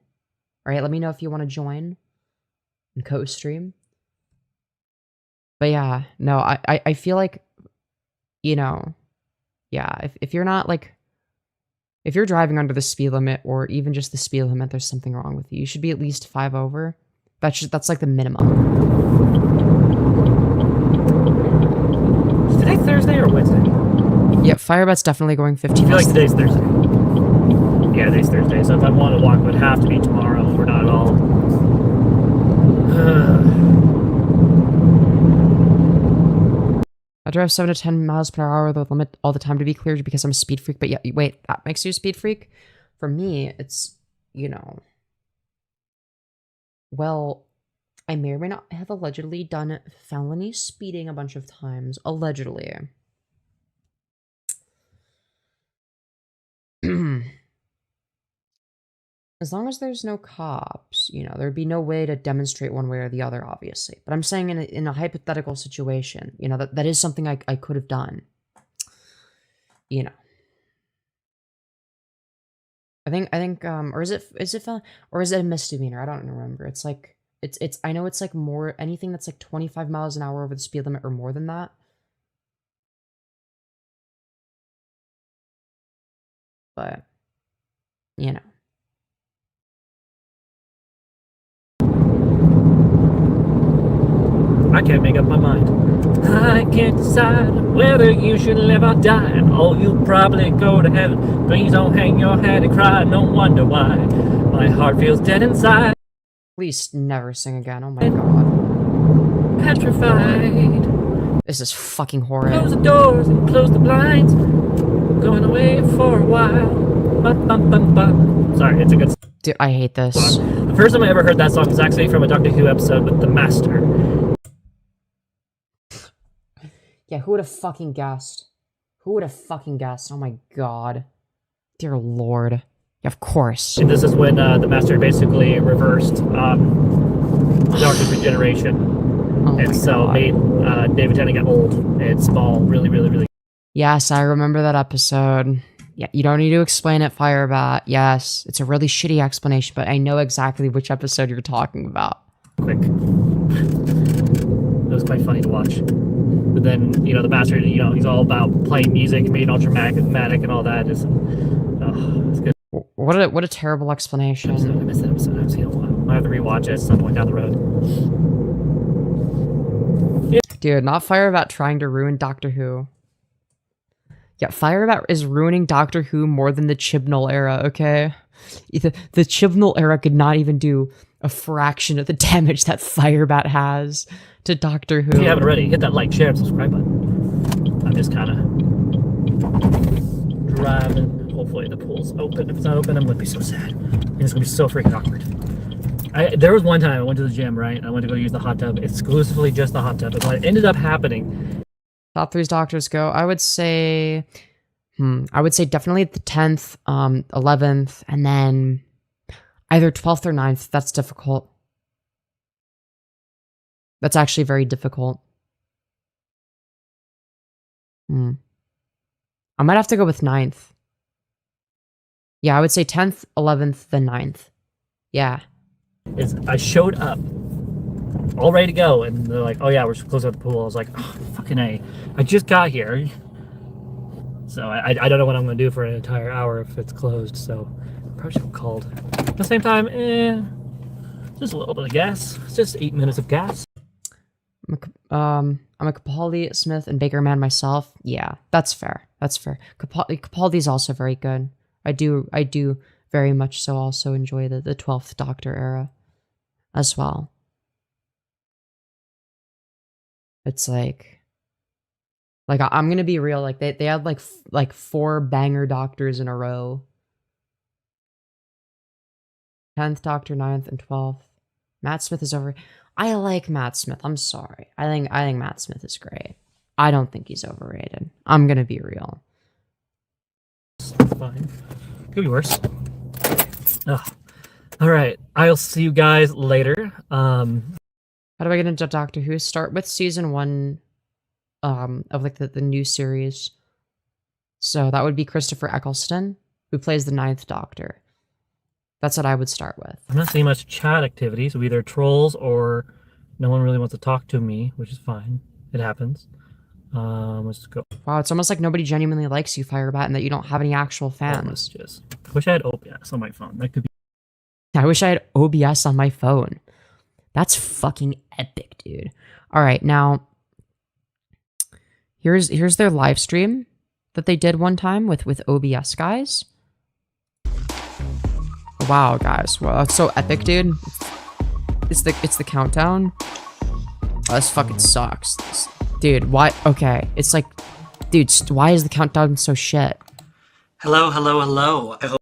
All right, let me know if you want to join and co-stream. But yeah, no, I feel like, you know, yeah, if you're not like, if you're driving under the speed limit or even just the speed limit, there's something wrong with you. You should be at least 5 over. That's like the minimum. Is today Thursday or Wednesday? Yeah, Firebat's definitely going 15 I feel like miles. today's Thursday. Yeah, today's Thursday. So if I want to walk, it would have to be tomorrow or not at all. I drive 7 to 10 miles per hour the limit all the time to be clear because I'm a speed freak. But yeah, wait, that makes you a speed freak? For me, it's, you know, well, I may or may not have allegedly done felony speeding a bunch of times. Allegedly. As long as there's no cops, you know, there'd be no way to demonstrate one way or the other, obviously. But I'm saying in a hypothetical situation, you know, that is something I could have done. You know. I think, or is it a misdemeanor? I don't remember. It's like, I know it's like more, anything that's like 25 miles an hour over the speed limit or more than that. But, you know. I can't make up my mind. I can't decide whether you should live or die. Oh, you'll probably go to heaven. Please don't hang your head and cry. No wonder why my heart feels dead inside. Please never sing again. Oh my god. Petrified. This is fucking horrid. Close the doors and close the blinds. Going away for a while. Bum, bum, bum, bum. Sorry, it's a good song. Dude, I hate this. The first time I ever heard that song was actually from a Doctor Who episode with the Master. Yeah, who would have fucking guessed? Who would have fucking guessed? Oh my god. Dear lord. Yeah, of course. And this is when the Master basically reversed Doctor's regeneration. Oh my And so god. made David Tennant get old and small really, really, really. Yes, I remember that episode. Yeah, you don't need to explain it, Firebat. Yes, it's a really shitty explanation, but I know exactly which episode you're talking about. Quick. It was quite funny to watch. But then, you know, the Master, you know, he's all about playing music and being all dramatic and all that. It's good. What a terrible explanation. I missed that episode. I haven't seen it in a while. I have to rewatch it at some point down the road. Dude, not Firebat trying to ruin Doctor Who. Yeah, Firebat is ruining Doctor Who more than the Chibnall era, okay? The Chibnall era could not even do a fraction of the damage that Firebat has to Doctor Who. If you haven't already, hit that like, share, and subscribe button. I'm just kind of driving. Hopefully the pool's open. If it's not open, I'm going to be so sad. And it's going to be so freaking awkward. There was one time I went to the gym, right? I went to go use the hot tub, exclusively just the hot tub. And what ended up happening... Top 3's doctors go. I would say definitely the 10th, 11th, and then either 12th or 9th. That's difficult. That's actually very difficult. I might have to go with 9th. Yeah, I would say 10th, 11th, then 9th. Yeah. Is I showed up all ready to go, and they're like, oh yeah, we're close out the pool. I was like, oh, fucking A. I just got here. So I don't know what I'm going to do for an entire hour if it's closed, so I probably should have called. At the same time, just a little bit of gas. It's just 8 minutes of gas. I'm a Capaldi, Smith, and Baker man myself. Yeah, that's fair. That's fair. Capaldi's also very good. I do very much so also enjoy the 12th Doctor era as well. It's like I'm gonna be real. Like they had like 4 banger Doctors in a row. 10th Doctor, 9th, and 12th. Matt Smith is over. I like Matt Smith. I'm sorry. I think Matt Smith is great. I don't think he's overrated. I'm gonna be real. Fine. Could be worse. Ugh. All right, I'll see you guys later. How do I get into Doctor Who? Start with season 1 of like the new series. So that would be Christopher Eccleston, who plays the 9th Doctor. That's what I would start with. I'm not seeing much chat activity, so either trolls or no one really wants to talk to me, which is fine. It happens. Let's go. Wow, it's almost like nobody genuinely likes you, Firebat, and that you don't have any actual fans. Messages. I wish I had OBS on my phone. That could be. I wish I had OBS on my phone. That's fucking epic, dude. All right, now here's their live stream that they did one time with OBS guys. Wow, guys. Wow, that's so epic, dude. It's the countdown. Oh, this fucking sucks. Dude, why? Okay, it's like, dude, why is the countdown so shit? Hello, hello, hello. I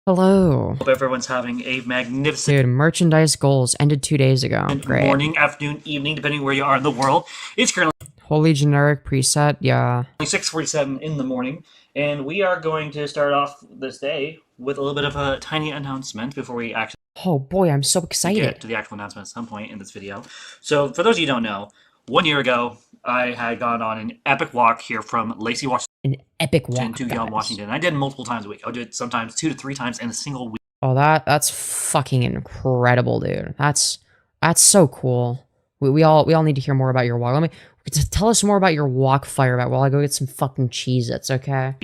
Hello. hope everyone's having a magnificent Dude, merchandise goals ended 2 days ago. Great. morning, afternoon, evening, depending where you are in the world. It's currently Holy generic preset, yeah. 6:47 in the morning, and we are going to start off this day with a little bit of a tiny announcement before we actually Oh boy, I'm so get excited. to the actual announcement at some point in this video. So, for those of you who don't know, 1 year ago, I had gone on an epic walk here from Lacey, Washington An epic walk, to Yelm, guys. Washington. I did it multiple times a week. I would do it sometimes 2 to 3 times in a single week. Oh, that's fucking incredible, dude. That's so cool. We all need to hear more about your walk. Let me tell us more about your walk, Firebat, while I go get some fucking Cheez-Its, okay?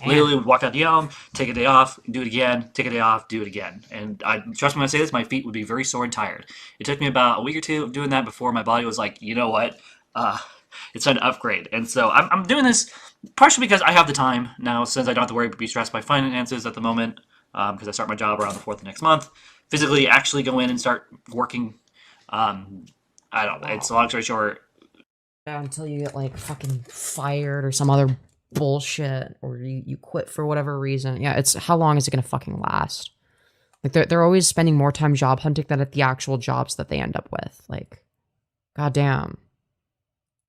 Literally would walk out to Yelm, take a day off, do it again, take a day off, do it again. And I trust me when I say this, my feet would be very sore and tired. It took me about a week or two of doing that before my body was like, you know what, it's time to upgrade. And so I'm doing this partially because I have the time now, since I don't have to worry be stressed by finances at the moment, because I start my job around the 4th of next month. Physically, actually go in and start working. I don't know. It's a long story short. Yeah, until you get like fucking fired or some other bullshit, or you quit for whatever reason. Yeah, it's how long is it gonna fucking last? Like they're always spending more time job hunting than at the actual jobs that they end up with. Like, goddamn.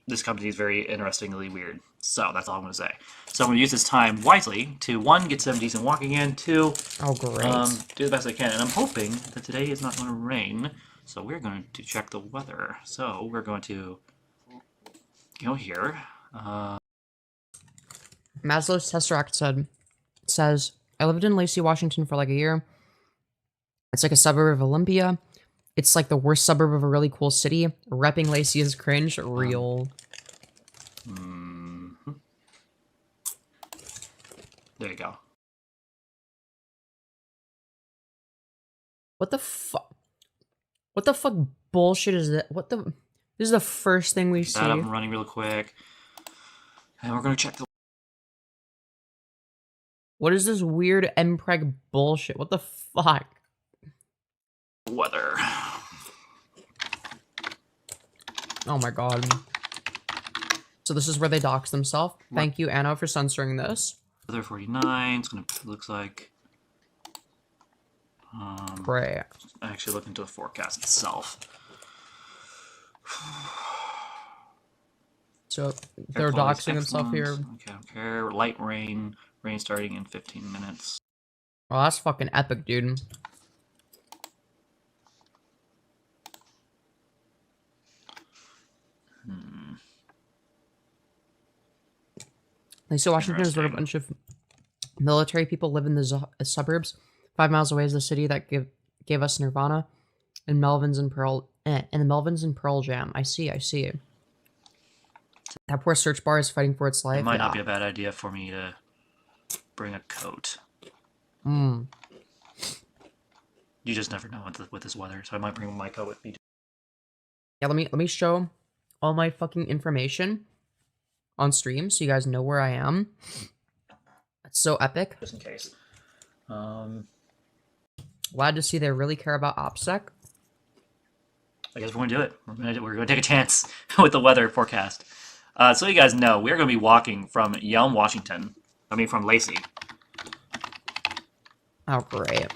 This company is very interestingly weird. So that's all I'm going to say. So I'm going to use this time wisely to, 1, get some decent walking in, 2, Oh great. do the best I can. And I'm hoping that today is not going to rain. So we're going to check the weather. So we're going to go here. Maslow's Tesseract says, I lived in Lacey, Washington for like a year. It's like a suburb of Olympia. It's like the worst suburb of a really cool city. Repping Lacey is cringe. Real. There you go. What the fuck? What the fuck bullshit is that? What the? This is the first thing we see. That up and running real quick. And we're going to check the What is this weird MPreg bullshit? What the fuck? weather. Oh my god. So this is where they dox themselves. Thank you, Anna, for censoring this. Weather 49. It's going to, looks like. Great. Actually look into the forecast itself. So they're quality's doxing themselves here. Okay, okay. Light rain. Rain starting in 15 minutes. Oh, that's fucking epic, dude. So Washington is where a bunch of military people live in the suburbs. 5 miles away is the city that gave us Nirvana, and Melvins and Pearl and the Melvins and Pearl Jam. I see. That poor search bar is fighting for its life. It might not be a bad idea for me to bring a coat. Hmm. You just never know with this weather, so I might bring my coat with me. Yeah, let me show all my fucking information on stream so you guys know where I am. That's so epic. Just in case. Glad to see they really care about OPSEC. I guess we're gonna do it. We're gonna take a chance with the weather forecast. So you guys know, we're gonna be walking from Yelm, Washington. I mean, from Lacey. Oh, great.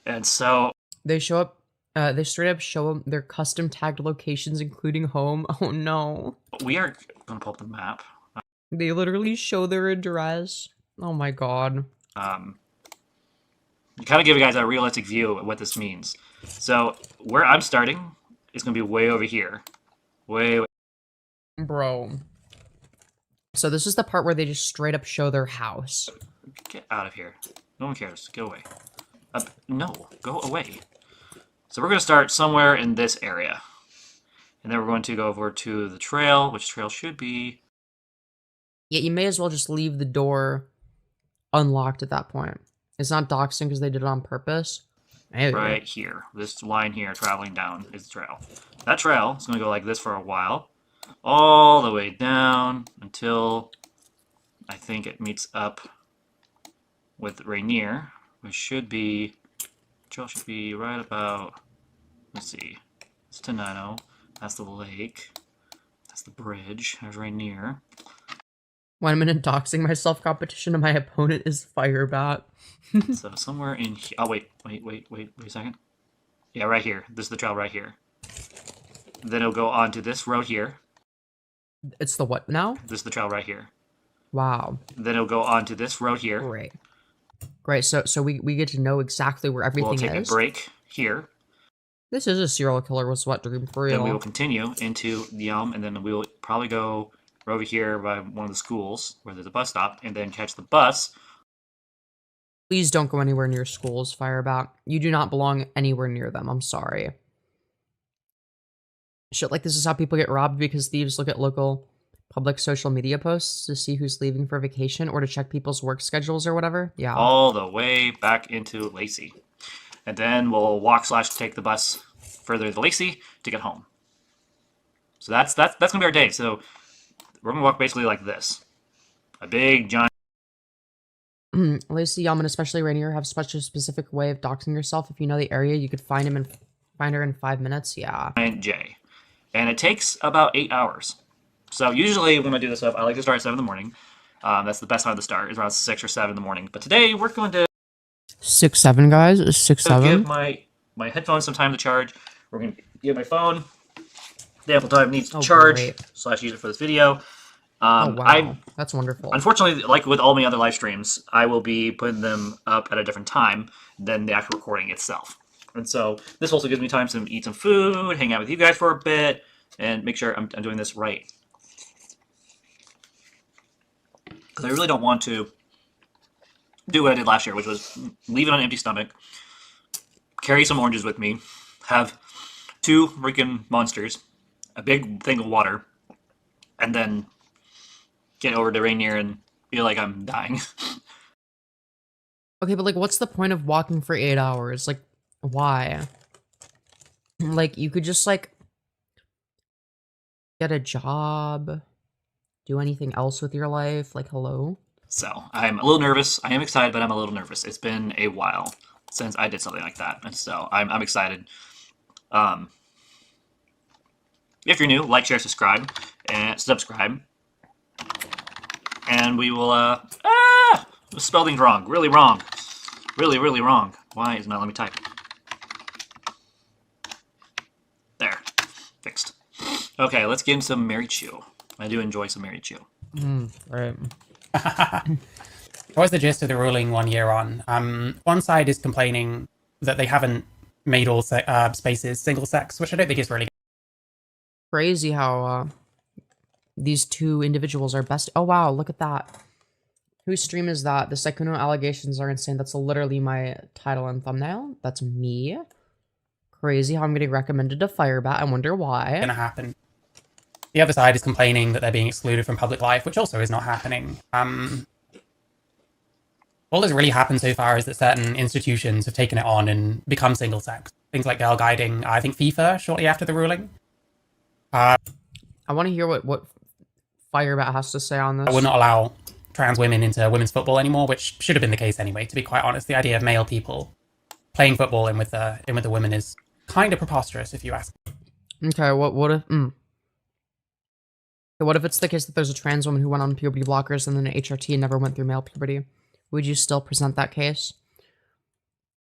And so They show up, they straight up show their custom tagged locations, including home. Oh no. we are gonna pull up the map. They literally show their address. Oh my god. Kind of give you guys a realistic view of what this means. So where I'm starting is going to be way over here. Way. Bro. So this is the part where they just straight up show their house. Get out of here. No one cares. Go away. No, go away. So we're going to start somewhere in this area. And then we're going to go over to the trail, which trail should be... Yeah, you may as well just leave the door unlocked at that point. It's not doxing because they did it on purpose. Maybe. Right here. This line here, traveling down, is the trail. That trail is going to go like this for a while. All the way down until I think it meets up with Rainier, which should be... Trail should be right about... Let's see. It's Tenino. That's the lake. That's the bridge. There's Rainier. When I'm in a doxing myself competition and my opponent is Firebat. So somewhere in here... Oh, wait a second. Yeah, right here. This is the trail right here. Then it'll go on to this road here. It's the what now? This is the trail right here. Wow. Then it'll go on to this road here. Great. Great, so we get to know exactly where everything is. We'll take a break here. This is a serial killer with sweat dream for real. Then we will continue into the Elm, and then we'll probably go over here by one of the schools where there's a bus stop, and then catch the bus. Please don't go anywhere near schools, Firebat. You do not belong anywhere near them. I'm sorry. Shit like this is how people get robbed because thieves look at local public social media posts to see who's leaving for vacation or to check people's work schedules or whatever. Yeah. All the way back into Lacey. And then we'll walk/take the bus further to Lacey to get home. So that's gonna be our day. So we're gonna walk basically like this. A big giant Lacey, and especially Rainier have such a specific way of doxing yourself. If you know the area, you could find her in 5 minutes. Yeah. J. And it takes about 8 hours. So usually when I do this stuff, I like to start at 7 in the morning. That's the best time to start, is around 6 or 7 in the morning. But today we're going to 6-7, guys. 6-7. give my headphones some time to charge. We're going to give my phone the ample time it needs to charge great. / use it for this video. Oh, wow. That's wonderful. Unfortunately, like with all my other live streams, I will be putting them up at a different time than the actual recording itself. And so this also gives me time to eat some food, hang out with you guys for a bit, and make sure I'm doing this right. Because I really don't want to do what I did last year, which was leave it on an empty stomach, carry some oranges with me, have 2 freaking monsters, a big thing of water, and then get over to Rainier and feel like I'm dying. Okay, but like, what's the point of walking for 8 hours? Like, why? Like, you could just, like, get a job, do anything else with your life. Like, hello? So, I'm a little nervous. I am excited, but I'm a little nervous. It's been a while since I did something like that. And so, I'm excited. If you're new, like, share, subscribe. And we will, spelling wrong. Really wrong. Really, really wrong. Why is it not letting me type? There. Fixed. Okay, let's get into some Mary Chew. I do enjoy some Mary Chew. Right. What was the gist of the ruling 1 year on? One side is complaining that they haven't made all spaces single sex, which I don't think is really Crazy how, these 2 individuals are best. Oh, wow, look at that. Whose stream is that? The Sekuno allegations are insane. That's literally my title and thumbnail. That's me. Crazy how I'm getting recommended to Firebat. I wonder why. gonna happen. The other side is complaining that they're being excluded from public life, which also is not happening. All that's really happened so far is that certain institutions have taken it on and become single sex. Things like girl guiding, I think FIFA, shortly after the ruling. I want to hear what Firebat has to say on this. I would not allow trans women into women's football anymore, which should have been the case anyway, to be quite honest. The idea of male people playing football in with the women is kind of preposterous, if you ask. Okay, what if what if it's the case that there's a trans woman who went on puberty blockers and then an HRT and never went through male puberty? Would you still present that case?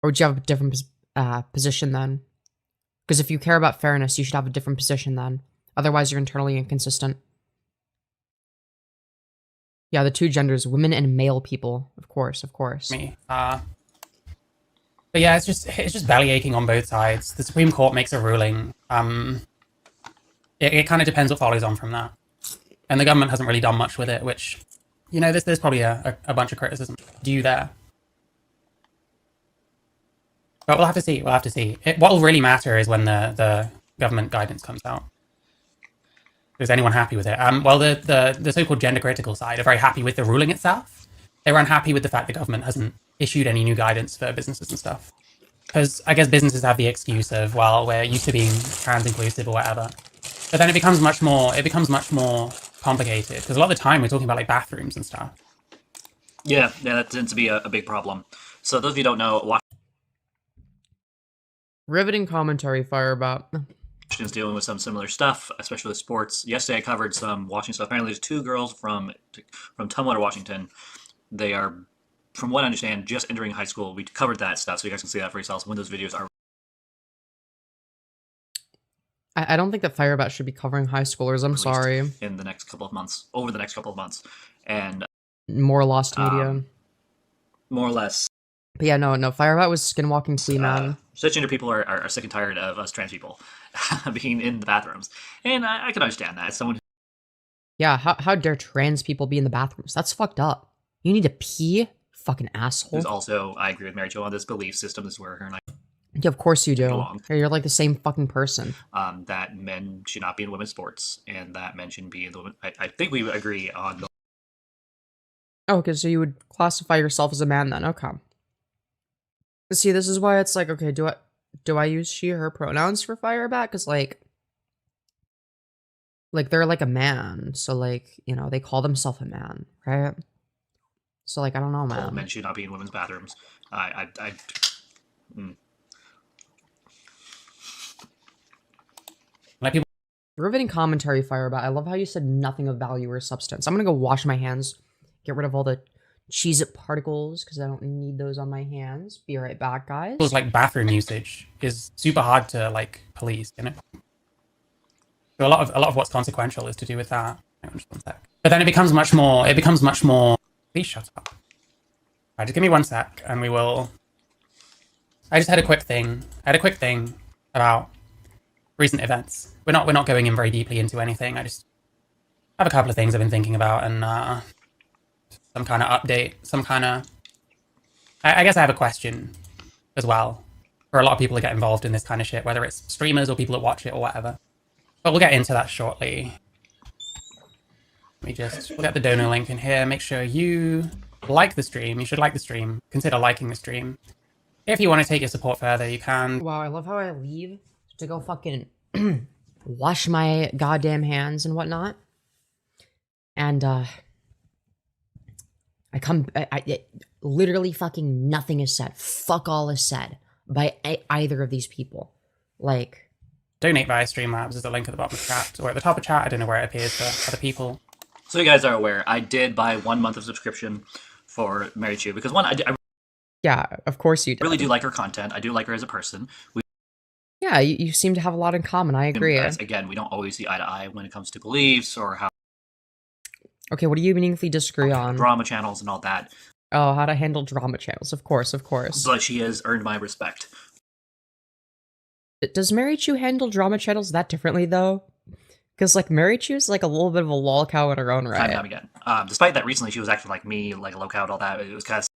Or would you have a different position then? Because if you care about fairness, you should have a different position then. Otherwise, you're internally inconsistent. Yeah, the two genders, women and male people. Of course, of course. Me. But yeah, it's just belly aching on both sides. The Supreme Court makes a ruling. It kind of depends what follows on from that, and the government hasn't really done much with it. Which, you know, there's probably a bunch of criticism due there. But we'll have to see. We'll have to see. What will really matter is when the government guidance comes out. Is anyone happy with it? Well, the so-called gender-critical side are very happy with the ruling itself. They were unhappy with the fact the government hasn't issued any new guidance for businesses and stuff. Because I guess businesses have the excuse of, well, we're used to being trans-inclusive or whatever. But then it becomes much more complicated. Because a lot of the time we're talking about like bathrooms and stuff. Yeah, that tends to be a big problem. So those of you who don't know, Riveting commentary, Firebat. Washington's dealing with some similar stuff, especially with sports. Yesterday I covered some Washington stuff. Apparently there's 2 girls from Tumwater, Washington. They are, from what I understand, just entering high school. We covered that stuff, so you guys can see that for yourselves when those videos are. I don't think that Firebat should be covering high schoolers. I'm sorry. In the next couple of months, over the next couple of months, and more lost media. More or less. But yeah, no. Firebat was skinwalking sea man. Cisgender people are sick and tired of us trans people being in the bathrooms, and I can understand that. As someone. Yeah, how dare trans people be in the bathrooms? That's fucked up. You need to pee, fucking asshole. There's also, I agree with Mary Jo on this belief system. This is where her and I. Yeah, of course you do. You're like the same fucking person. That men should not be in women's sports, and that men shouldn't be in the women. I think we agree on. Oh, okay, so you would classify yourself as a man then? Okay. See, this is why it's like, okay, do I use she, her pronouns for Firebat? Because like they're like a man, so like, you know, they call themselves a man, right? So like, I don't know, man. Men should not be in women's bathrooms. Riveting commentary, Firebat. I love how you said nothing of value or substance. I'm gonna go wash my hands, get rid of all the Cheez-It particles, because I don't need those on my hands. Be right back, guys. People's like bathroom usage is super hard to like police, you know. So a lot of what's consequential is to do with that. Hang on just one sec. But then it becomes much more. Please shut up. Alright, just give me one sec, and we will. I just had a quick thing. About recent events. We're not going in very deeply into anything. I just have a couple of things I've been thinking about, and some kind of update, I guess I have a question as well for a lot of people that get involved in this kind of shit, whether it's streamers or people that watch it or whatever. But we'll get into that shortly. We'll get the donor link in here. Make sure you like the stream. You should like the stream. Consider liking the stream. If you want to take your support further, you can. Wow, I love how I leave to go fucking wash my goddamn hands and whatnot. And, literally fucking nothing is said. Fuck all is said by either of these people. Like, donate via Streamlabs is the link at the bottom of the chat, or at the top of chat. I don't know where it appears for other people. So you guys are aware, I did buy 1 month of subscription for Mary Chu, because one, I yeah, of course you do. Really do like her content. I do like her as a person. Yeah, you seem to have a lot in common. I agree. Again, we don't always see eye to eye when it comes to beliefs or how. Okay, what do you meaningfully disagree on? Drama channels and all that. Oh, how to handle drama channels. Of course. But she has earned my respect. Does Mary Chu handle drama channels that differently, though? Because, like, Mary Chu's, like, a little bit of a lolcow in her own right. Time and time again. Despite that, recently she was acting like me, like a Lolcow and all that. It was kind of...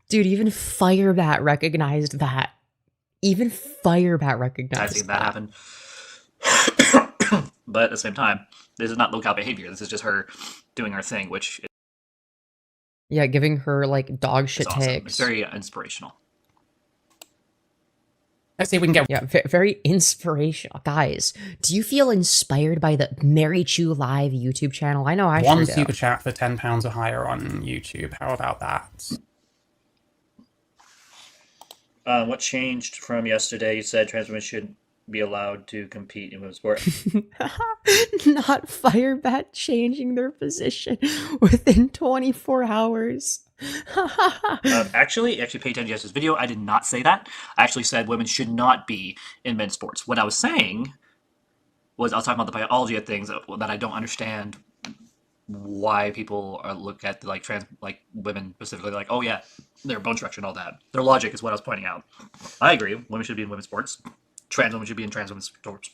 Dude, even Firebat recognized that. Even Firebat recognized I've seen that happen. But at the same time, this is not Lolcow behavior. This is just her doing her thing, which is... Yeah, giving her, like, dog shit awesome. takes. It's very inspirational. Let's see if we can get... Yeah, very inspirational. Guys, do you feel inspired by the Mary Chu Live YouTube channel? I know I One sure do. super chat for £10 or higher on YouTube. How about that? What changed from yesterday? You said trans women shouldn't be allowed to compete in women's sport. Not Firebat changing their position within 24 hours. Actually, pay attention to yesterday's video. I did not say that. I actually said women should not be in men's sports. What I was saying was I was talking about the biology of things that I don't understand why people are look at like trans like women specifically like, oh yeah, their bone structure and all that. Their logic is what I was pointing out. I agree. Women should be in women's sports. Trans women should be in trans women's sports.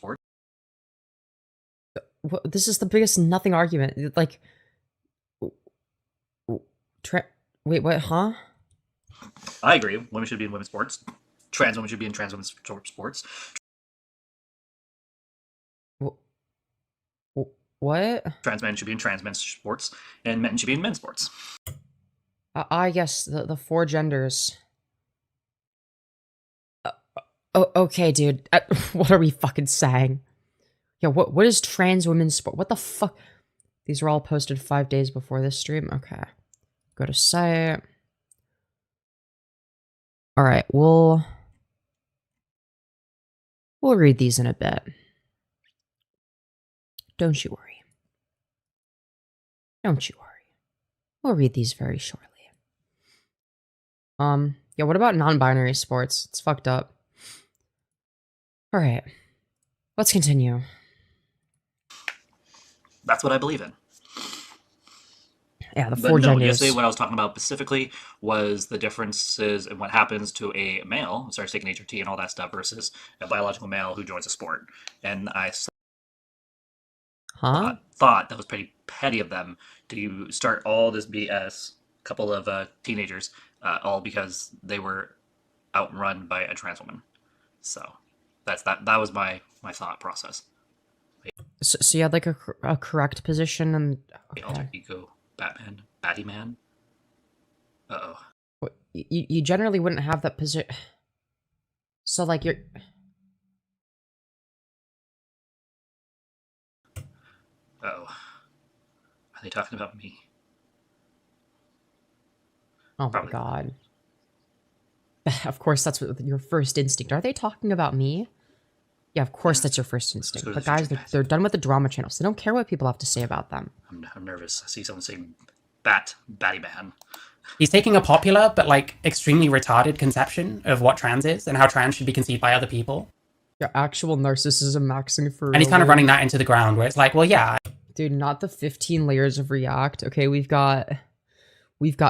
This is the biggest nothing argument. Like, wait, what? Huh? I agree. Women should be in women's sports. Trans women should be in trans women's sports. What? Trans men should be in trans men's sports, and men should be in men's sports. I guess the four genders. Okay, dude. What are we fucking saying? Yeah, what is trans women's sport? What the fuck? These were all posted 5 days before this stream. Okay. Go to site. Alright, we'll read these in a bit. Don't you worry. Don't you worry. We'll read these very shortly. Yeah, what about non-binary sports? It's fucked up. Alright. Let's continue. That's what I believe in. Yeah, the four genders. Yesterday what I was talking about specifically was the differences in what happens to a male who starts taking HRT and all that stuff versus a biological male who joins a sport. And I thought that was pretty petty of them to start all this BS, couple of teenagers, all because they were outrun by a trans woman. So that was my thought process. So you had like a correct position and Alter ego, Batman, Batman. Uh-oh. You generally wouldn't have that position. So like you're. Uh-oh. Are they talking about me? Oh Probably. my god. Of course, that's what your first instinct. Are they talking about me? Yeah, of course that's your first instinct. But guys, they're done with the drama channels. They don't care what people have to say about them. I'm nervous. I see someone saying Batty Man. He's taking a popular but like extremely retarded conception of what trans is and how trans should be conceived by other people. Your actual narcissism maxing for real. And he's kind of running that into the ground where it's like, well, yeah. Dude, not the 15 layers of React. Okay, we've got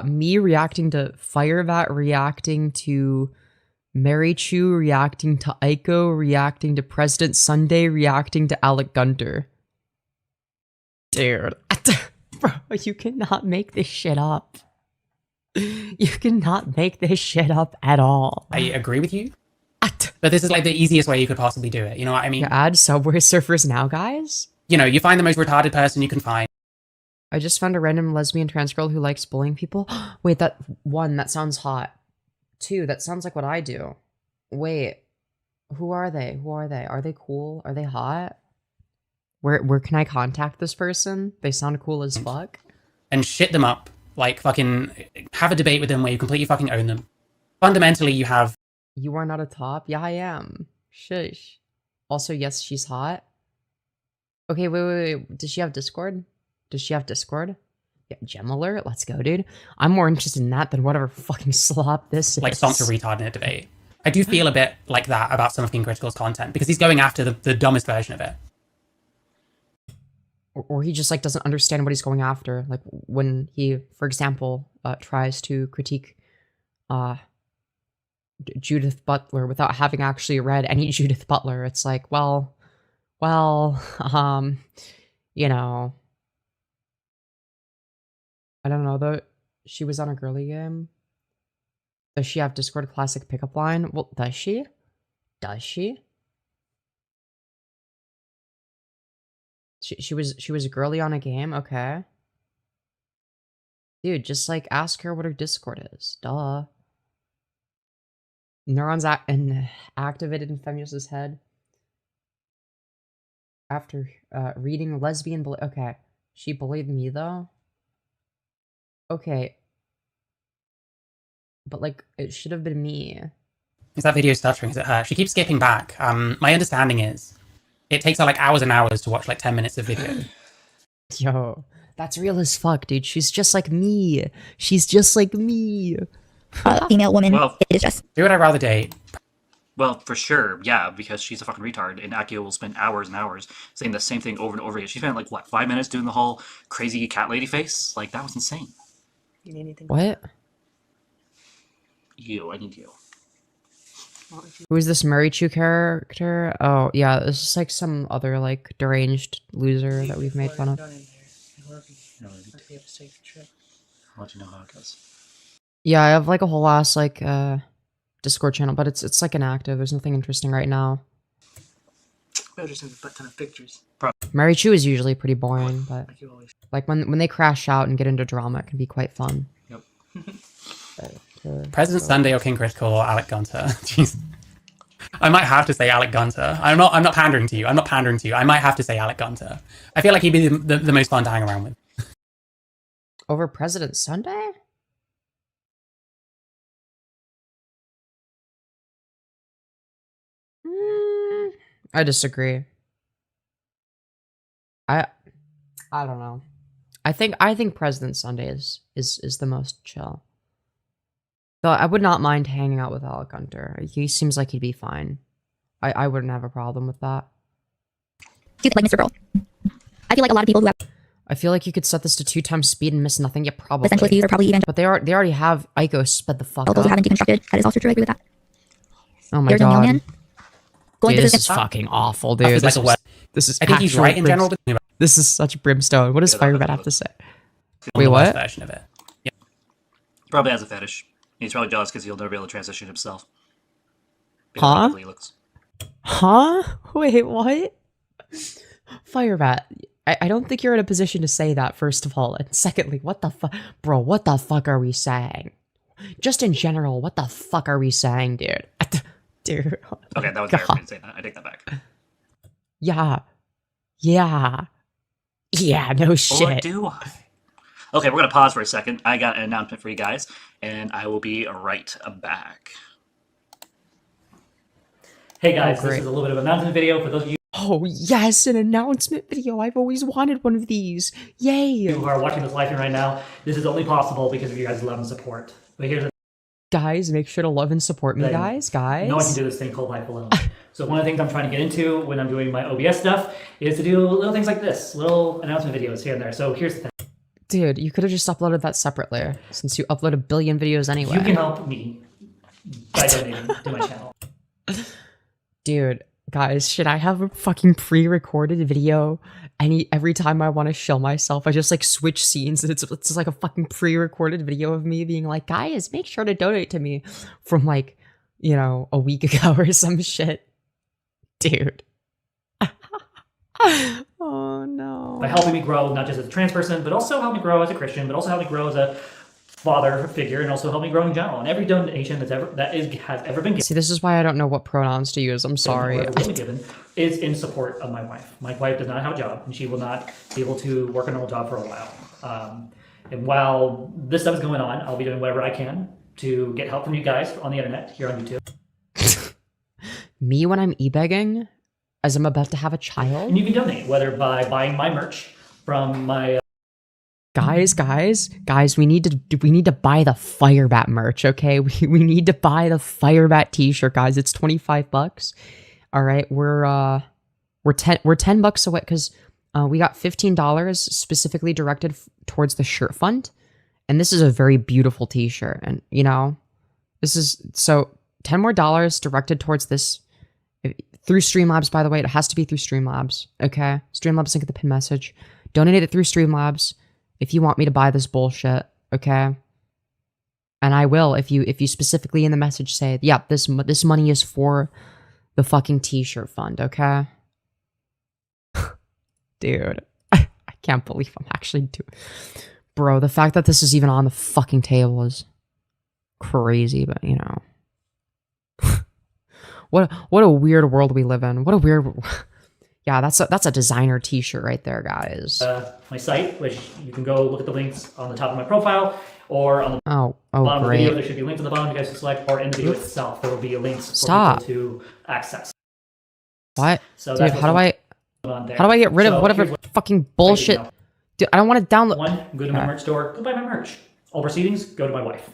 me reacting to Firebat, reacting to Mary Chu, reacting to Aiko, reacting to President Sunday, reacting to Alec Gunter. Dude. Bro, you cannot make this shit up. You cannot make this shit up at all. I agree with you. But this is like the easiest way you could possibly do it. You know what I mean? You add Subway Surfers now, guys? You know, you find the most retarded person you can find. I just found a random lesbian trans girl who likes bullying people. Wait, that sounds hot. 2, that sounds like what I do. Wait, who are they? Are they cool? Are they hot? Where can I contact this person? They sound cool as fuck. And shit them up. Like, fucking have a debate with them where you completely fucking own them. Fundamentally, you have... You are not a top? Yeah, I am. Shush. Also, yes, she's hot. Okay, wait. Does she have Discord? Yeah, Gem Alert? Let's go, dude. I'm more interested in that than whatever fucking slop this is. Like, stomps a retard in a debate. I do feel a bit like that about some of King Critical's content, because he's going after the dumbest version of it. Or he just, like, doesn't understand what he's going after. Like, when he, for example, tries to critique Judith Butler without having actually read any Judith Butler. It's like, well, you know... I don't know, though. She was on a girly game. Does she have Discord Classic pickup line? Well, does she? She was a girly on a game? Okay. Dude, just, like, ask her what her Discord is. Duh. Neurons activated in Femyoz's head. After reading lesbian... Okay. She bullied me, though? Okay. But, like, it should have been me. Is that video stuttering? Is it her? She keeps skipping back. My understanding is it takes her, like, hours and hours to watch, like, 10 minutes of video. Yo, that's real as fuck, dude. She's just like me. Female woman. Well, it is just. Who would I rather date? Well, for sure, yeah, because she's a fucking retard, and Akio will spend hours and hours saying the same thing over and over again. She spent like what 5 minutes doing the whole crazy cat lady face. Like that was insane. You need anything? What? I need you. Who is this Marichu character? Oh, yeah, this is like some other, like, deranged loser that we've made fun of. I love you. No, I hope you have a safe trip. I'll let you know how it goes. Yeah, I have like a whole ass, like, Discord channel, but it's like inactive. There's nothing interesting right now. We'll just have a ton of pictures. Marichu is usually pretty boring, but Like you always. like when they crash out and get into drama, it can be quite fun. Yep. President Sunday or King Critical or Alec Gunter. Jeez. I might have to say Alec Gunter. I'm not pandering to you. I'm not pandering to you. I might have to say Alec Gunter. I feel like he'd be the most fun to hang around with. Over President Sunday? I disagree. I don't know. I think President Sunday is the most chill. Though I would not mind hanging out with Alec Gunter. He seems like he'd be fine. I wouldn't have a problem with that. Do you think like Mr. Girl? I feel like a lot of people who have I feel like you could set this to 2 times speed and miss nothing. Yeah, probably. essential views are probably even But they already have Aiko sped the fuck those up. who haven't deconstructed. That is also true. I agree with that. Oh my There's a god. mailman. Going Dude, to this the is fucking awful, This dude. is like a web. This is I think he's actual right in general. brimstone. This is such brimstone. What does Yeah, that's Firebat have to say? On Wait, the West what? version of it. Yeah. Probably has a fetish. He's probably jealous because he'll never be able to transition himself. Because Huh? how ugly he looks. Huh? Wait, what? Firebat, I don't think you're in a position to say that, first of all. And secondly, what the fuck? Bro, what the fuck are we saying? Just in general, what the fuck are we saying, dude? Dude. Okay, that was God. fair for me to say that. I take that back. Yeah. Yeah. Yeah, no Or shit. do I? Okay, we're gonna pause for a second. I got an announcement for you guys, and I will be right back. Hey guys, great. this is a little bit of an announcement video for those of you Oh, yes, an announcement video. I've always wanted one of these. Yay. who are watching this live stream right now. This is only possible because of you guys' love and support. But here's the Guys, make sure to love and support me, Thing. guys. Guys. no one can do this thing called life alone. So one of the things I'm trying to get into when I'm doing my OBS stuff is to do little things like this, little announcement videos here and there. So here's the thing. Dude, you could have just uploaded that separately, since you upload a billion videos anyway. You can help me by donating to my channel. Dude, guys, should I have a fucking pre-recorded video? Every time I want to show myself, I just like switch scenes, and it's just like a fucking pre-recorded video of me being like, guys, make sure to donate to me from like, you know, a week ago or some shit. Dude. Oh no. By helping me grow, not just as a trans person, but also help me grow as a Christian, but also help me grow as a father figure, and also help me grow in general. And every donation has ever been given, See, this is why I don't know what pronouns to use. I'm sorry. or ever will be given, is in support of my wife. My wife does not have a job, and she will not be able to work a normal job for a while. And while this stuff is going on, I'll be doing whatever I can to get help from you guys on the internet, here on YouTube. Me when I'm e-begging, as I'm about to have a And child? you can donate, whether by buying my merch from my Guys, we need to buy the Firebat merch, okay? We need to buy the Firebat t-shirt, guys. It's $25. All right, we're 10 bucks away because we got $15 specifically directed towards the shirt fund, and this is a very beautiful t-shirt. And you know, this is so $10 more directed towards this through Streamlabs. By the way, it has to be through Streamlabs, okay? Streamlabs link at the pin message. Donate it through Streamlabs if you want me to buy this bullshit, okay? And I will if you specifically in the message say, "Yep, this money is for the fucking t-shirt fund," okay? Dude, I can't believe I'm actually doing. Bro, the fact that this is even on the fucking table is crazy, but you know. What a weird world we live in. What a weird. Yeah, that's a designer t-shirt right there, guys. my site, which you can go look at the links on the top of my profile, or on the Oh, bottom of the great. video. There should be links on the bottom you guys can select, or in the video itself, there will be links for Stop. people to access. What? So Dude, that's how do I get rid of whatever fucking bullshit? Dude, I don't want to download. One, go to my Okay. merch store, go buy my merch. All proceedings go to my wife.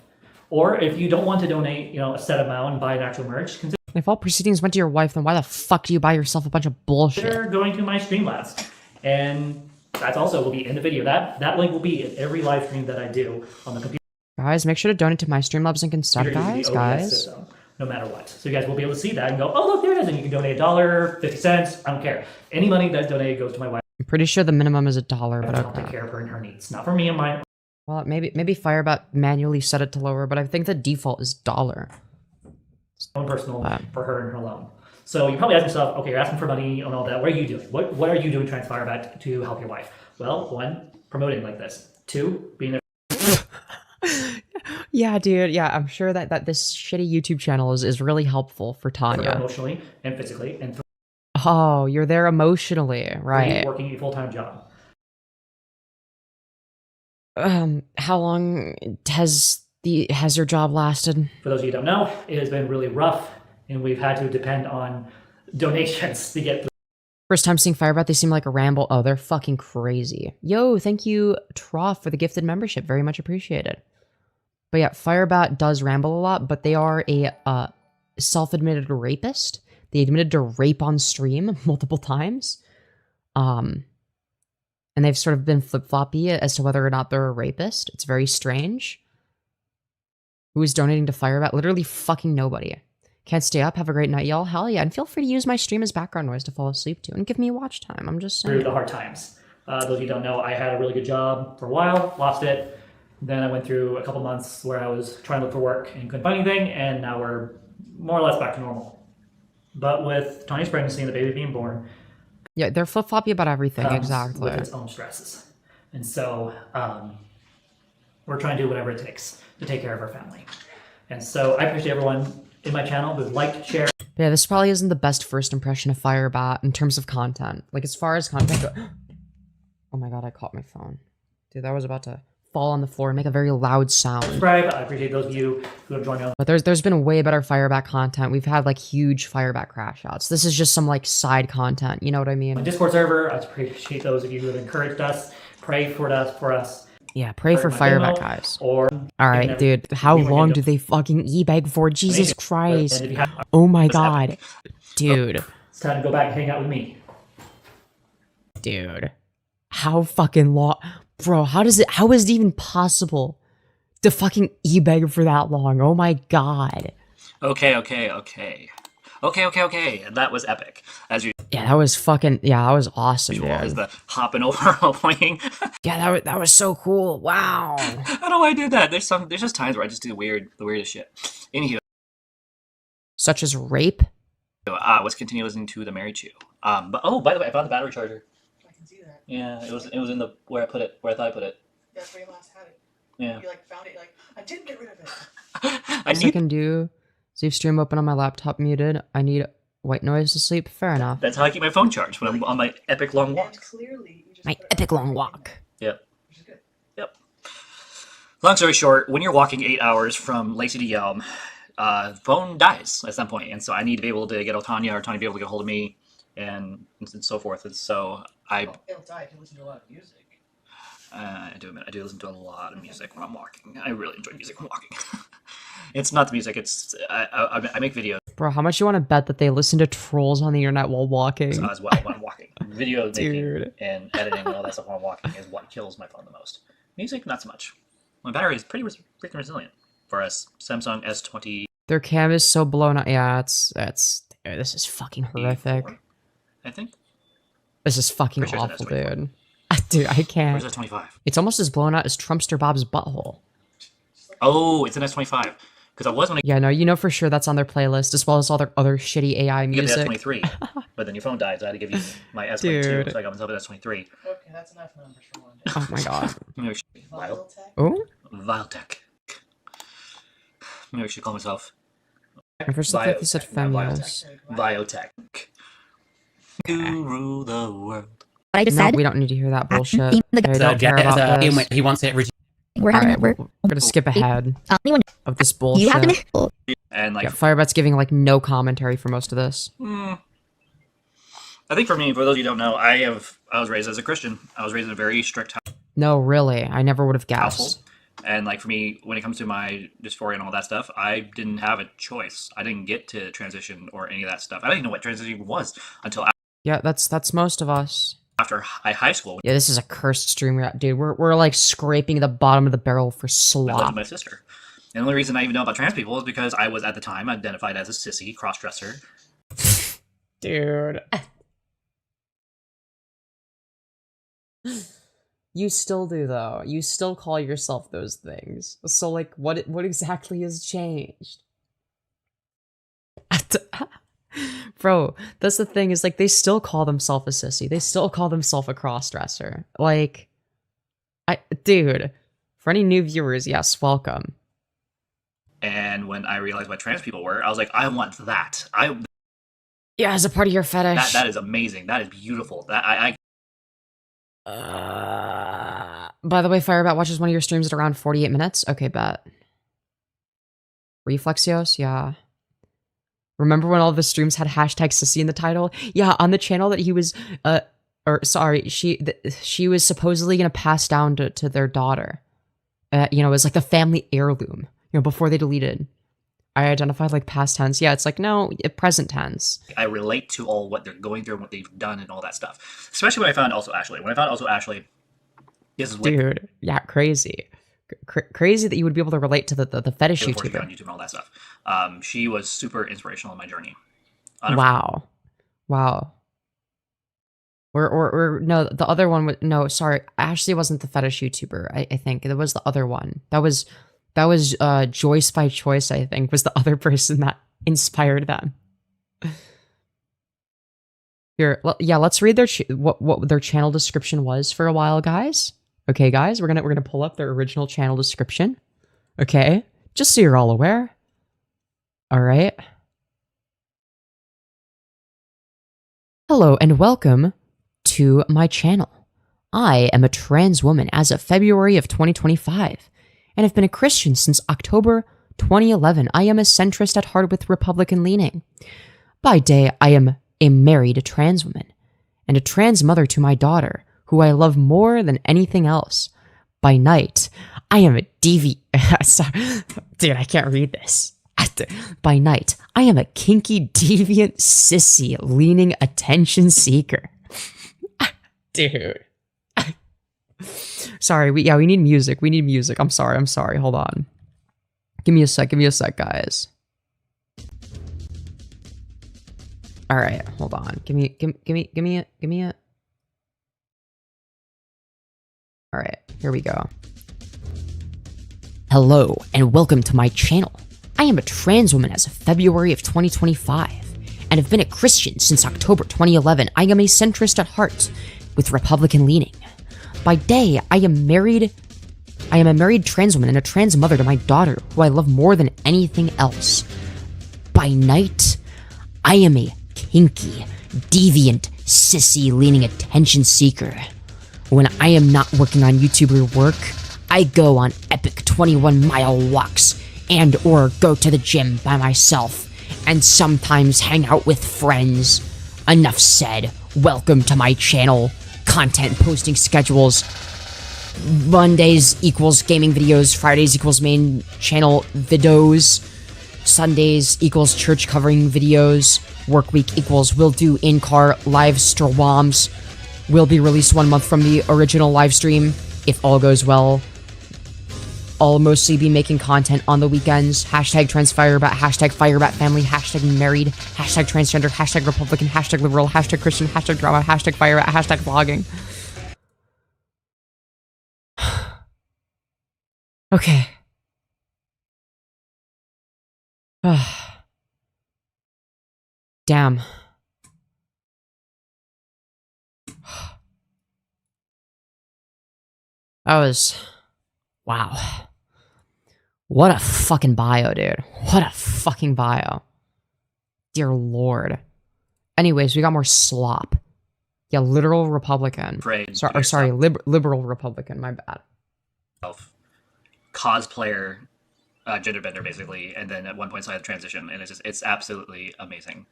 Or if you don't want to donate, a set amount and buy an actual merch, consider If all proceedings went to your wife, then why the fuck do you buy yourself a bunch of bullshit? Consider going to my Streamlabs, and that's also will be in the video. That link will be in every live stream that I do on the computer. Guys, make sure to donate to my Streamlabs link instead, guys. System, no matter what. So you guys will be able to see that and go, oh look, there it is, and you can donate $1, 50 cents. I don't care. Any money that's donated goes to my wife. I'm pretty sure the minimum is $1, but I'll take care of her and her needs, not for me and mine. Well, maybe Firebat manually set it to lower, but I think the default is $1. Own personal for her and her loan. So you probably ask yourself, okay, you're asking for money and all that. What are you doing? What are you doing, TransFireBat, to help your wife? Well, 1, promoting like this. 2, being there. Yeah, dude. Yeah, I'm sure that this shitty YouTube channel is really helpful for Tanya. Emotionally and physically. And oh, you're there emotionally, right? Working a full-time job. How long has your job lasted? For those of you who don't know, it has been really rough, and we've had to depend on donations to get through. First time seeing Firebat, they seem like a ramble. Oh, they're fucking crazy. Yo, thank you, Trough, for the gifted membership. Very much appreciated. But yeah, Firebat does ramble a lot, but they are a self-admitted rapist. They admitted to rape on stream multiple times. And they've sort of been flip-floppy as to whether or not they're a rapist. It's very strange. Who is donating to Firebat? Literally fucking nobody. Can't stay up. Have a great night, y'all. Hell yeah. And feel free to use my stream as background noise to fall asleep to. And give me watch time. I'm just saying. Through the hard times. Those of you who don't know, I had a really good job for a while, lost it. Then I went through a couple months where I was trying to look for work and couldn't find anything, and now we're more or less back to normal. But with Tanya's pregnancy and the baby being born... Yeah, they're flip-floppy about everything, exactly. With its own stresses. And so, we're trying to do whatever it takes to take care of our family. And so, I appreciate everyone in my channel who've liked, shared... Yeah, this probably isn't the best first impression of Firebat in terms of content. Like, as far as content goes... Oh my god, I caught my phone. Dude, that was about to fall on the floor and make a very loud sound. Subscribe. I appreciate those of you who have joined me on. But there's been way better Firebat content. We've had like huge Firebat crash outs. This is just some like side content. You know what I mean? My Discord server. I appreciate those of you who have encouraged us. Pray for us. Yeah, pray for Firebat, guys. Or all right, dude. How long do they fucking e-beg for? Jesus Christ! Oh my god, dude. It's time to go back and hang out with me, dude. How fucking long? Bro, how is it even possible to fucking e-beg for that long? Oh my god. Okay. That was epic. As you yeah, that was awesome, dude. As the hopping over while playing. Yeah, that was so cool. Wow. I don't know why I do that. There's just times where I just do the weirdest shit. Anywho. Such as rape? Let's continue listening to The Married Chew. But by the way, I found the battery charger. See that. Yeah, it was in the where I thought I put it. That's where you last had it. Yeah. You like found it, like I didn't get rid of it. I can do save stream open on my laptop muted. I need white noise to sleep. Fair enough. That's how I keep my phone charged when I'm on my epic long walk. My epic long walk. Yep. Which is good. Yep. Long story short, when you're walking 8 hours from Lacey to Yelm, phone dies at some point, and so I need to be able to get Tanya or Tanya be able to get a hold of me. And so forth, and so it'll die if you listen to a lot of music. I do listen to a lot of music when I'm walking. I really enjoy music when walking. It's not the music, it's I make videos. Bro, how much you want to bet that they listen to trolls on the internet while walking? As well when I'm walking. Video making and editing and all that stuff while I'm walking is what kills my phone the most. Music, not so much. My battery is pretty freaking resilient for a Samsung S20. Their cam is so blown out. Yeah, this is fucking horrific. I think. This is fucking awful, dude. Dude, I can't. Where's S25? It's almost as blown out as Trumpster Bob's butthole. Oh, it's an S25. Because I was when yeah, no, you know for sure that's on their playlist, as well as all their other shitty AI music. You the S23, but then your phone died, so I had to give you my S22, so I got myself an S23. Okay, that's enough numbers for one day. Oh my god. Oh? Viletech. Maybe I should call myself... I first thought they said Femyoz. Biotech. Guru the world. What I just No, said. we don't need to hear that bullshit. The- I don't care about this. He wants it. We're having Alright, we're gonna skip ahead anyone. of this bullshit. You have to. And like, Yeah, Firebat's giving like no commentary for most of this. I think for me, for those of you who don't know, I was raised as a Christian. I was raised in a very strict No, really, I never would have household. guessed. And like for me, when it comes to my dysphoria and all that stuff, I didn't have a choice. I didn't get to transition or any of that stuff. I didn't even know what transition was until Yeah, that's most of us. after high school. Yeah, this is a cursed stream, dude. We're like scraping the bottom of the barrel for When I lived slop. with my sister. And the only reason I even know about trans people is because I was at the time identified as a sissy cross-dresser. Dude. You still do though. You still call yourself those things. So like what exactly has changed? Bro, that's the thing is like they still call themselves a sissy. They still call themselves a crossdresser. Like dude, for any new viewers, yes, welcome. And when I realized what trans people were, I was like, I want that. Yeah, as a part of your fetish. That is amazing. That is beautiful. That By the way, Firebat watches one of your streams at around 48 minutes. Okay, bet. Reflexios, yeah. Remember when all the streams had hashtag sissy in the title? Yeah, on the channel that he was, she was supposedly gonna pass down to their daughter. You know, it was like the family heirloom. You know, before they deleted. I identified like past tense. Yeah, it's like, no, present tense. I relate to all what they're going through and what they've done and all that stuff. Especially when I found also Ashley. When I found also Ashley, this is what Dude, yeah, crazy. Crazy that you would be able to relate to the fetish before she got on YouTuber. YouTube and all that stuff. She was super inspirational in my journey. Wow. Wow. Or no, the other one was, no, sorry, Ashley wasn't the fetish YouTuber, I think. It was the other one. That was Joyce by Choice, I think, was the other person that inspired them. Here, yeah, let's read their what their channel description was for a while, guys. Okay, guys, we're gonna pull up their original channel description. Okay, just so you're all aware. All right. Hello and welcome to my channel. I am a trans woman as of February of 2025. And have been a Christian since October 2011. I am a centrist at heart with Republican leaning. By day, I am a married trans woman and a trans mother to my daughter, who I love more than anything else. By night, I am a Sorry. Dude, I can't read this. By night, I am a kinky, deviant, sissy, leaning attention seeker. Dude. Sorry, we need music. We need music. I'm sorry. Hold on. Give me a sec, guys. All right, hold on. Give me it. All right, here we go. Hello and welcome to my channel. I am a trans woman as of February of 2025 and have been a Christian since October 2011. I am a centrist at heart with Republican leaning. By day, I am a married trans woman and a trans mother to my daughter, who I love more than anything else. By night, I am a kinky, deviant, sissy, leaning attention seeker. When I am not working on YouTuber work, I go on epic 21-mile walks and or go to the gym by myself and sometimes hang out with friends. Enough said. Welcome to my channel. Content posting schedules. Mondays equals gaming videos. Fridays equals main channel videos. Sundays equals church covering videos. Work week equals will do in-car live streams. Will be released 1 month from the original live stream if all goes well. I'll mostly be making content on the weekends. Hashtag TransFireBat, hashtag Firebat family, hashtag married, hashtag transgender, hashtag Republican, hashtag liberal, hashtag Christian, hashtag drama, hashtag Firebat, hashtag vlogging. Okay. Damn. That was... Wow. What a fucking bio, dude. What a fucking bio. Dear Lord. Anyways, we got more slop. Yeah, literal Republican. Sorry, liberal Republican, my bad. Cosplayer, gender bender, basically, and then at one point, so I had a transition, and it's absolutely amazing,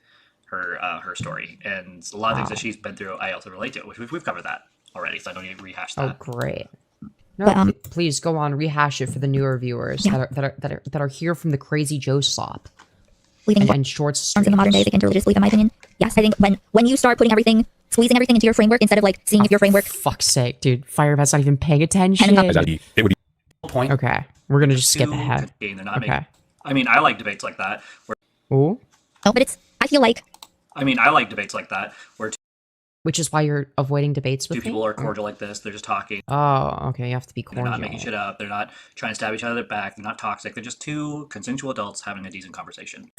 her story. And a lot of things that she's been through, I also relate to, which we've covered that already, so I don't need to rehash that. Oh, great. No, But, please go on, rehash it for the newer viewers Yeah. that are here from the crazy Joe Slop leaving and shorts. forms in the modern day begin to religiously, in my opinion. Yes, I think when you start putting everything, squeezing everything into your framework instead of like seeing if your framework Fuck's sake, dude. Firebat's not even paying attention. It would be point. Okay, we're gonna just skip Too ahead. contained, they're not Okay. making. I mean, I like debates like that. Ooh, Oh, but I feel like I like debates like that where which is why you're avoiding debates with two people me? are cordial like this. They're just talking. Oh, okay. You have to be They're cordial. not making shit up. They're not trying to stab each other back. They're not toxic. They're just two consensual adults having a decent conversation.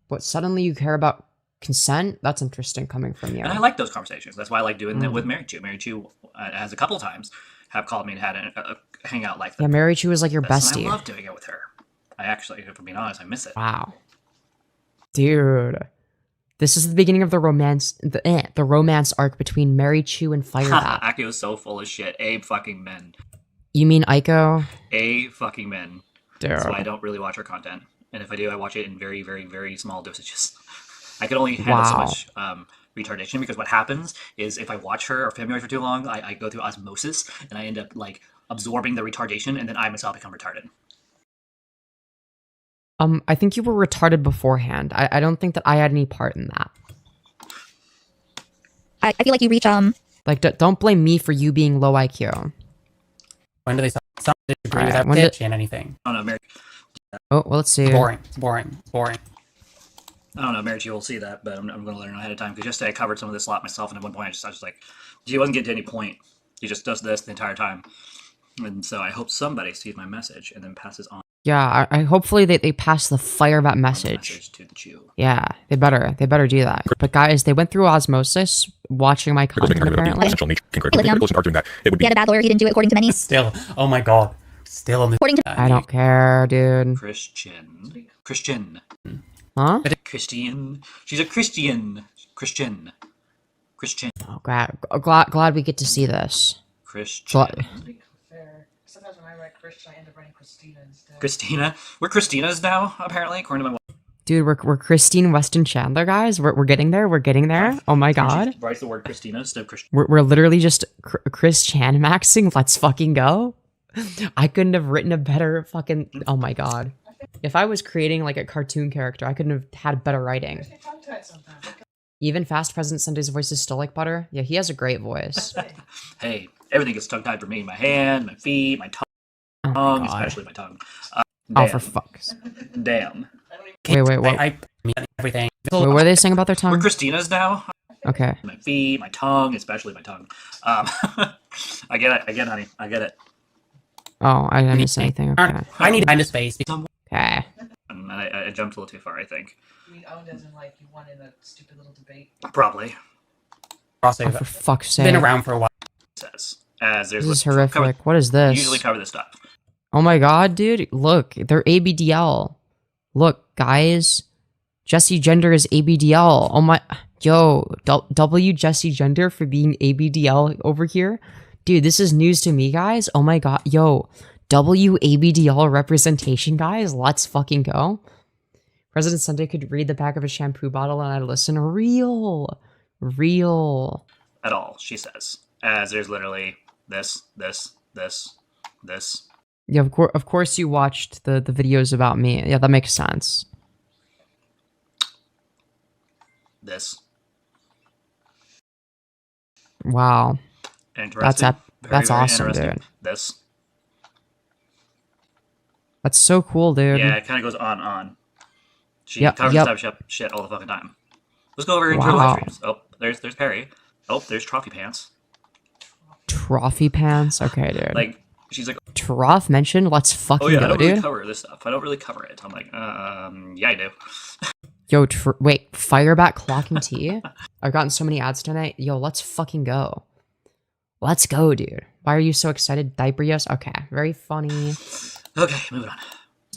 But suddenly you care about consent? That's interesting coming from you. And I like those conversations. That's why I like doing Mm. it with Mary Chu. Mary Chu has a couple times have called me and had a hangout like that. Yeah, Mary Chu is like your And bestie. I love doing it with her. I actually, if I'm being honest, I miss it. Wow. Dude. This is the beginning of the romance arc between Mary Chu and Firebat. Aki was so full of shit. Fucking men. You mean Aiko? Fucking men. Dude. That's why I don't really watch her content. And if I do, I watch it in very, very, very small dosages. I can only handle so much retardation because what happens is if I watch her or Femyoz for too long, I go through osmosis and I end up like absorbing the retardation and then I myself become retarded. I think you were retarded beforehand. I don't think that I had any part in that. I feel like you reach Like, don't blame me for you being low IQ. When do they start? Some disagree with Alright, that when bitch and anything. I don't know, Mary. Oh, well, let's see. Boring. It's boring. It's boring. I don't know, Mary Chu will see that, but I'm going to let her know ahead of time because yesterday I covered some of this Slop myself, and at one point I was like, he wasn't getting to any point. He just does this the entire time, and so I hope somebody sees my message and then passes on Yeah, I hopefully they pass the Firebat the message. message to the Jew. Yeah, they better do that. But guys, they went through osmosis watching my content apparently. he had a bad lawyer. He didn't do it according to many. Still. Oh my god. Still on the. According to I don't care, dude. Christian. Huh? Christian. She's a Christian. Christian. Oh, glad we get to see this. Christian. Fair. Sometimes when I write Christian, I end up writing Christina instead. Christina. We're Christinas now, apparently, according to my. Dude, we're Christine Weston Chandler, guys. We're getting there. We're getting there. Oh my god. She writes the word Christina instead of Christian. We're literally just Chris Maxxing. Let's fucking go. I couldn't have written a better fucking. Oh my god. If I was creating like a cartoon character, I couldn't have had better writing. Even Fast President Sunday's voice is still like butter. Yeah, he has a great voice. Hey, everything gets tongue-tied for me. My hand, my feet, my Oh tongue, my god. especially my tongue. Oh, Damn. for fuck's. Damn. Wait, what? I mean everything. Wait, what are they saying about their We're tongue? Christinas now. Okay. My feet, my tongue, especially my tongue. I get it, honey. I get it. Oh, I didn't miss anything. Okay. I need kind of space. Okay. And I jumped a little too far, I think. You mean owned as in like you won in a stupid little debate? Probably. Oh, Crossover. for fuck's sake. Been around for a while. Says as there's This is cover- horrific. What is this? Usually cover this stuff. Oh my god, dude. Look, they're ABDL. Look, guys. Jesse Gender is ABDL. Oh my. Yo, W Jesse Gender for being ABDL over here. Dude, this is news to me, guys. Oh my god. Yo, W ABDL representation, guys. Let's fucking go. President Sunday could read the back of a shampoo bottle and I'd listen. Real. At all, she says. As there's literally this. Yeah, of course you watched the videos about me. Yeah, that makes sense. This. Wow. Interesting. That's very awesome, interesting. dude. This. That's so cool, dude. Yeah, it kind of goes on. She Yep, covers yep. this type of shit all the fucking time. Let's go over into her Wow. live streams. Oh, there's Perry. Oh, there's Trophy Pants. Trophy pants. Okay, dude. Like, she's like, Trough mentioned. Let's fucking oh yeah, I go, don't dude. really cover this stuff. I don't really cover it. I'm like, yeah, I do. Yo, wait, Firebat clocking tea? I've gotten so many ads tonight. Yo, let's fucking go. Let's go, dude. Why are you so excited? Diaper-Yoz? Okay, very funny. Okay, moving on.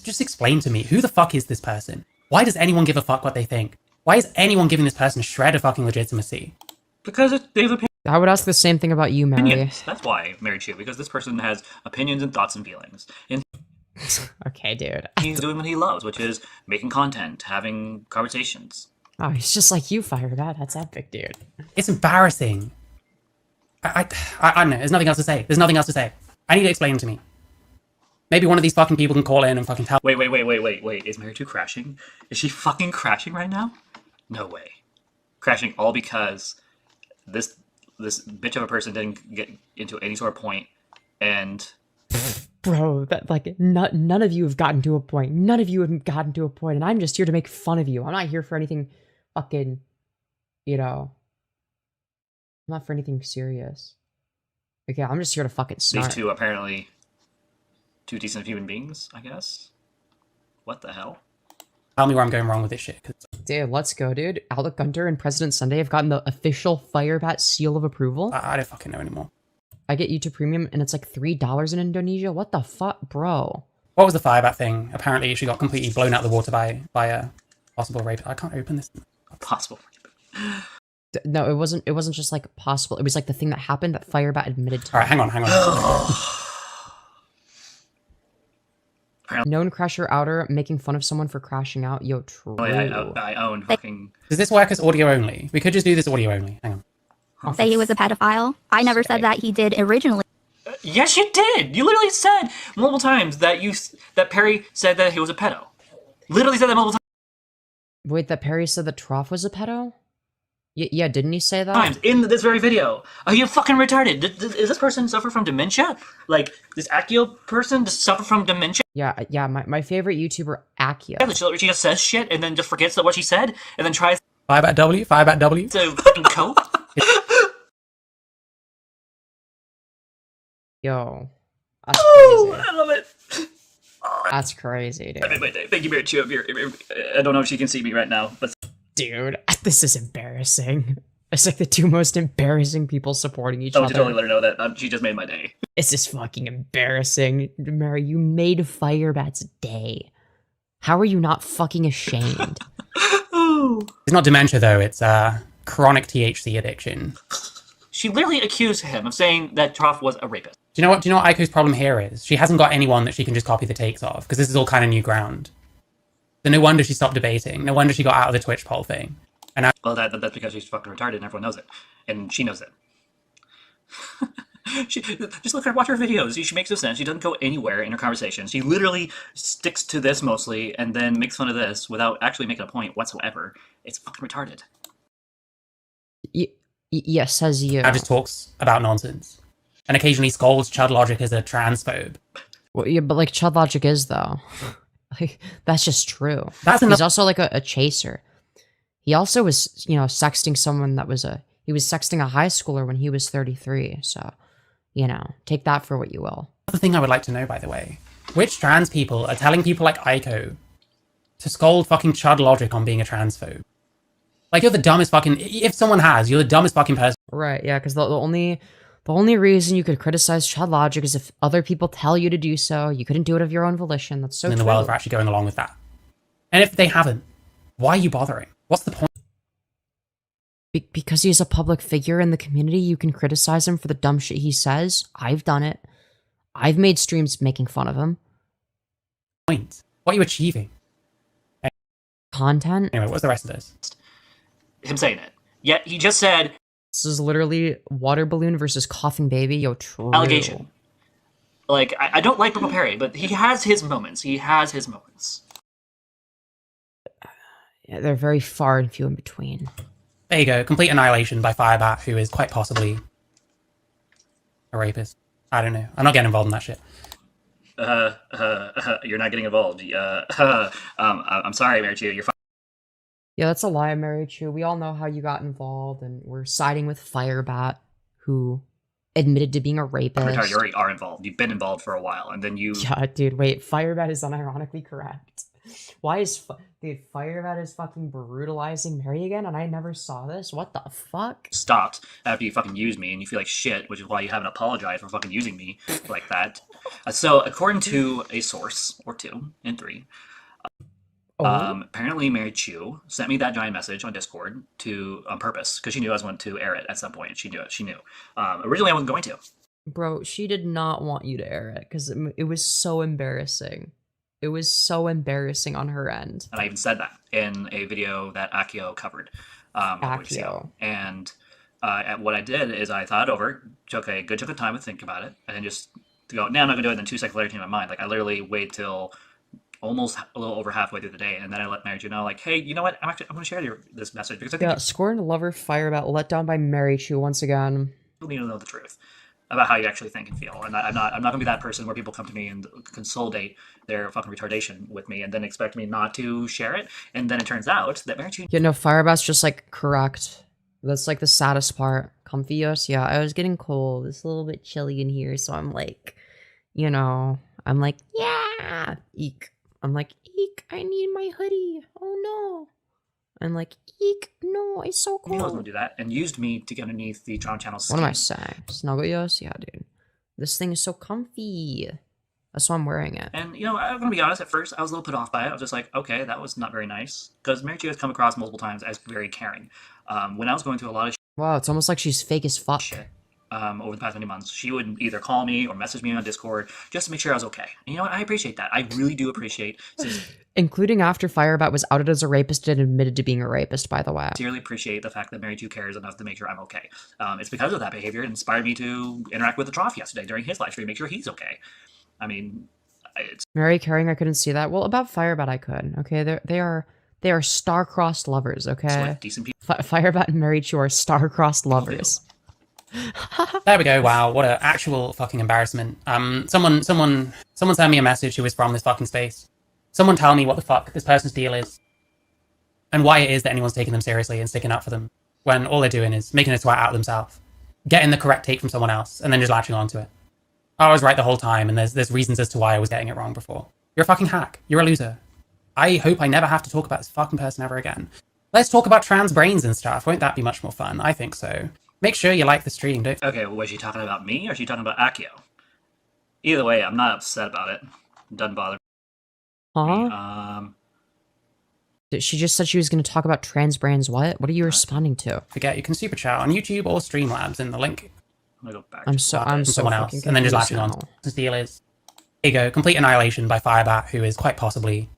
Just explain to me, who the fuck is this person? Why does anyone give a fuck what they think? Why is anyone giving this person a shred of fucking legitimacy? Because they have I would ask the same thing about you, Mary. opinions. That's why, Mary Chu, because this person has opinions and thoughts and feelings. And Okay, dude. he's doing what he loves, which is making content, having conversations. Oh, he's just like you, Firebat. That's epic, dude. It's embarrassing. I don't know. There's nothing else to say. I need it explained to me. Maybe one of these fucking people can call in and fucking tell. Wait. Is Mary 2 crashing? Is she fucking crashing right now? No way. Crashing all because this bitch of a person didn't get into any sort of point, and Bro, that like none of you have gotten to a point. None of you have gotten to a point, and I'm just here to make fun of you. I'm not here for anything fucking, you know. I'm not for anything serious. Okay, I'm just here to fucking snark. these two apparently two decent human beings, I guess. What the hell? Tell me where I'm going wrong with this shit. Dude, let's go, dude. Alec Gunter and President Sunday have gotten the official Firebat seal of approval. I don't fucking know anymore. I get YouTube Premium, and it's like $3 in Indonesia. What the fuck, bro? What was the Firebat thing? Apparently, she got completely blown out of the water by a possible rape. I can't open this. Possible. No, it wasn't. It wasn't just like possible. It was like the thing that happened that Firebat admitted to. All right, hang on. Known crasher outer making fun of someone for crashing out. Yo, true. I own fucking. Does this work as audio only? We could just do this audio only. Hang on. Say he was a pedophile. I never said that he did originally. Yes, you did. You literally said multiple times that Perry said that he was a pedo. Literally said that multiple Wait, that Perry said that Trough was a pedo? Yeah, didn't he say that? times in this very video. Are you fucking retarded? Is this person suffer from dementia? Like this Akio person just suffer from dementia? Yeah. My favorite YouTuber, Akio. Yeah, she just says shit and then just forgets what she said and then tries Firebat W. to fucking cope. Yo, that's Oh, crazy. I love it. That's crazy, I made dude. my day. Thank you, Mary Chu. I don't know if she can see me right now, but Dude, this is embarrassing. It's like the two most embarrassing people supporting each I other. want to totally let her know that she just made my day. This is fucking embarrassing. Mary, you made Firebat's day. How are you not fucking ashamed? It's not dementia though. It's chronic THC addiction. She literally accused him of saying that Trough was a rapist. Do you know what Aiko's problem here is? She hasn't got anyone that she can just copy the takes of, because this is all kind of new ground. So no wonder she stopped debating. No wonder she got out of the Twitch poll thing. And now Well, that's because she's fucking retarded and everyone knows it. And she knows it. Just look at her, watch her videos. She makes no sense. She doesn't go anywhere in her conversation. She literally sticks to this mostly and then makes fun of this without actually making a point whatsoever. It's fucking retarded. Yes, says you. just talks about nonsense. And occasionally scolds Chud Logic as a transphobe. Well, yeah, but like Chud Logic is though. Like that's just true. That's He's enough. also like a chaser. He also was, sexting someone that was he was sexting a high schooler when he was 33. So, take that for what you will. Another thing I would like to know, by the way. Which trans people are telling people like Aiko to scold fucking Chud Logic on being a transphobe? Like, you're the dumbest fucking... If someone has, you're the dumbest fucking person. Right, yeah, because the only reason you could criticize Chud Logic is if other people tell you to do so. You couldn't do it of your own volition. That's so in the true. world for actually going along with that. And if they haven't, why are you bothering? What's the point? Because he's a public figure in the community, you can criticize him for the dumb shit he says. I've done it. I've made streams making fun of him. What are you achieving? Content? Anyway, what's the rest of this? Him saying it. Yet he just said This is literally Water Balloon versus Coughing Baby. Yo, true. allegation. Like, I don't like Purple Perry, but he has his moments. Yeah, they're very far and few in between. There you go. Complete annihilation by Firebat, who is quite possibly a rapist. I don't know. I'm not getting involved in that shit. You're not getting involved. I'm sorry, Mary Chu. You're fine. Yeah, that's a lie, Mary Chu. We all know how you got involved, and we're siding with Firebat, who admitted to being a rapist. Retarded, you already are involved. You've been involved for a while, and then you... Yeah, dude, wait. Firebat is unironically correct. Why is... Dude, Firebat is fucking brutalizing Mary again, and I never saw this? What the fuck? stopped after you fucking used me, and you feel like shit, which is why you haven't apologized for fucking using me like that. So, according to a source, or two, and three, apparently Mary Chu sent me that giant message on Discord on purpose, because she knew I was going to air it at some point. She knew it. She knew. Originally, I wasn't going to. Bro, she did not want you to air it, because it was so embarrassing. It was so embarrassing on her end. And I even said that in a video that Akio covered. Akio. And what I did is I thought it over, took a good chunk of time to think about it, and then just to go, nah, I'm not gonna do it. And then 2 seconds later, came to my mind. Like I literally wait till almost a little over halfway through the day, and then I let Mary Chu know, like, hey, you know what? I'm going to share this message because I think Scorned lover Firebat let down by Mary Chu once again. you need to know the truth about how you actually think and feel. And I'm not going to be that person where people come to me and consolidate their fucking retardation with me and then expect me not to share it. And then it turns out that Mary Chu. Yeah, no, Firebat's just like correct. That's like the saddest part. Comfyos, yeah, I was getting cold. It's a little bit chilly in here, so I'm like, you know, I'm like, yeah, eek. I'm like, eek, I need my hoodie. Oh no. I'm like, eek, no, it's so cold. I was going to do that and used me to get underneath the Toronto channel skin. What am I saying? Snugglyos? Yeah, dude. This thing is so comfy. That's why I'm wearing it. And, you know, I'm going to be honest, at first I was a little put off by it. I was just like, okay, that was not very nice. Because Mary Chu has come across multiple times as very caring. When I was going through a lot of wow, it's almost like she's fake as fuck. shit over the past many months, she would either call me or message me on Discord just to make sure I was okay. And you know what? I appreciate that. I really do appreciate Including after Firebat was outed as a rapist and admitted to being a rapist, by the way. sincerely appreciate the fact that Mary Chu cares enough to make sure I'm okay. It's because of that behavior it inspired me to interact with the Trough yesterday during his live stream, make sure he's okay. I mean, it's Mary caring, I couldn't see that. Well, about Firebat, I could. Okay, they are star-crossed lovers. Okay, with decent people. Firebat and Mary Chu are star-crossed lovers. There we go. Wow, what an actual fucking embarrassment. Someone sent me a message who was from this fucking space. Someone tell me what the fuck this person's deal is, and why it is that anyone's taking them seriously and sticking up for them when all they're doing is making a twat out of themselves, getting the correct take from someone else, and then just latching onto it. I was right the whole time, and there's reasons as to why I was getting it wrong before. You're a fucking hack. You're a loser. I hope I never have to talk about this fucking person ever again. Let's talk about trans brains and stuff. Won't that be much more fun? I think so. Make sure you like the stream, don't... Okay, well, was she talking about me or is she talking about Akio? Either way, I'm not upset about it. Doesn't bother Huh? me. She just said she was going to talk about trans brands. What? What are you responding to? Forget you can super chat on YouTube or Streamlabs in the link I'm gonna go back. I'm so from someone else, fucking and then just confused latching on. now. This deal is... Here you go. Complete Annihilation by Firebat, who is quite possibly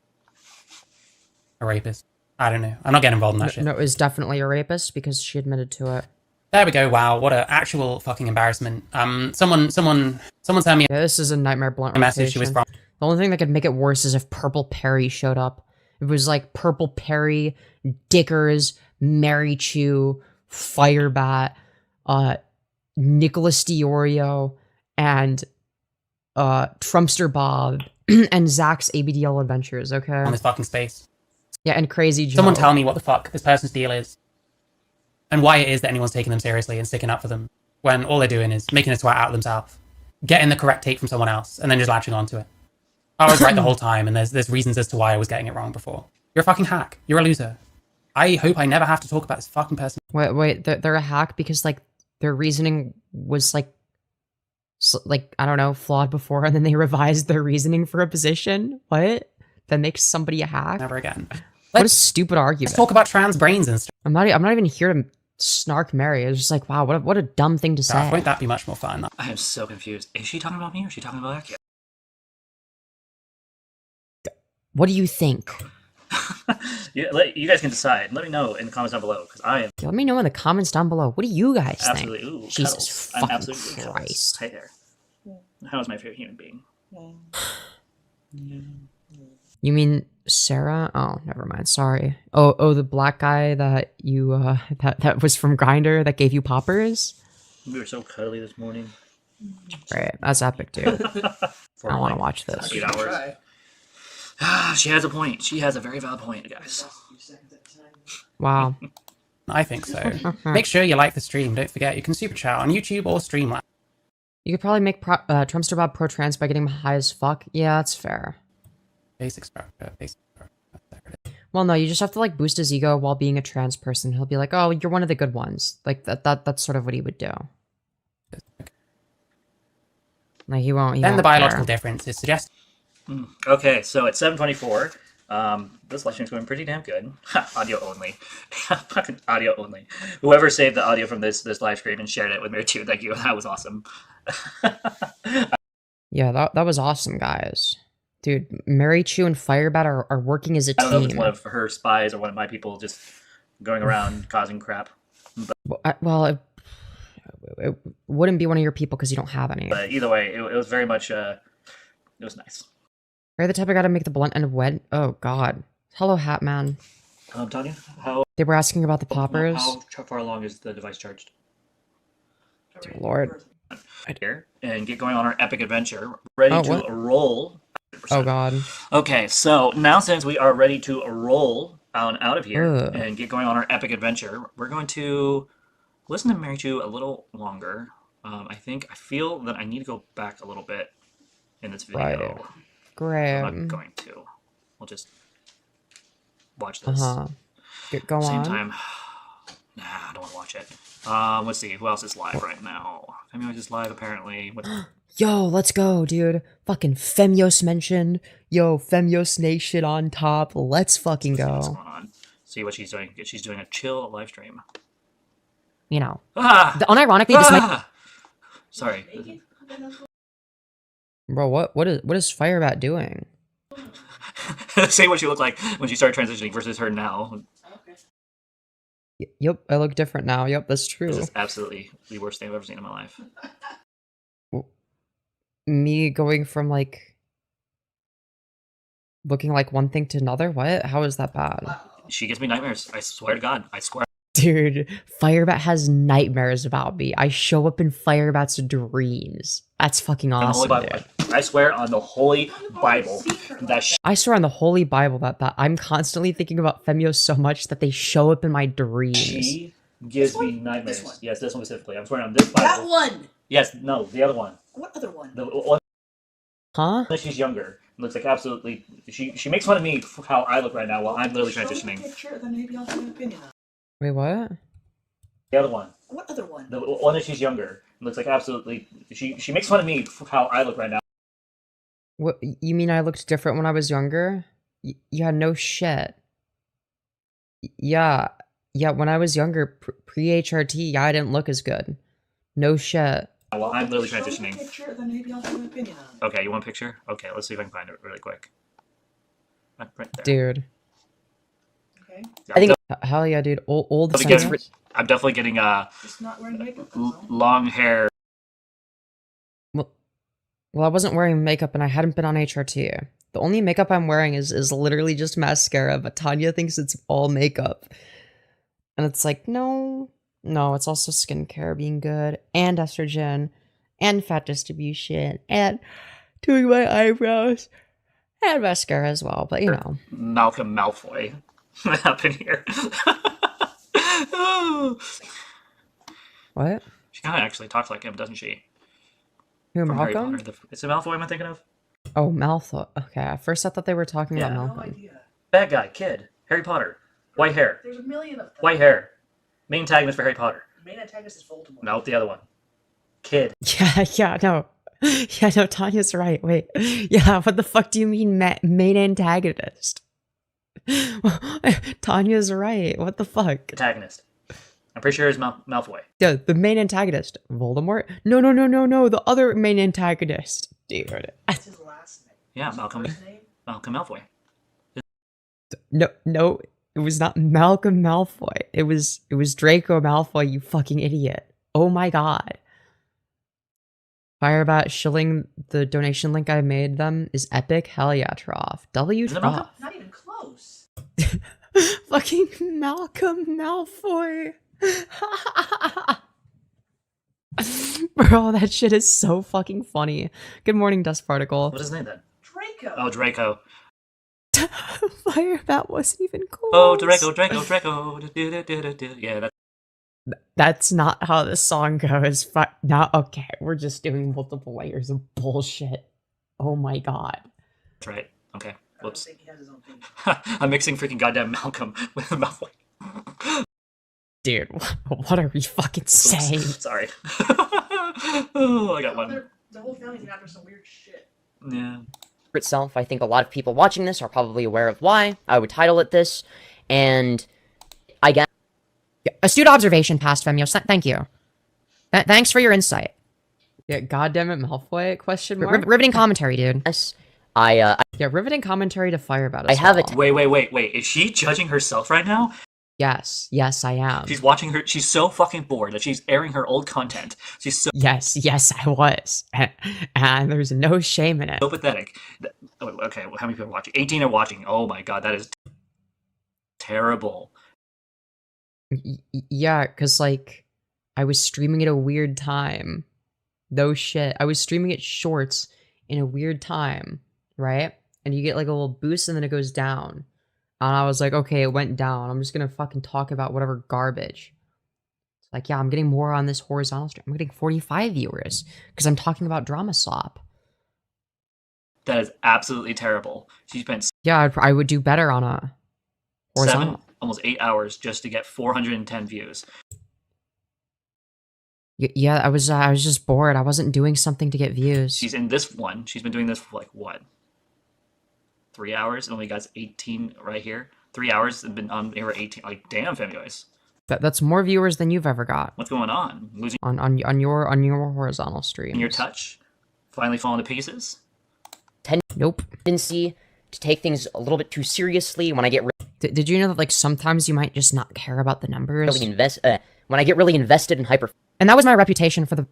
a rapist. I don't know. I'm not getting involved in that shit. No, it was definitely a rapist because she admitted to it. There we go. Wow, what an actual fucking embarrassment. Someone sent me Yeah, this is a Nightmare Blunt a message. She was rotation. from... The only thing that could make it worse is if Purple Perry showed up. It was like Purple Perry, Dickers, Mary Chu, Firebat, Nicholas Diorio, and Trumpster Bob, and Zach's ABDL Adventures, okay? on this fucking space. Yeah, and Crazy Joe. Someone tell me what the fuck this person's deal is, and why it is that anyone's taking them seriously and sticking up for them when all they're doing is making a twat out of themselves, getting the correct take from someone else, and then just latching onto it. I was right the whole time, and there's reasons as to why I was getting it wrong before. You're a fucking hack. You're a loser. I hope I never have to talk about this fucking person. Wait, they're a hack because, like, their reasoning was, like, I don't know, flawed before, and then they revised their reasoning for a position? What? That makes somebody a hack? Never again. What a stupid argument. Let's talk about trans brains and stuff. I'm not even here to snark Mary. It's just like, wow, what a dumb thing to say. Won't that be much more fun? I am so confused. Is she talking about me or is she talking about Akio? What do you think? You guys can decide. Let me know in the comments down below because I am Let me know in the comments down below. What do you guys absolutely think? ooh, Jesus cuddles. I'm fucking absolutely cuddles. Christ. Hi there. How is my favorite human being? You mean Sarah? Oh, never mind. Sorry. Oh, the black guy that you that was from Grindr that gave you poppers? We were so cuddly this morning. Right, that's epic, dude. I want to watch this. 8 hours. She has a point. She has a very valid point, guys. Wow. I think so. Make sure you like the stream. Don't forget you can super chat on YouTube or Streamlabs. You could probably make Trumpster Bob pro trans by getting him high as fuck. Yeah, that's fair. Basic structure. Basic structure. There it is. Well, no, you just have to like boost his ego while being a trans person. He'll be like, "Oh, you're one of the good ones." Like that's sort of what he would do. Like he won't. Then the biological difference is suggested. Okay, so at 7:24, this live stream's going pretty damn good. Audio only. Fucking audio only. Whoever saved the audio from this live stream and shared it with me too, thank you. That was awesome. Yeah, that was awesome, guys. Dude, Mary Chu and Firebat are working as a I don't know if it's team. one of her spies or one of my people just going around causing crap. Well, it wouldn't be one of your people because you don't have any. But either way, it was very much, it was nice. Are you the type of guy to make the blunt end wet? Oh god. Hello, Hat Man. Tanya, how They were asking about the poppers. how far along is the device charged? Dear Lord. Here and get going on our epic adventure. Ready to roll. 100%. Oh god. Okay, so now since we are ready to roll out of here Ugh. and get going on our epic adventure, we're going to listen to Mary Chu a little longer. I feel that I need to go back a little bit in this video. Right. Great. I'm not going to. We'll just watch this. Go Same on. time. Nah, I don't want to watch it. Let's see. Who else is live right now? Femyoz is live, apparently. Yo, let's go, dude. Fucking Femyoz mentioned. Yo, Femyoz Nation on top. Let's fucking See what's go. going on. See what she's doing. She's doing a chill live stream. You know. Ah! Unironically, this might... Sorry. Bro, what is Firebat doing? Say what she looked like when she started transitioning versus her now. Yep, I look different now. Yep, that's true. This is absolutely the worst thing I've ever seen in my life. Me going from, like, looking like one thing to another? What? How is that bad? She gives me nightmares. I swear to God. I swear. Dude, Firebat has nightmares about me. I show up in Firebat's dreams. That's fucking awesome, dude. I swear on the Holy Bible that I swear on the Holy Bible that I'm constantly thinking about Femyoz so much that they show up in my dreams. she gives me nightmares. Yes, this one specifically. I'm swearing on this Bible. That one! Yes, no, the other one. What other one? The one Huh? that she's younger. Looks like absolutely. She makes fun of me for how I look right now while I'm literally transitioning. Picture, then maybe I'll have an opinion on it. Wait, what? The other one. What other one? The one that she's younger. Looks like absolutely. She makes fun of me for how I look right now. What? You mean I looked different when I was younger? Yeah, no shit. Yeah, when I was younger, pre-HRT, yeah, I didn't look as good. No shit. While I'm literally Show me a transitioning. picture, then maybe I'll have an opinion on it. Okay, you want a picture? Okay, let's see if I can find it really quick. Right there. Dude. Okay? Yeah, I think, hell yeah, dude. Old I'm definitely getting Just not wearing makeup, that's all. long hair. Well, I wasn't wearing makeup and I hadn't been on HRT. The only makeup I'm wearing is literally just mascara, but Tanya thinks it's all makeup. And it's like, no, it's also skincare being good, and estrogen, and fat distribution, and doing my eyebrows, and mascara as well, but you know. Malcolm Malfoy happened here. What? She kind of actually talks like him, doesn't she? Who, From Harry Malcolm? Potter. Is it Malfoy I'm thinking of? Oh, Malfoy. Okay, at first I thought they were talking Yeah. about No Malcolm. idea. Bad guy, kid, Harry Potter, white hair, There's a million of them. white hair. Main antagonist for Harry Potter. The main antagonist is Voldemort. No, the other one. Kid. Yeah, no. Yeah, no, Tanya's right. Wait. Yeah, what the fuck do you mean main antagonist? Tanya's right. What the fuck? Antagonist. I'm pretty sure it's Malfoy. Yeah, the main antagonist. Voldemort? No. The other main antagonist. Dude. That's his last name. Yeah, Malcolm. First name? Malcolm Malfoy. No. It was not Malcolm Malfoy. It was Draco Malfoy, you fucking idiot. Oh my god. Firebat shilling the donation link I made them is epic. Hell yeah, Trough. W Isn't it Malcolm? Trough. Not even close. Fucking Malcolm Malfoy. Bro, that shit is so fucking funny. Good morning, Dust Particle. What's his name then? Draco. Oh, Draco. Firebat wasn't even close. Oh, Draco. Yeah, That's not how the song goes. Now, okay, we're just doing multiple layers of bullshit. Oh my god. that's right. Okay. I don't Whoops. think he has his own thing. I'm mixing freaking goddamn Malcolm with Malfoy. Dude, what are we fucking saying? Sorry. Oh, I got one. The whole family's after some weird shit. Yeah. Itself, I think a lot of people watching this are probably aware of why I would title it this, and I guess Astute observation, past Femyoz. Thank you. Thanks for your insight. Yeah, goddammit, Malfoy? Question mark? Riveting commentary, dude. I Yeah, riveting commentary to Firebat. I have it. Wait. Is she judging herself right now? Yes, yes, I am. She's watching her. She's so fucking bored that she's airing her old content. She's so Yes, yes, I was. And there's no shame in it. pathetic. Okay, well, how many people are watching? 18 are watching. Oh my god, that is terrible. Yeah, because, like, I was streaming at a weird time. No shit. I was streaming at shorts in a weird time, right? And you get, like, a little boost and then it goes down. And I was like, okay, it went down. I'm just gonna fucking talk about whatever garbage. It's like, yeah, I'm getting more on this horizontal stream. I'm getting 45 viewers because I'm talking about Drama Slop. That is absolutely terrible. She spent Yeah, I would do better on a horizontal. 7, almost 8 hours just to get 410 views. Yeah, I was just bored. I wasn't doing something to get views. She's in this one. She's been doing this for like what? 3 hours, and only got 18 right here. 3 hours and been on here 18. Like, damn, Femyoz. That's more viewers than you've ever got. What's going on? Losing on your horizontal stream. your touch? Finally falling to pieces? Nope. Tendency to take things a little bit too seriously when I get Did you know that, like, sometimes you might just not care about the numbers? when I get really invested in hyper. And that was my reputation for the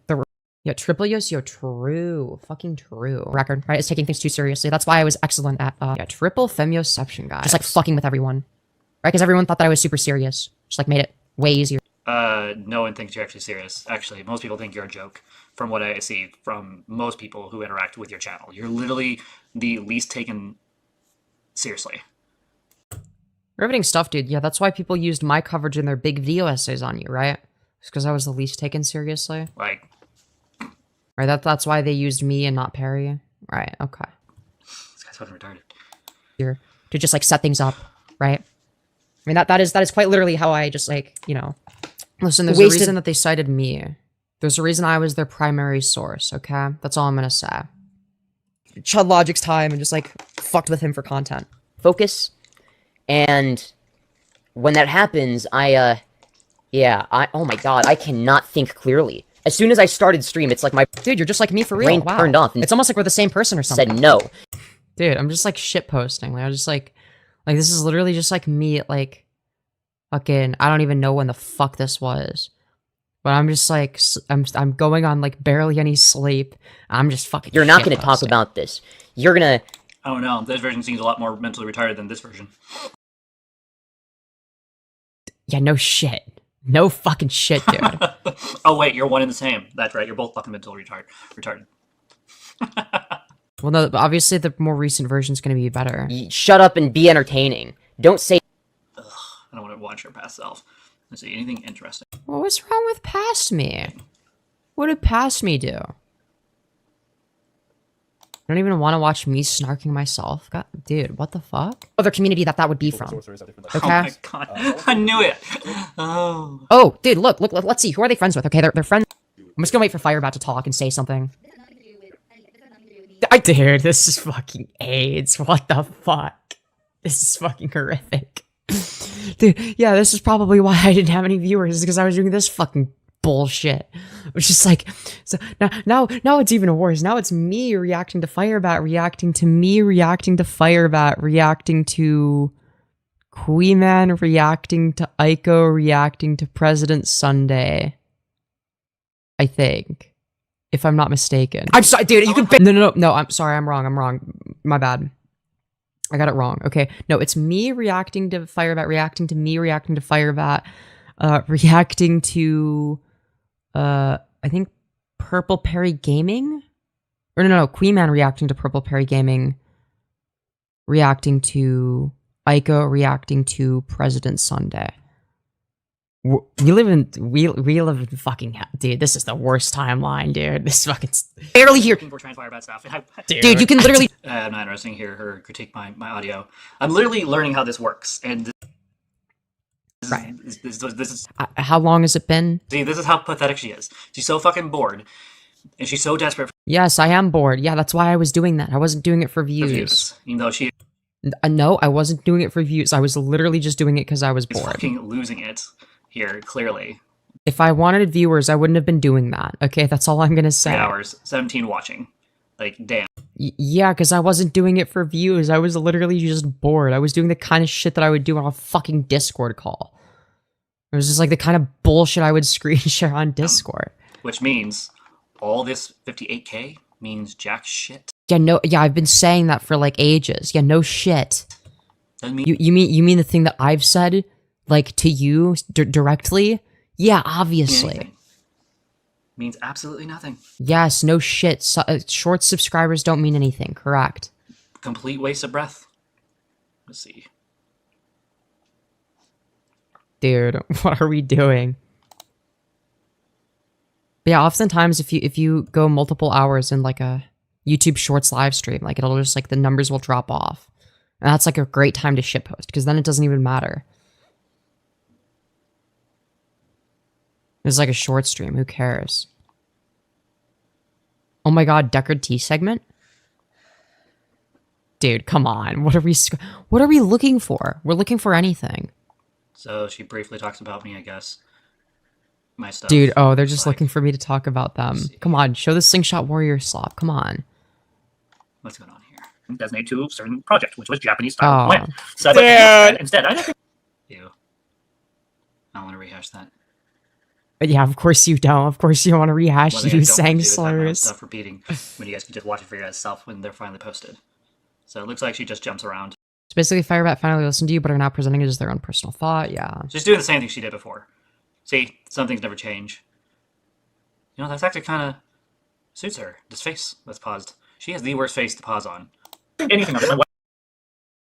yeah, Tripleyoz, yo, true. Fucking true. Record, right? Is taking things too seriously. That's why I was excellent at, yeah, triple Femyozception, guys. Just, like, fucking with everyone. Right? Because everyone thought that I was super serious. Just, like, made it way easier. No one thinks you're actually serious. Actually, most people think you're a joke. From what I see from most people who interact with your channel. You're literally the least taken seriously. Riveting stuff, dude. Yeah, that's why people used my coverage in their big video essays on you, right? It's because I was the least taken seriously. Like, right, that's why they used me and not Perry. Right, okay. this guy's fucking retarded. Here to just, like, set things up, right? I mean, that is quite literally how I just, like, you know. Listen, there's a reason that they cited me. There's a reason I was their primary source, okay? That's all I'm gonna say. Chud Logic's time and just, like, fucked with him for content. Focus, and when that happens, oh my god, I cannot think clearly. As soon as I started stream, it's like my Dude, you're just like me for real. brain Wow. turned off and It's almost like we're the same person or something. said no. Dude, I'm just, like, shit posting. Like, I'm just like this is literally just like me at, like, fucking, I don't even know when the fuck this was. But I'm just like, I'm going on, like, barely any sleep. I'm just fucking You're not shit going to talk posting. about this. You're going to... I don't know. This version seems a lot more mentally retarded than this version. Yeah, no shit. No fucking shit, dude. Oh, wait, you're one and the same. That's right. You're both fucking mentally retarded. Well, no, obviously the more recent version's gonna be better. Shut up and be entertaining. Don't say... I don't want to watch your past self. Let's see, anything interesting? Well, what's wrong with Past Me? What did Past Me do? I don't even want to watch me snarking myself. God, dude, what the fuck? Other community that would be from. Okay. Oh my god, I knew it. Oh. Oh, dude, look, let's see. Who are they friends with? Okay, they're friends. I'm just gonna wait for Firebat to talk and say something. Dude, this is fucking AIDS. What the fuck? This is fucking horrific. Dude, yeah, this is probably why I didn't have any viewers, because I was doing this fucking bullshit. It's just like, so now it's even worse. Now it's me reacting to Firebat, reacting to me, reacting to Firebat, reacting to Queeman, reacting to Aiko, reacting to President Sunday. I think, if I'm not mistaken. I'm sorry, dude. You can. No. I'm sorry. I'm wrong. My bad. I got it wrong. Okay. No, it's me reacting to Firebat, reacting to me, reacting to Firebat, reacting to, I think Purple Perry Gaming? Or no, Queeman reacting to Purple Perry Gaming, reacting to Aiko, reacting to President Sunday. We live in fucking hell. Dude, this is the worst timeline, dude. This fucking barely here. For TransFireBat stuff. Dude, you can literally. I'm not interested to hear her critique my audio. I'm literally learning how this works, and Right. This is How long has it been? see. This is how pathetic she is. She's so fucking bored, and she's so desperate Yes, I am bored. Yeah, that's why I was doing that. I wasn't doing it for for views. views, even though she No, I wasn't doing it for views. I was literally just doing it because I was is bored. fucking losing it here. Clearly, If I wanted viewers, I wouldn't have been doing that. Okay, that's all I'm gonna say. 3 hours, 17 watching. Like, damn. Yeah, because I wasn't doing it for views. I was literally just bored. I was doing the kind of shit that I would do on a fucking Discord call. It was just like the kind of bullshit I would screen share on Discord. Which means all this 58K means jack shit. Yeah, I've been saying that for like ages. Yeah, no shit. Doesn't mean You mean the thing that I've said, like, to you directly? Yeah, obviously. anything. Means absolutely nothing. Yes, no shit. Short subscribers don't mean anything, correct. Complete waste of breath. Let's see. Dude, what are we doing? But yeah, oftentimes if you go multiple hours in like a YouTube Shorts live stream, like it'll just like the numbers will drop off. And that's like a great time to shitpost because then it doesn't even matter. It's like a short stream, who cares? Oh my god, Deckard T segment? Dude, come on. What are we looking for? We're looking for anything. So she briefly talks about me, I guess. My stuff. Dude, oh, they're just looking for me to talk about them. Come on, show the Slingshot Warrior Slop. Come on. What's going on here? Designate to a certain project, which was Japanese style Oh. plan. So instead, I don't. Ew. I don't want to rehash that. But yeah, of course you don't. Of course you don't want to rehash One thing I you don't saying want to do is have my own slurs. stuff repeating when you guys can just watch it for yourself when they're finally posted. So it looks like she just jumps around. So basically, Firebat finally listened to you, but are now presenting it as their own personal thought. Yeah. She's doing the same thing she did before. See, some things never change. You know, that's actually kind of suits her. This face that's paused. She has the worst face to pause on. Anything other than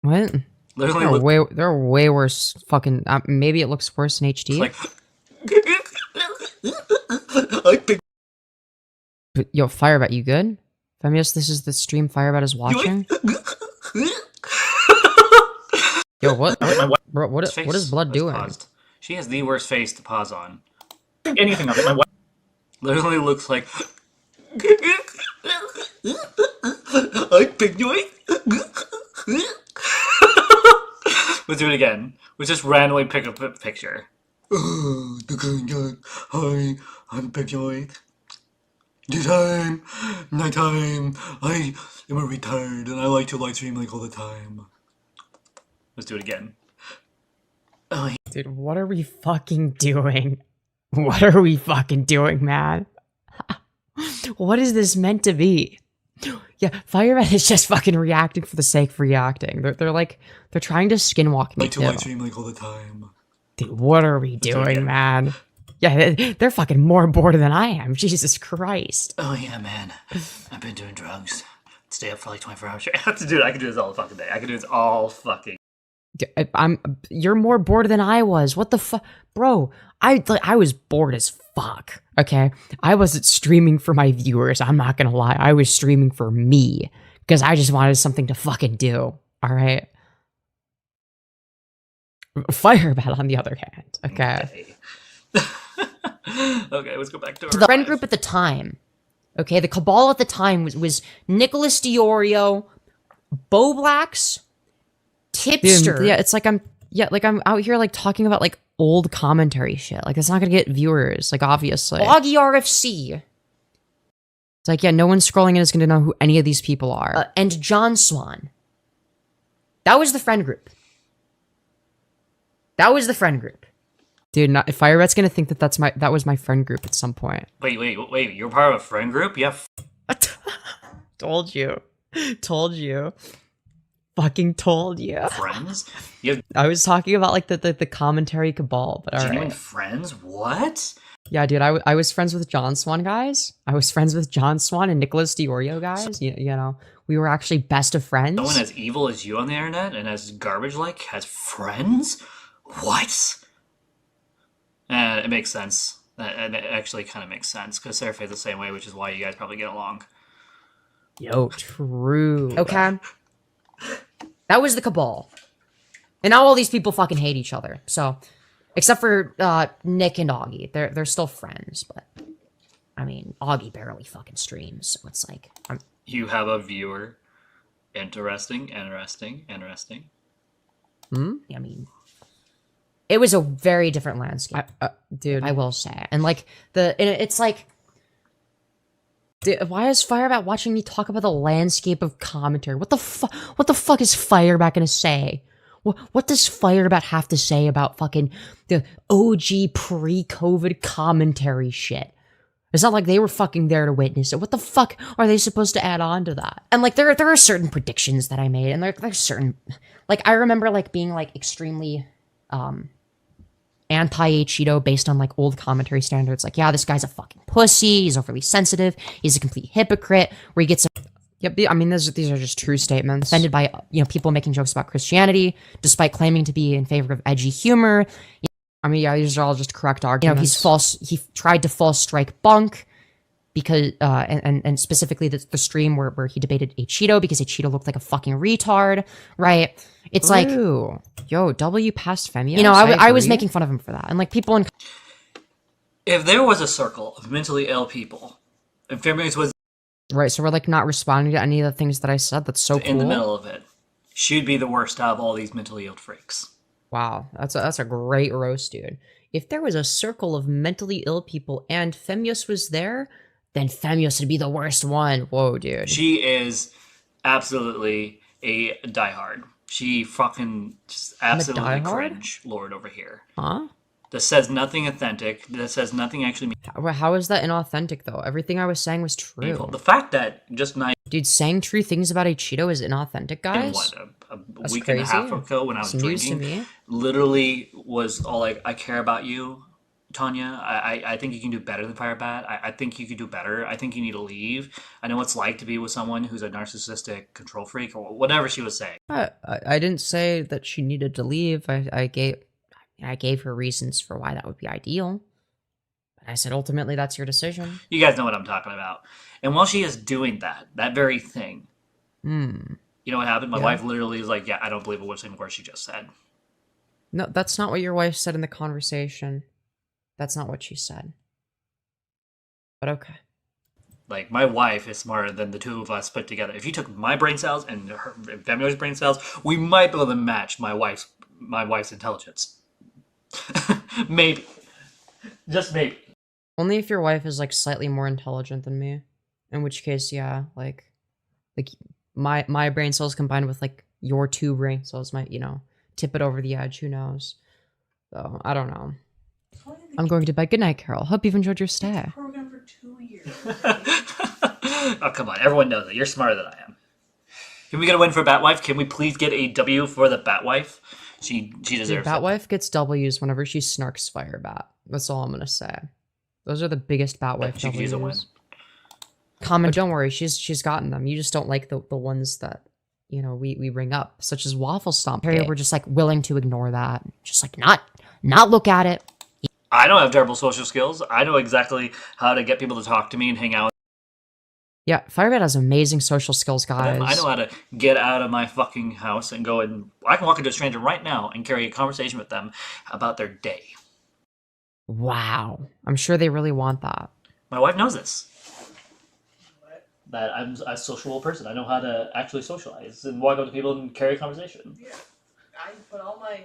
What? literally There are way worse fucking. Maybe it looks worse in HD. like. Like big. Yo, Firebat, you good? Femyoz, this is the stream Firebat is watching. Yo, what? Bro, what is blood doing? Paused. She has the worst face to pause on. Anything other than literally looks like. Like big noise. Let's do it again. Let's just randomly pick up a picture. Hi, I'm Big Joy. Daytime, nighttime, I am a retard and I like to live stream like all the time. Let's do it again. Oh, Dude, what are we fucking doing? What are we fucking doing, man? What is this meant to be? Yeah, Firebat is just fucking reacting for the sake of reacting. They're trying to skinwalk me like to too. live stream like all the time. Dude, what are we doing, man? Yeah, they're fucking more bored than I am. Jesus Christ. Oh yeah, man. I've been doing drugs. Stay up for like 24 hours straight. Dude, I can do this all the fucking day. I can do this all fucking. You're more bored than I was. What the fuck, bro? I was bored as fuck. Okay, I wasn't streaming for my viewers. I'm not gonna lie. I was streaming for me because I just wanted something to fucking do. All right. Firebat, on the other hand, okay. Okay, let's go back to The friend group at the time. Okay, the cabal at the time was Nicholas Diorio, Boblax, Tipster. Dude, yeah, it's like I'm out here like talking about like old commentary shit. Like that's not gonna get viewers. Like obviously, Augie RFC. It's like, yeah, no one scrolling in is gonna know who any of these people are. And John Swan. That was the friend group. That was the friend group. Dude, Firebat's gonna think that was my friend group at some point. Wait, you're part of a friend group? Yeah. Told you. Fucking told you. Friends? I was talking about like the commentary cabal, but genuine alright. friends? What? Yeah, dude, I was friends with John Swan guys. I was friends with John Swan and Nicholas Diorio guys. You know, we were actually best of friends. Someone as evil as you on the internet and as garbage-like has friends? What? It makes sense. It actually kind of makes sense, because Seraphi's the same way, which is why you guys probably get along. Yo, true. Okay. That was the cabal. And now all these people fucking hate each other. So, except for Nick and Augie. They're still friends, but I mean, Augie barely fucking streams, so it's like You have a viewer. Interesting. I mean, it was a very different landscape, dude. I will say, and like it's like, dude, why is Firebat watching me talk about the landscape of commentary? What the fuck is Firebat gonna say? What does Firebat have to say about fucking the OG pre-COVID commentary shit? It's not like they were fucking there to witness it. What the fuck are they supposed to add on to that? And like there are certain predictions that I made, and there's certain, like I remember like being like extremely anti-Cheeto based on like old commentary standards. Like, yeah, this guy's a fucking pussy. He's overly sensitive. He's a complete hypocrite. Where he gets. Yep, I mean, these are just true statements. Offended by, people making jokes about Christianity, despite claiming to be in favor of edgy humor. I mean, yeah, these are all just correct arguments. He tried to false strike Bunk because, and specifically the stream where he debated a Cheeto because a Cheeto looked like a fucking retard, right? It's like, yo, W passed Femyoz. I was making fun of him for that. And like people in. If there was a circle of mentally ill people, and Femyoz was right, so we're like not responding to any of the things that I said. That's so cool. In the middle of it, she'd be the worst out of all these mentally ill freaks. Wow, that's a great roast, dude. If there was a circle of mentally ill people and Femyoz was there, then Femyoz would be the worst one. Whoa, dude. She is absolutely a diehard. She fucking just absolutely cringe lord over here. Huh? That says nothing authentic. That says nothing actually. How is that inauthentic though? Everything I was saying was true. Evil. The fact that just nice. Dude, saying true things about a Cheeto is inauthentic, guys. What, a week and a half ago when I was drinking, literally was all like, "I care about you, Tanya. I think you can do better than Firebat. I think you can do better. I think you need to leave. I know what it's like to be with someone who's a narcissistic control freak," or whatever she was saying. I didn't say that she needed to leave. I gave her reasons for why that would be ideal. But I said, ultimately, that's your decision. You guys know what I'm talking about. And while she is doing that very thing, you know what happened? My wife literally is like, yeah, I don't believe a single word she just said. No, that's not what your wife said in the conversation. That's not what she said. But okay. Like, my wife is smarter than the two of us put together. If you took my brain cells and her Femyoz's brain cells, we might be able to match my wife's intelligence. Maybe. Just maybe. Only if your wife is like slightly more intelligent than me. In which case, yeah, like my brain cells combined with like your two brain cells might, tip it over the edge. Who knows? So I don't know. I'm going to bed. Good night, Carol. Hope you've enjoyed your stay. Program for 2 years. Oh, come on. Everyone knows it. You're smarter than I am. Can we get a win for Batwife? Can we please get a W for the Batwife? She deserves it. Batwife gets W's whenever she snarks Firebat. That's all I'm going to say. Those are the biggest Batwife she W's. A win. Comment. Don't worry. She's gotten them. You just don't like the ones that, we bring up, such as Waffle Stomp. We're just like willing to ignore that. Just like not look at it. I don't have terrible social skills. I know exactly how to get people to talk to me and hang out. Yeah, Firebat has amazing social skills, guys. I know how to get out of my fucking house and go and... I can walk into a stranger right now and carry a conversation with them about their day. Wow. I'm sure they really want that. My wife knows this. That I'm a sociable person. I know how to actually socialize and walk up to people and carry a conversation. Yeah. I put all my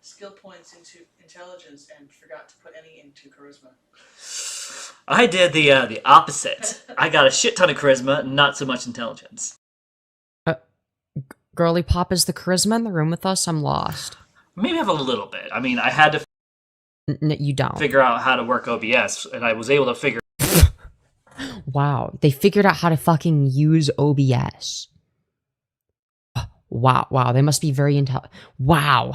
skill points into intelligence and forgot to put any into charisma. I did the opposite. I got a shit ton of charisma, not so much intelligence. Girly Pop is the charisma in the room with us? I'm lost. Maybe I have a little bit. I mean, I had to you don't. Figure out how to work OBS, and I was able to figure... Wow, they figured out how to fucking use OBS. Wow, they must be very intelligent. Wow,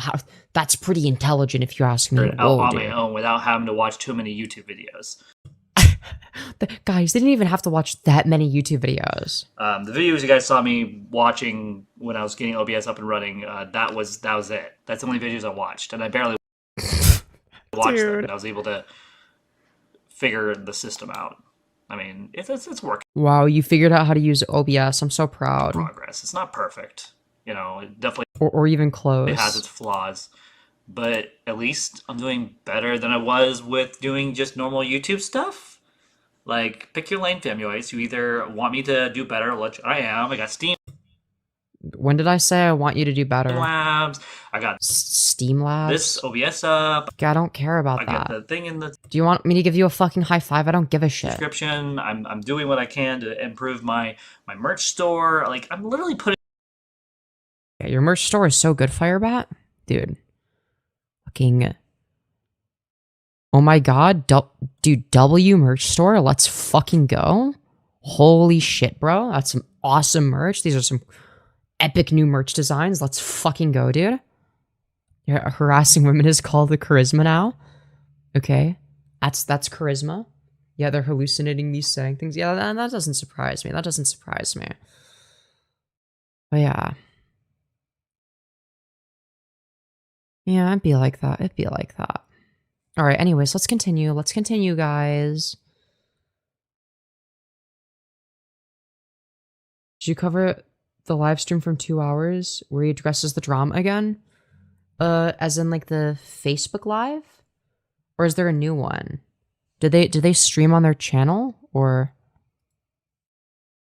that's pretty intelligent if you ask me. Out on my own without having to watch too many YouTube videos. Guys, they didn't even have to watch that many YouTube videos. The videos you guys saw me watching when I was getting OBS up and running, that was it. That's the only videos I watched, and I barely watched them. And I was able to figure the system out. I mean, it's working. Wow, you figured out how to use OBS. I'm so proud. Progress. It's not perfect. It definitely... Or even close. It has its flaws. But at least I'm doing better than I was with doing just normal YouTube stuff. Like, pick your lane, Femyoz. You either want me to do better, which I am. I got Steam When did I say I want you to do better? Labs. I got Steam Labs. This OBS up. I don't care about that. I got the thing in the... Do you want me to give you a fucking high five? I don't give a shit. Description. I'm doing what I can to improve my merch store. Like, I'm literally putting... Yeah, your merch store is so good, Firebat. Dude. Fucking... Oh my god, dude, W merch store, let's fucking go. Holy shit, bro. That's some awesome merch. These are some epic new merch designs. Let's fucking go, dude. Yeah, harassing women is called the charisma now. Okay. That's charisma. Yeah, they're hallucinating me saying things. Yeah, that doesn't surprise me. That doesn't surprise me. But yeah. Yeah, it'd be like that. It'd be like that. All right, anyways, let's continue. Let's continue, guys. Did you cover the live stream from 2 hours where he addresses the drama again? As in like the Facebook Live? Or is there a new one? Did they stream on their channel? Or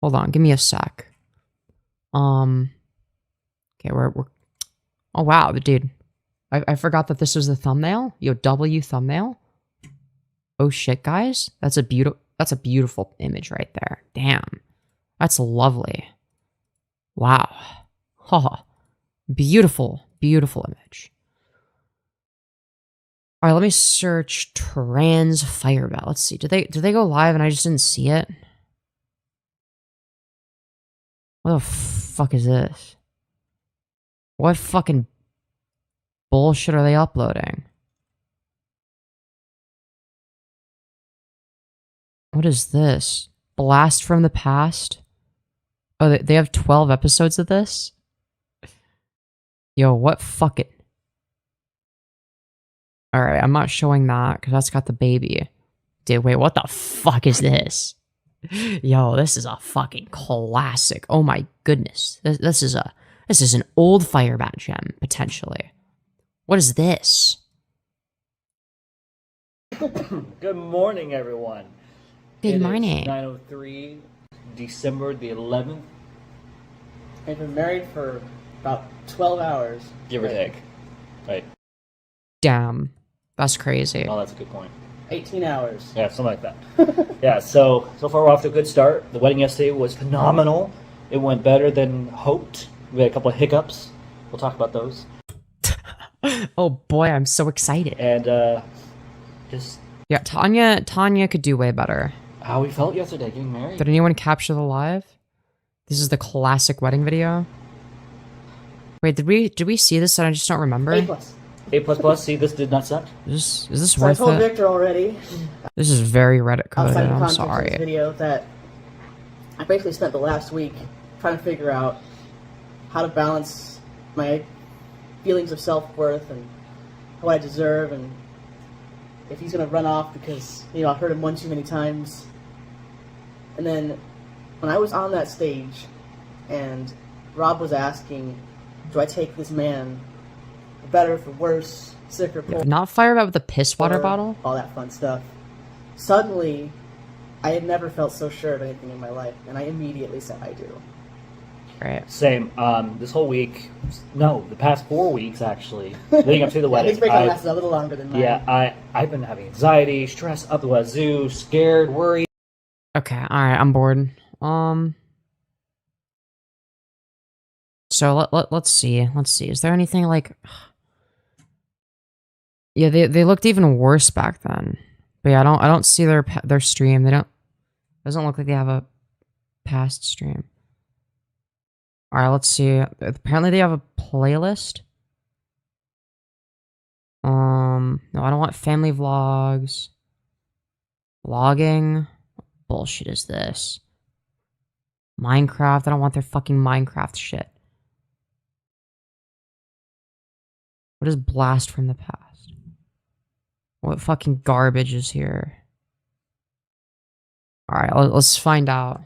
hold on, give me a sec. Okay, we're oh wow, dude. I forgot that this was the thumbnail. Yo, W thumbnail. Oh shit, guys. That's a beautiful image right there. Damn. That's lovely. Wow. Haha. Beautiful, beautiful image. All right, let me search TransFireBat. Let's see. Did they go live and I just didn't see it? What the fuck is this? What fucking bullshit are they uploading? What is this? Blast from the past? Oh, they have 12 episodes of this? Yo, what fucking... Alright, I'm not showing that, because that's got the baby. Dude, wait, what the fuck is this? Yo, this is a fucking classic. Oh my goodness. This is an old Firebat gem, potentially. What is this? Good morning, everyone. Good morning. 9:03, December the 11th. I've been married for about 12 hours. Give or take. Right. Damn. That's crazy. Oh, that's a good point. 18 hours. Yeah, something like that. Yeah, so far we're off to a good start. The wedding yesterday was phenomenal. It went better than hoped. We had a couple of hiccups. We'll talk about those. Oh boy, I'm so excited. And, just... Yeah, Tanya could do way better. How we felt yesterday getting married. Did anyone capture the live? This is the classic wedding video. Wait, did we see this and I just don't remember? A+. See, this did not suck. Is this So worth I told it? Victor already. This is very Reddit coded. Outside the I'm context of sorry. this video that I basically spent the last week trying to figure out how to balance my feelings of self-worth and what I deserve, and if he's gonna run off because, you know, I heard him one too many times. And then when I was on that stage and Rob was asking, do I take this man for better, for worse, sick or poor? Yeah, not Firebat with a piss water bottle? All that fun stuff. Suddenly, I had never felt so sure of anything in my life, and I immediately said I do. Right. Same. This whole week, no, the past 4 weeks actually, leading up to the wedding. His breakup lasted a little longer than mine. Yeah, I've been having anxiety, stress up the wazoo, scared, worried. Okay, alright, I'm bored. So let's see. Let's see. Is there anything like... Yeah, they looked even worse back then. But yeah, I don't see their stream. Doesn't look like they have a past stream. Alright, let's see. Apparently they have a playlist. No, I don't want family vlogs. Vlogging. What bullshit is this? Minecraft. I don't want their fucking Minecraft shit. What is blast from the past? What fucking garbage is here? Alright, let's find out.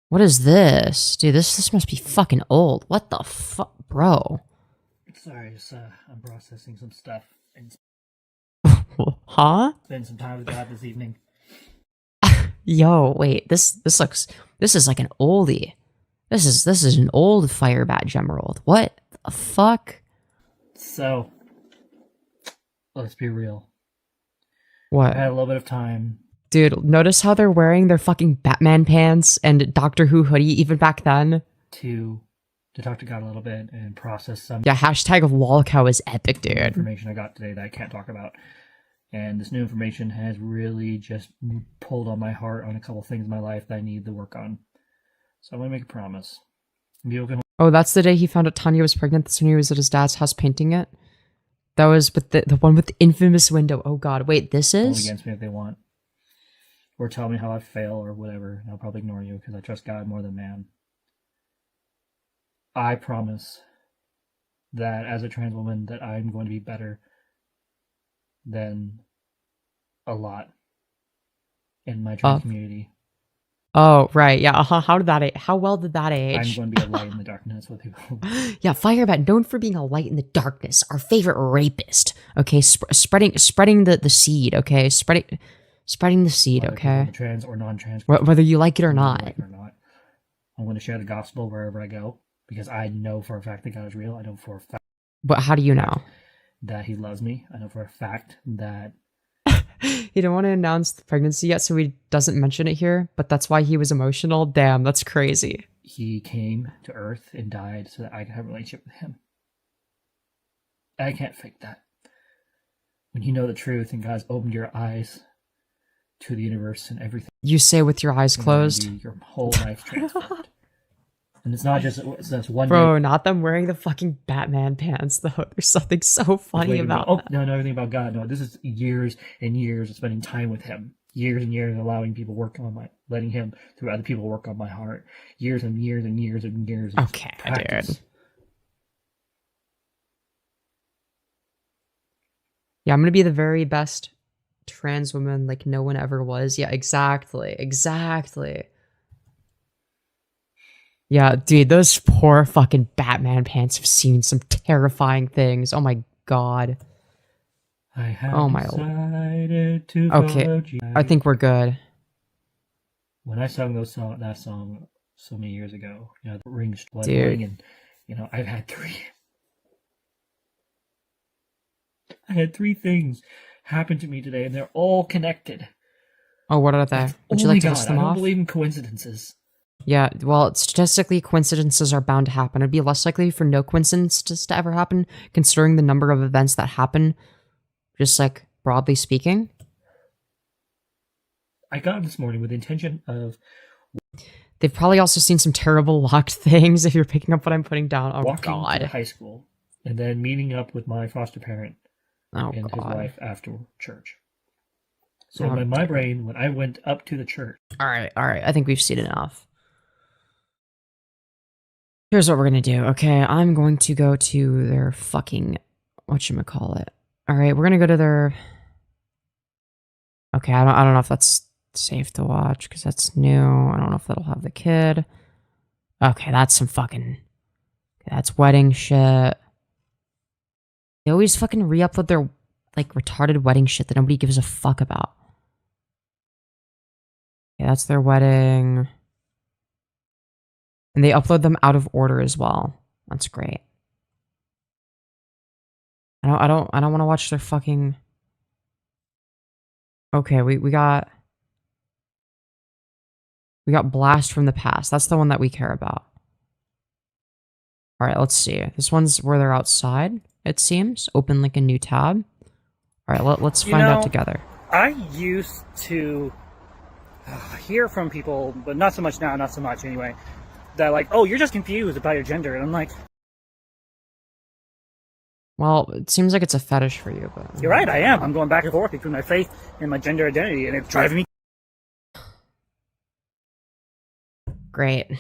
What is this? Dude, this must be fucking old. What the fuck, bro? Sorry, just, I'm processing some stuff. And Huh? spend some time with God this evening. Yo, wait, this is like an oldie. This is an old Firebat Gemerald. What the fuck? So, let's be real. What? I had a little bit of time. Dude, notice how they're wearing their fucking Batman pants and Doctor Who hoodie even back then? To to talk to God a little bit and process some Yeah, hashtag Lolcow is epic, dude. information I got today that I can't talk about. And this new information has really just pulled on my heart on a couple things in my life that I need to work on. So I'm going to make a promise. Oh, that's the day he found out Tanya was pregnant. That's when he was at his dad's house painting it. That was with the one with the infamous window. Oh god, wait, this is? Against me if they want. Or tell me how I fail or whatever. And I'll probably ignore you because I trust God more than man. I promise that as a trans woman that I'm going to be better than a lot in my trans community. Oh, right. Yeah. How well did that age? I'm going to be a light in the darkness with people. Yeah, Firebat, known for being a light in the darkness, our favorite rapist. Okay, spreading the seed. Okay, spreading the seed. Whether Okay, trans or non-trans. Whether you like it or not. I'm going to share the gospel wherever I go because I know for a fact that God is real. I know for a fact. But how do you know? That he loves me. I know for a fact that he didn't want to announce the pregnancy yet, so he doesn't mention it here, but that's why he was emotional. Damn, that's crazy. He came to Earth and died so that I could have a relationship with him. I can't fake that. When you know the truth and God's opened your eyes to the universe and everything. You say with your eyes closed? Your whole life transformed. And it's not just that's one Bro, day. not them wearing the fucking Batman pants, though. There's something so funny about that. No, everything about God. No, this is years and years of spending time with him. Years and years of allowing people work on letting him through other people work on my heart. Years and years and years and years of practice. Dude. Yeah, I'm gonna be the very best trans woman like no one ever was. Yeah, exactly. Yeah, dude, those poor fucking Batman pants have seen some terrifying things. Oh my god. I have oh my decided to okay, I think we're good. When I sung that song so many years ago, the rings blood Dude. ring, and I've had three things happen to me today, and they're all connected. Oh, what are they? Would you like to list them I don't off? believe in coincidences. Yeah, well, statistically, coincidences are bound to happen. It'd be less likely for no coincidences to ever happen, considering the number of events that happen, just like broadly speaking. I got up this morning with the intention of... They've probably also seen some terrible locked things, if you're picking up what I'm putting down. Oh, walking God. to high school, and then meeting up with my foster parent and his wife after church. So in my brain, when I went up to the church... All right. I think we've seen enough. Here's what we're gonna do, okay? I'm going to go to their fucking... whatchamacallit. Alright, we're gonna go to their... Okay, I don't know if that's safe to watch, because that's new. I don't know if that'll have the kid. Okay, that's some fucking... That's wedding shit. They always fucking re-upload their, like, retarded wedding shit that nobody gives a fuck about. Okay, that's their wedding... And they upload them out of order as well. That's great. I don't want to watch their fucking... Okay, we got Blast from the Past. That's the one that we care about. Alright, let's see. This one's where they're outside, it seems. Open like a new tab. Alright, let's find out together. I used to hear from people, but not so much now, not so much anyway, that like, oh, you're just confused about your gender. And I'm like... Well, it seems like it's a fetish for you, but... You're right, I am. I'm going back and forth between my faith and my gender identity, and it's driving me... Great.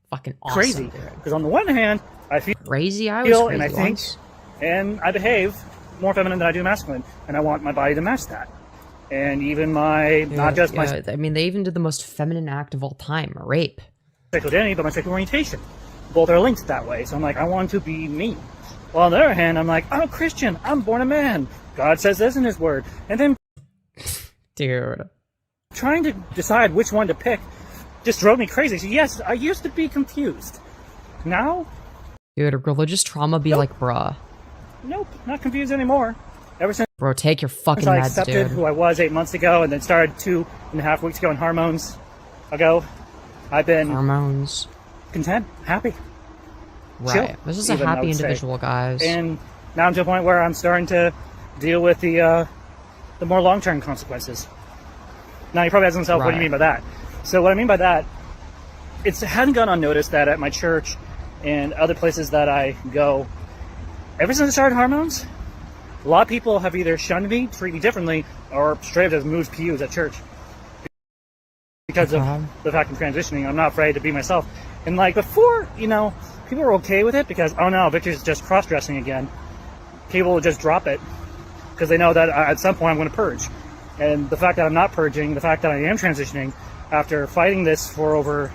Fucking awesome. Crazy. Because on the one hand, I feel... Crazy? I was crazy and I think, once. and I behave more feminine than I do masculine, and I want my body to match that. And even my... not just my... I mean, they even did the most feminine act of all time, rape. Sexual identity, but my sexual orientation. Both are linked that way, so I'm like, I want to be me. Well, on the other hand, I'm like, I'm a Christian. I'm born a man. God says this in his word. And then... Dude. Trying to decide which one to pick just drove me crazy. So yes, I used to be confused. Now? Dude, religious trauma be like, bruh. Nope, not confused anymore. Ever since... Bro, take your fucking I meds, accepted dude. who I was 8 months ago and then started 2.5 weeks ago in hormones ago, I've been... Hormones. Content, happy. chill. Right. This is a even, I happy would say. individual, guys. And now I'm to a point where I'm starting to deal with the more long-term consequences. Now you're probably asking yourself, what do you mean by that? So what I mean by that, it hadn't gone unnoticed that at my church and other places that I go, ever since I started hormones, a lot of people have either shunned me, treated me differently, or straight up just moved pews at church. Because of the fact I'm transitioning, I'm not afraid to be myself. And like before, you know, people were okay with it because, oh no, Victor's just cross-dressing again. People will just drop it because they know that at some point I'm going to purge. And the fact that I'm not purging, the fact that I am transitioning after fighting this for over...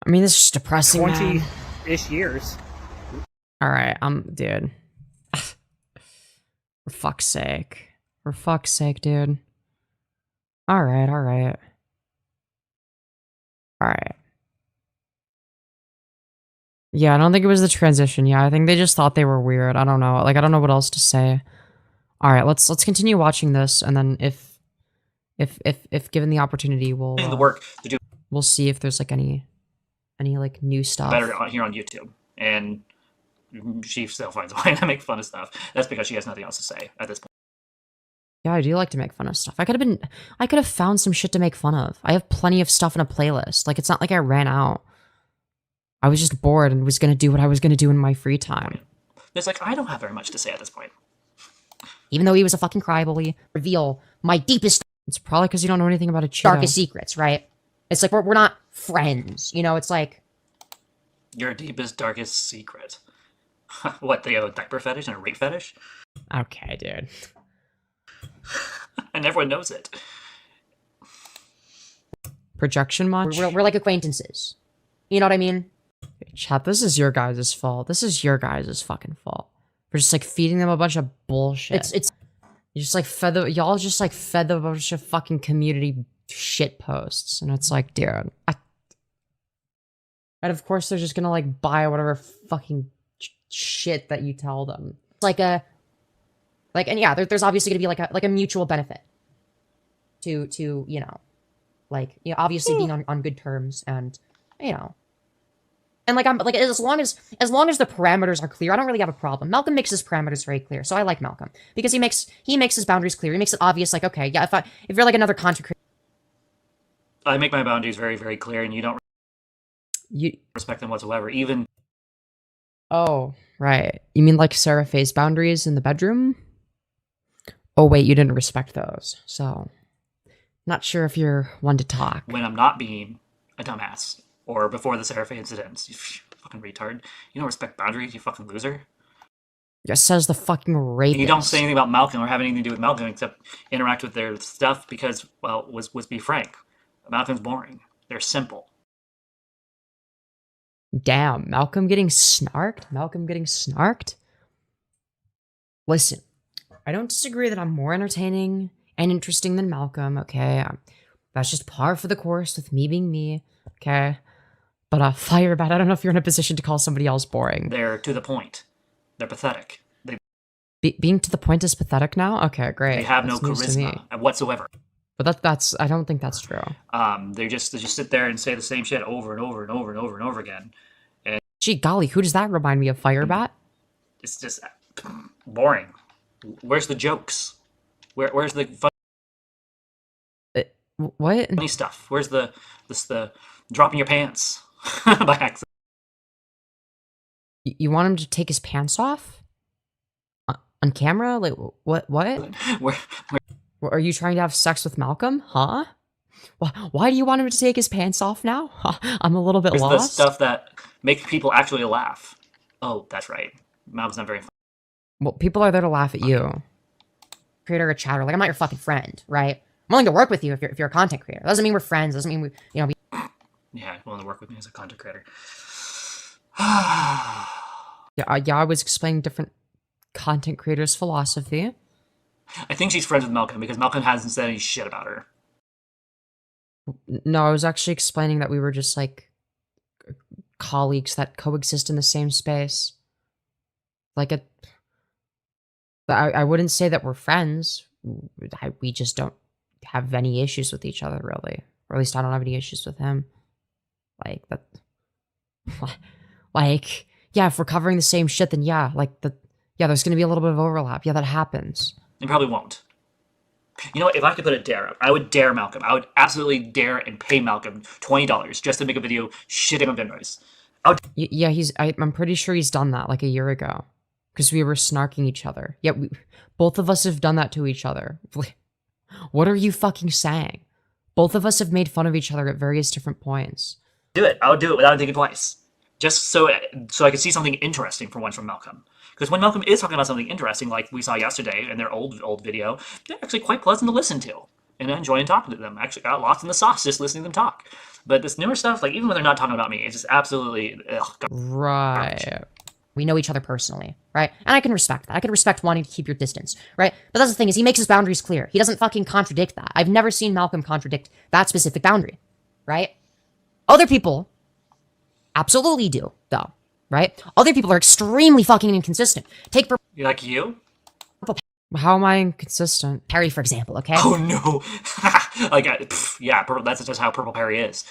I mean, this is depressing, 20-ish years. Alright, dude. For fuck's sake. For fuck's sake, dude. Alright. Alright. Yeah, I don't think it was the transition. Yeah, I think they just thought they were weird. I don't know. Like, I don't know what else to say. Alright, let's continue watching this, and then if given the opportunity, we'll the work to do. We'll see if there's like any like new stuff. Better here on YouTube, and she still finds a way to make fun of stuff. That's because she has nothing else to say at this point. Yeah, I do like to make fun of stuff. I could have found some shit to make fun of. I have plenty of stuff in a playlist. Like, it's not like I ran out. I was just bored and was gonna do what I was gonna do in my free time. It's like, I don't have very much to say at this point. Even though he was a fucking crybaby, reveal my deepest... It's probably because you don't know anything about a Cheeto. Darkest secrets, right? It's like, we're not friends, you know? It's like... Your deepest, darkest secret. What, they have a diaper fetish and a rape fetish? Okay, dude. And everyone knows it. Projection much? We're like acquaintances. You know what I mean? Chat, this is your guys' fault. This is your guys' fucking fault. We're just like feeding them a bunch of bullshit. It's you just like y'all just like fed them a bunch of fucking community shit posts. And it's like, dude. And of course they're just gonna like buy whatever fucking shit that you tell them. It's like and yeah, there's obviously gonna be like a mutual benefit to you know, like, you know, obviously being on good terms, and you know, and like I'm like as long as the parameters are clear, I don't really have a problem. Malcolm makes his parameters very clear, so I like Malcolm because he makes his boundaries clear. He makes it obvious, like, okay, yeah, if you're like another content creator, I make my boundaries very, very clear, and you don't respect them whatsoever. Even oh right, you mean like Sarah Faye's boundaries in the bedroom? Oh wait, you didn't respect those, so not sure if you're one to talk. when I'm not being a dumbass, or before the Seraph incidents, you fucking retard. You don't respect boundaries, you fucking loser. Just says the fucking rapist. And you don't say anything about Malcolm or have anything to do with Malcolm except interact with their stuff because, well, let's be frank, Malcolm's boring. They're simple. Damn, Malcolm getting snarked? Listen, I don't disagree that I'm more entertaining and interesting than Malcolm, okay? That's just par for the course with me being me, okay? But Firebat, I don't know if you're in a position to call somebody else boring. They're to the point. They're pathetic. Being to the point is pathetic now? Okay, great. They have That's no news to me. charisma whatsoever. But that's I don't think that's true. They just sit there and say the same shit over and over and over and over and over again. And gee golly, who does that remind me of? Firebat? it's just boring. Where's the jokes? Where's the fun? What? Funny stuff. Where's the dropping your pants by accident? You want him to take his pants off? On camera? Like, what? Where Are you trying to have sex with Malcolm? Huh? Why do you want him to take his pants off now? I'm a little bit where's lost. the stuff that makes people actually laugh? Oh, that's right. Malcolm's not very funny. Well, people are there to laugh at you. Creator or chatter. Like, I'm not your fucking friend, right? I'm willing to work with you if you're a content creator. Doesn't mean we're friends. Doesn't mean we. Yeah, willing to work with me as a content creator. Yeah, I was explaining different content creators' philosophy. I think she's friends with Malcolm because Malcolm hasn't said any shit about her. No, I was actually explaining that we were just like colleagues that coexist in the same space. Like I wouldn't say that we're friends. We just don't have any issues with each other, really. Or at least I don't have any issues with him. Like that. Like, yeah, if we're covering the same shit, then yeah, there's gonna be a little bit of overlap. Yeah, that happens. It probably won't. You know what? If I could put a dare up, I would dare Malcolm. I would absolutely dare and pay Malcolm $20 just to make a video shitting on Femyoz. Yeah, I'm pretty sure he's done that like a year ago. Because we were snarking each other. Yeah, both of us have done that to each other. What are you fucking saying? Both of us have made fun of each other at various different points. Do it. I would do it without thinking twice. Just so I could see something interesting for once from Malcolm. Because when Malcolm is talking about something interesting, like we saw yesterday in their old video, they're actually quite pleasant to listen to. And enjoying talking to them. I actually got lost in the sauce just listening to them talk. But this newer stuff, like even when they're not talking about me, it's just absolutely right. We know each other personally, right? And I can respect that. I can respect wanting to keep your distance, right? But that's the thing, is he makes his boundaries clear. He doesn't fucking contradict that. I've never seen Malcolm contradict that specific boundary, right? Other people absolutely do, though, right? Other people are extremely fucking inconsistent. Take like you? How am I inconsistent? Perry, for example, okay? Oh no! Yeah, that's just how Purple Perry is.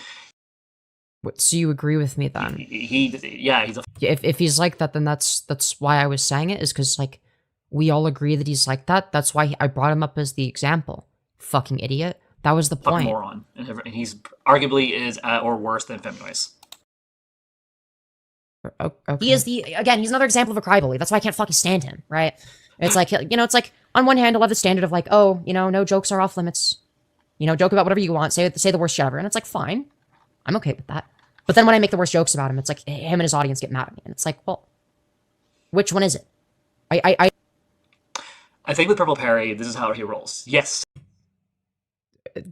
What, so you agree with me then? He's a... If he's like that, then that's why I was saying it, is because, like, we all agree that he's like that. That's why I brought him up as the example. Fucking idiot. That was the point. Moron. And he's arguably is or worse than Femyoz. Okay. He is again, he's another example of a crybaby. That's why I can't fucking stand him, right? It's like, it's like, on one hand, I'll have the standard of like, oh, no jokes are off limits. Joke about whatever you want, say the worst shit ever. And it's like, fine. I'm okay with that. But then when I make the worst jokes about him, it's like, him and his audience get mad at me. And it's like, well, which one is it? I think with Purple Perry, this is how he rolls. Yes.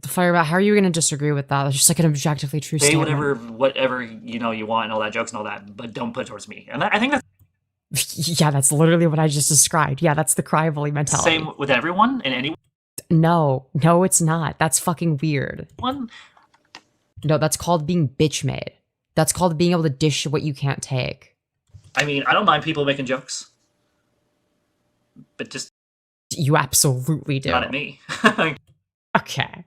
Firebat, how are you going to disagree with that? That's just like an objectively true statement. Say whatever you want and all that jokes and all that, but don't put it towards me. And I think that's... Yeah, that's literally what I just described. Yeah, that's the cry-bully mentality. Same with everyone and anyone? No, it's not. That's fucking weird. No, that's called being bitch-made. That's called being able to dish what you can't take. I mean, I don't mind people making jokes. But just... You absolutely do. Not at me. Okay.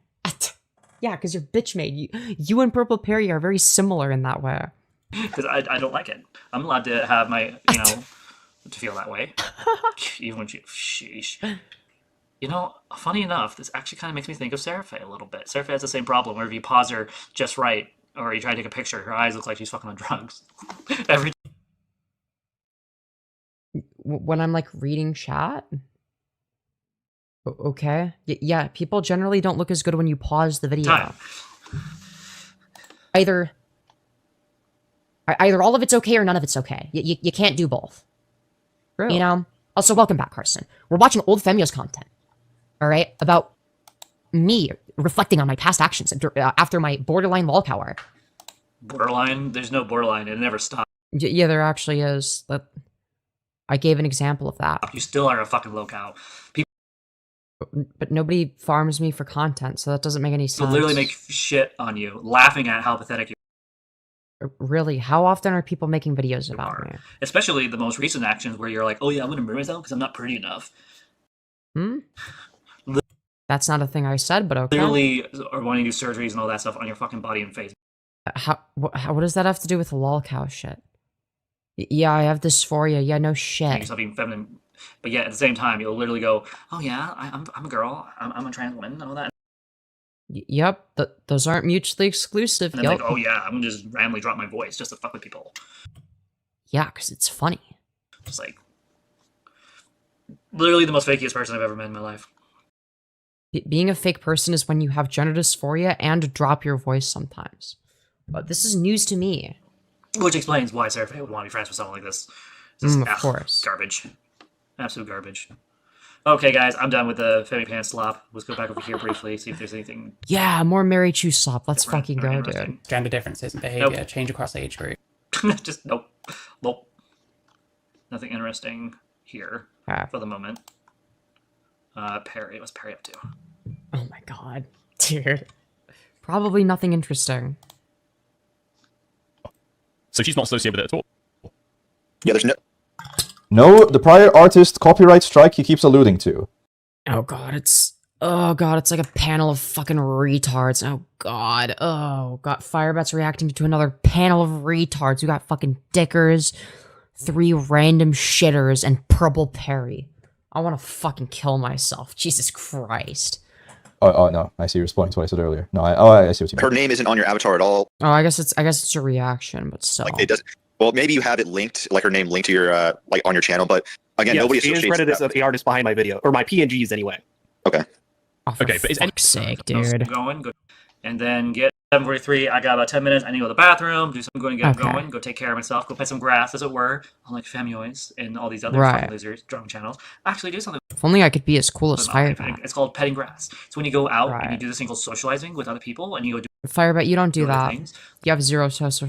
Yeah, because you're bitch-made. You and Purple Perry are very similar in that way. Because I don't like it. I'm allowed to have my, to feel that way. Even when sheesh. Funny enough, this actually kind of makes me think of Seraphe a little bit. Seraphe has the same problem, where if you pause her just right, or you try to take a picture, her eyes look like she's fucking on drugs. When I'm, like, reading chat? Okay. Yeah, people generally don't look as good when you pause the video. Either all of it's okay or none of it's okay. You can't do both. True. Also, welcome back, Carson. We're watching old Femyoz content. All right? About me reflecting on my past actions after my borderline Lolcow arc. Borderline? There's no borderline. It never stopped. Yeah, there actually is. I gave an example of that. You still are a fucking Lolcow. But nobody farms me for content, so that doesn't make any sense. People literally make shit on you, laughing at how pathetic you are. Really? How often are people making videos about me? Especially the most recent actions where you're like, oh yeah, I'm gonna murder myself because I'm not pretty enough. That's not a thing I said, but okay. Literally are wanting to do surgeries and all that stuff on your fucking body and face. What does that have to do with the Lolcow shit? Yeah, I have dysphoria. Yeah, no shit. Make yourself being feminine. But yet, at the same time, you'll literally go, oh yeah, I'm a girl, I'm a trans woman, and all that. Yep, those aren't mutually exclusive. And then like, oh yeah, I'm gonna just randomly drop my voice just to fuck with people. Yeah, because it's funny. Just like, literally the most fakiest person I've ever met in my life. Being a fake person is when you have gender dysphoria and drop your voice sometimes. But this is news to me. Which explains why Seraphe would want to be friends with someone like this. Of course. Garbage. Absolute garbage. Okay, guys, I'm done with the Femi Pan Slop. Let's go back over here briefly, see if there's anything... Yeah, more Mary Chew Slop. Let's fucking go, dude. Gender differences in behavior change across age group. Just, nope. Nothing interesting here for the moment. Perry, what's Perry up to? Oh my god. Dude. Probably nothing interesting. So she's not associated with it at all? Yeah, there's no, the prior artist copyright strike he keeps alluding to. Oh god, it's Oh god, it's like a panel of fucking retards. Oh god. Oh god. Firebat's reacting to another panel of retards. We got fucking Dickers, 3 random shitters, and Purple Perry. I want to fucking kill myself. Jesus Christ. Oh no, I see you're responding to what I said earlier. No, I see what you mean. Her name isn't on your avatar at all. Oh, I guess it's a reaction, but still. Like it does. Well, maybe you have it linked, like her name linked to your like on your channel, but again, nobody She is associates credited that as the artist behind my video or my PNGs anyway. Okay. Oh, for Okay, but is any fuck's sake, dude. Going, good. And then get 7:43. I got about 10 minutes. I need to go to the bathroom, do something, going to get Okay. going, go take care of myself, go pet some grass, as it were, unlike Femyoz and all these other Right. fucking losers, drama channels. Actually, do something. If only I could be as cool as with my life. Firebat. It's called petting grass. So when you go out and you Right. do this thing called socializing with other people, and you go do Firebat, you don't do other that. things, You have zero social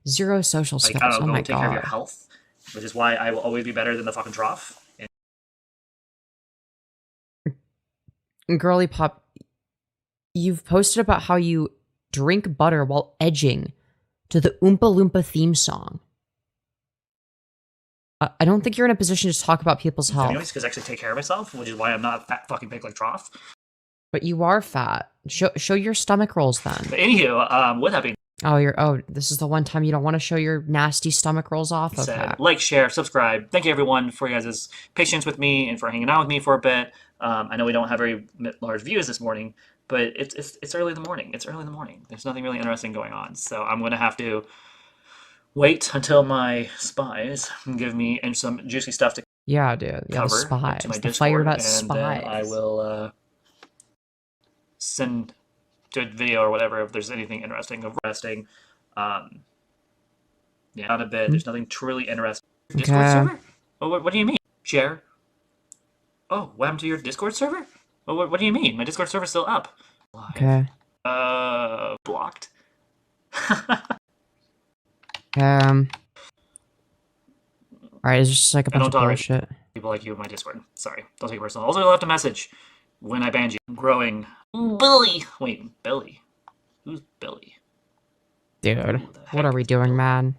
zero social like, skills. I don't Oh know, my go take care of your god. health, which is why I will always be better than the fucking trough. And Girly Pop, you've posted about how you drink butter while edging to the Oompa Loompa theme song. I don't think you're in a position to talk about people's health, Anyways, because I actually take care of myself, which is why I'm not fat fucking big like trough. but you are fat. Show your stomach rolls then. But anywho, with that being This is the one time you don't want to show your nasty stomach rolls off. Okay. said, like, share, subscribe. Thank you everyone for your guys' patience with me and for hanging out with me for a bit. I know we don't have very large views this morning, but it's early in the morning. It's early in the morning. There's nothing really interesting going on, so I'm gonna have to wait until my spies give me some juicy stuff to Yeah, dude. Yeah, cover the spies. to my The Discord, Firebat and spies. then I will send to a video or whatever if there's anything interesting of resting. Yeah, not a bit. There's nothing truly interesting. Discord Okay. server? Oh, what do you mean? Share? Oh, what happened to your Discord server? Oh, what do you mean? My Discord server's still up. Live. Okay. Blocked. Alright, it's just like a I bunch don't of tolerate bullshit. people like you in my Discord. Sorry, don't take it personal. Also, I left a message when I banned you. Growing. Billy. Wait, Billy. Who's Billy? Dude, what are we doing, man?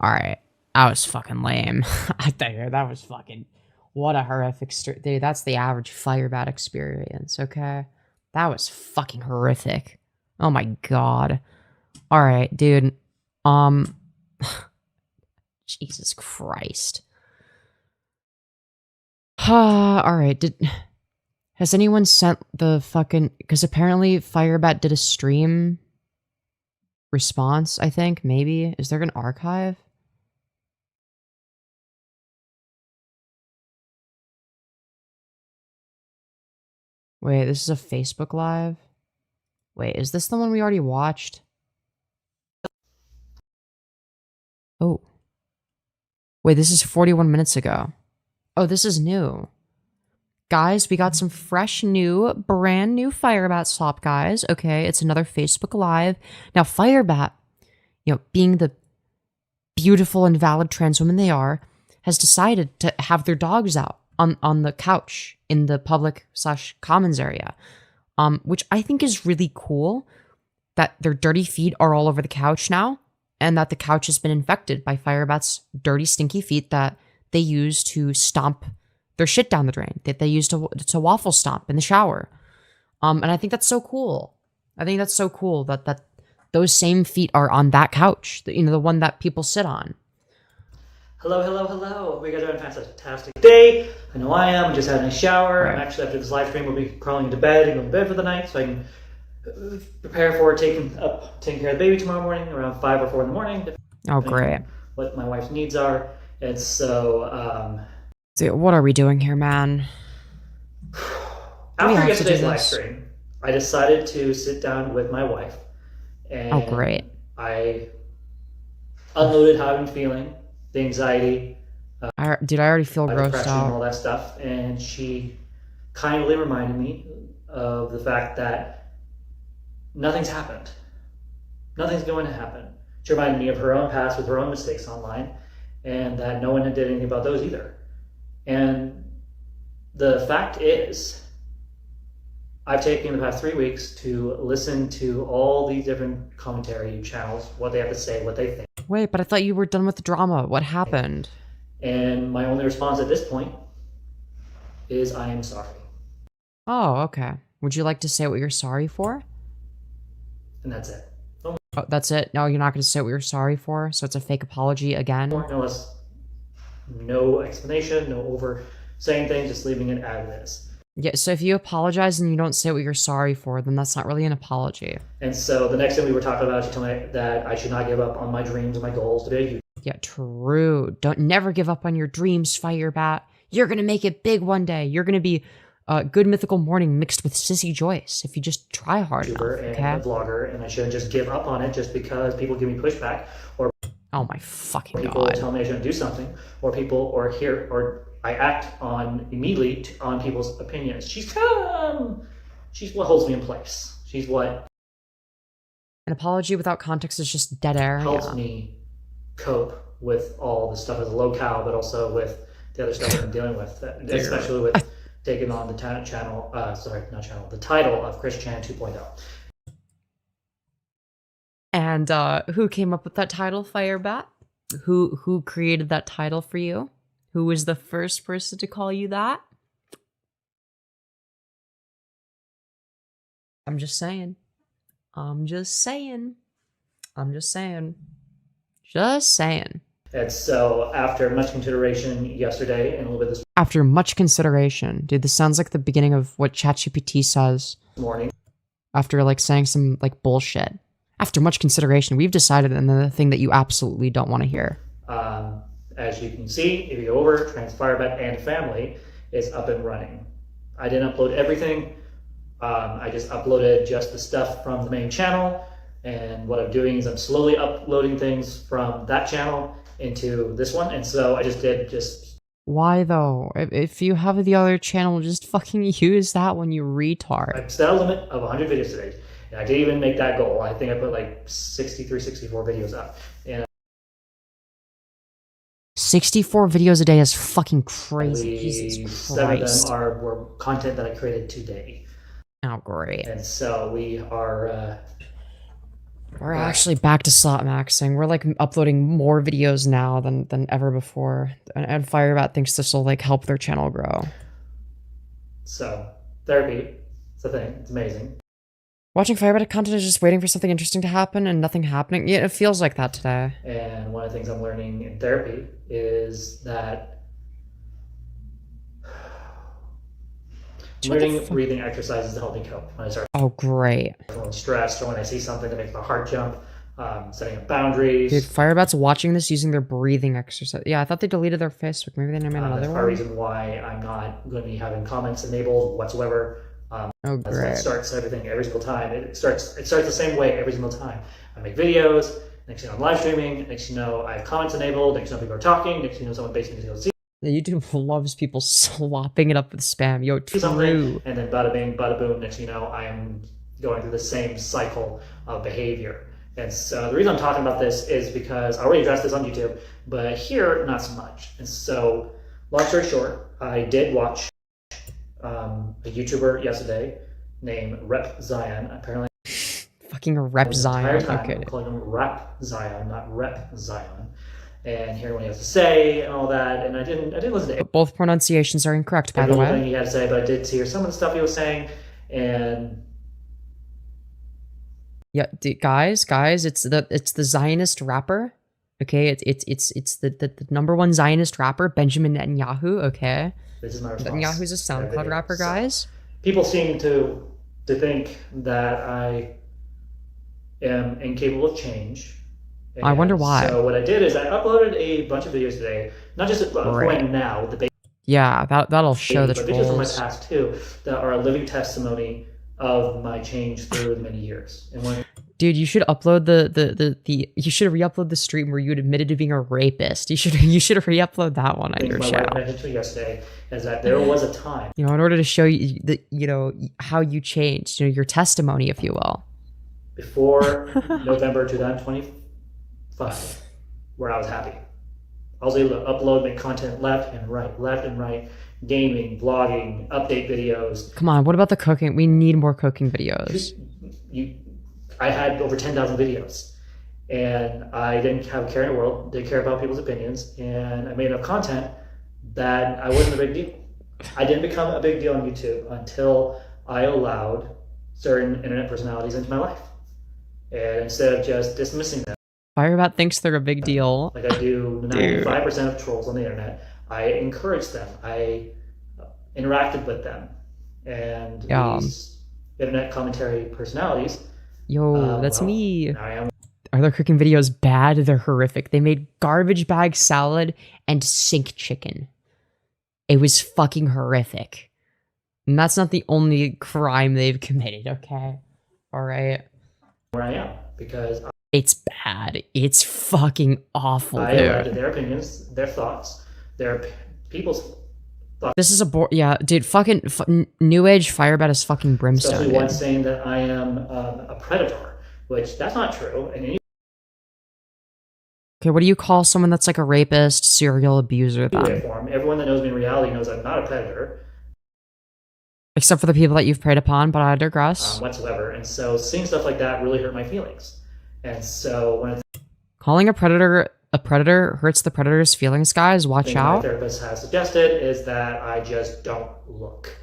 Alright. That was fucking lame. I tell you, that was fucking... What a horrific... Dude, that's the average Firebat experience, okay? That was fucking horrific. Oh my god. Alright, dude. Jesus Christ. Alright, has anyone sent the fucking... Because apparently Firebat did a stream response, I think, maybe? Is there an archive? Wait, this is a Facebook Live? Wait, is this the one we already watched? Oh. Wait, this is 41 minutes ago. Oh, this is new. Guys, we got some fresh new, brand new Firebat Slop, guys. Okay, it's another Facebook Live. Now, Firebat, you know, being the beautiful and valid trans women they are, has decided to have their dogs out on the couch in the public/commons area, which I think is really cool, that their dirty feet are all over the couch now, and that the couch has been infected by Firebat's dirty, stinky feet that they use to stomp their shit down the drain, that they use to waffle stomp in the shower. And I think that's so cool. I think that's so cool that those same feet are on that couch, you know, the one that people sit on. Hello, hello, hello. Hope you guys are having a fantastic day. I know I am. I just had a nice shower. Right. I'm actually, after this live stream, we'll be crawling into bed and going to bed for the night so I can prepare for taking care of the baby tomorrow morning around 5 or 4 in the morning. Oh, great. What my wife's needs are. And so, Dude, what are we doing here, man? after yesterday's live stream, I decided to sit down with my wife. And Oh, great. I unloaded how I'm feeling, the anxiety, I already feel grossed depression, and all out. that stuff, and she kindly reminded me of the fact that nothing's happened. Nothing's going to happen. She reminded me of her own past with her own mistakes online, and that no one had did anything about those either. And the fact is, I've taken the past 3 weeks to listen to all these different commentary channels, what they have to say, what they think. Wait, but I thought you were done with the drama. What happened? And my only response at this point is I am sorry. Oh, okay. Would you like to say what you're sorry for? And that's it. Oh, that's it? No, you're not going to say what you're sorry for? So it's a fake apology again? No less, no explanation, no over saying things, just leaving it as it is. Yeah, so if you apologize and you don't say what you're sorry for, then that's not really an apology. And so the next thing we were talking about, she told me that I should not give up on my dreams and my goals to be a YouTuber. Yeah, true. Don't never give up on your dreams, Firebat. You're gonna make it big one day. You're gonna be Good Mythical Morning mixed with Sissy Joyce if you just try hard enough, okay? And a vlogger, and I shouldn't just give up on it just because people give me pushback, or oh my fucking people god, tell me I shouldn't do something, or people or I act on immediately on people's opinions. She's what holds me in place. She's what an apology without context is just dead air. Helps me cope with all the stuff as a Lolcow, but also with the other stuff that I'm dealing with, especially with taking on the the title of Chris Chan 2.0. And who came up with that title, Firebat? Who created that title for you? Who was the first person to call you that? I'm just saying. I'm just saying. I'm just saying. Just saying. And so, after much consideration yesterday and a little bit this After much consideration. Dude, this sounds like the beginning of what ChatGPT says. morning. After, like, saying some, like, bullshit. After much consideration, we've decided, and then the thing that you absolutely don't want to hear. As you can see, if you go over, TransFireBat and Family is up and running. I didn't upload everything. I just uploaded just the stuff from the main channel. And what I'm doing is I'm slowly uploading things from that channel into this one. And so I just did Why though? If you have the other channel, just fucking use that one, you retard. I set a limit of 100 videos today. And I didn't even make that goal. I think I put like 63, 64 videos up. And 64 videos a day is fucking crazy. Jesus Seven Christ. of them were content that I created today. Oh, great. And so we are... we're actually back to Slop maxing. We're like uploading more videos now than ever before. And Firebat thinks this will like help their channel grow. So, therapy, it's a thing. It's amazing. Watching Firebat content is just waiting for something interesting to happen and nothing happening. Yeah, it feels like that today. And one of the things I'm learning in therapy is that learning breathing exercises to help me cope when I start great. feeling stressed, or when I see something that makes my heart jump, setting up boundaries. Dude, Firebat's watching this using their breathing exercise. Yeah, I thought they deleted their Facebook. Maybe they made another That's one. part of the reason why I'm not going to be having comments enabled whatsoever. Great. That starts everything every single time. It starts the same way every single time. I make videos, next thing I'm live streaming, next thing you know I have comments enabled, next thing you know people are talking, next thing you know someone basically goes, see YouTube loves people slopping it up with spam. Yo, something, and then bada bing, bada boom, next thing you know I am going through the same cycle of behavior. And so the reason I'm talking about this is because I already addressed this on YouTube, but here, not so much. And so, long story short, I did watch a YouTuber yesterday named Repzion. Apparently, fucking Repzion. Okay. I'm calling him Repzion, not Repzion. And hearing what he has to say and all that, and I didn't listen to it. Both pronunciations are incorrect, by the way. Everything he had to say, but I did hear some of the stuff he was saying, and yeah, guys, it's the Zionist rapper. Okay, it's the number one Zionist rapper, Benjamin Netanyahu. Okay, this is my response. Netanyahu's a SoundCloud rapper, guys. People seem to think that I am incapable of change. And I wonder why. So what I did is I uploaded a bunch of videos today, not just right now with the baby. Yeah, that'll show the videos from my past too that are a living testimony of my change through the many years. And when dude, you should upload you should re-upload the stream where you admitted to being a rapist. You should re-upload that one on your channel. My mentioned yesterday is that there was a time, in order to show you how you changed, your testimony, if you will, before November 2025, where I was happy. I was able to upload, make content left and right, gaming, vlogging, update videos. Come on, what about the cooking? We need more cooking videos. I had over 10,000 videos, and I didn't have a care in the world, didn't care about people's opinions, and I made enough content that I wasn't a big deal. I didn't become a big deal on YouTube until I allowed certain internet personalities into my life. And instead of just dismissing them, Firebat thinks they're a big deal. like I do 95% of trolls on the internet, I encouraged them. I interacted with them. And these internet commentary personalities. Yo, that's me. I am. Are their cooking videos bad? They're horrific. They made garbage bag salad and sink chicken. It was fucking horrific. And that's not the only crime they've committed, okay? Alright? Where I am. Because it's bad. It's fucking awful, I dude. elected their opinions, their thoughts, their people's thoughts. This is a yeah, dude, fucking New Age Firebat is fucking brimstone, Especially dude. one saying that I am a predator, which that's not true. And Okay, what do you call someone that's like a rapist, serial abuser then? form, everyone that knows me in reality knows I'm not a predator. Except for the people that you've preyed upon, but I digress. Whatsoever. And so seeing stuff like that really hurt my feelings. And so when Calling a predator hurts the predator's feelings, guys. Watch my out. therapist has suggested is that I just don't look.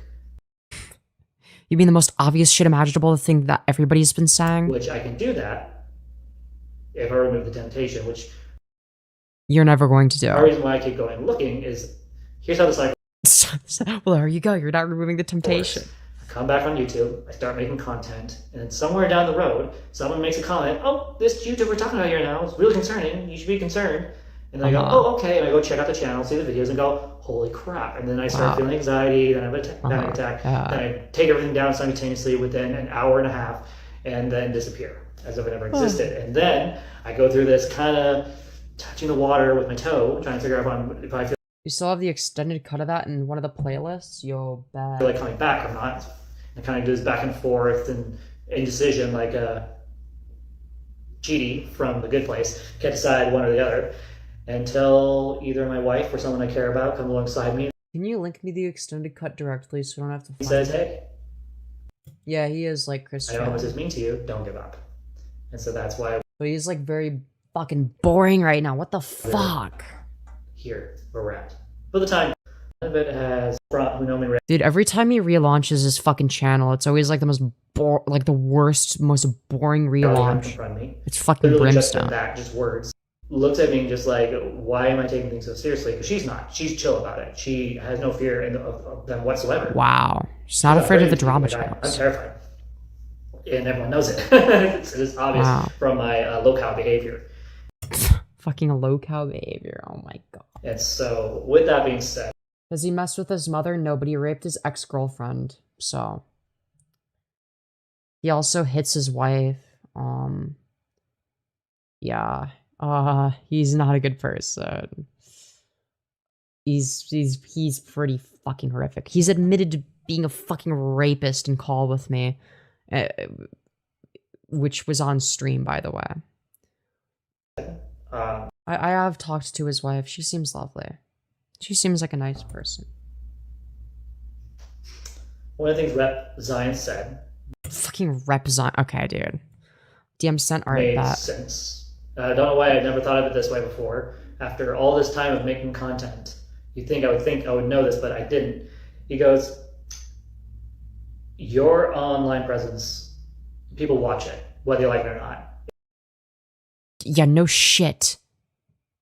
You mean the most obvious shit imaginable, the thing that everybody's been saying? Which I can do that if I remove the temptation, which You're never going to do. the reason why I keep going looking is here's how the cycle. Well, there you go. You're not removing the temptation. I come back on YouTube, I start making content, and then somewhere down the road, someone makes a comment, oh, this YouTuber we're talking about here now is really concerning, you should be concerned. And then I go, oh, okay, and I go check out the channel, see the videos, and go, holy crap. And then I start feeling anxiety, then I have a panic attack, then I take everything down simultaneously within an hour and a half, and then disappear, as if it never existed. And then I go through this kind of touching the water with my toe, trying to figure out if I feel You still have the extended cut of that in one of the playlists? Yo, bad. like coming back or not. I kind of do this back and forth and indecision, like Chidi from The Good Place. Can't decide one or the other until either my wife or someone I care about come alongside me. Can you link me the extended cut directly so I don't have to find He says, it? hey, Yeah, he is like Chris. I know what this means to you, don't give up. And so that's why But he's like very fucking boring right now. What the fuck? here where we're at. For the time, none of it has brought who know me. Dude, every time he relaunches his fucking channel, it's always like the most like the worst, most boring relaunch. It's fucking Literally brimstone. Just that, just words. Looks at me and just like, why am I taking things so seriously? Because she's not. She's chill about it. She has no fear of them whatsoever. Wow. She's not afraid of the drama channels. I'm terrified. And everyone knows it. It's obvious from my Lolcow behavior. Fucking Lolcow behavior. Oh my god. And so, with that being said, does he mess with his mother? No, but he raped his ex-girlfriend. So he also hits his wife. Yeah. He's not a good person. He's pretty fucking horrific. He's admitted to being a fucking rapist in Call With Me, which was on stream, by the way. I have talked to his wife. She seems lovely. She seems like a nice person. one of the things Repzion said Fucking Repzion. Okay, dude. DM sent art made that. sense. I don't know why I'd never thought of it this way before. After all this time of making content, you'd think I would know this, but I didn't. He goes, your online presence, people watch it, whether you like it or not. Yeah, no shit.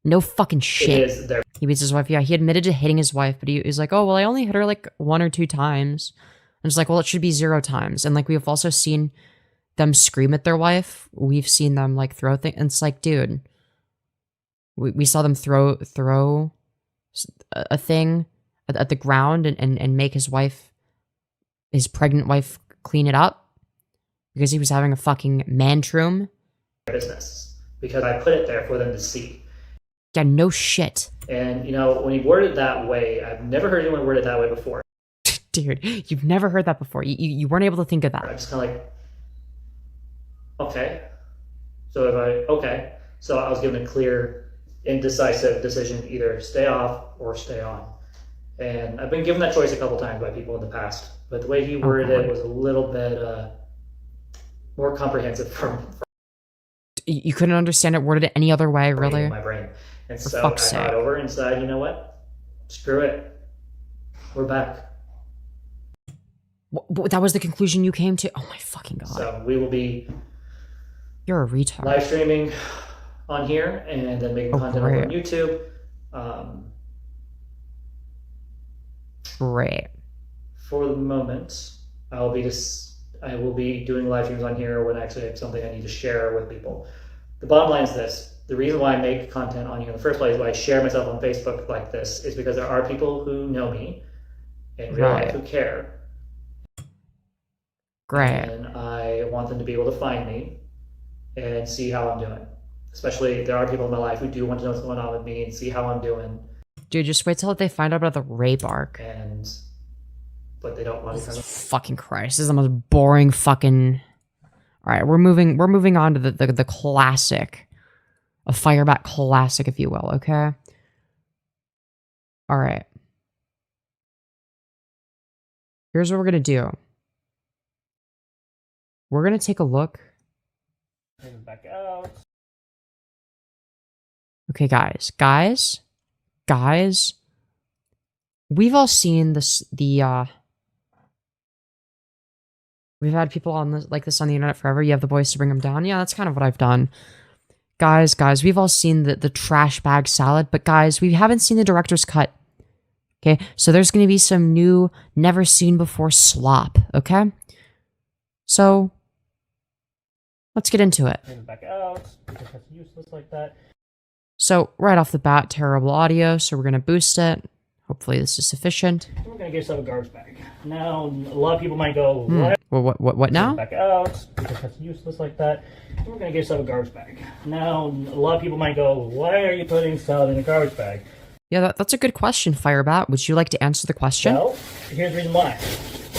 No fucking shit. It is there. He beats his wife. Yeah, he admitted to hitting his wife, but he's like, oh, well, I only hit her like 1 or 2 times. And it's like, well, it should be 0 times. And like, we've also seen them scream at their wife. We've seen them like throw things. And it's like, dude, we saw them throw a thing at the ground and make his pregnant wife, clean it up because he was having a fucking mantrum. Business, because I put it there for them to see. Yeah, no shit. And, you know, when he worded it that way, I've never heard anyone word it that way before. Dude, you've never heard that before. You weren't able to think of that. I'm just kind of like, okay. So I was given a clear, indecisive decision, either stay off or stay on. And I've been given that choice a couple times by people in the past, but the way he worded it was a little bit more comprehensive from you couldn't understand it worded any other way, really? my brain. And For so I fuck's thought sake. over and decided, you know what? Screw it. we're back. That was the conclusion you came to? Oh my fucking god. So we will be You're a retard. live streaming on here and then making content over on YouTube. Great. For the moment, I will be doing live streams on here when I actually have something I need to share with people. The bottom line is this. The reason why I make content on here in the first place, why I share myself on Facebook like this, is because there are people who know me in real life who care. Great. And I want them to be able to find me and see how I'm doing. Especially, there are people in my life who do want to know what's going on with me and see how I'm doing. Dude, just wait till they find out about the rape arc. But they don't want to. Fucking Christ, this is the most boring fucking. All right, we're moving on to the classic, a Firebat classic, if you will. Okay. All right. Here's what we're gonna do. We're gonna take a look. Back out. Okay, guys. We've all seen this. We've had people on this like this on the internet forever. You have the voice to bring them down. Yeah, that's kind of what I've done. Guys, we've all seen the trash bag salad, but guys, we haven't seen the director's cut. Okay, so there's going to be some new, never seen before slop. Okay, so let's get into it. Back out because that's useless like that. So right off the bat, terrible audio. So we're going to boost it. Hopefully this is sufficient. We're gonna get yourself a garbage bag. Now, a lot of people might go, "What? What now?" Back out because that's useless like that. We're gonna get yourself a garbage bag. Now, a lot of people might go, "Why are you putting salad in a garbage bag?" Yeah, that's a good question, Firebat. Would you like to answer the question? Well, here's the reason why.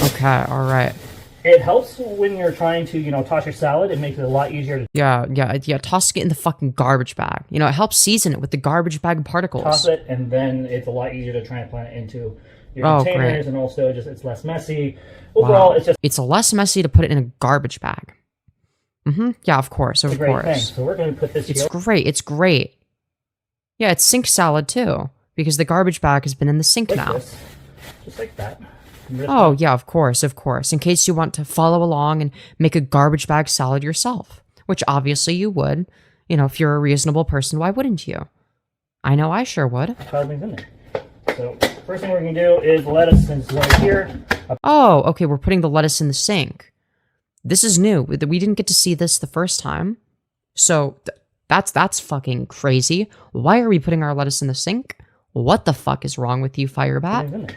Okay, all right. It helps when you're trying to, toss your salad. It makes it a lot easier to Yeah. Toss it in the fucking garbage bag. It helps season it with the garbage bag particles. toss it, and then it's a lot easier to transplant it into your containers, and also it's less messy. Overall, it's less messy to put it in a garbage bag. Yeah, of course, It's a great thing. So we're going to put this. It's great. Yeah, it's sink salad too, because the garbage bag has been in the sink now. Just like that. Oh, yeah, of course. In case you want to follow along and make a garbage bag salad yourself, which obviously you would. If you're a reasonable person, why wouldn't you? I know I sure would. Things in there. So, first thing we're going to do is lettuce is right here. Oh, okay, we're putting the lettuce in the sink. This is new. We didn't get to see this the first time. So, that's fucking crazy. Why are we putting our lettuce in the sink? What the fuck is wrong with you, Firebat?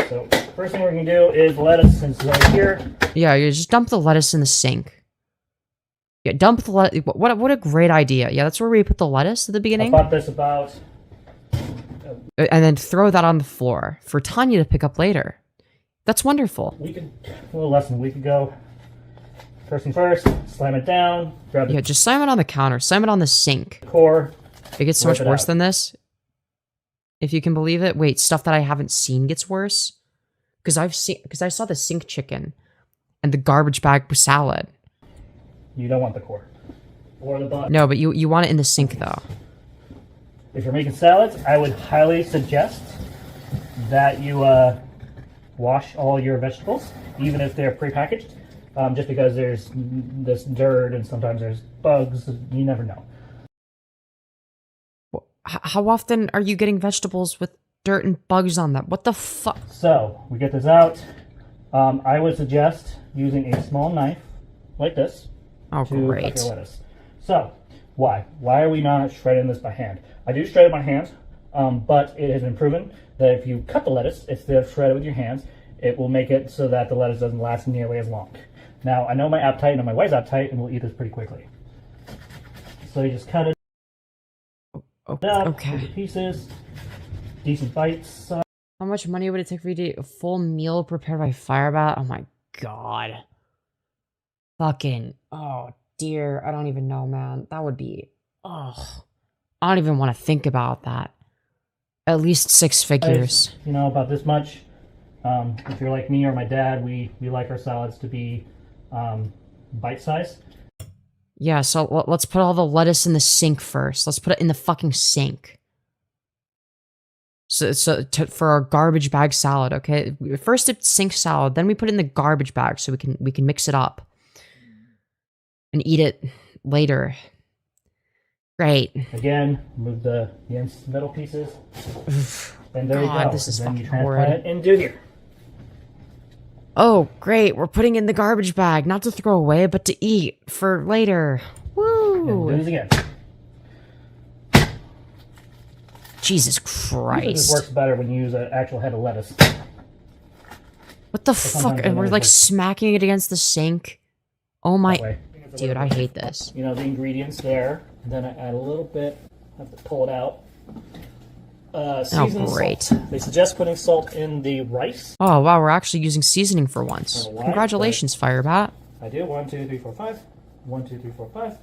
So, first thing we're going to do is lettuce is right here. Yeah, you just dump the lettuce in the sink. Yeah, dump the lettuce. What a great idea. Yeah, that's where we put the lettuce at the beginning. I bought this about... And then throw that on the floor for Tanya to pick up later. That's wonderful. A little less than a week ago. First thing first, slam it down. Yeah, just slam it on the counter. Slam it on the sink. Core. It gets so much worse than this. If you can believe it. Wait, stuff that I haven't seen gets worse? Because I saw the sink chicken and the garbage bag salad. You don't want the core. Or the bottom. No, but you want it in the sink though. If you're making salads, I would highly suggest that you wash all your vegetables, even if they're prepackaged, just because there's this dirt and sometimes there's bugs. You never know. How often are you getting vegetables with dirt and bugs on them? What the fuck? So, we get this out. I would suggest using a small knife, like this, to cut your lettuce. So, why? Why are we not shredding this by hand? I do shred it by hand, but it has been proven that if you cut the lettuce, instead of shred it with your hands, it will make it so that the lettuce doesn't last nearly as long. Now, I know my appetite and my wife's appetite, and we'll eat this pretty quickly. So you just cut it up into pieces, decent bites. How much money would it take for you to eat a full meal prepared by Firebat? Oh my god. Fucking, oh dear, I don't even know, man. That would be, I don't even want to think about that. At least 6 figures. About this much. If you're like me or my dad, we like our salads to be bite-sized. Yeah, so let's put all the lettuce in the sink first. Let's put it in the fucking sink. For our garbage bag salad, okay? First it's sink salad, then we put it in the garbage bag so we can mix it up and eat it later. Great. Again, move the middle pieces. And there you go. This is then you fucking horrid. transplant it into here. Oh, great. We're putting in the garbage bag, not to throw away, but to eat for later. Woo! And do it again. Jesus Usually this Christ. works better when you use an actual head of lettuce. What the But fuck? sometimes And it we're doesn't like work smacking it against the sink. Oh that my... way. Dude, I hate this. You know, the ingredients there. And then I add a little bit. I have to pull it out. Seasoned great. Salt. They suggest putting salt in the rice. Oh, wow, we're actually using seasoning for once. I don't know why, Congratulations, Firebat. I do. 1, 2, 3, 4, 5. 1, 2, 3, 4, 5.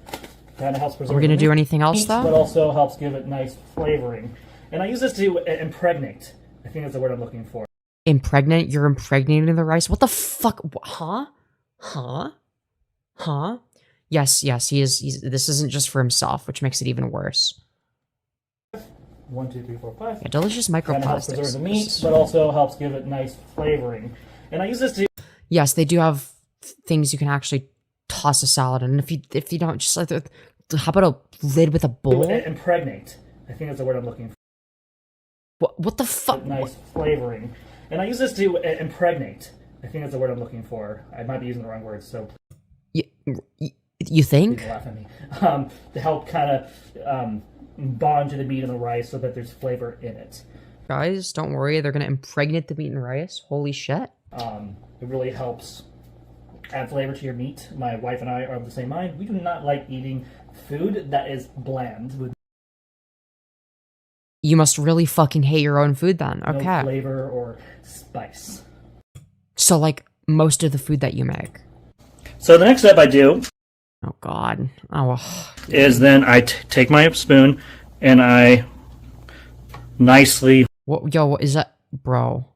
Kind of helps preserve. Are we gonna the do meat, anything else, though? But also helps give it nice flavoring. And I use this to impregnate. I think that's the word I'm looking for. Impregnate? You're impregnating the rice? What the fuck? Huh? Huh? Huh? Yes, he is. This isn't just for himself, which makes it even worse. 1, 2, 3, 4, 5. Yeah, delicious Kind of helps microplastics. preserve the meat, but also helps give it nice flavoring. And I use this to. Yes, they do have things you can actually toss a salad in. If you don't, just like how about a lid with a bowl? Impregnate. I think that's the word I'm looking for. What the fuck? Nice flavoring. And I use this to impregnate. I think that's the word I'm looking for. I might be using the wrong words, so. You think? People laugh at me. To help kind of bond to the meat and the rice so that there's flavor in it. Guys, don't worry. They're gonna impregnate the meat and rice. Holy shit. It really helps add flavor to your meat. My wife and I are of the same mind. We do not like eating food that is bland with You must really fucking hate your own food then. Okay. no flavor or spice. So, like, most of the food that you make. So the next step I do Oh, God. Oh. is then I take my spoon and I nicely. What is that? Bro.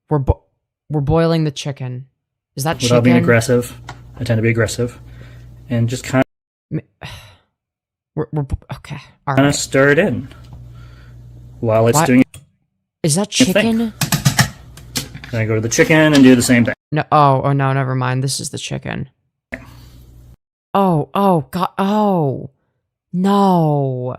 We're boiling the chicken. Is that chicken? Without being aggressive. I tend to be aggressive. And just kind We're okay. All of right. stir it in while it's doing. Is that its thing. chicken? Then I go to the chicken and do the same thing. No. Oh, no, never mind. This is the chicken. Oh, God. Oh. No.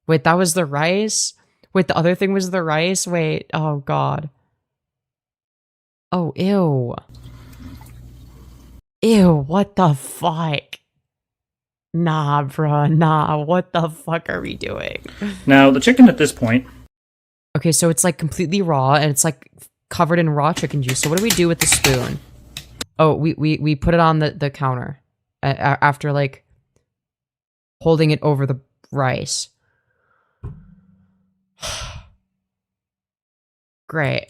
Wait, that was the rice? Wait, the other thing was the rice? Wait. Oh, God. Oh, ew. Ew, what the fuck? Nah, bruh, nah. What the fuck are we doing? Now, the chicken at this point. Okay, so it's like completely raw and it's like covered in raw chicken juice. So what do we do with the spoon? Oh, we put it on the counter after like holding it over the rice. Great.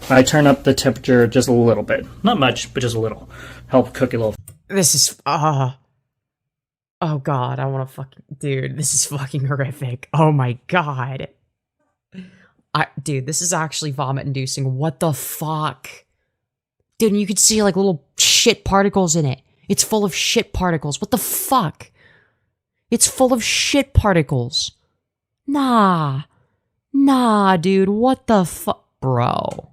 I turn up the temperature just a little bit. Not much, but just a little. Help cook it a little. This is oh God, I want to fucking dude. This is fucking horrific. Oh my God. Dude, this is actually vomit inducing. What the fuck? Dude, and you could see like little shit particles in it. It's full of shit particles. What the fuck? It's full of shit particles. Nah, dude. What the fuck, bro?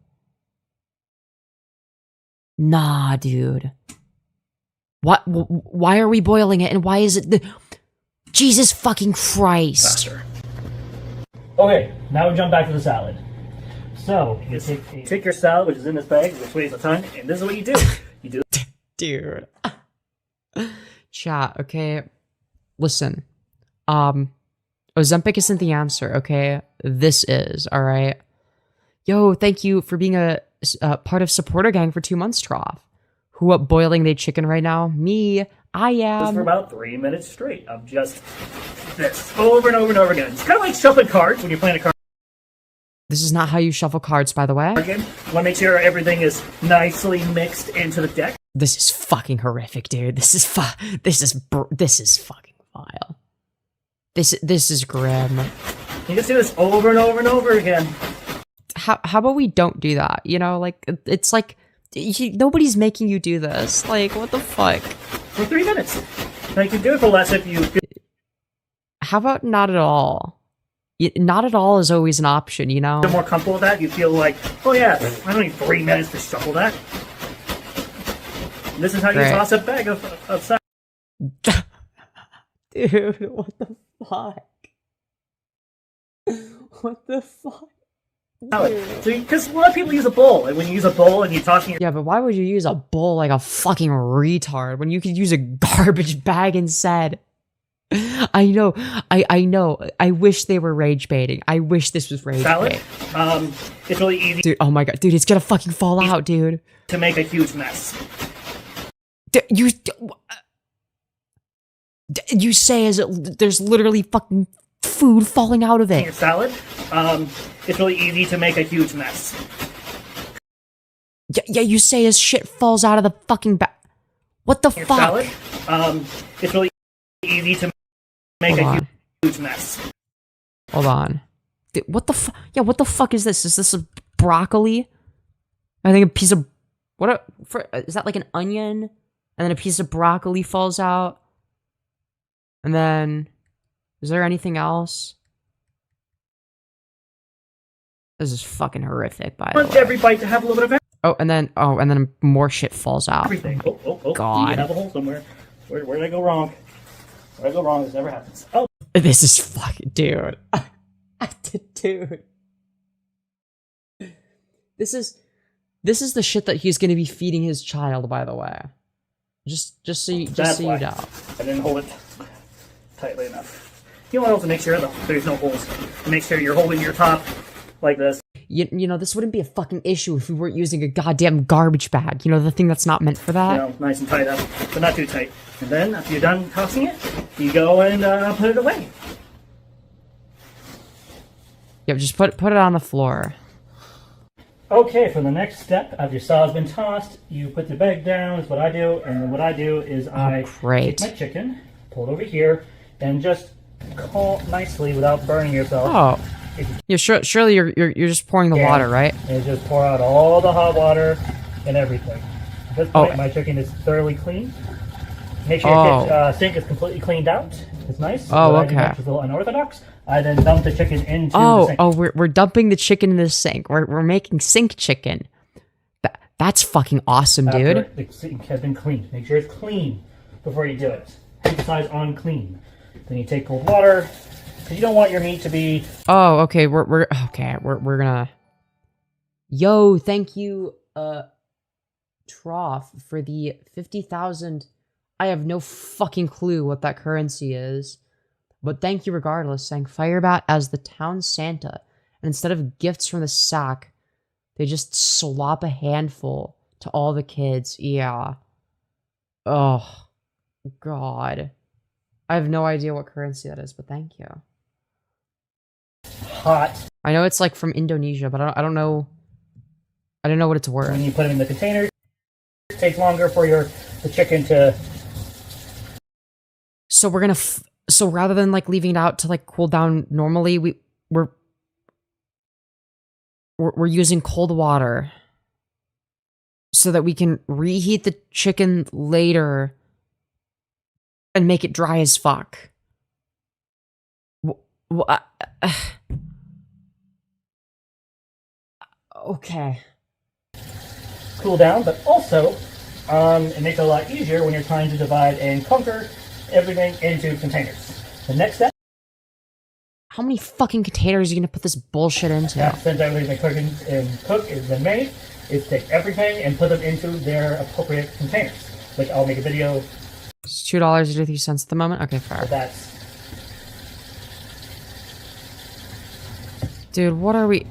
Nah, dude. What? Why are we boiling it? And why is it the? Jesus fucking Christ! Faster. Okay, now we jump back to the salad. So, you take your salad, which is in this bag, which weighs a ton, and this is what you do. You do. Dude. Chat, okay? Listen. Ozempic isn't the answer, okay? This is, alright? Yo, thank you for being a part of supporter gang for 2 months, Trough. Who up boiling their chicken right now? Me. I am. This for about 3 minutes straight of just this over and over and over again. It's kind of like shuffling cards when you're playing a card This is not how you shuffle cards, by the way. game. Want to make sure everything is nicely mixed into the deck. This is fucking horrific, dude. This is fucking vile. This is grim. You just do this over and over and over again. How about we don't do that? You know, like it's like nobody's making you do this. Like, what the fuck? For 3 minutes. Now you can do it for less if you. How about not at all? not at all is always an option, you know? You're more comfortable with that. You feel like, oh yeah, I don't need 3 minutes to shuffle that. And this is how you Right. toss a bag of salad. Dude, what the fuck? What the fuck? Because a lot of people use a bowl, and when you use a bowl and you're tossing Yeah, but why would you use a bowl like a fucking retard when you could use a garbage bag instead? I know. I know. I wish they were rage baiting. I wish this was rage salad, bait. it's really easy Dude, oh my god. Dude, it's gonna fucking fall out, dude. to make a huge mess. You say as there's literally fucking food falling out of Your it. salad, it's really easy to make a huge mess. Yeah, you say as shit falls out of the fucking bag. What the Your fuck? salad, it's really easy to make Hold a on. huge mess. Hold on. Dude, what the fuck? Yeah, what the fuck is this? Is this a broccoli? I think a piece of is that like an onion? And then a piece of broccoli falls out. And then is there anything else? This is fucking horrific, by I the want way. every bite to have a little bit of Oh, and then more shit falls out. everything. Oh, God. You have a hole somewhere. Where did I go wrong? Where did I go wrong? This never happens. Oh, This is fucking dude. Dude. This is the shit that he's gonna be feeding his child, by the way. Just so you why. know. I didn't hold it tightly enough. You want to also make sure that there's no holes. Make sure you're holding your top like this. You know, this wouldn't be a fucking issue if we weren't using a goddamn garbage bag. You know, the thing that's not meant for that. You know, nice and tight up, but not too tight. And then, after you're done tossing it, you go and put it away. Yeah, just put it on the floor. Okay, for the next step, after your salad's been tossed, you put the bag down, is what I do, and then what I do is I great. take my chicken, pull it over here, and just call nicely without burning yourself. Oh. Yeah, surely you're just pouring the Yeah. water, right? And just pour out all the hot water and everything. At this point, Oh. my chicken is thoroughly clean. Make sure Oh. your sink is completely cleaned out. It's nice. Oh, What I do okay. next is a little unorthodox. I then dump the chicken into the sink. We're dumping the chicken in the sink. We're making sink chicken. That's fucking awesome, dude. After the sink has been cleaned. Make sure it's clean before you do it. Emphasize on clean. Then you take cold water, because you don't want your meat to be... Oh, okay. We're gonna. Yo, thank you, Trough, for the 50,000. I have no fucking clue what that currency is, but thank you regardless. Saying Firebat as the town Santa, and instead of gifts from the sack, they just slop a handful to all the kids. Yeah. Oh, God. I have no idea what currency that is, but thank you. Hot. I know it's like from Indonesia, but I don't know. I don't know what it's worth. When you put them in the container, it takes longer for the chicken to... So we're gonna. So rather than like leaving it out to like cool down normally, we're using cold water so that we can reheat the chicken later and make it dry as fuck. Okay. cool down, but also it makes it a lot easier when you're trying to divide and conquer everything into containers. The next step, how many fucking containers are you gonna put this bullshit into? since everything's been cooking and cooked, has been made, is take everything and put them into their appropriate containers, which I'll make a video. It's $2.83 at the moment? Okay, fair. That's... Dude, what are we...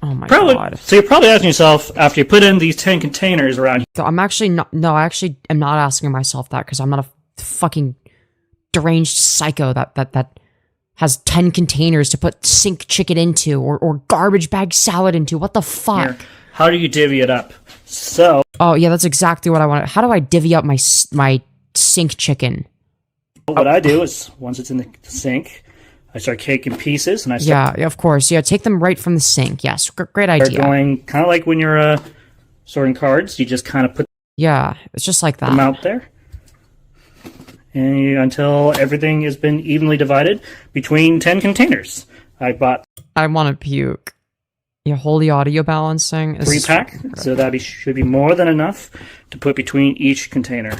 Oh my Probably, god. so you're probably asking yourself, after you put in these 10 containers around... So I'm actually not... No, I actually am not asking myself that, because I'm not a fucking deranged psycho that has 10 containers to put sink chicken into, or garbage bag salad into. What the fuck? Here, how do you divvy it up? So... Oh, yeah, that's exactly what I want. How do I divvy up my sink chicken? What I do is, once it's in the sink, I start caking pieces, and I start... Yeah, of course. Yeah, take them right from the sink. Yes, great idea. Start going, kind of like when you're sorting cards, you just kind of put yeah, it's just like that. them out there. and until everything has been evenly divided between 10 containers. I bought I want to puke. Yeah, holy audio balancing. 3-pack, so that should be more than enough to put between each container.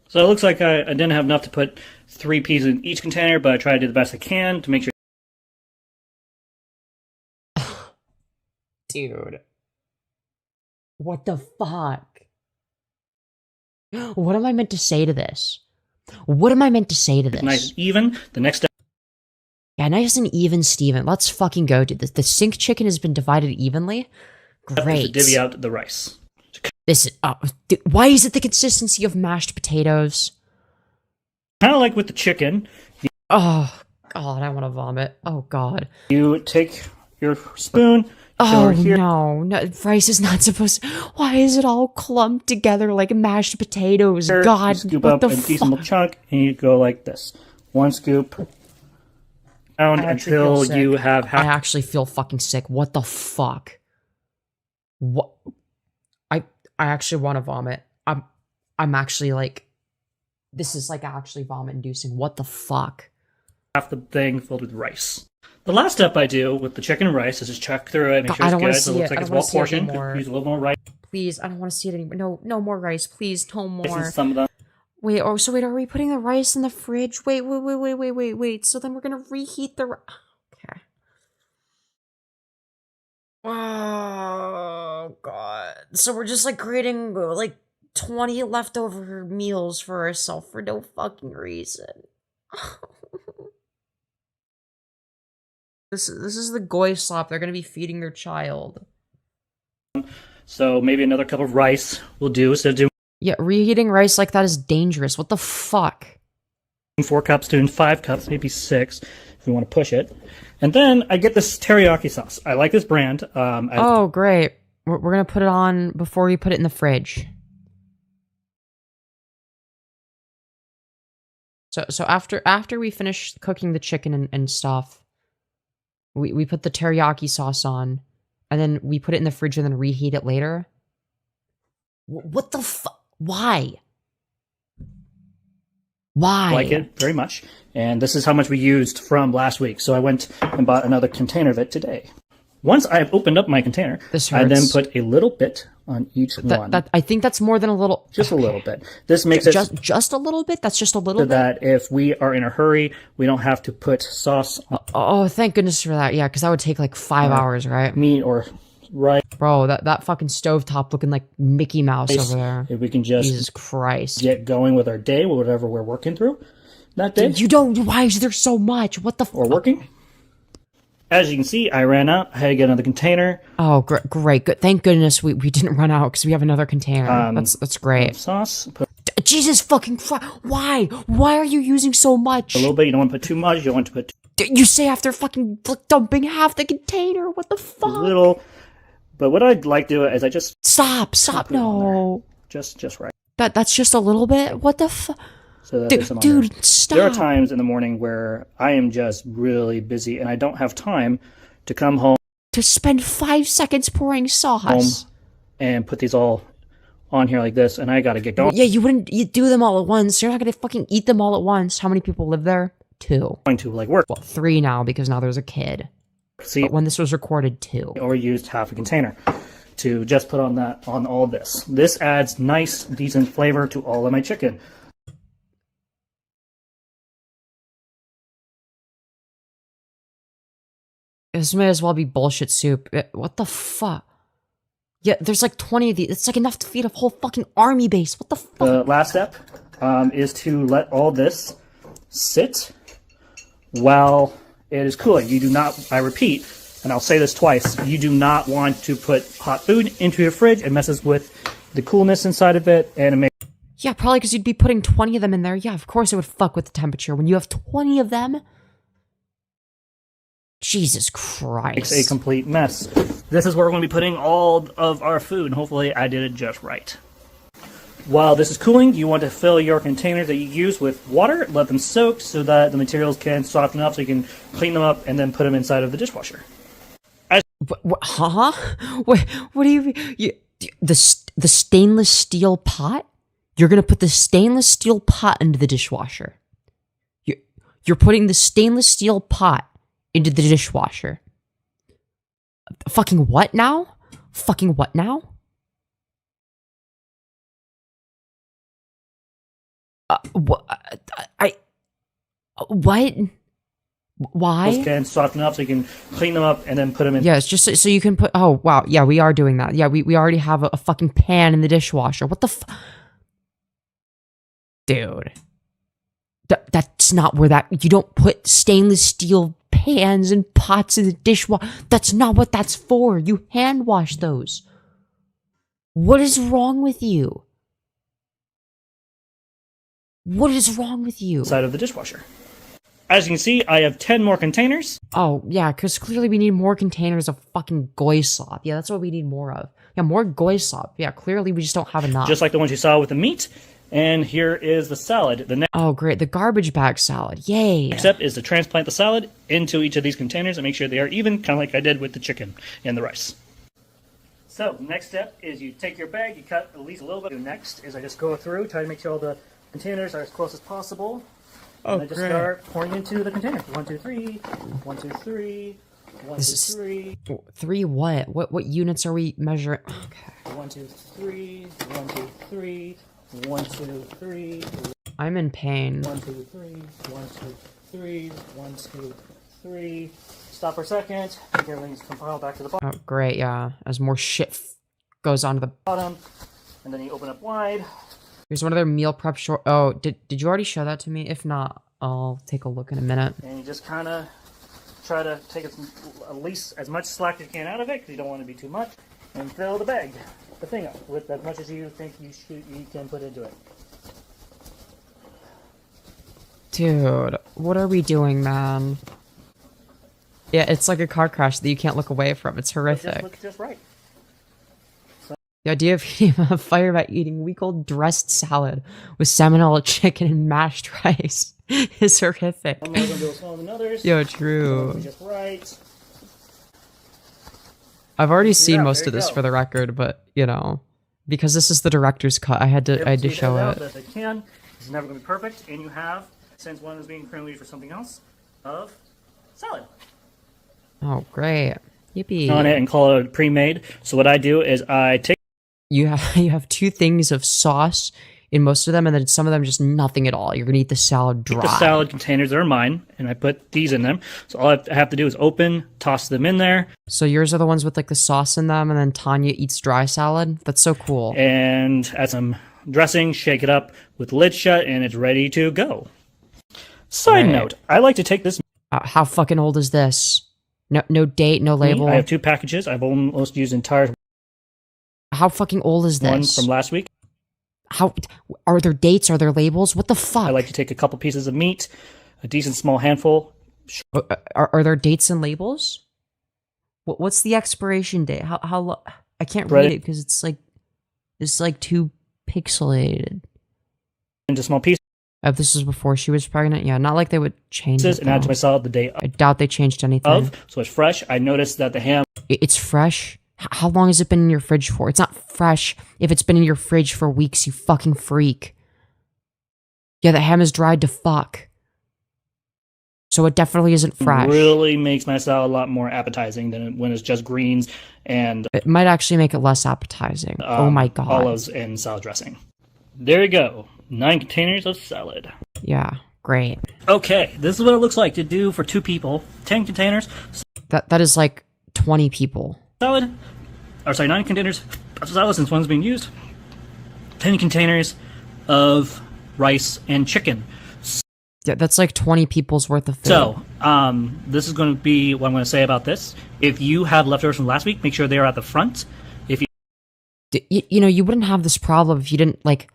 So it looks like I didn't have enough to put 3 pieces in each container, but I tried to do the best I can to make sure. Dude. What the fuck? What am I meant to say to this? What am I meant to say to this? Nice and even. The next step. Yeah, nice and even, Steven. Let's fucking go, dude. The sink chicken has been divided evenly. Great. Is to divvy out the rice. This is, dude, why is it the consistency of mashed potatoes? Kind of like with the chicken. Oh, God, I want to vomit. Oh, God. You take your spoon. Oh, no, rice is not supposed to... Why is it all clumped together like mashed potatoes? Here, God, you scoop what up the a decent chunk, and you go like this. 1 scoop down until you have half. I actually feel fucking sick. What the fuck? What? I actually want to vomit. I'm actually like... This is like actually vomit-inducing. What the fuck? Half the thing filled with rice. The last step I do with the chicken and rice is just check through it, make sure it's good, so it looks like it's well portioned. Use a little more rice. Please, I don't want to see it anymore. No more rice, please. No more. Some of them. Wait, wait, are we putting the rice in the fridge? Wait. So then we're gonna reheat the okay. Oh, God. So we're just, like, creating, like, 20 leftover meals for ourselves for no fucking reason. This is the goy slop they're gonna be feeding their child. So maybe another cup of rice will do instead of doing... Yeah, reheating rice like that is dangerous. What the fuck? 4 cups, doing 5 cups, maybe 6, if we want to push it. And then I get this teriyaki sauce. I like this brand. Oh, great. We're gonna put it on before we put it in the fridge. So after we finish cooking the chicken and stuff, we put the teriyaki sauce on, and then we put it in the fridge and then reheat it later. What the fuck? Why? Why? I like it very much. And this is how much we used from last week. So I went and bought another container of it today. Once I've opened up my container, I then put a little bit on each one. I think that's more than a little. Just a little bit. This makes it just a little bit. That's just a little so bit. that if we are in a hurry, we don't have to put sauce on. Oh, thank goodness for that. Yeah, because that would take like 5 hours, right? Meat or rice. Bro, that fucking stovetop looking like Mickey Mouse over there. If we can just Jesus Christ, get going with our day, whatever we're working through that day. You don't. Why is there so much? What the? Or working. As you can see, I ran out. I had to get another container. Oh, great, good. Thank goodness we didn't run out because we have another container. That's great. Sauce. Jesus fucking Christ! Why? Why are you using so much? A little bit. You don't want to put too much. You don't want to put. You say after fucking dumping half the container. What the fuck? A little. But what I'd like to do is I just stop. No. Just right. That's just a little bit. What the fuck? So dude, stop. There are times in the morning where I am just really busy and I don't have time to come home. To spend 5 seconds pouring sauce. And put these all on here like this, and I gotta get going. Yeah, you do them all at once. You're not gonna fucking eat them all at once. How many people live there? 2. Going to like work. Well, 3 now because now there's a kid. See, but when this was recorded, 2. Or used half a container to just put on all this. This adds nice, decent flavor to all of my chicken. This may as well be bullshit soup. What the fuck? Yeah, there's like 20 of these. It's like enough to feed a whole fucking army base. What the fuck? The last step is to let all this sit while it is cooling. You do not, I repeat, and I'll say this twice, you do not want to put hot food into your fridge. It messes with the coolness inside of it, and it makes... Yeah, probably because you'd be putting 20 of them in there. Yeah, of course it would fuck with the temperature. When you have 20 of them... Jesus Christ. Makes a complete mess. This is where we're going to be putting all of our food, and hopefully I did it just right. While this is cooling, you want to fill your containers that you use with water, let them soak so that the materials can soften up so you can clean them up and then put them inside of the dishwasher. Huh? What do you the stainless steel pot? You're gonna put the stainless steel pot into the dishwasher. You're putting the stainless steel pot into the dishwasher. Fucking what now? Fucking what now? What? What? Why? Those cans soften up so you can clean them up and then put them in. Yeah, it's just so you can put. Oh wow, yeah, we are doing that. Yeah, we already have a fucking pan in the dishwasher. What the dude? That's not where that. You don't put stainless steel pans and pots in the dishwasher. That's not what that's for. You hand wash those. What is wrong with you? What is wrong with you? Side of the dishwasher. As you can see, I have 10 more containers. Oh, yeah, because clearly we need more containers of fucking goy slop. Yeah, that's what we need more of. Yeah, more goy slop. Yeah, clearly we just don't have enough. Just like the ones you saw with the meat. And here is the salad. The next oh, great. The garbage bag salad. Yay. Next step is to transplant the salad into each of these containers and make sure they are even, kind of like I did with the chicken and the rice. So, next step is you take your bag, you cut at least a little bit. Next is I just go through, try to make sure all the containers are as close as possible. Oh, and I just start pouring into the container. 1, 2, 3. 1, 2, 3. 1, 2, 3. 3 what? What units are we measuring? Okay. 1, 2, 3. 1, 2, 3. 1, 2, 3. I'm in pain. 1, 2, 3. 1, 2, 3. 1, 2, 3. Stop for a second. Make everything's compiled back to the bottom. Oh, great, yeah. As more shit goes onto the bottom. And then you open up wide. Here's one of their meal prep short. Oh, did you already show that to me? If not, I'll take a look in a minute. And you just kind of try to take at least as much slack as you can out of it, because you don't want to be too much, and fill the bag, the thing up, with as much as you think you can put into it. Dude, what are we doing, man? Yeah, it's like a car crash that you can't look away from. It's horrific. It just looks just right. The idea of Firebat eating week-old dressed salad with salmonella chicken and mashed rice is horrific. Some are going to be smaller than others. Yo, true. Just right. I've already seen most of this for the record, but you know, because this is the director's cut, I had to show it. Best I can. This is never going to be perfect, and you have, since one is being currently used for something else, of salad. Oh, great! Yippee! On it and call it pre-made. So what I do is I take. You have 2 things of sauce in most of them, and then some of them just nothing at all. You're gonna eat the salad dry. The salad containers are mine, and I put these in them. So all I have to do is open, toss them in there. So yours are the ones with like the sauce in them, and then Tanya eats dry salad. That's so cool. And add some dressing, shake it up with the lid shut, and it's ready to go. Side note: I like to take this. How fucking old is this? No date, no label. I have 2 packages. I've almost used entire. How fucking old is this? One from last week. How are there dates? Are there labels? What the fuck? I like to take a couple pieces of meat, a decent small handful. Are there dates and labels? What's the expiration date? How I can't read it because it's like too pixelated. Into small pieces. This is before she was pregnant. Yeah, not like they would change it. And add to my salad the day I doubt they changed anything. So it's fresh. I noticed that the ham. It's fresh. How long has it been in your fridge for? It's not fresh if it's been in your fridge for weeks, you fucking freak. Yeah, the ham is dried to fuck. So it definitely isn't fresh. It really makes my salad a lot more appetizing than when it's just greens and... It might actually make it less appetizing. Oh my god. Olives and salad dressing. There you go. 9 containers of salad. Yeah, great. Okay, this is what it looks like to do for 2 people. 10 containers. That is like 20 people. Salad. Or sorry, 9 containers of salad since one's being used. 10 containers of rice and chicken. Yeah, that's like 20 people's worth of food. So, this is going to be what I'm going to say about this. If you have leftovers from last week, make sure they are at the front. If you know, you wouldn't have this problem if you didn't, like,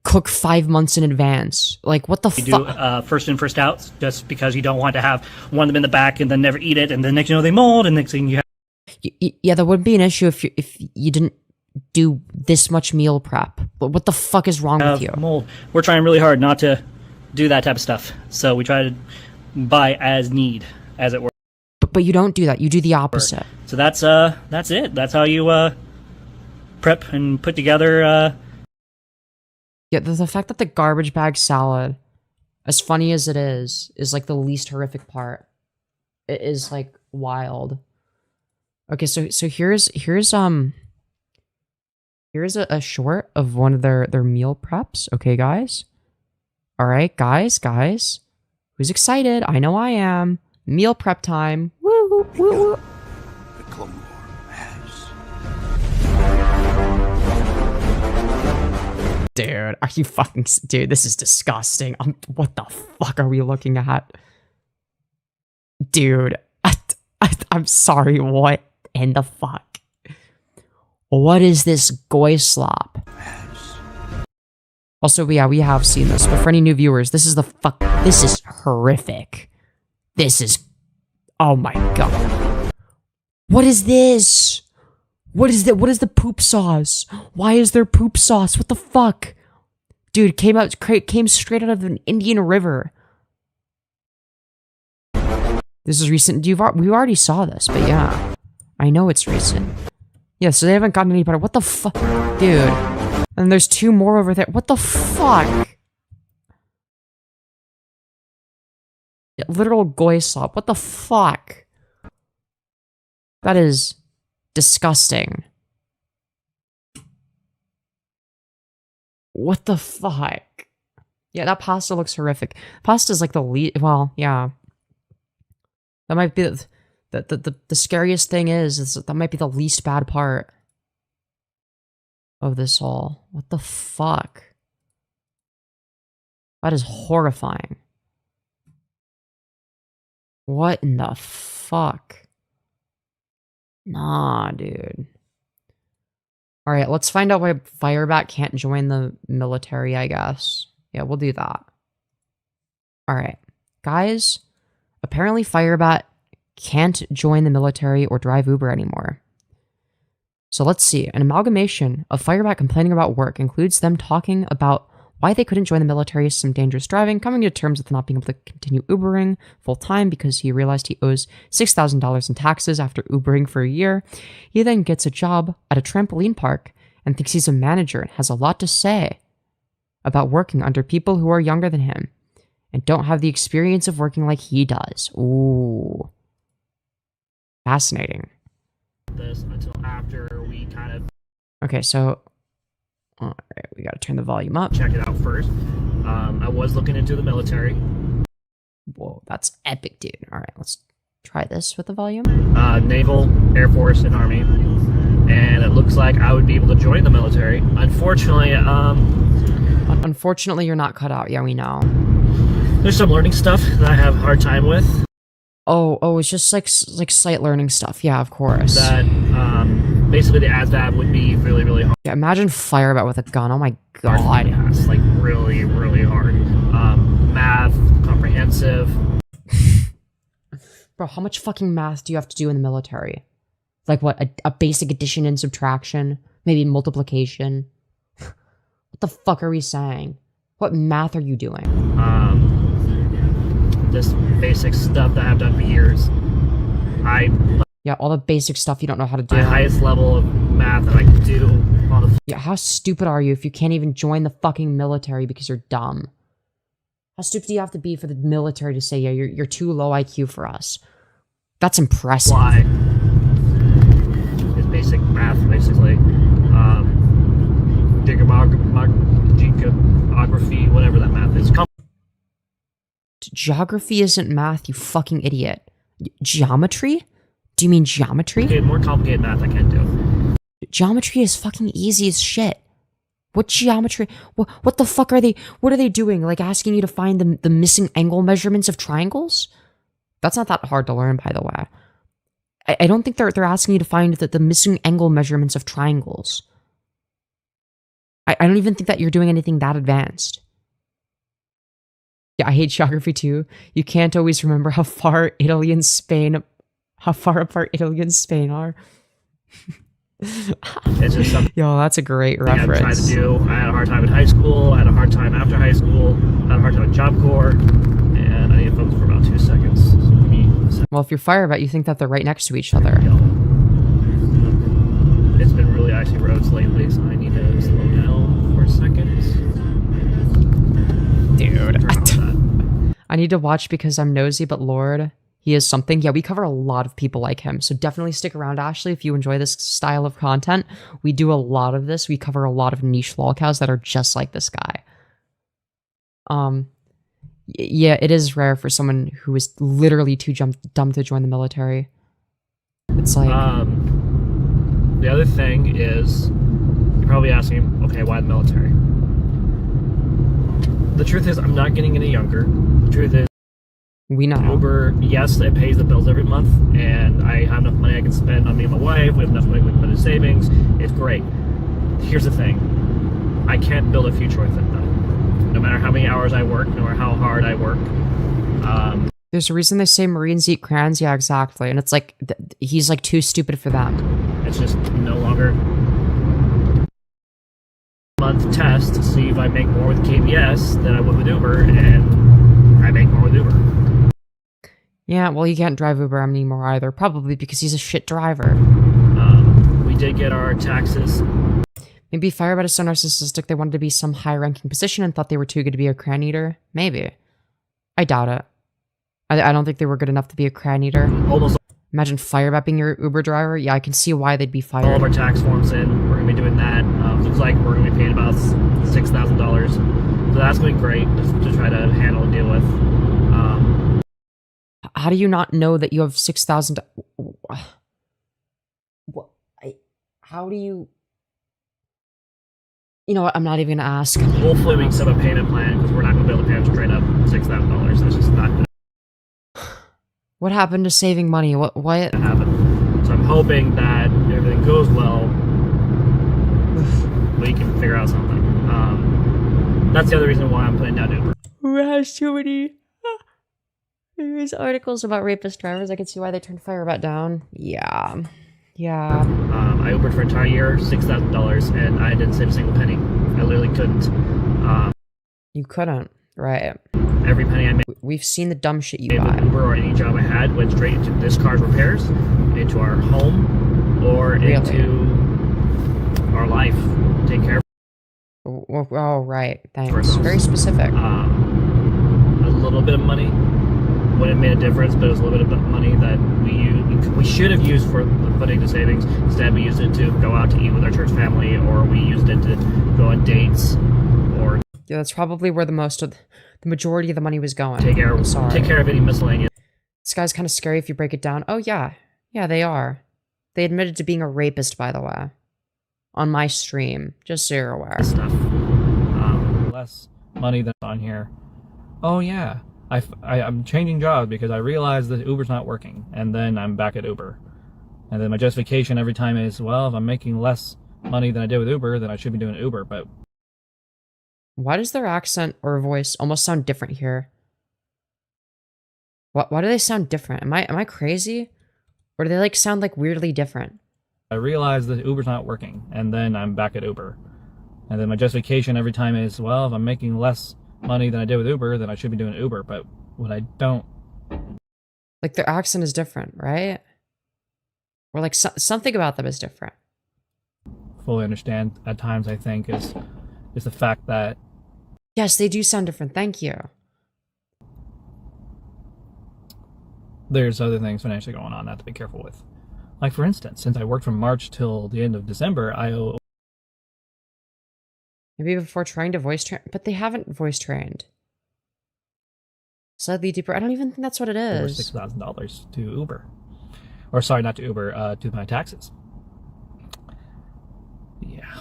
cook 5 months in advance. Like, what the fuck? You do first in, first out, just because you don't want to have one of them in the back and then never eat it, and then next you know they mold, and next thing you have... Yeah, that wouldn't be an issue if you didn't do this much meal prep. But what the fuck is wrong with you? Mold. We're trying really hard not to do that type of stuff. So we try to buy as need, as it were. But you don't do that. You do the opposite. So that's it. That's how you prep and put together Yeah, the fact that the garbage bag salad, as funny as it is like the least horrific part. It is like wild. Okay, so here's a short of one of their meal preps. Okay, guys. All right, guys. Who's excited? I know I am. Meal prep time. Woo woo woo woo. The Clone War has. Dude, are you fucking... Dude, this is disgusting. What the fuck are we looking at? Dude, I'm sorry, what in the fuck? What is this goy slop? Also, yeah, we have seen this, but for any new viewers, this is this is horrific. This is... Oh my god. What is this? What is that? What is the poop sauce? Why is there poop sauce? What the fuck? Dude, came straight out of an Indian river. This is recent. We already saw this, but yeah. I know it's recent. Yeah, so they haven't gotten any better. What the fuck? Dude. And there's 2 more over there. What the fuck? Yeah, literal goy slop. What the fuck? That is disgusting. What the fuck? Yeah, that pasta looks horrific. Pasta's like the least... Well, yeah. That might be the scariest thing is that might be the least bad part of this all. What the fuck? That is horrifying. What in the fuck? Nah, dude. Alright, let's find out why Firebat can't join the military, I guess. Yeah, we'll do that. Alright. Guys, apparently Firebat can't join the military or drive Uber anymore. So let's see. An amalgamation of Firebat complaining about work includes them talking about why they couldn't join the military, some dangerous driving, coming to terms with not being able to continue Ubering full-time because he realized he owes $6,000 in taxes after Ubering for a year. He then gets a job at a trampoline park and thinks he's a manager and has a lot to say about working under people who are younger than him and don't have the experience of working like he does. Ooh. Fascinating. This until after we kind of... Okay, so... Alright, we gotta turn the volume up. Check it out first. I was looking into the military. Whoa, that's epic, dude. Alright, let's try this with the volume. Naval, Air Force, and Army. And it looks like I would be able to join the military. Unfortunately, Unfortunately, you're not cut out. Yeah, we know. There's some learning stuff that I have a hard time with. Oh, it's just like sight learning stuff. Yeah, of course. That, basically the ASVAB would be really, really hard. Yeah, imagine Firebat with a gun. Oh my god. It's like really, really hard. Math, comprehensive. Bro, how much fucking math do you have to do in the military? Like what, a basic addition and subtraction? Maybe multiplication? What the fuck are we saying? What math are you doing? Just basic stuff that I've done for years. Yeah, all the basic stuff you don't know how to do. My highest level of math that I can do on the... Yeah, how stupid are you if you can't even join the fucking military because you're dumb? How stupid do you have to be for the military to say, yeah, you're too low IQ for us? That's impressive. Why? It's basic math, basically. Geography, whatever that math is. Geography isn't math, you fucking idiot. Geometry? Do you mean geometry? Okay, more complicated math I can't do. Geometry is fucking easy as shit. What geometry? What the fuck are they? What are they doing? Like asking you to find the missing angle measurements of triangles? That's not that hard to learn, by the way. I don't think they're asking you to find the missing angle measurements of triangles. I don't even think that you're doing anything that advanced. Yeah, I hate geography too. You can't always remember how far apart Italy and Spain are. It's just something. Yo, that's a great reference. I tried to do. I had a hard time in high school. I had a hard time after high school. I had a hard time in Job Corps. And I need to focus for about 2 seconds. Well, if you're Firebat, you think that they're right next to each other. It's been really icy roads lately, so I need to slow down for a second. Dude. I need to watch because I'm nosy, but Lord, he is something. Yeah, we cover a lot of people like him, so definitely stick around, Ashley, if you enjoy this style of content. We do a lot of this. We cover a lot of niche lolcows that are just like this guy. Yeah, it is rare for someone who is literally too dumb to join the military. It's like... The other thing is, you're probably asking, okay, why the military? The truth is, I'm not getting any younger. The truth is, we know. Uber, yes, it pays the bills every month, and I have enough money I can spend on me and my wife. We have enough money we can put in savings. It's great. Here's the thing. I can't build a future with it, though. No matter how many hours I work, no matter how hard I work. There's a reason they say Marines eat crayons. Yeah, exactly. And it's like, he's like too stupid for that. It's just no longer month test to see if I make more with KBS than I would with Uber, and I make more with Uber. Yeah, well, you can't drive Uber anymore either, probably because he's a shit driver. We did get our taxes. Maybe Firebat is so narcissistic they wanted to be some high-ranking position and thought they were too good to be a crayon eater. Maybe. I doubt it. I don't think they were good enough to be a crayon eater. Almost. Imagine Firebat being your Uber driver. Yeah, I can see why they'd be fired. All of our tax forms in. We're going to be doing that. Looks like we're going to be paying about $6,000. So that's going to be great just to try to handle and deal with. How do you not know that you have 6,000? How do you... You know what? I'm not even going to ask. Hopefully we can set up a payment plan because we're not going to be able to pay them straight up $6,000. That's just not going to... What happened to saving money? What happened? So I'm hoping that everything goes well. We can figure out something. That's the other reason why I'm putting down Uber. Who has too many? There's articles about rapist drivers. I can see why they turned Firebat down. Yeah. Yeah. I Ubered for an entire year, $6,000, and I didn't save a single penny. I literally couldn't. You couldn't, right? Every penny I made. We've seen the dumb shit you buy. Uber or any job I had went straight into this car's repairs, into our home, or into our life. Take care of. Oh, right. Thanks. Very specific. A little bit of money wouldn't have made a difference, but it was a little bit of money that we should have used for putting to savings. Instead, we used it to go out to eat with our church family, or we used it to go on dates, or... Yeah, that's probably where the majority of the money was going. Take care of any miscellaneous. This guy's kind of scary if you break it down. Oh, yeah. Yeah, they are. They admitted to being a rapist, by the way. On my stream. Just so you're aware. Stuff. Less money that's on here. Oh, yeah. I'm changing jobs because I realized that Uber's not working. And then I'm back at Uber. And then my justification every time is, well, if I'm making less money than I did with Uber, then I should be doing Uber. But why does their accent or voice almost sound different here? Why do they sound different? Am I crazy? Or do they like sound like weirdly different? I realized that Uber's not working, and then I'm back at Uber. And then my justification every time is, well, if I'm making less money than I did with Uber, then I should be doing Uber. But when I don't... Like their accent is different, right? Or like something about them is different. Fully understand at times, I think, is the fact that... Yes, they do sound different. Thank you. There's other things financially going on I have to be careful with. Like, for instance, since I worked from March till the end of December, I owe... Maybe before trying to voice train... But they haven't voice trained. Slightly deeper. I don't even think that's what it is. $6,000 to Uber. Or, sorry, not to Uber, to my taxes. Yeah.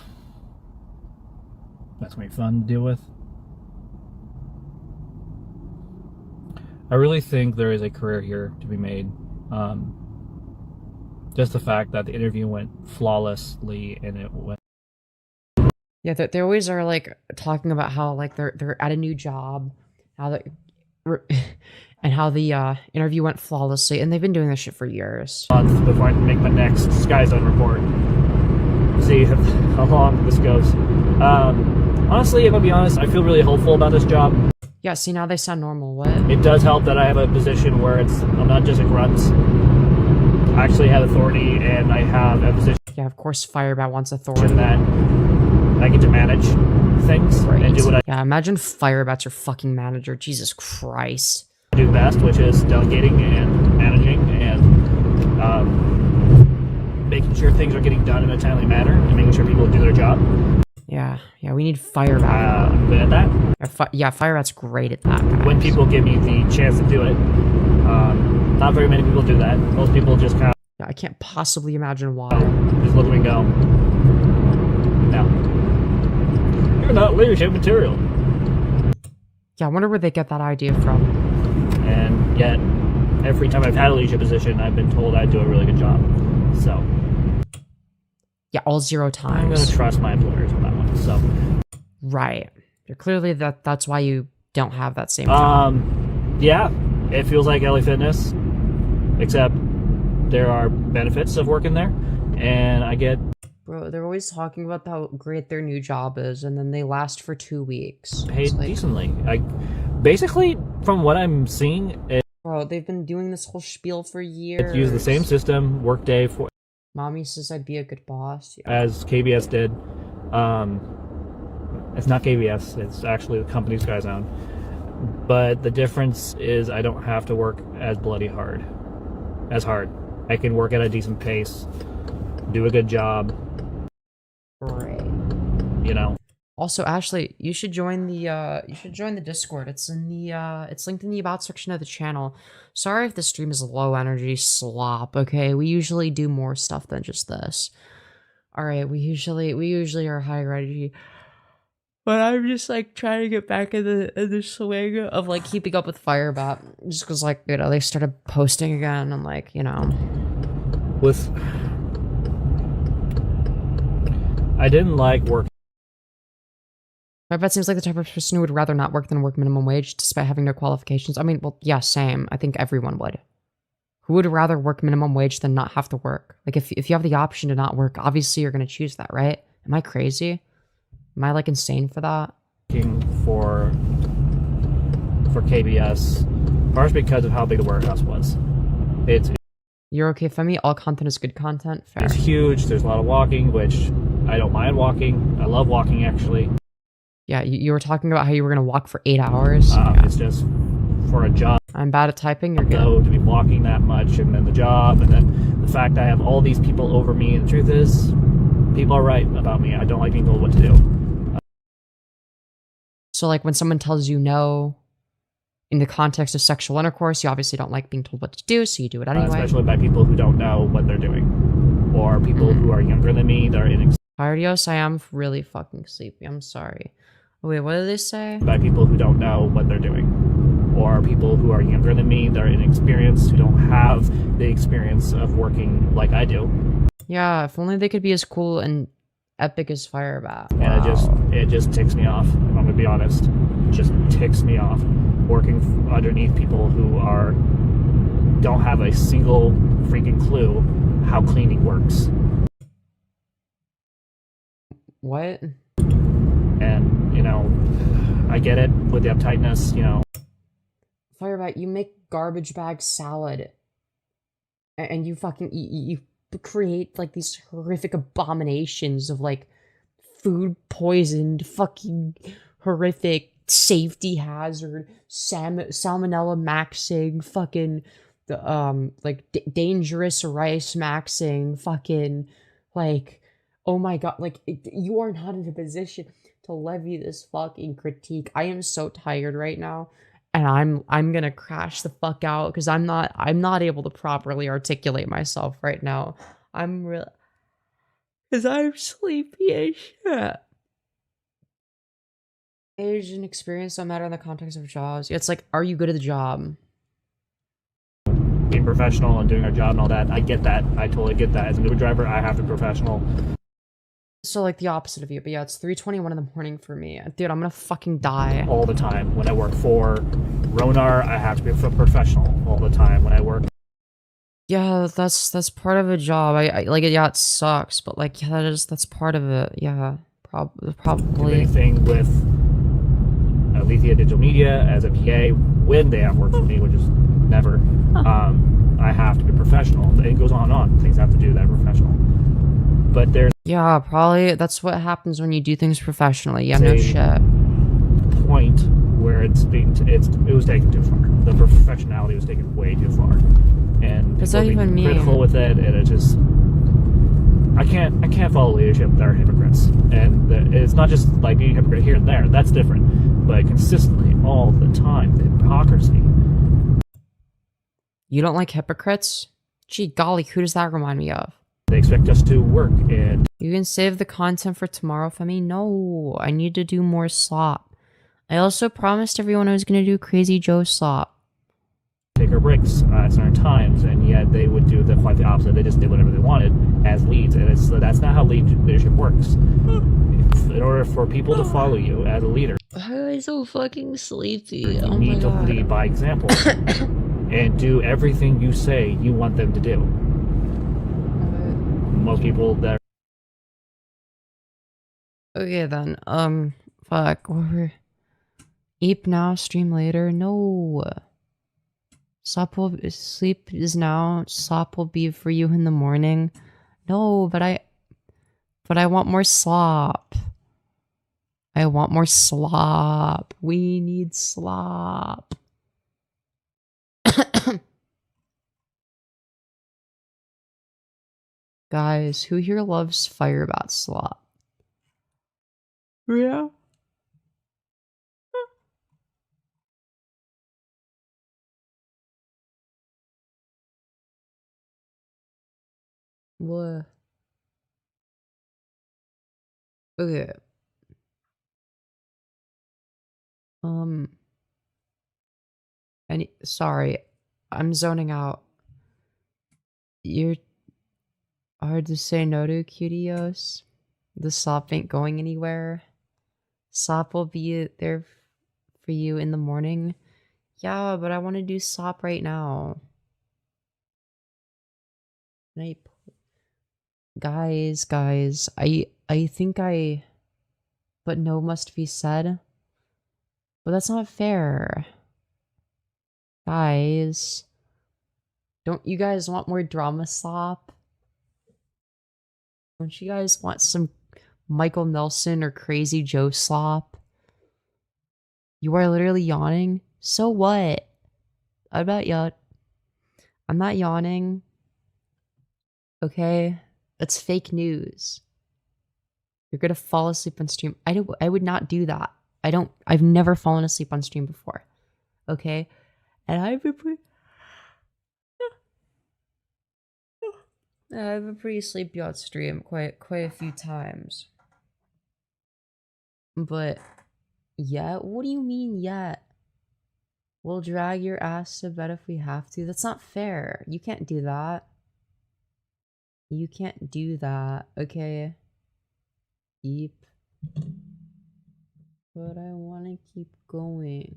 That's going to be fun to deal with. I really think there is a career here to be made. Just the fact that the interview went flawlessly and it went... Yeah, they always are like talking about how like they're at a new job, how they and how the interview went flawlessly, and they've been doing this shit for years. Month before I can make my next Sky Zone report. See how long this goes. Honestly, if I'll be honest, I feel really hopeful about this job. Yeah, see, now they sound normal. What? It does help that I have a position where I'm not just a grunt. I actually have authority, and I have a position... Yeah, of course Firebat wants authority. That I get to manage things and do what I Yeah, imagine Firebat's your fucking manager. Jesus Christ. do best, which is delegating and managing and making sure things are getting done in a timely manner and making sure people do their job. Yeah, we need Firebat. I'm good at that. Yeah, Firebat's great at that. Guys. When people give me the chance to do it, not very many people do that. Most people just kind of. Yeah, I can't possibly imagine why. Just look at me and go, no. You're not leadership material. Yeah, I wonder where they get that idea from. And yet, every time I've had a leadership position, I've been told I do a really good job. So. Yeah, all 0 times. I'm going to trust my employers on that one, so. Right. You're clearly that's why you don't have that same job. Yeah, it feels like LA Fitness, except there are benefits of working there, and I get... Bro, they're always talking about how great their new job is, and then they last for 2 weeks. Paid decently. Basically, from what I'm seeing... Bro, they've been doing this whole spiel for years. Use the same system, Workday, for... Mommy says I'd be a good boss. Yeah. As KBS did. It's not KBS, it's actually the company's Sky Zone. But the difference is I don't have to work as hard. I can work at a decent pace, do a good job. Right. You know. Also, Ashley, you should join the Discord. It's in the it's linked in the about section of the channel. Sorry if the stream is low energy slop, okay? We usually do more stuff than just this. Alright, we usually are higher energy. But I'm just like trying to get back in the swing of like keeping up with Firebat. Just cause like, you know, they started posting again and like, you know. I didn't like working. Firebat seems like the type of person who would rather not work than work minimum wage despite having no qualifications. I mean, well, yeah, same. I think everyone would. Who would rather work minimum wage than not have to work? Like, if you have the option to not work, obviously you're going to choose that, right? Am I crazy? Am I, like, insane for that? For KBS, partially because of how big the warehouse was. You're okay, Femi? All content is good content? Fair. It's huge. There's a lot of walking, which I don't mind walking. I love walking, actually. Yeah, you were talking about how you were going to walk for 8 hours. It's just for a job. I'm bad at typing, you're good. To be walking that much, and then the job, and then the fact that I have all these people over me. The truth is, people are right about me. I don't like being told what to do. So, like, when someone tells you no in the context of sexual intercourse, you obviously don't like being told what to do, so you do it anyway. Especially by people who don't know what they're doing. Or people who are younger than me that are Cardios, I am really fucking sleepy. I'm sorry. Wait, what did they say? By people who don't know what they're doing. Or people who are younger than me that are inexperienced, who don't have the experience of working like I do. Yeah, if only they could be as cool and epic as Firebat. Wow. And it just ticks me off, if I'm gonna be honest. It just ticks me off. Working underneath people who don't have a single freaking clue how cleaning works. What? And, you know, I get it with the uptightness, you know. Firebat, you make garbage bag salad. And you fucking, you create, like, these horrific abominations of, like, food poisoned, fucking horrific safety hazard, salmonella maxing, fucking, dangerous rice maxing, fucking, like, oh my god, like, you are not in a position to levy this fucking critique. I am so tired right now, and I'm gonna crash the fuck out because I'm not able to properly articulate myself right now. Because I'm sleepy as shit. Age and experience don't matter in the context of jobs. It's like, are you good at the job? Being professional and doing our job and all that, I get that. I totally get that. As a Uber driver, I have to be professional. So, like, the opposite of you, but yeah, it's 3:21 in the morning for me. Dude, I'm gonna fucking die. All the time. When I work for Ronar, I have to be a professional all the time. When I work... Yeah, that's part of a job. I like it, yeah, it sucks, but, like, yeah, that's part of it. Yeah, probably. Anything with Alethea Digital Media as a PA, when they have work for me, which is never, I have to be professional. It goes on and on. Things have to do that professional. But there's... Yeah, probably. That's what happens when you do things professionally. Yeah, no shit. Point where it was taken too far. The professionality was taken way too far, and Does people that even being mean? critical with it, and it just I can't follow leadership that are hypocrites, and it's not just like being a hypocrite here and there. That's different, but consistently all the time, the hypocrisy. You don't like hypocrites? Gee golly, who does that remind me of? They expect us to work and You can save the content for tomorrow for me? No, I need to do more slop. I also promised everyone I was going to do Crazy Joe slop. take our breaks at certain times, and yet they would do quite the opposite. They just did whatever they wanted as leads, and that's not how leadership works. In order for people to follow you as a leader, Why am I so fucking sleepy? you Oh my need to god. lead by example and do everything you say you want them to do. Most people that Okay then, fuck, eat now, stream later? No. Sleep is now, slop will be for you in the morning. No, but I want more slop. I want more slop. We need slop. Guys, who here loves Firebat slop? Yeah. What? Okay. Sorry, I'm zoning out. You're hard to say no to, Cutios. The slop ain't going anywhere. Slop will be there for you in the morning. Yeah, but I want to do slop right now. Guys, I think but no must be said. But that's not fair. Guys, don't you guys want more drama slop? Don't you guys want some Michael Nelson or Crazy Joe slop? You are literally yawning? So what? I'm not yawning. Okay? That's fake news. You're gonna fall asleep on stream. I would not do that. I've never fallen asleep on stream before. Okay? And I've been pretty sleepy on stream quite a few times. But yet? What do you mean yet? We'll drag your ass to bed if we have to. That's not fair. You can't do that. You can't do that, okay? Keep. But I want to keep going.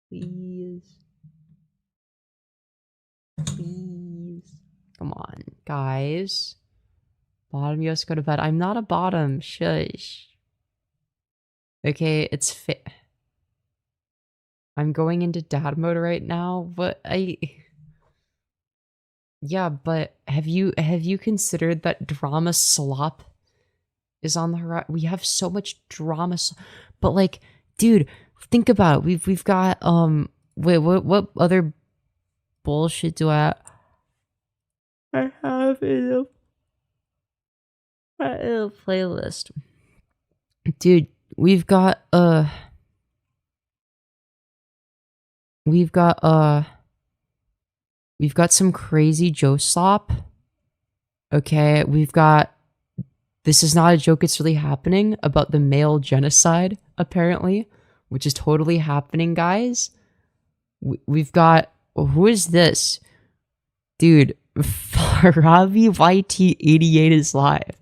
Please. Please. Come on, guys. Bottom, you go to bed. I'm not a bottom. Shush. Okay, it's fit. I'm going into dad mode right now, but yeah, but have you considered that drama slop is on the horizon? We have so much drama, but like, dude, think about it. We've got wait, what other bullshit do I have in a playlist? Dude, we've got some Crazy Joe slop. Okay, we've got This Is Not a Joke, It's Really Happening about the male genocide, apparently, which is totally happening, guys. We've got, who is this? Dude, Farabi YT88 is live.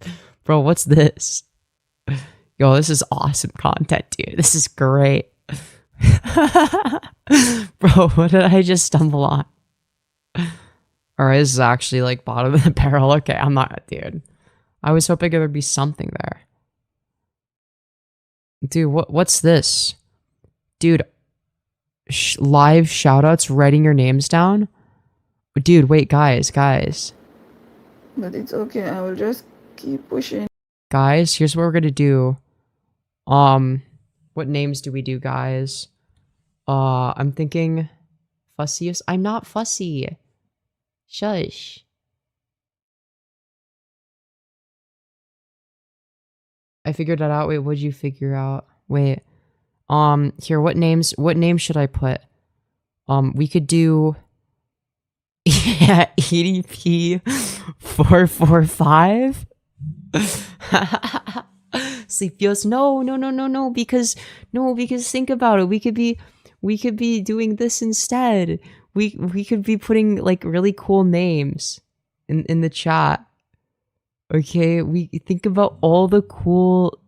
Bro, what's this? Yo, this is awesome content, dude. This is great. Bro, what did I just stumble on? Alright, this is actually like bottom of the barrel. Okay, I'm not, dude. I was hoping there would be something there. Dude, what's this? Dude, live shoutouts, writing your names down? Dude, wait, guys. But it's okay. I will just keep pushing. Guys, here's what we're gonna do. What names do we do, guys? I'm thinking fussiest. I'm not fussy. Shush. I figured that out. Wait, what'd you figure out? Wait. Here, what names should I put? We could do yeah, EDP 445. Sleepios, no, because think about it. We could be doing this instead. We could be putting like really cool names in the chat. Okay, we think about all the cool,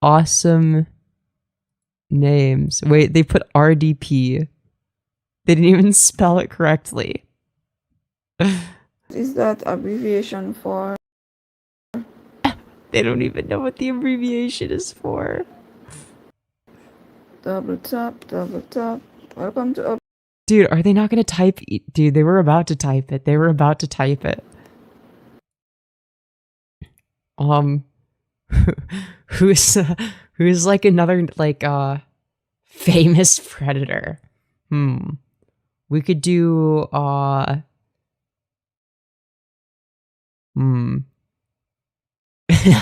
awesome names. Wait, they put RDP. They didn't even spell it correctly. Is that abbreviation for? They don't even know what the abbreviation is for. Double tap, double tap. Welcome to up. Dude, are they not gonna type? Dude, they were about to type it. Who's like another like famous predator? We could do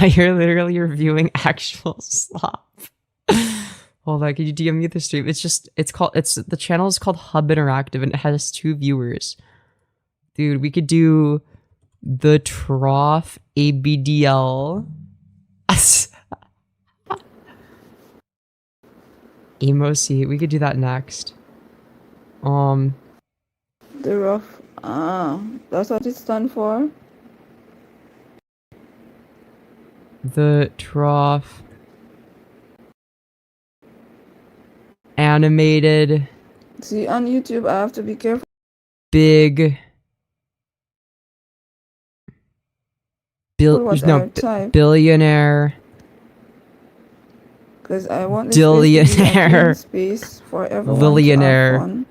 You're literally reviewing actual slop. Hold on, can you DM me the stream? The channel is called Hub Interactive and it has 2 viewers. Dude, we could do the Trough ABDL. Emo C. We could do that next. The rough. That's what it's done for. The Trough animated. See, on YouTube, I have to be careful. Big. Billionaire. Because I want this billionaire space for everyone billionaire. To have fun,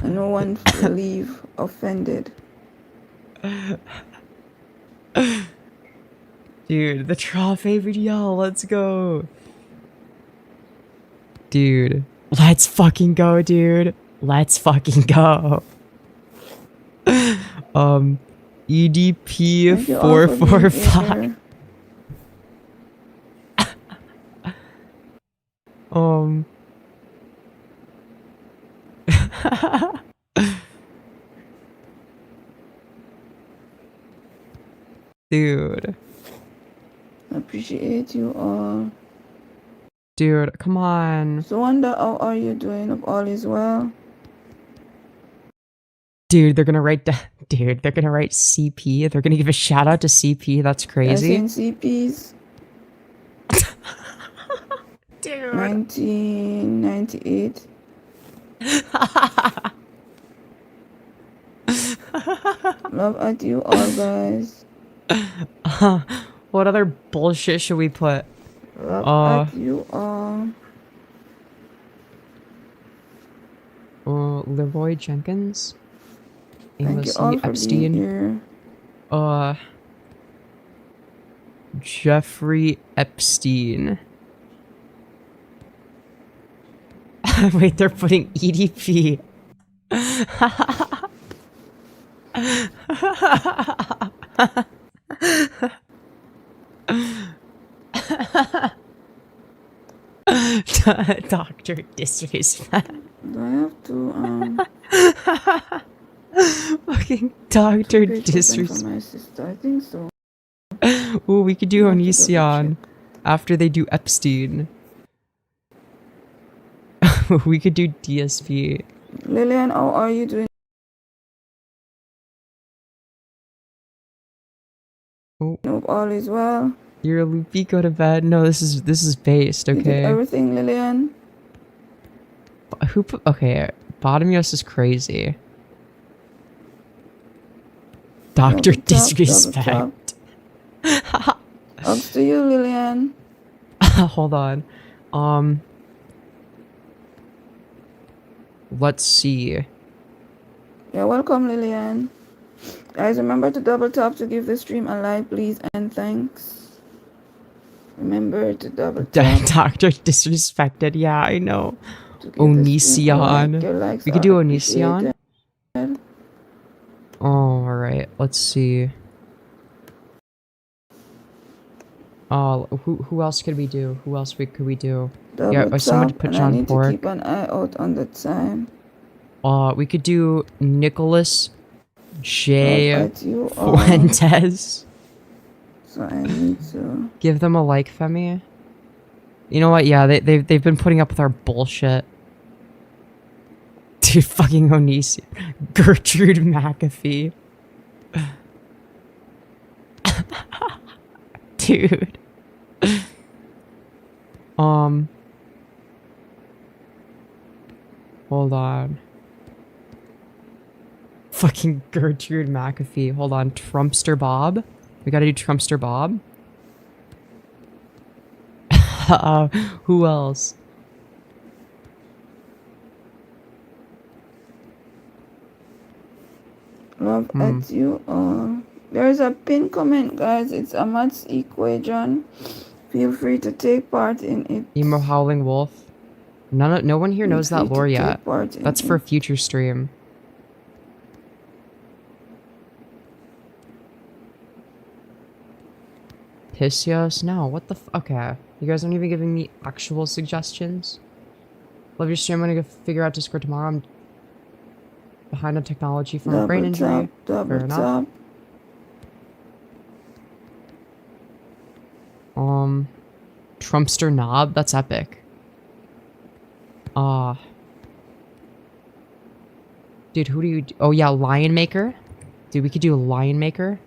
and no one will leave offended. Dude, the Trough ABDL, let's go. Dude, let's fucking go, dude. Let's fucking go. EDP 445. Dude. Appreciate you all. Dude, come on. So wonder how are you doing? Hope all is well. Dude, they're gonna write CP. They're gonna give a shout out to CP. That's crazy. CPs. Dude. 1998. Love at you all, guys. What other bullshit should we put? Love at you all. Leroy Jenkins. Thank you all for being here. Jeffrey Epstein. Wait, they're putting EDP. Dr. Disrespect. Do I have to fucking Dr. Disrespect. For my sister, I think so. Ooh, we could do Onision after they do Epstein. We could do DSP. Lillian, how are you doing? Oh. Hope all is well. You're loopy, go to bed. No, this is based, okay? You did everything, Lillian. Who put okay, Bottomyos is crazy. Dr. Disrespect. Up to you, Lillian. Hold on. Let's see. Yeah, welcome, Lillian. Guys, remember to double tap to give the stream a like, please, and thanks. Remember to double tap. Doctor disrespected. Yeah, I know. to give the stream a like. Your Onision. likes We could are do Onision. appreciated. Alright, let's see. Who else could we do? Who else could we do? Double someone tap, put and I John need to Pork. keep an eye out on the time. We could do Nicholas J. But you all, Fuentes. so I need to. Give them a like, Femi. You know what? Yeah, they've been putting up with our bullshit. Dude, fucking Onision. Gertrude McAfee. Dude. Hold on. Fucking Gertrude McAfee. Hold on. Trumpster Bob. We gotta do Trumpster Bob. Who else? Love at you all. There's a pin comment, guys. It's a maths equation. Feel free to take part in it. Emo Howling Wolf. No one here knows that Feel free lore to yet. take part in That's for a it. future stream. Piscios? No, what the okay. You guys aren't even giving me actual suggestions? Love your stream. I'm gonna go figure out Discord tomorrow. I'm behind on technology from a brain injury. Fair enough. Trumpster Knob? That's epic. Dude, who do you... Oh, yeah, Lion Maker. Dude, we could do a Lion Maker.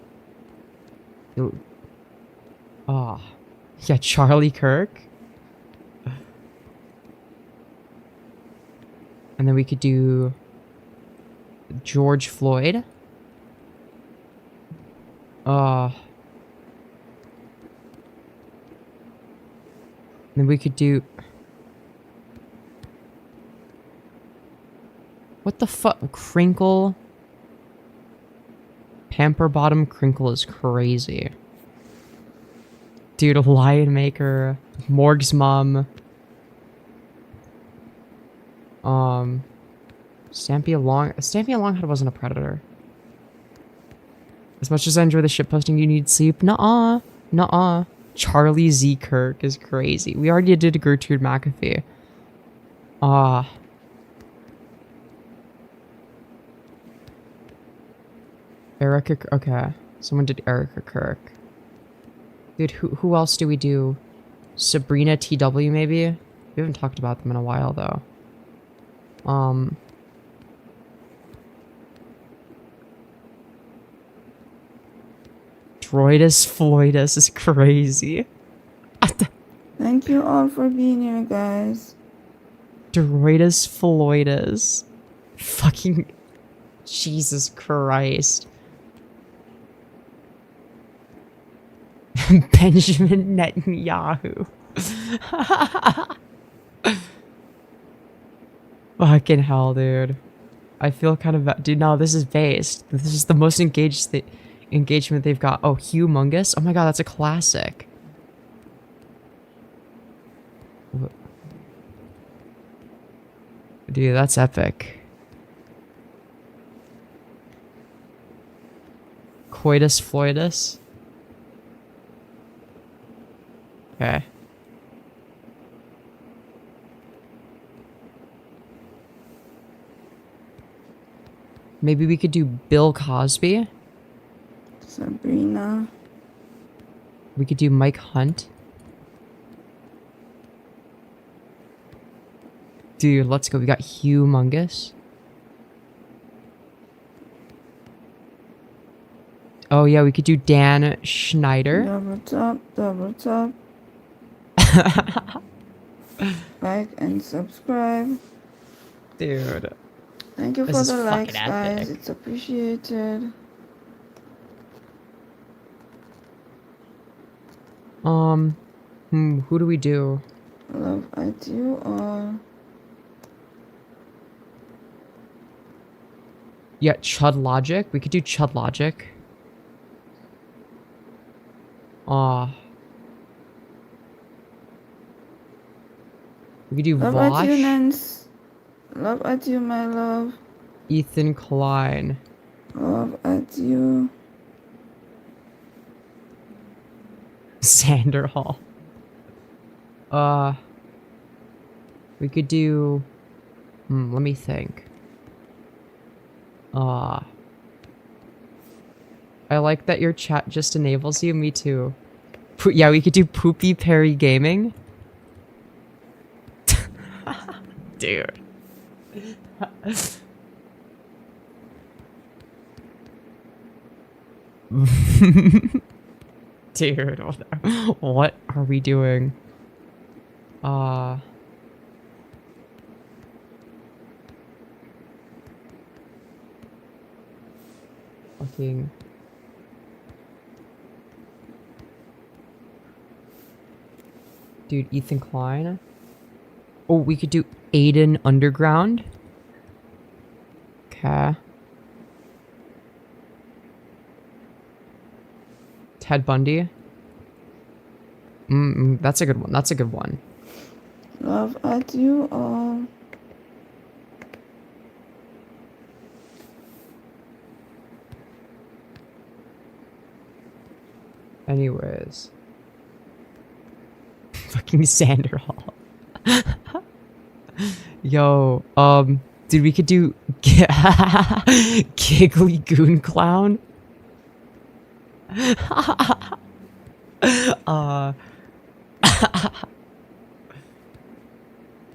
Yeah, Charlie Kirk. And then we could do... George Floyd. Then we could do... What the fuck? Crinkle? Pamper Bottom Crinkle is crazy. Dude, Lion Maker. Morg's Mom. Stampy Longhead wasn't a predator. As much as I enjoy the shitposting, you need sleep. Nuh-uh. Nuh-uh. Charlie Z. Kirk is crazy. We already did Gertrude McAfee. Erica... Okay. Someone did Erica Kirk. Dude, who else do we do? Sabrina TW, maybe? We haven't talked about them in a while, though. Droidus Floydus is crazy. Thank you all for being here, guys. Droidus Floydus. Fucking... Jesus Christ. Benjamin Netanyahu. Fucking hell, dude. I feel kind of... Dude, no, this is based. This is the most engagement they've got. Oh, Humongous? Oh my god, that's a classic. Dude, that's epic. Coitus Floydus? Okay. Maybe we could do Bill Cosby. Sabrina. We could do Mike Hunt. Dude, let's go. We got Humongous. Oh yeah, we could do Dan Schneider. Double tap, double tap. Like and subscribe. Dude. Thank you This for is the likes, fucking guys. epic. It's appreciated. Who do we do? Love at you all. Yeah, Chud Logic. We could do Chud Logic. We could do Love at you, Vosh. Nance. Love at you, my love. Ethan Klein. Love at you. Sander Hall. We could do... let me think. I like that your chat just enables you. Me too. Yeah, we could do Poopy Perry Gaming. Dude. Dude, what are we doing? Fucking... Dude, Ethan Klein. Oh, we could do Aiden Underground. Okay. Ted Bundy. That's a good one. That's a good one. Love at you all. Anyways. Fucking Sander Hall. Yo, dude, we could do Giggly Goon Clown.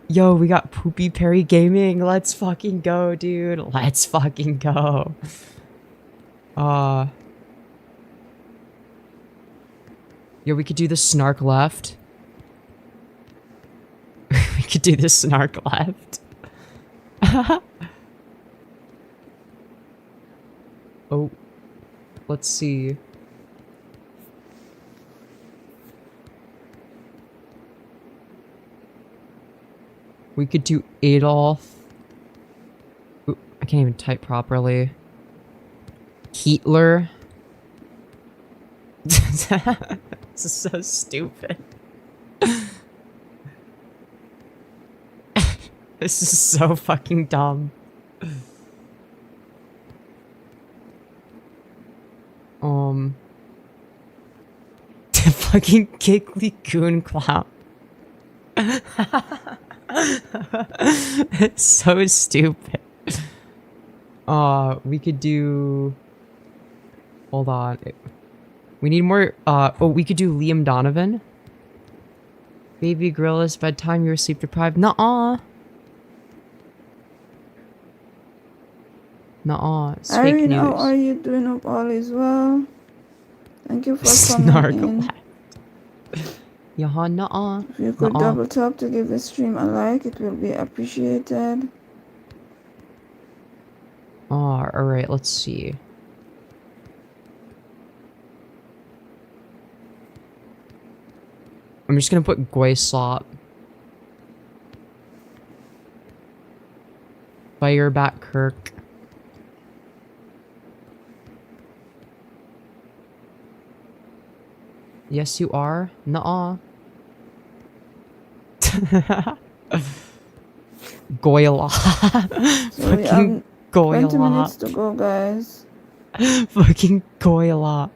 Yo, we got Poopy Perry Gaming. Let's fucking go, dude. Let's fucking go. Yo, we could do the Snark Left. We could do the Snark Left. Oh. Let's see. We could do Adolf. Ooh, I can't even type properly. Hitler. This is so stupid. This is so fucking dumb. Fucking Giggly Goon Clown. It's so stupid. We could do... Hold on. We need more... oh, we could do Liam Donovan. Baby girl, it's bedtime, you're sleep deprived. Nuh-uh. Nuh-uh. It's fake Irene, news. how are you doing? Hope all is well. Thank you for coming in. Yeah, nuh-uh. If you could double tap to give the stream a like, it will be appreciated. Alright, let's see. I'm just gonna put Goy Slop. Firebat Kirk. Yes, you are. Nuh-uh. Goyla. So we have 20 minutes to go, guys. Fucking Goyla.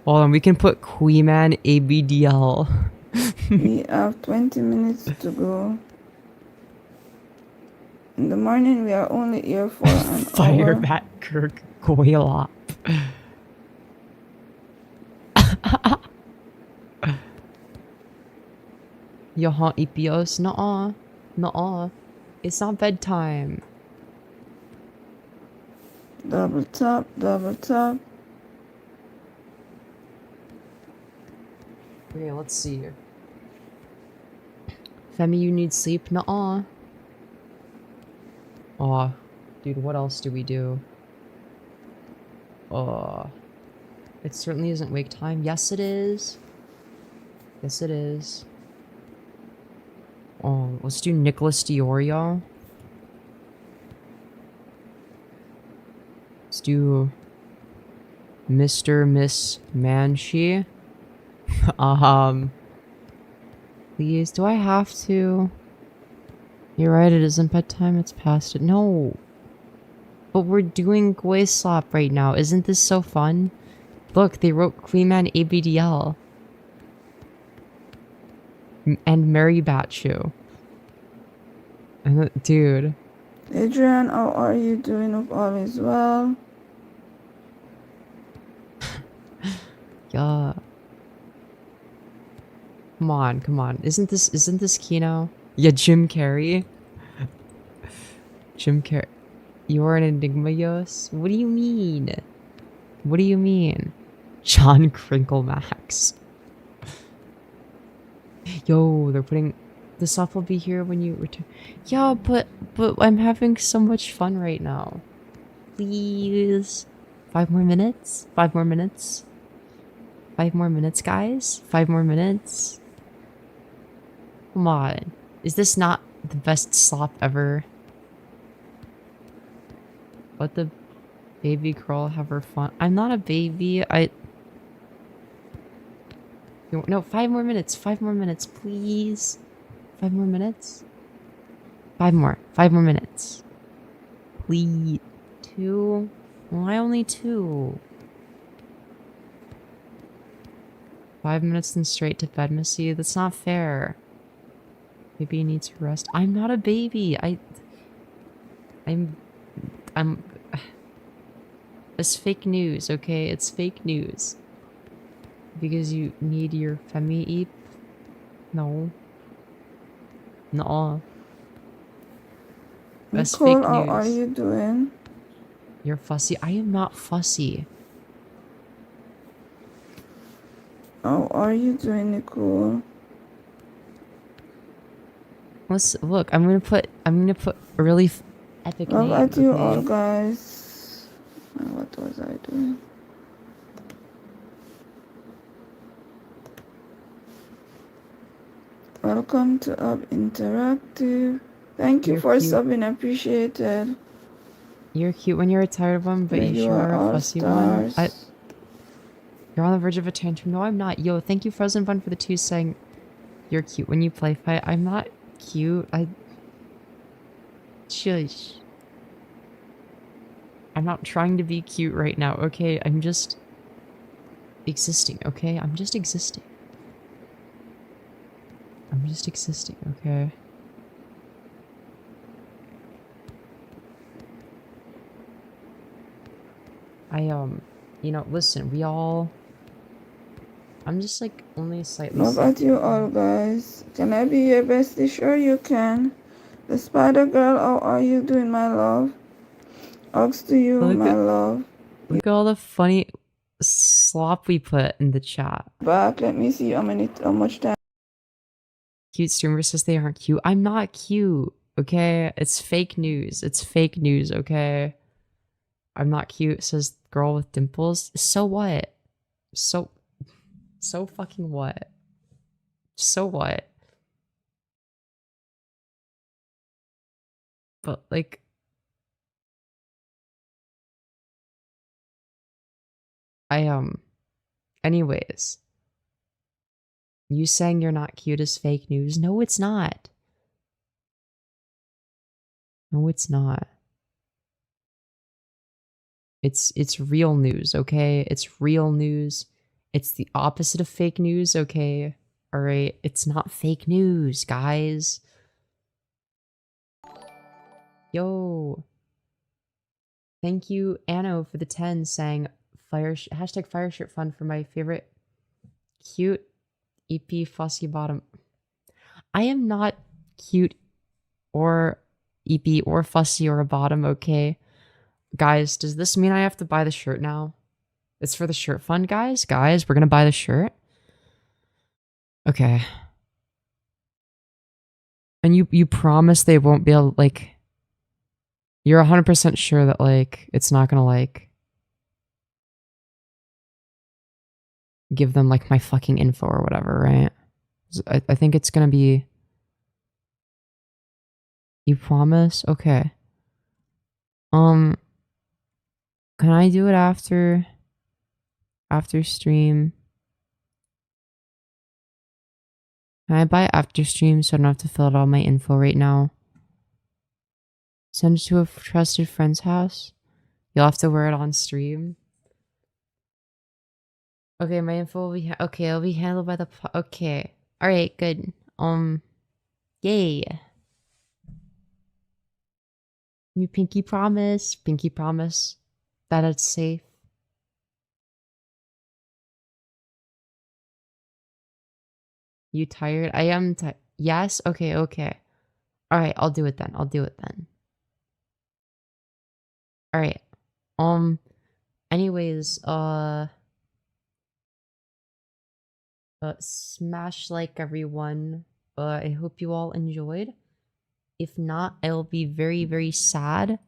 Hold on, we can put Queeman ABDL. We have 20 minutes to go. In the morning, we are only here for an hour. Firebat Kirk Goyla. Yoha Ipios, nuh-uh. Nuh-uh. It's not bedtime. Double tap, double tap. Okay, let's see. Femi, you need sleep? Nuh-uh. Aw. Dude, what else do we do? It certainly isn't wake time. Yes, it is. Yes, it is. Oh, let's do Nicholas Diorio. Let's do Mr. Miss Manshi. Please, do I have to? You're right, it isn't bedtime, it's past it. No. But we're doing Goi Slop right now. Isn't this so fun? Look, they wrote Queen Man ABDL. And Mary Batshu. Dude. Adrian, how are you doing? Hope all is well. Yeah. Come on, come on. Isn't this Kino? Yeah, Jim Carrey. Jim Carrey. You're an enigma, Yos? What do you mean? What do you mean? John Crinkle Max. Yo, they're putting... The stuff will be here when you return. Yeah, but I'm having so much fun right now. Please. 5 more minutes? 5 more minutes? 5 more minutes, guys? 5 more minutes? Come on. Is this not the best slop ever? Let the baby girl have her fun. I'm not a baby. No, 5 more minutes. 5 more minutes, please. 5 more minutes? 5 more. 5 more minutes. Please. 2? Why only 2? 5 minutes then straight to bed, Missy. That's not fair. Baby needs rest. I'm not a baby. I'm... It's fake news, okay? It's fake news. Because you need your Femi-eep? No. No. That's fake Nicole, news. how are you doing? You're fussy. I am not fussy. How are you doing, Nicole? Listen, look, I'm gonna put a really epic Love name. at you okay? all, guys. What was I doing? Welcome to Up Interactive. Thank you You're for cute. subbing, appreciated. You're cute when you're a tired one, but Yeah, you you sure are are a all fussy one. stars. You're on the verge of a tantrum. No, I'm not. Yo, thank you, Frozen Fun, for the 2 saying you're cute when you play fight. I'm not cute. Shush. I'm not trying to be cute right now, okay? I'm just existing, okay? I'm just existing. I'm just existing, okay? You know, listen, we all... I'm just, like, only slightly Love sick. at you all, guys. Can I be your bestie? Sure you can. The Spider Girl, how are you doing, my love? Hugs to you, my love. Look at all the funny slop we put in the chat. Back, let me see how much time. Cute streamer says they aren't cute. I'm not cute, okay? It's fake news. It's fake news, okay? I'm not cute, says girl with dimples. So what? So fucking what? So what? But, like... Anyways. You saying you're not cute is fake news? No, it's not. No, it's not. It's real news, okay? It's real news. It's the opposite of fake news, okay? Alright? It's not fake news, guys. Yo. Thank you, Anno, for the 10 saying hashtag fire shirt fun for my favorite cute EP fussy bottom. I am not cute or EP or fussy or a bottom, okay? Guys, does this mean I have to buy the shirt now? It's for the shirt fund, guys? Guys, we're gonna buy the shirt? Okay. And you promise they won't be able, like... You're 100% sure that, like, it's not gonna, like... give them, like, my fucking info or whatever, right? I think it's gonna be... You promise? Okay. Can I do it after stream? Can I buy it after stream so I don't have to fill out all my info right now? Send it to a trusted friend's house. You'll have to wear it on stream. Okay, my info will be okay. It'll be handled by the okay. All right, good. Yay. You pinky promise that it's safe. You tired? I am tired. Yes? Okay. Alright, I'll do it then. Alright. Anyways, smash like everyone. I hope you all enjoyed. If not, I'll be very, very sad.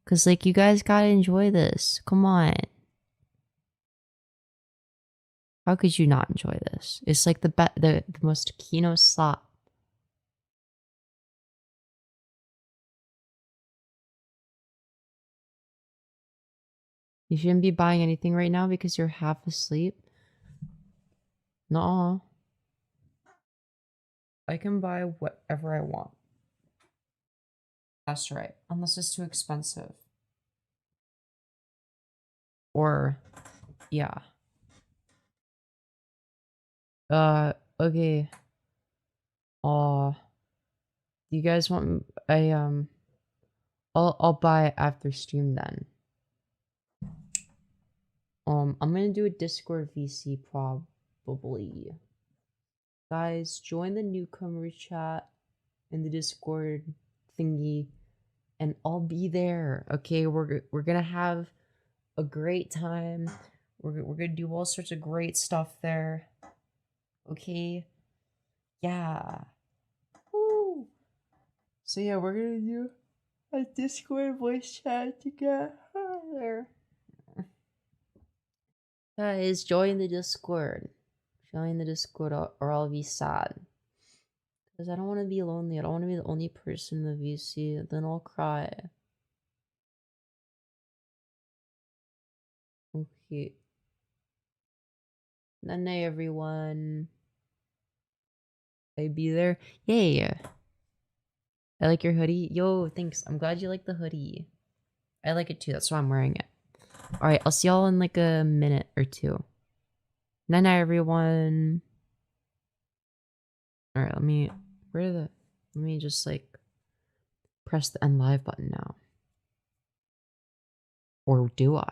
Cause like you guys gotta enjoy this. Come on. How could you not enjoy this? It's like the most Kino slop. You shouldn't be buying anything right now because you're half asleep. No. I can buy whatever I want. That's right. Unless it's too expensive. Or, yeah. Okay. You guys want I'll buy it after stream then. I'm gonna do a Discord VC probably. Guys, join the newcomer chat in the Discord thingy and I'll be there. Okay, we're gonna have a great time. We're gonna do all sorts of great stuff there. Okay. Yeah. Woo. So yeah, we're gonna do a Discord voice chat together. Guys, join the Discord. Join the Discord or I'll be sad. Because I don't want to be lonely. I don't want to be the only person in the VC. Then I'll cry. Okay. Night night, everyone. I be there. Yay. I like your hoodie. Yo, thanks. I'm glad you like the hoodie. I like it too. That's why I'm wearing it. Alright, I'll see y'all in like a minute or two. Night night, everyone. Alright, let me just like press the end live button now. Or do I?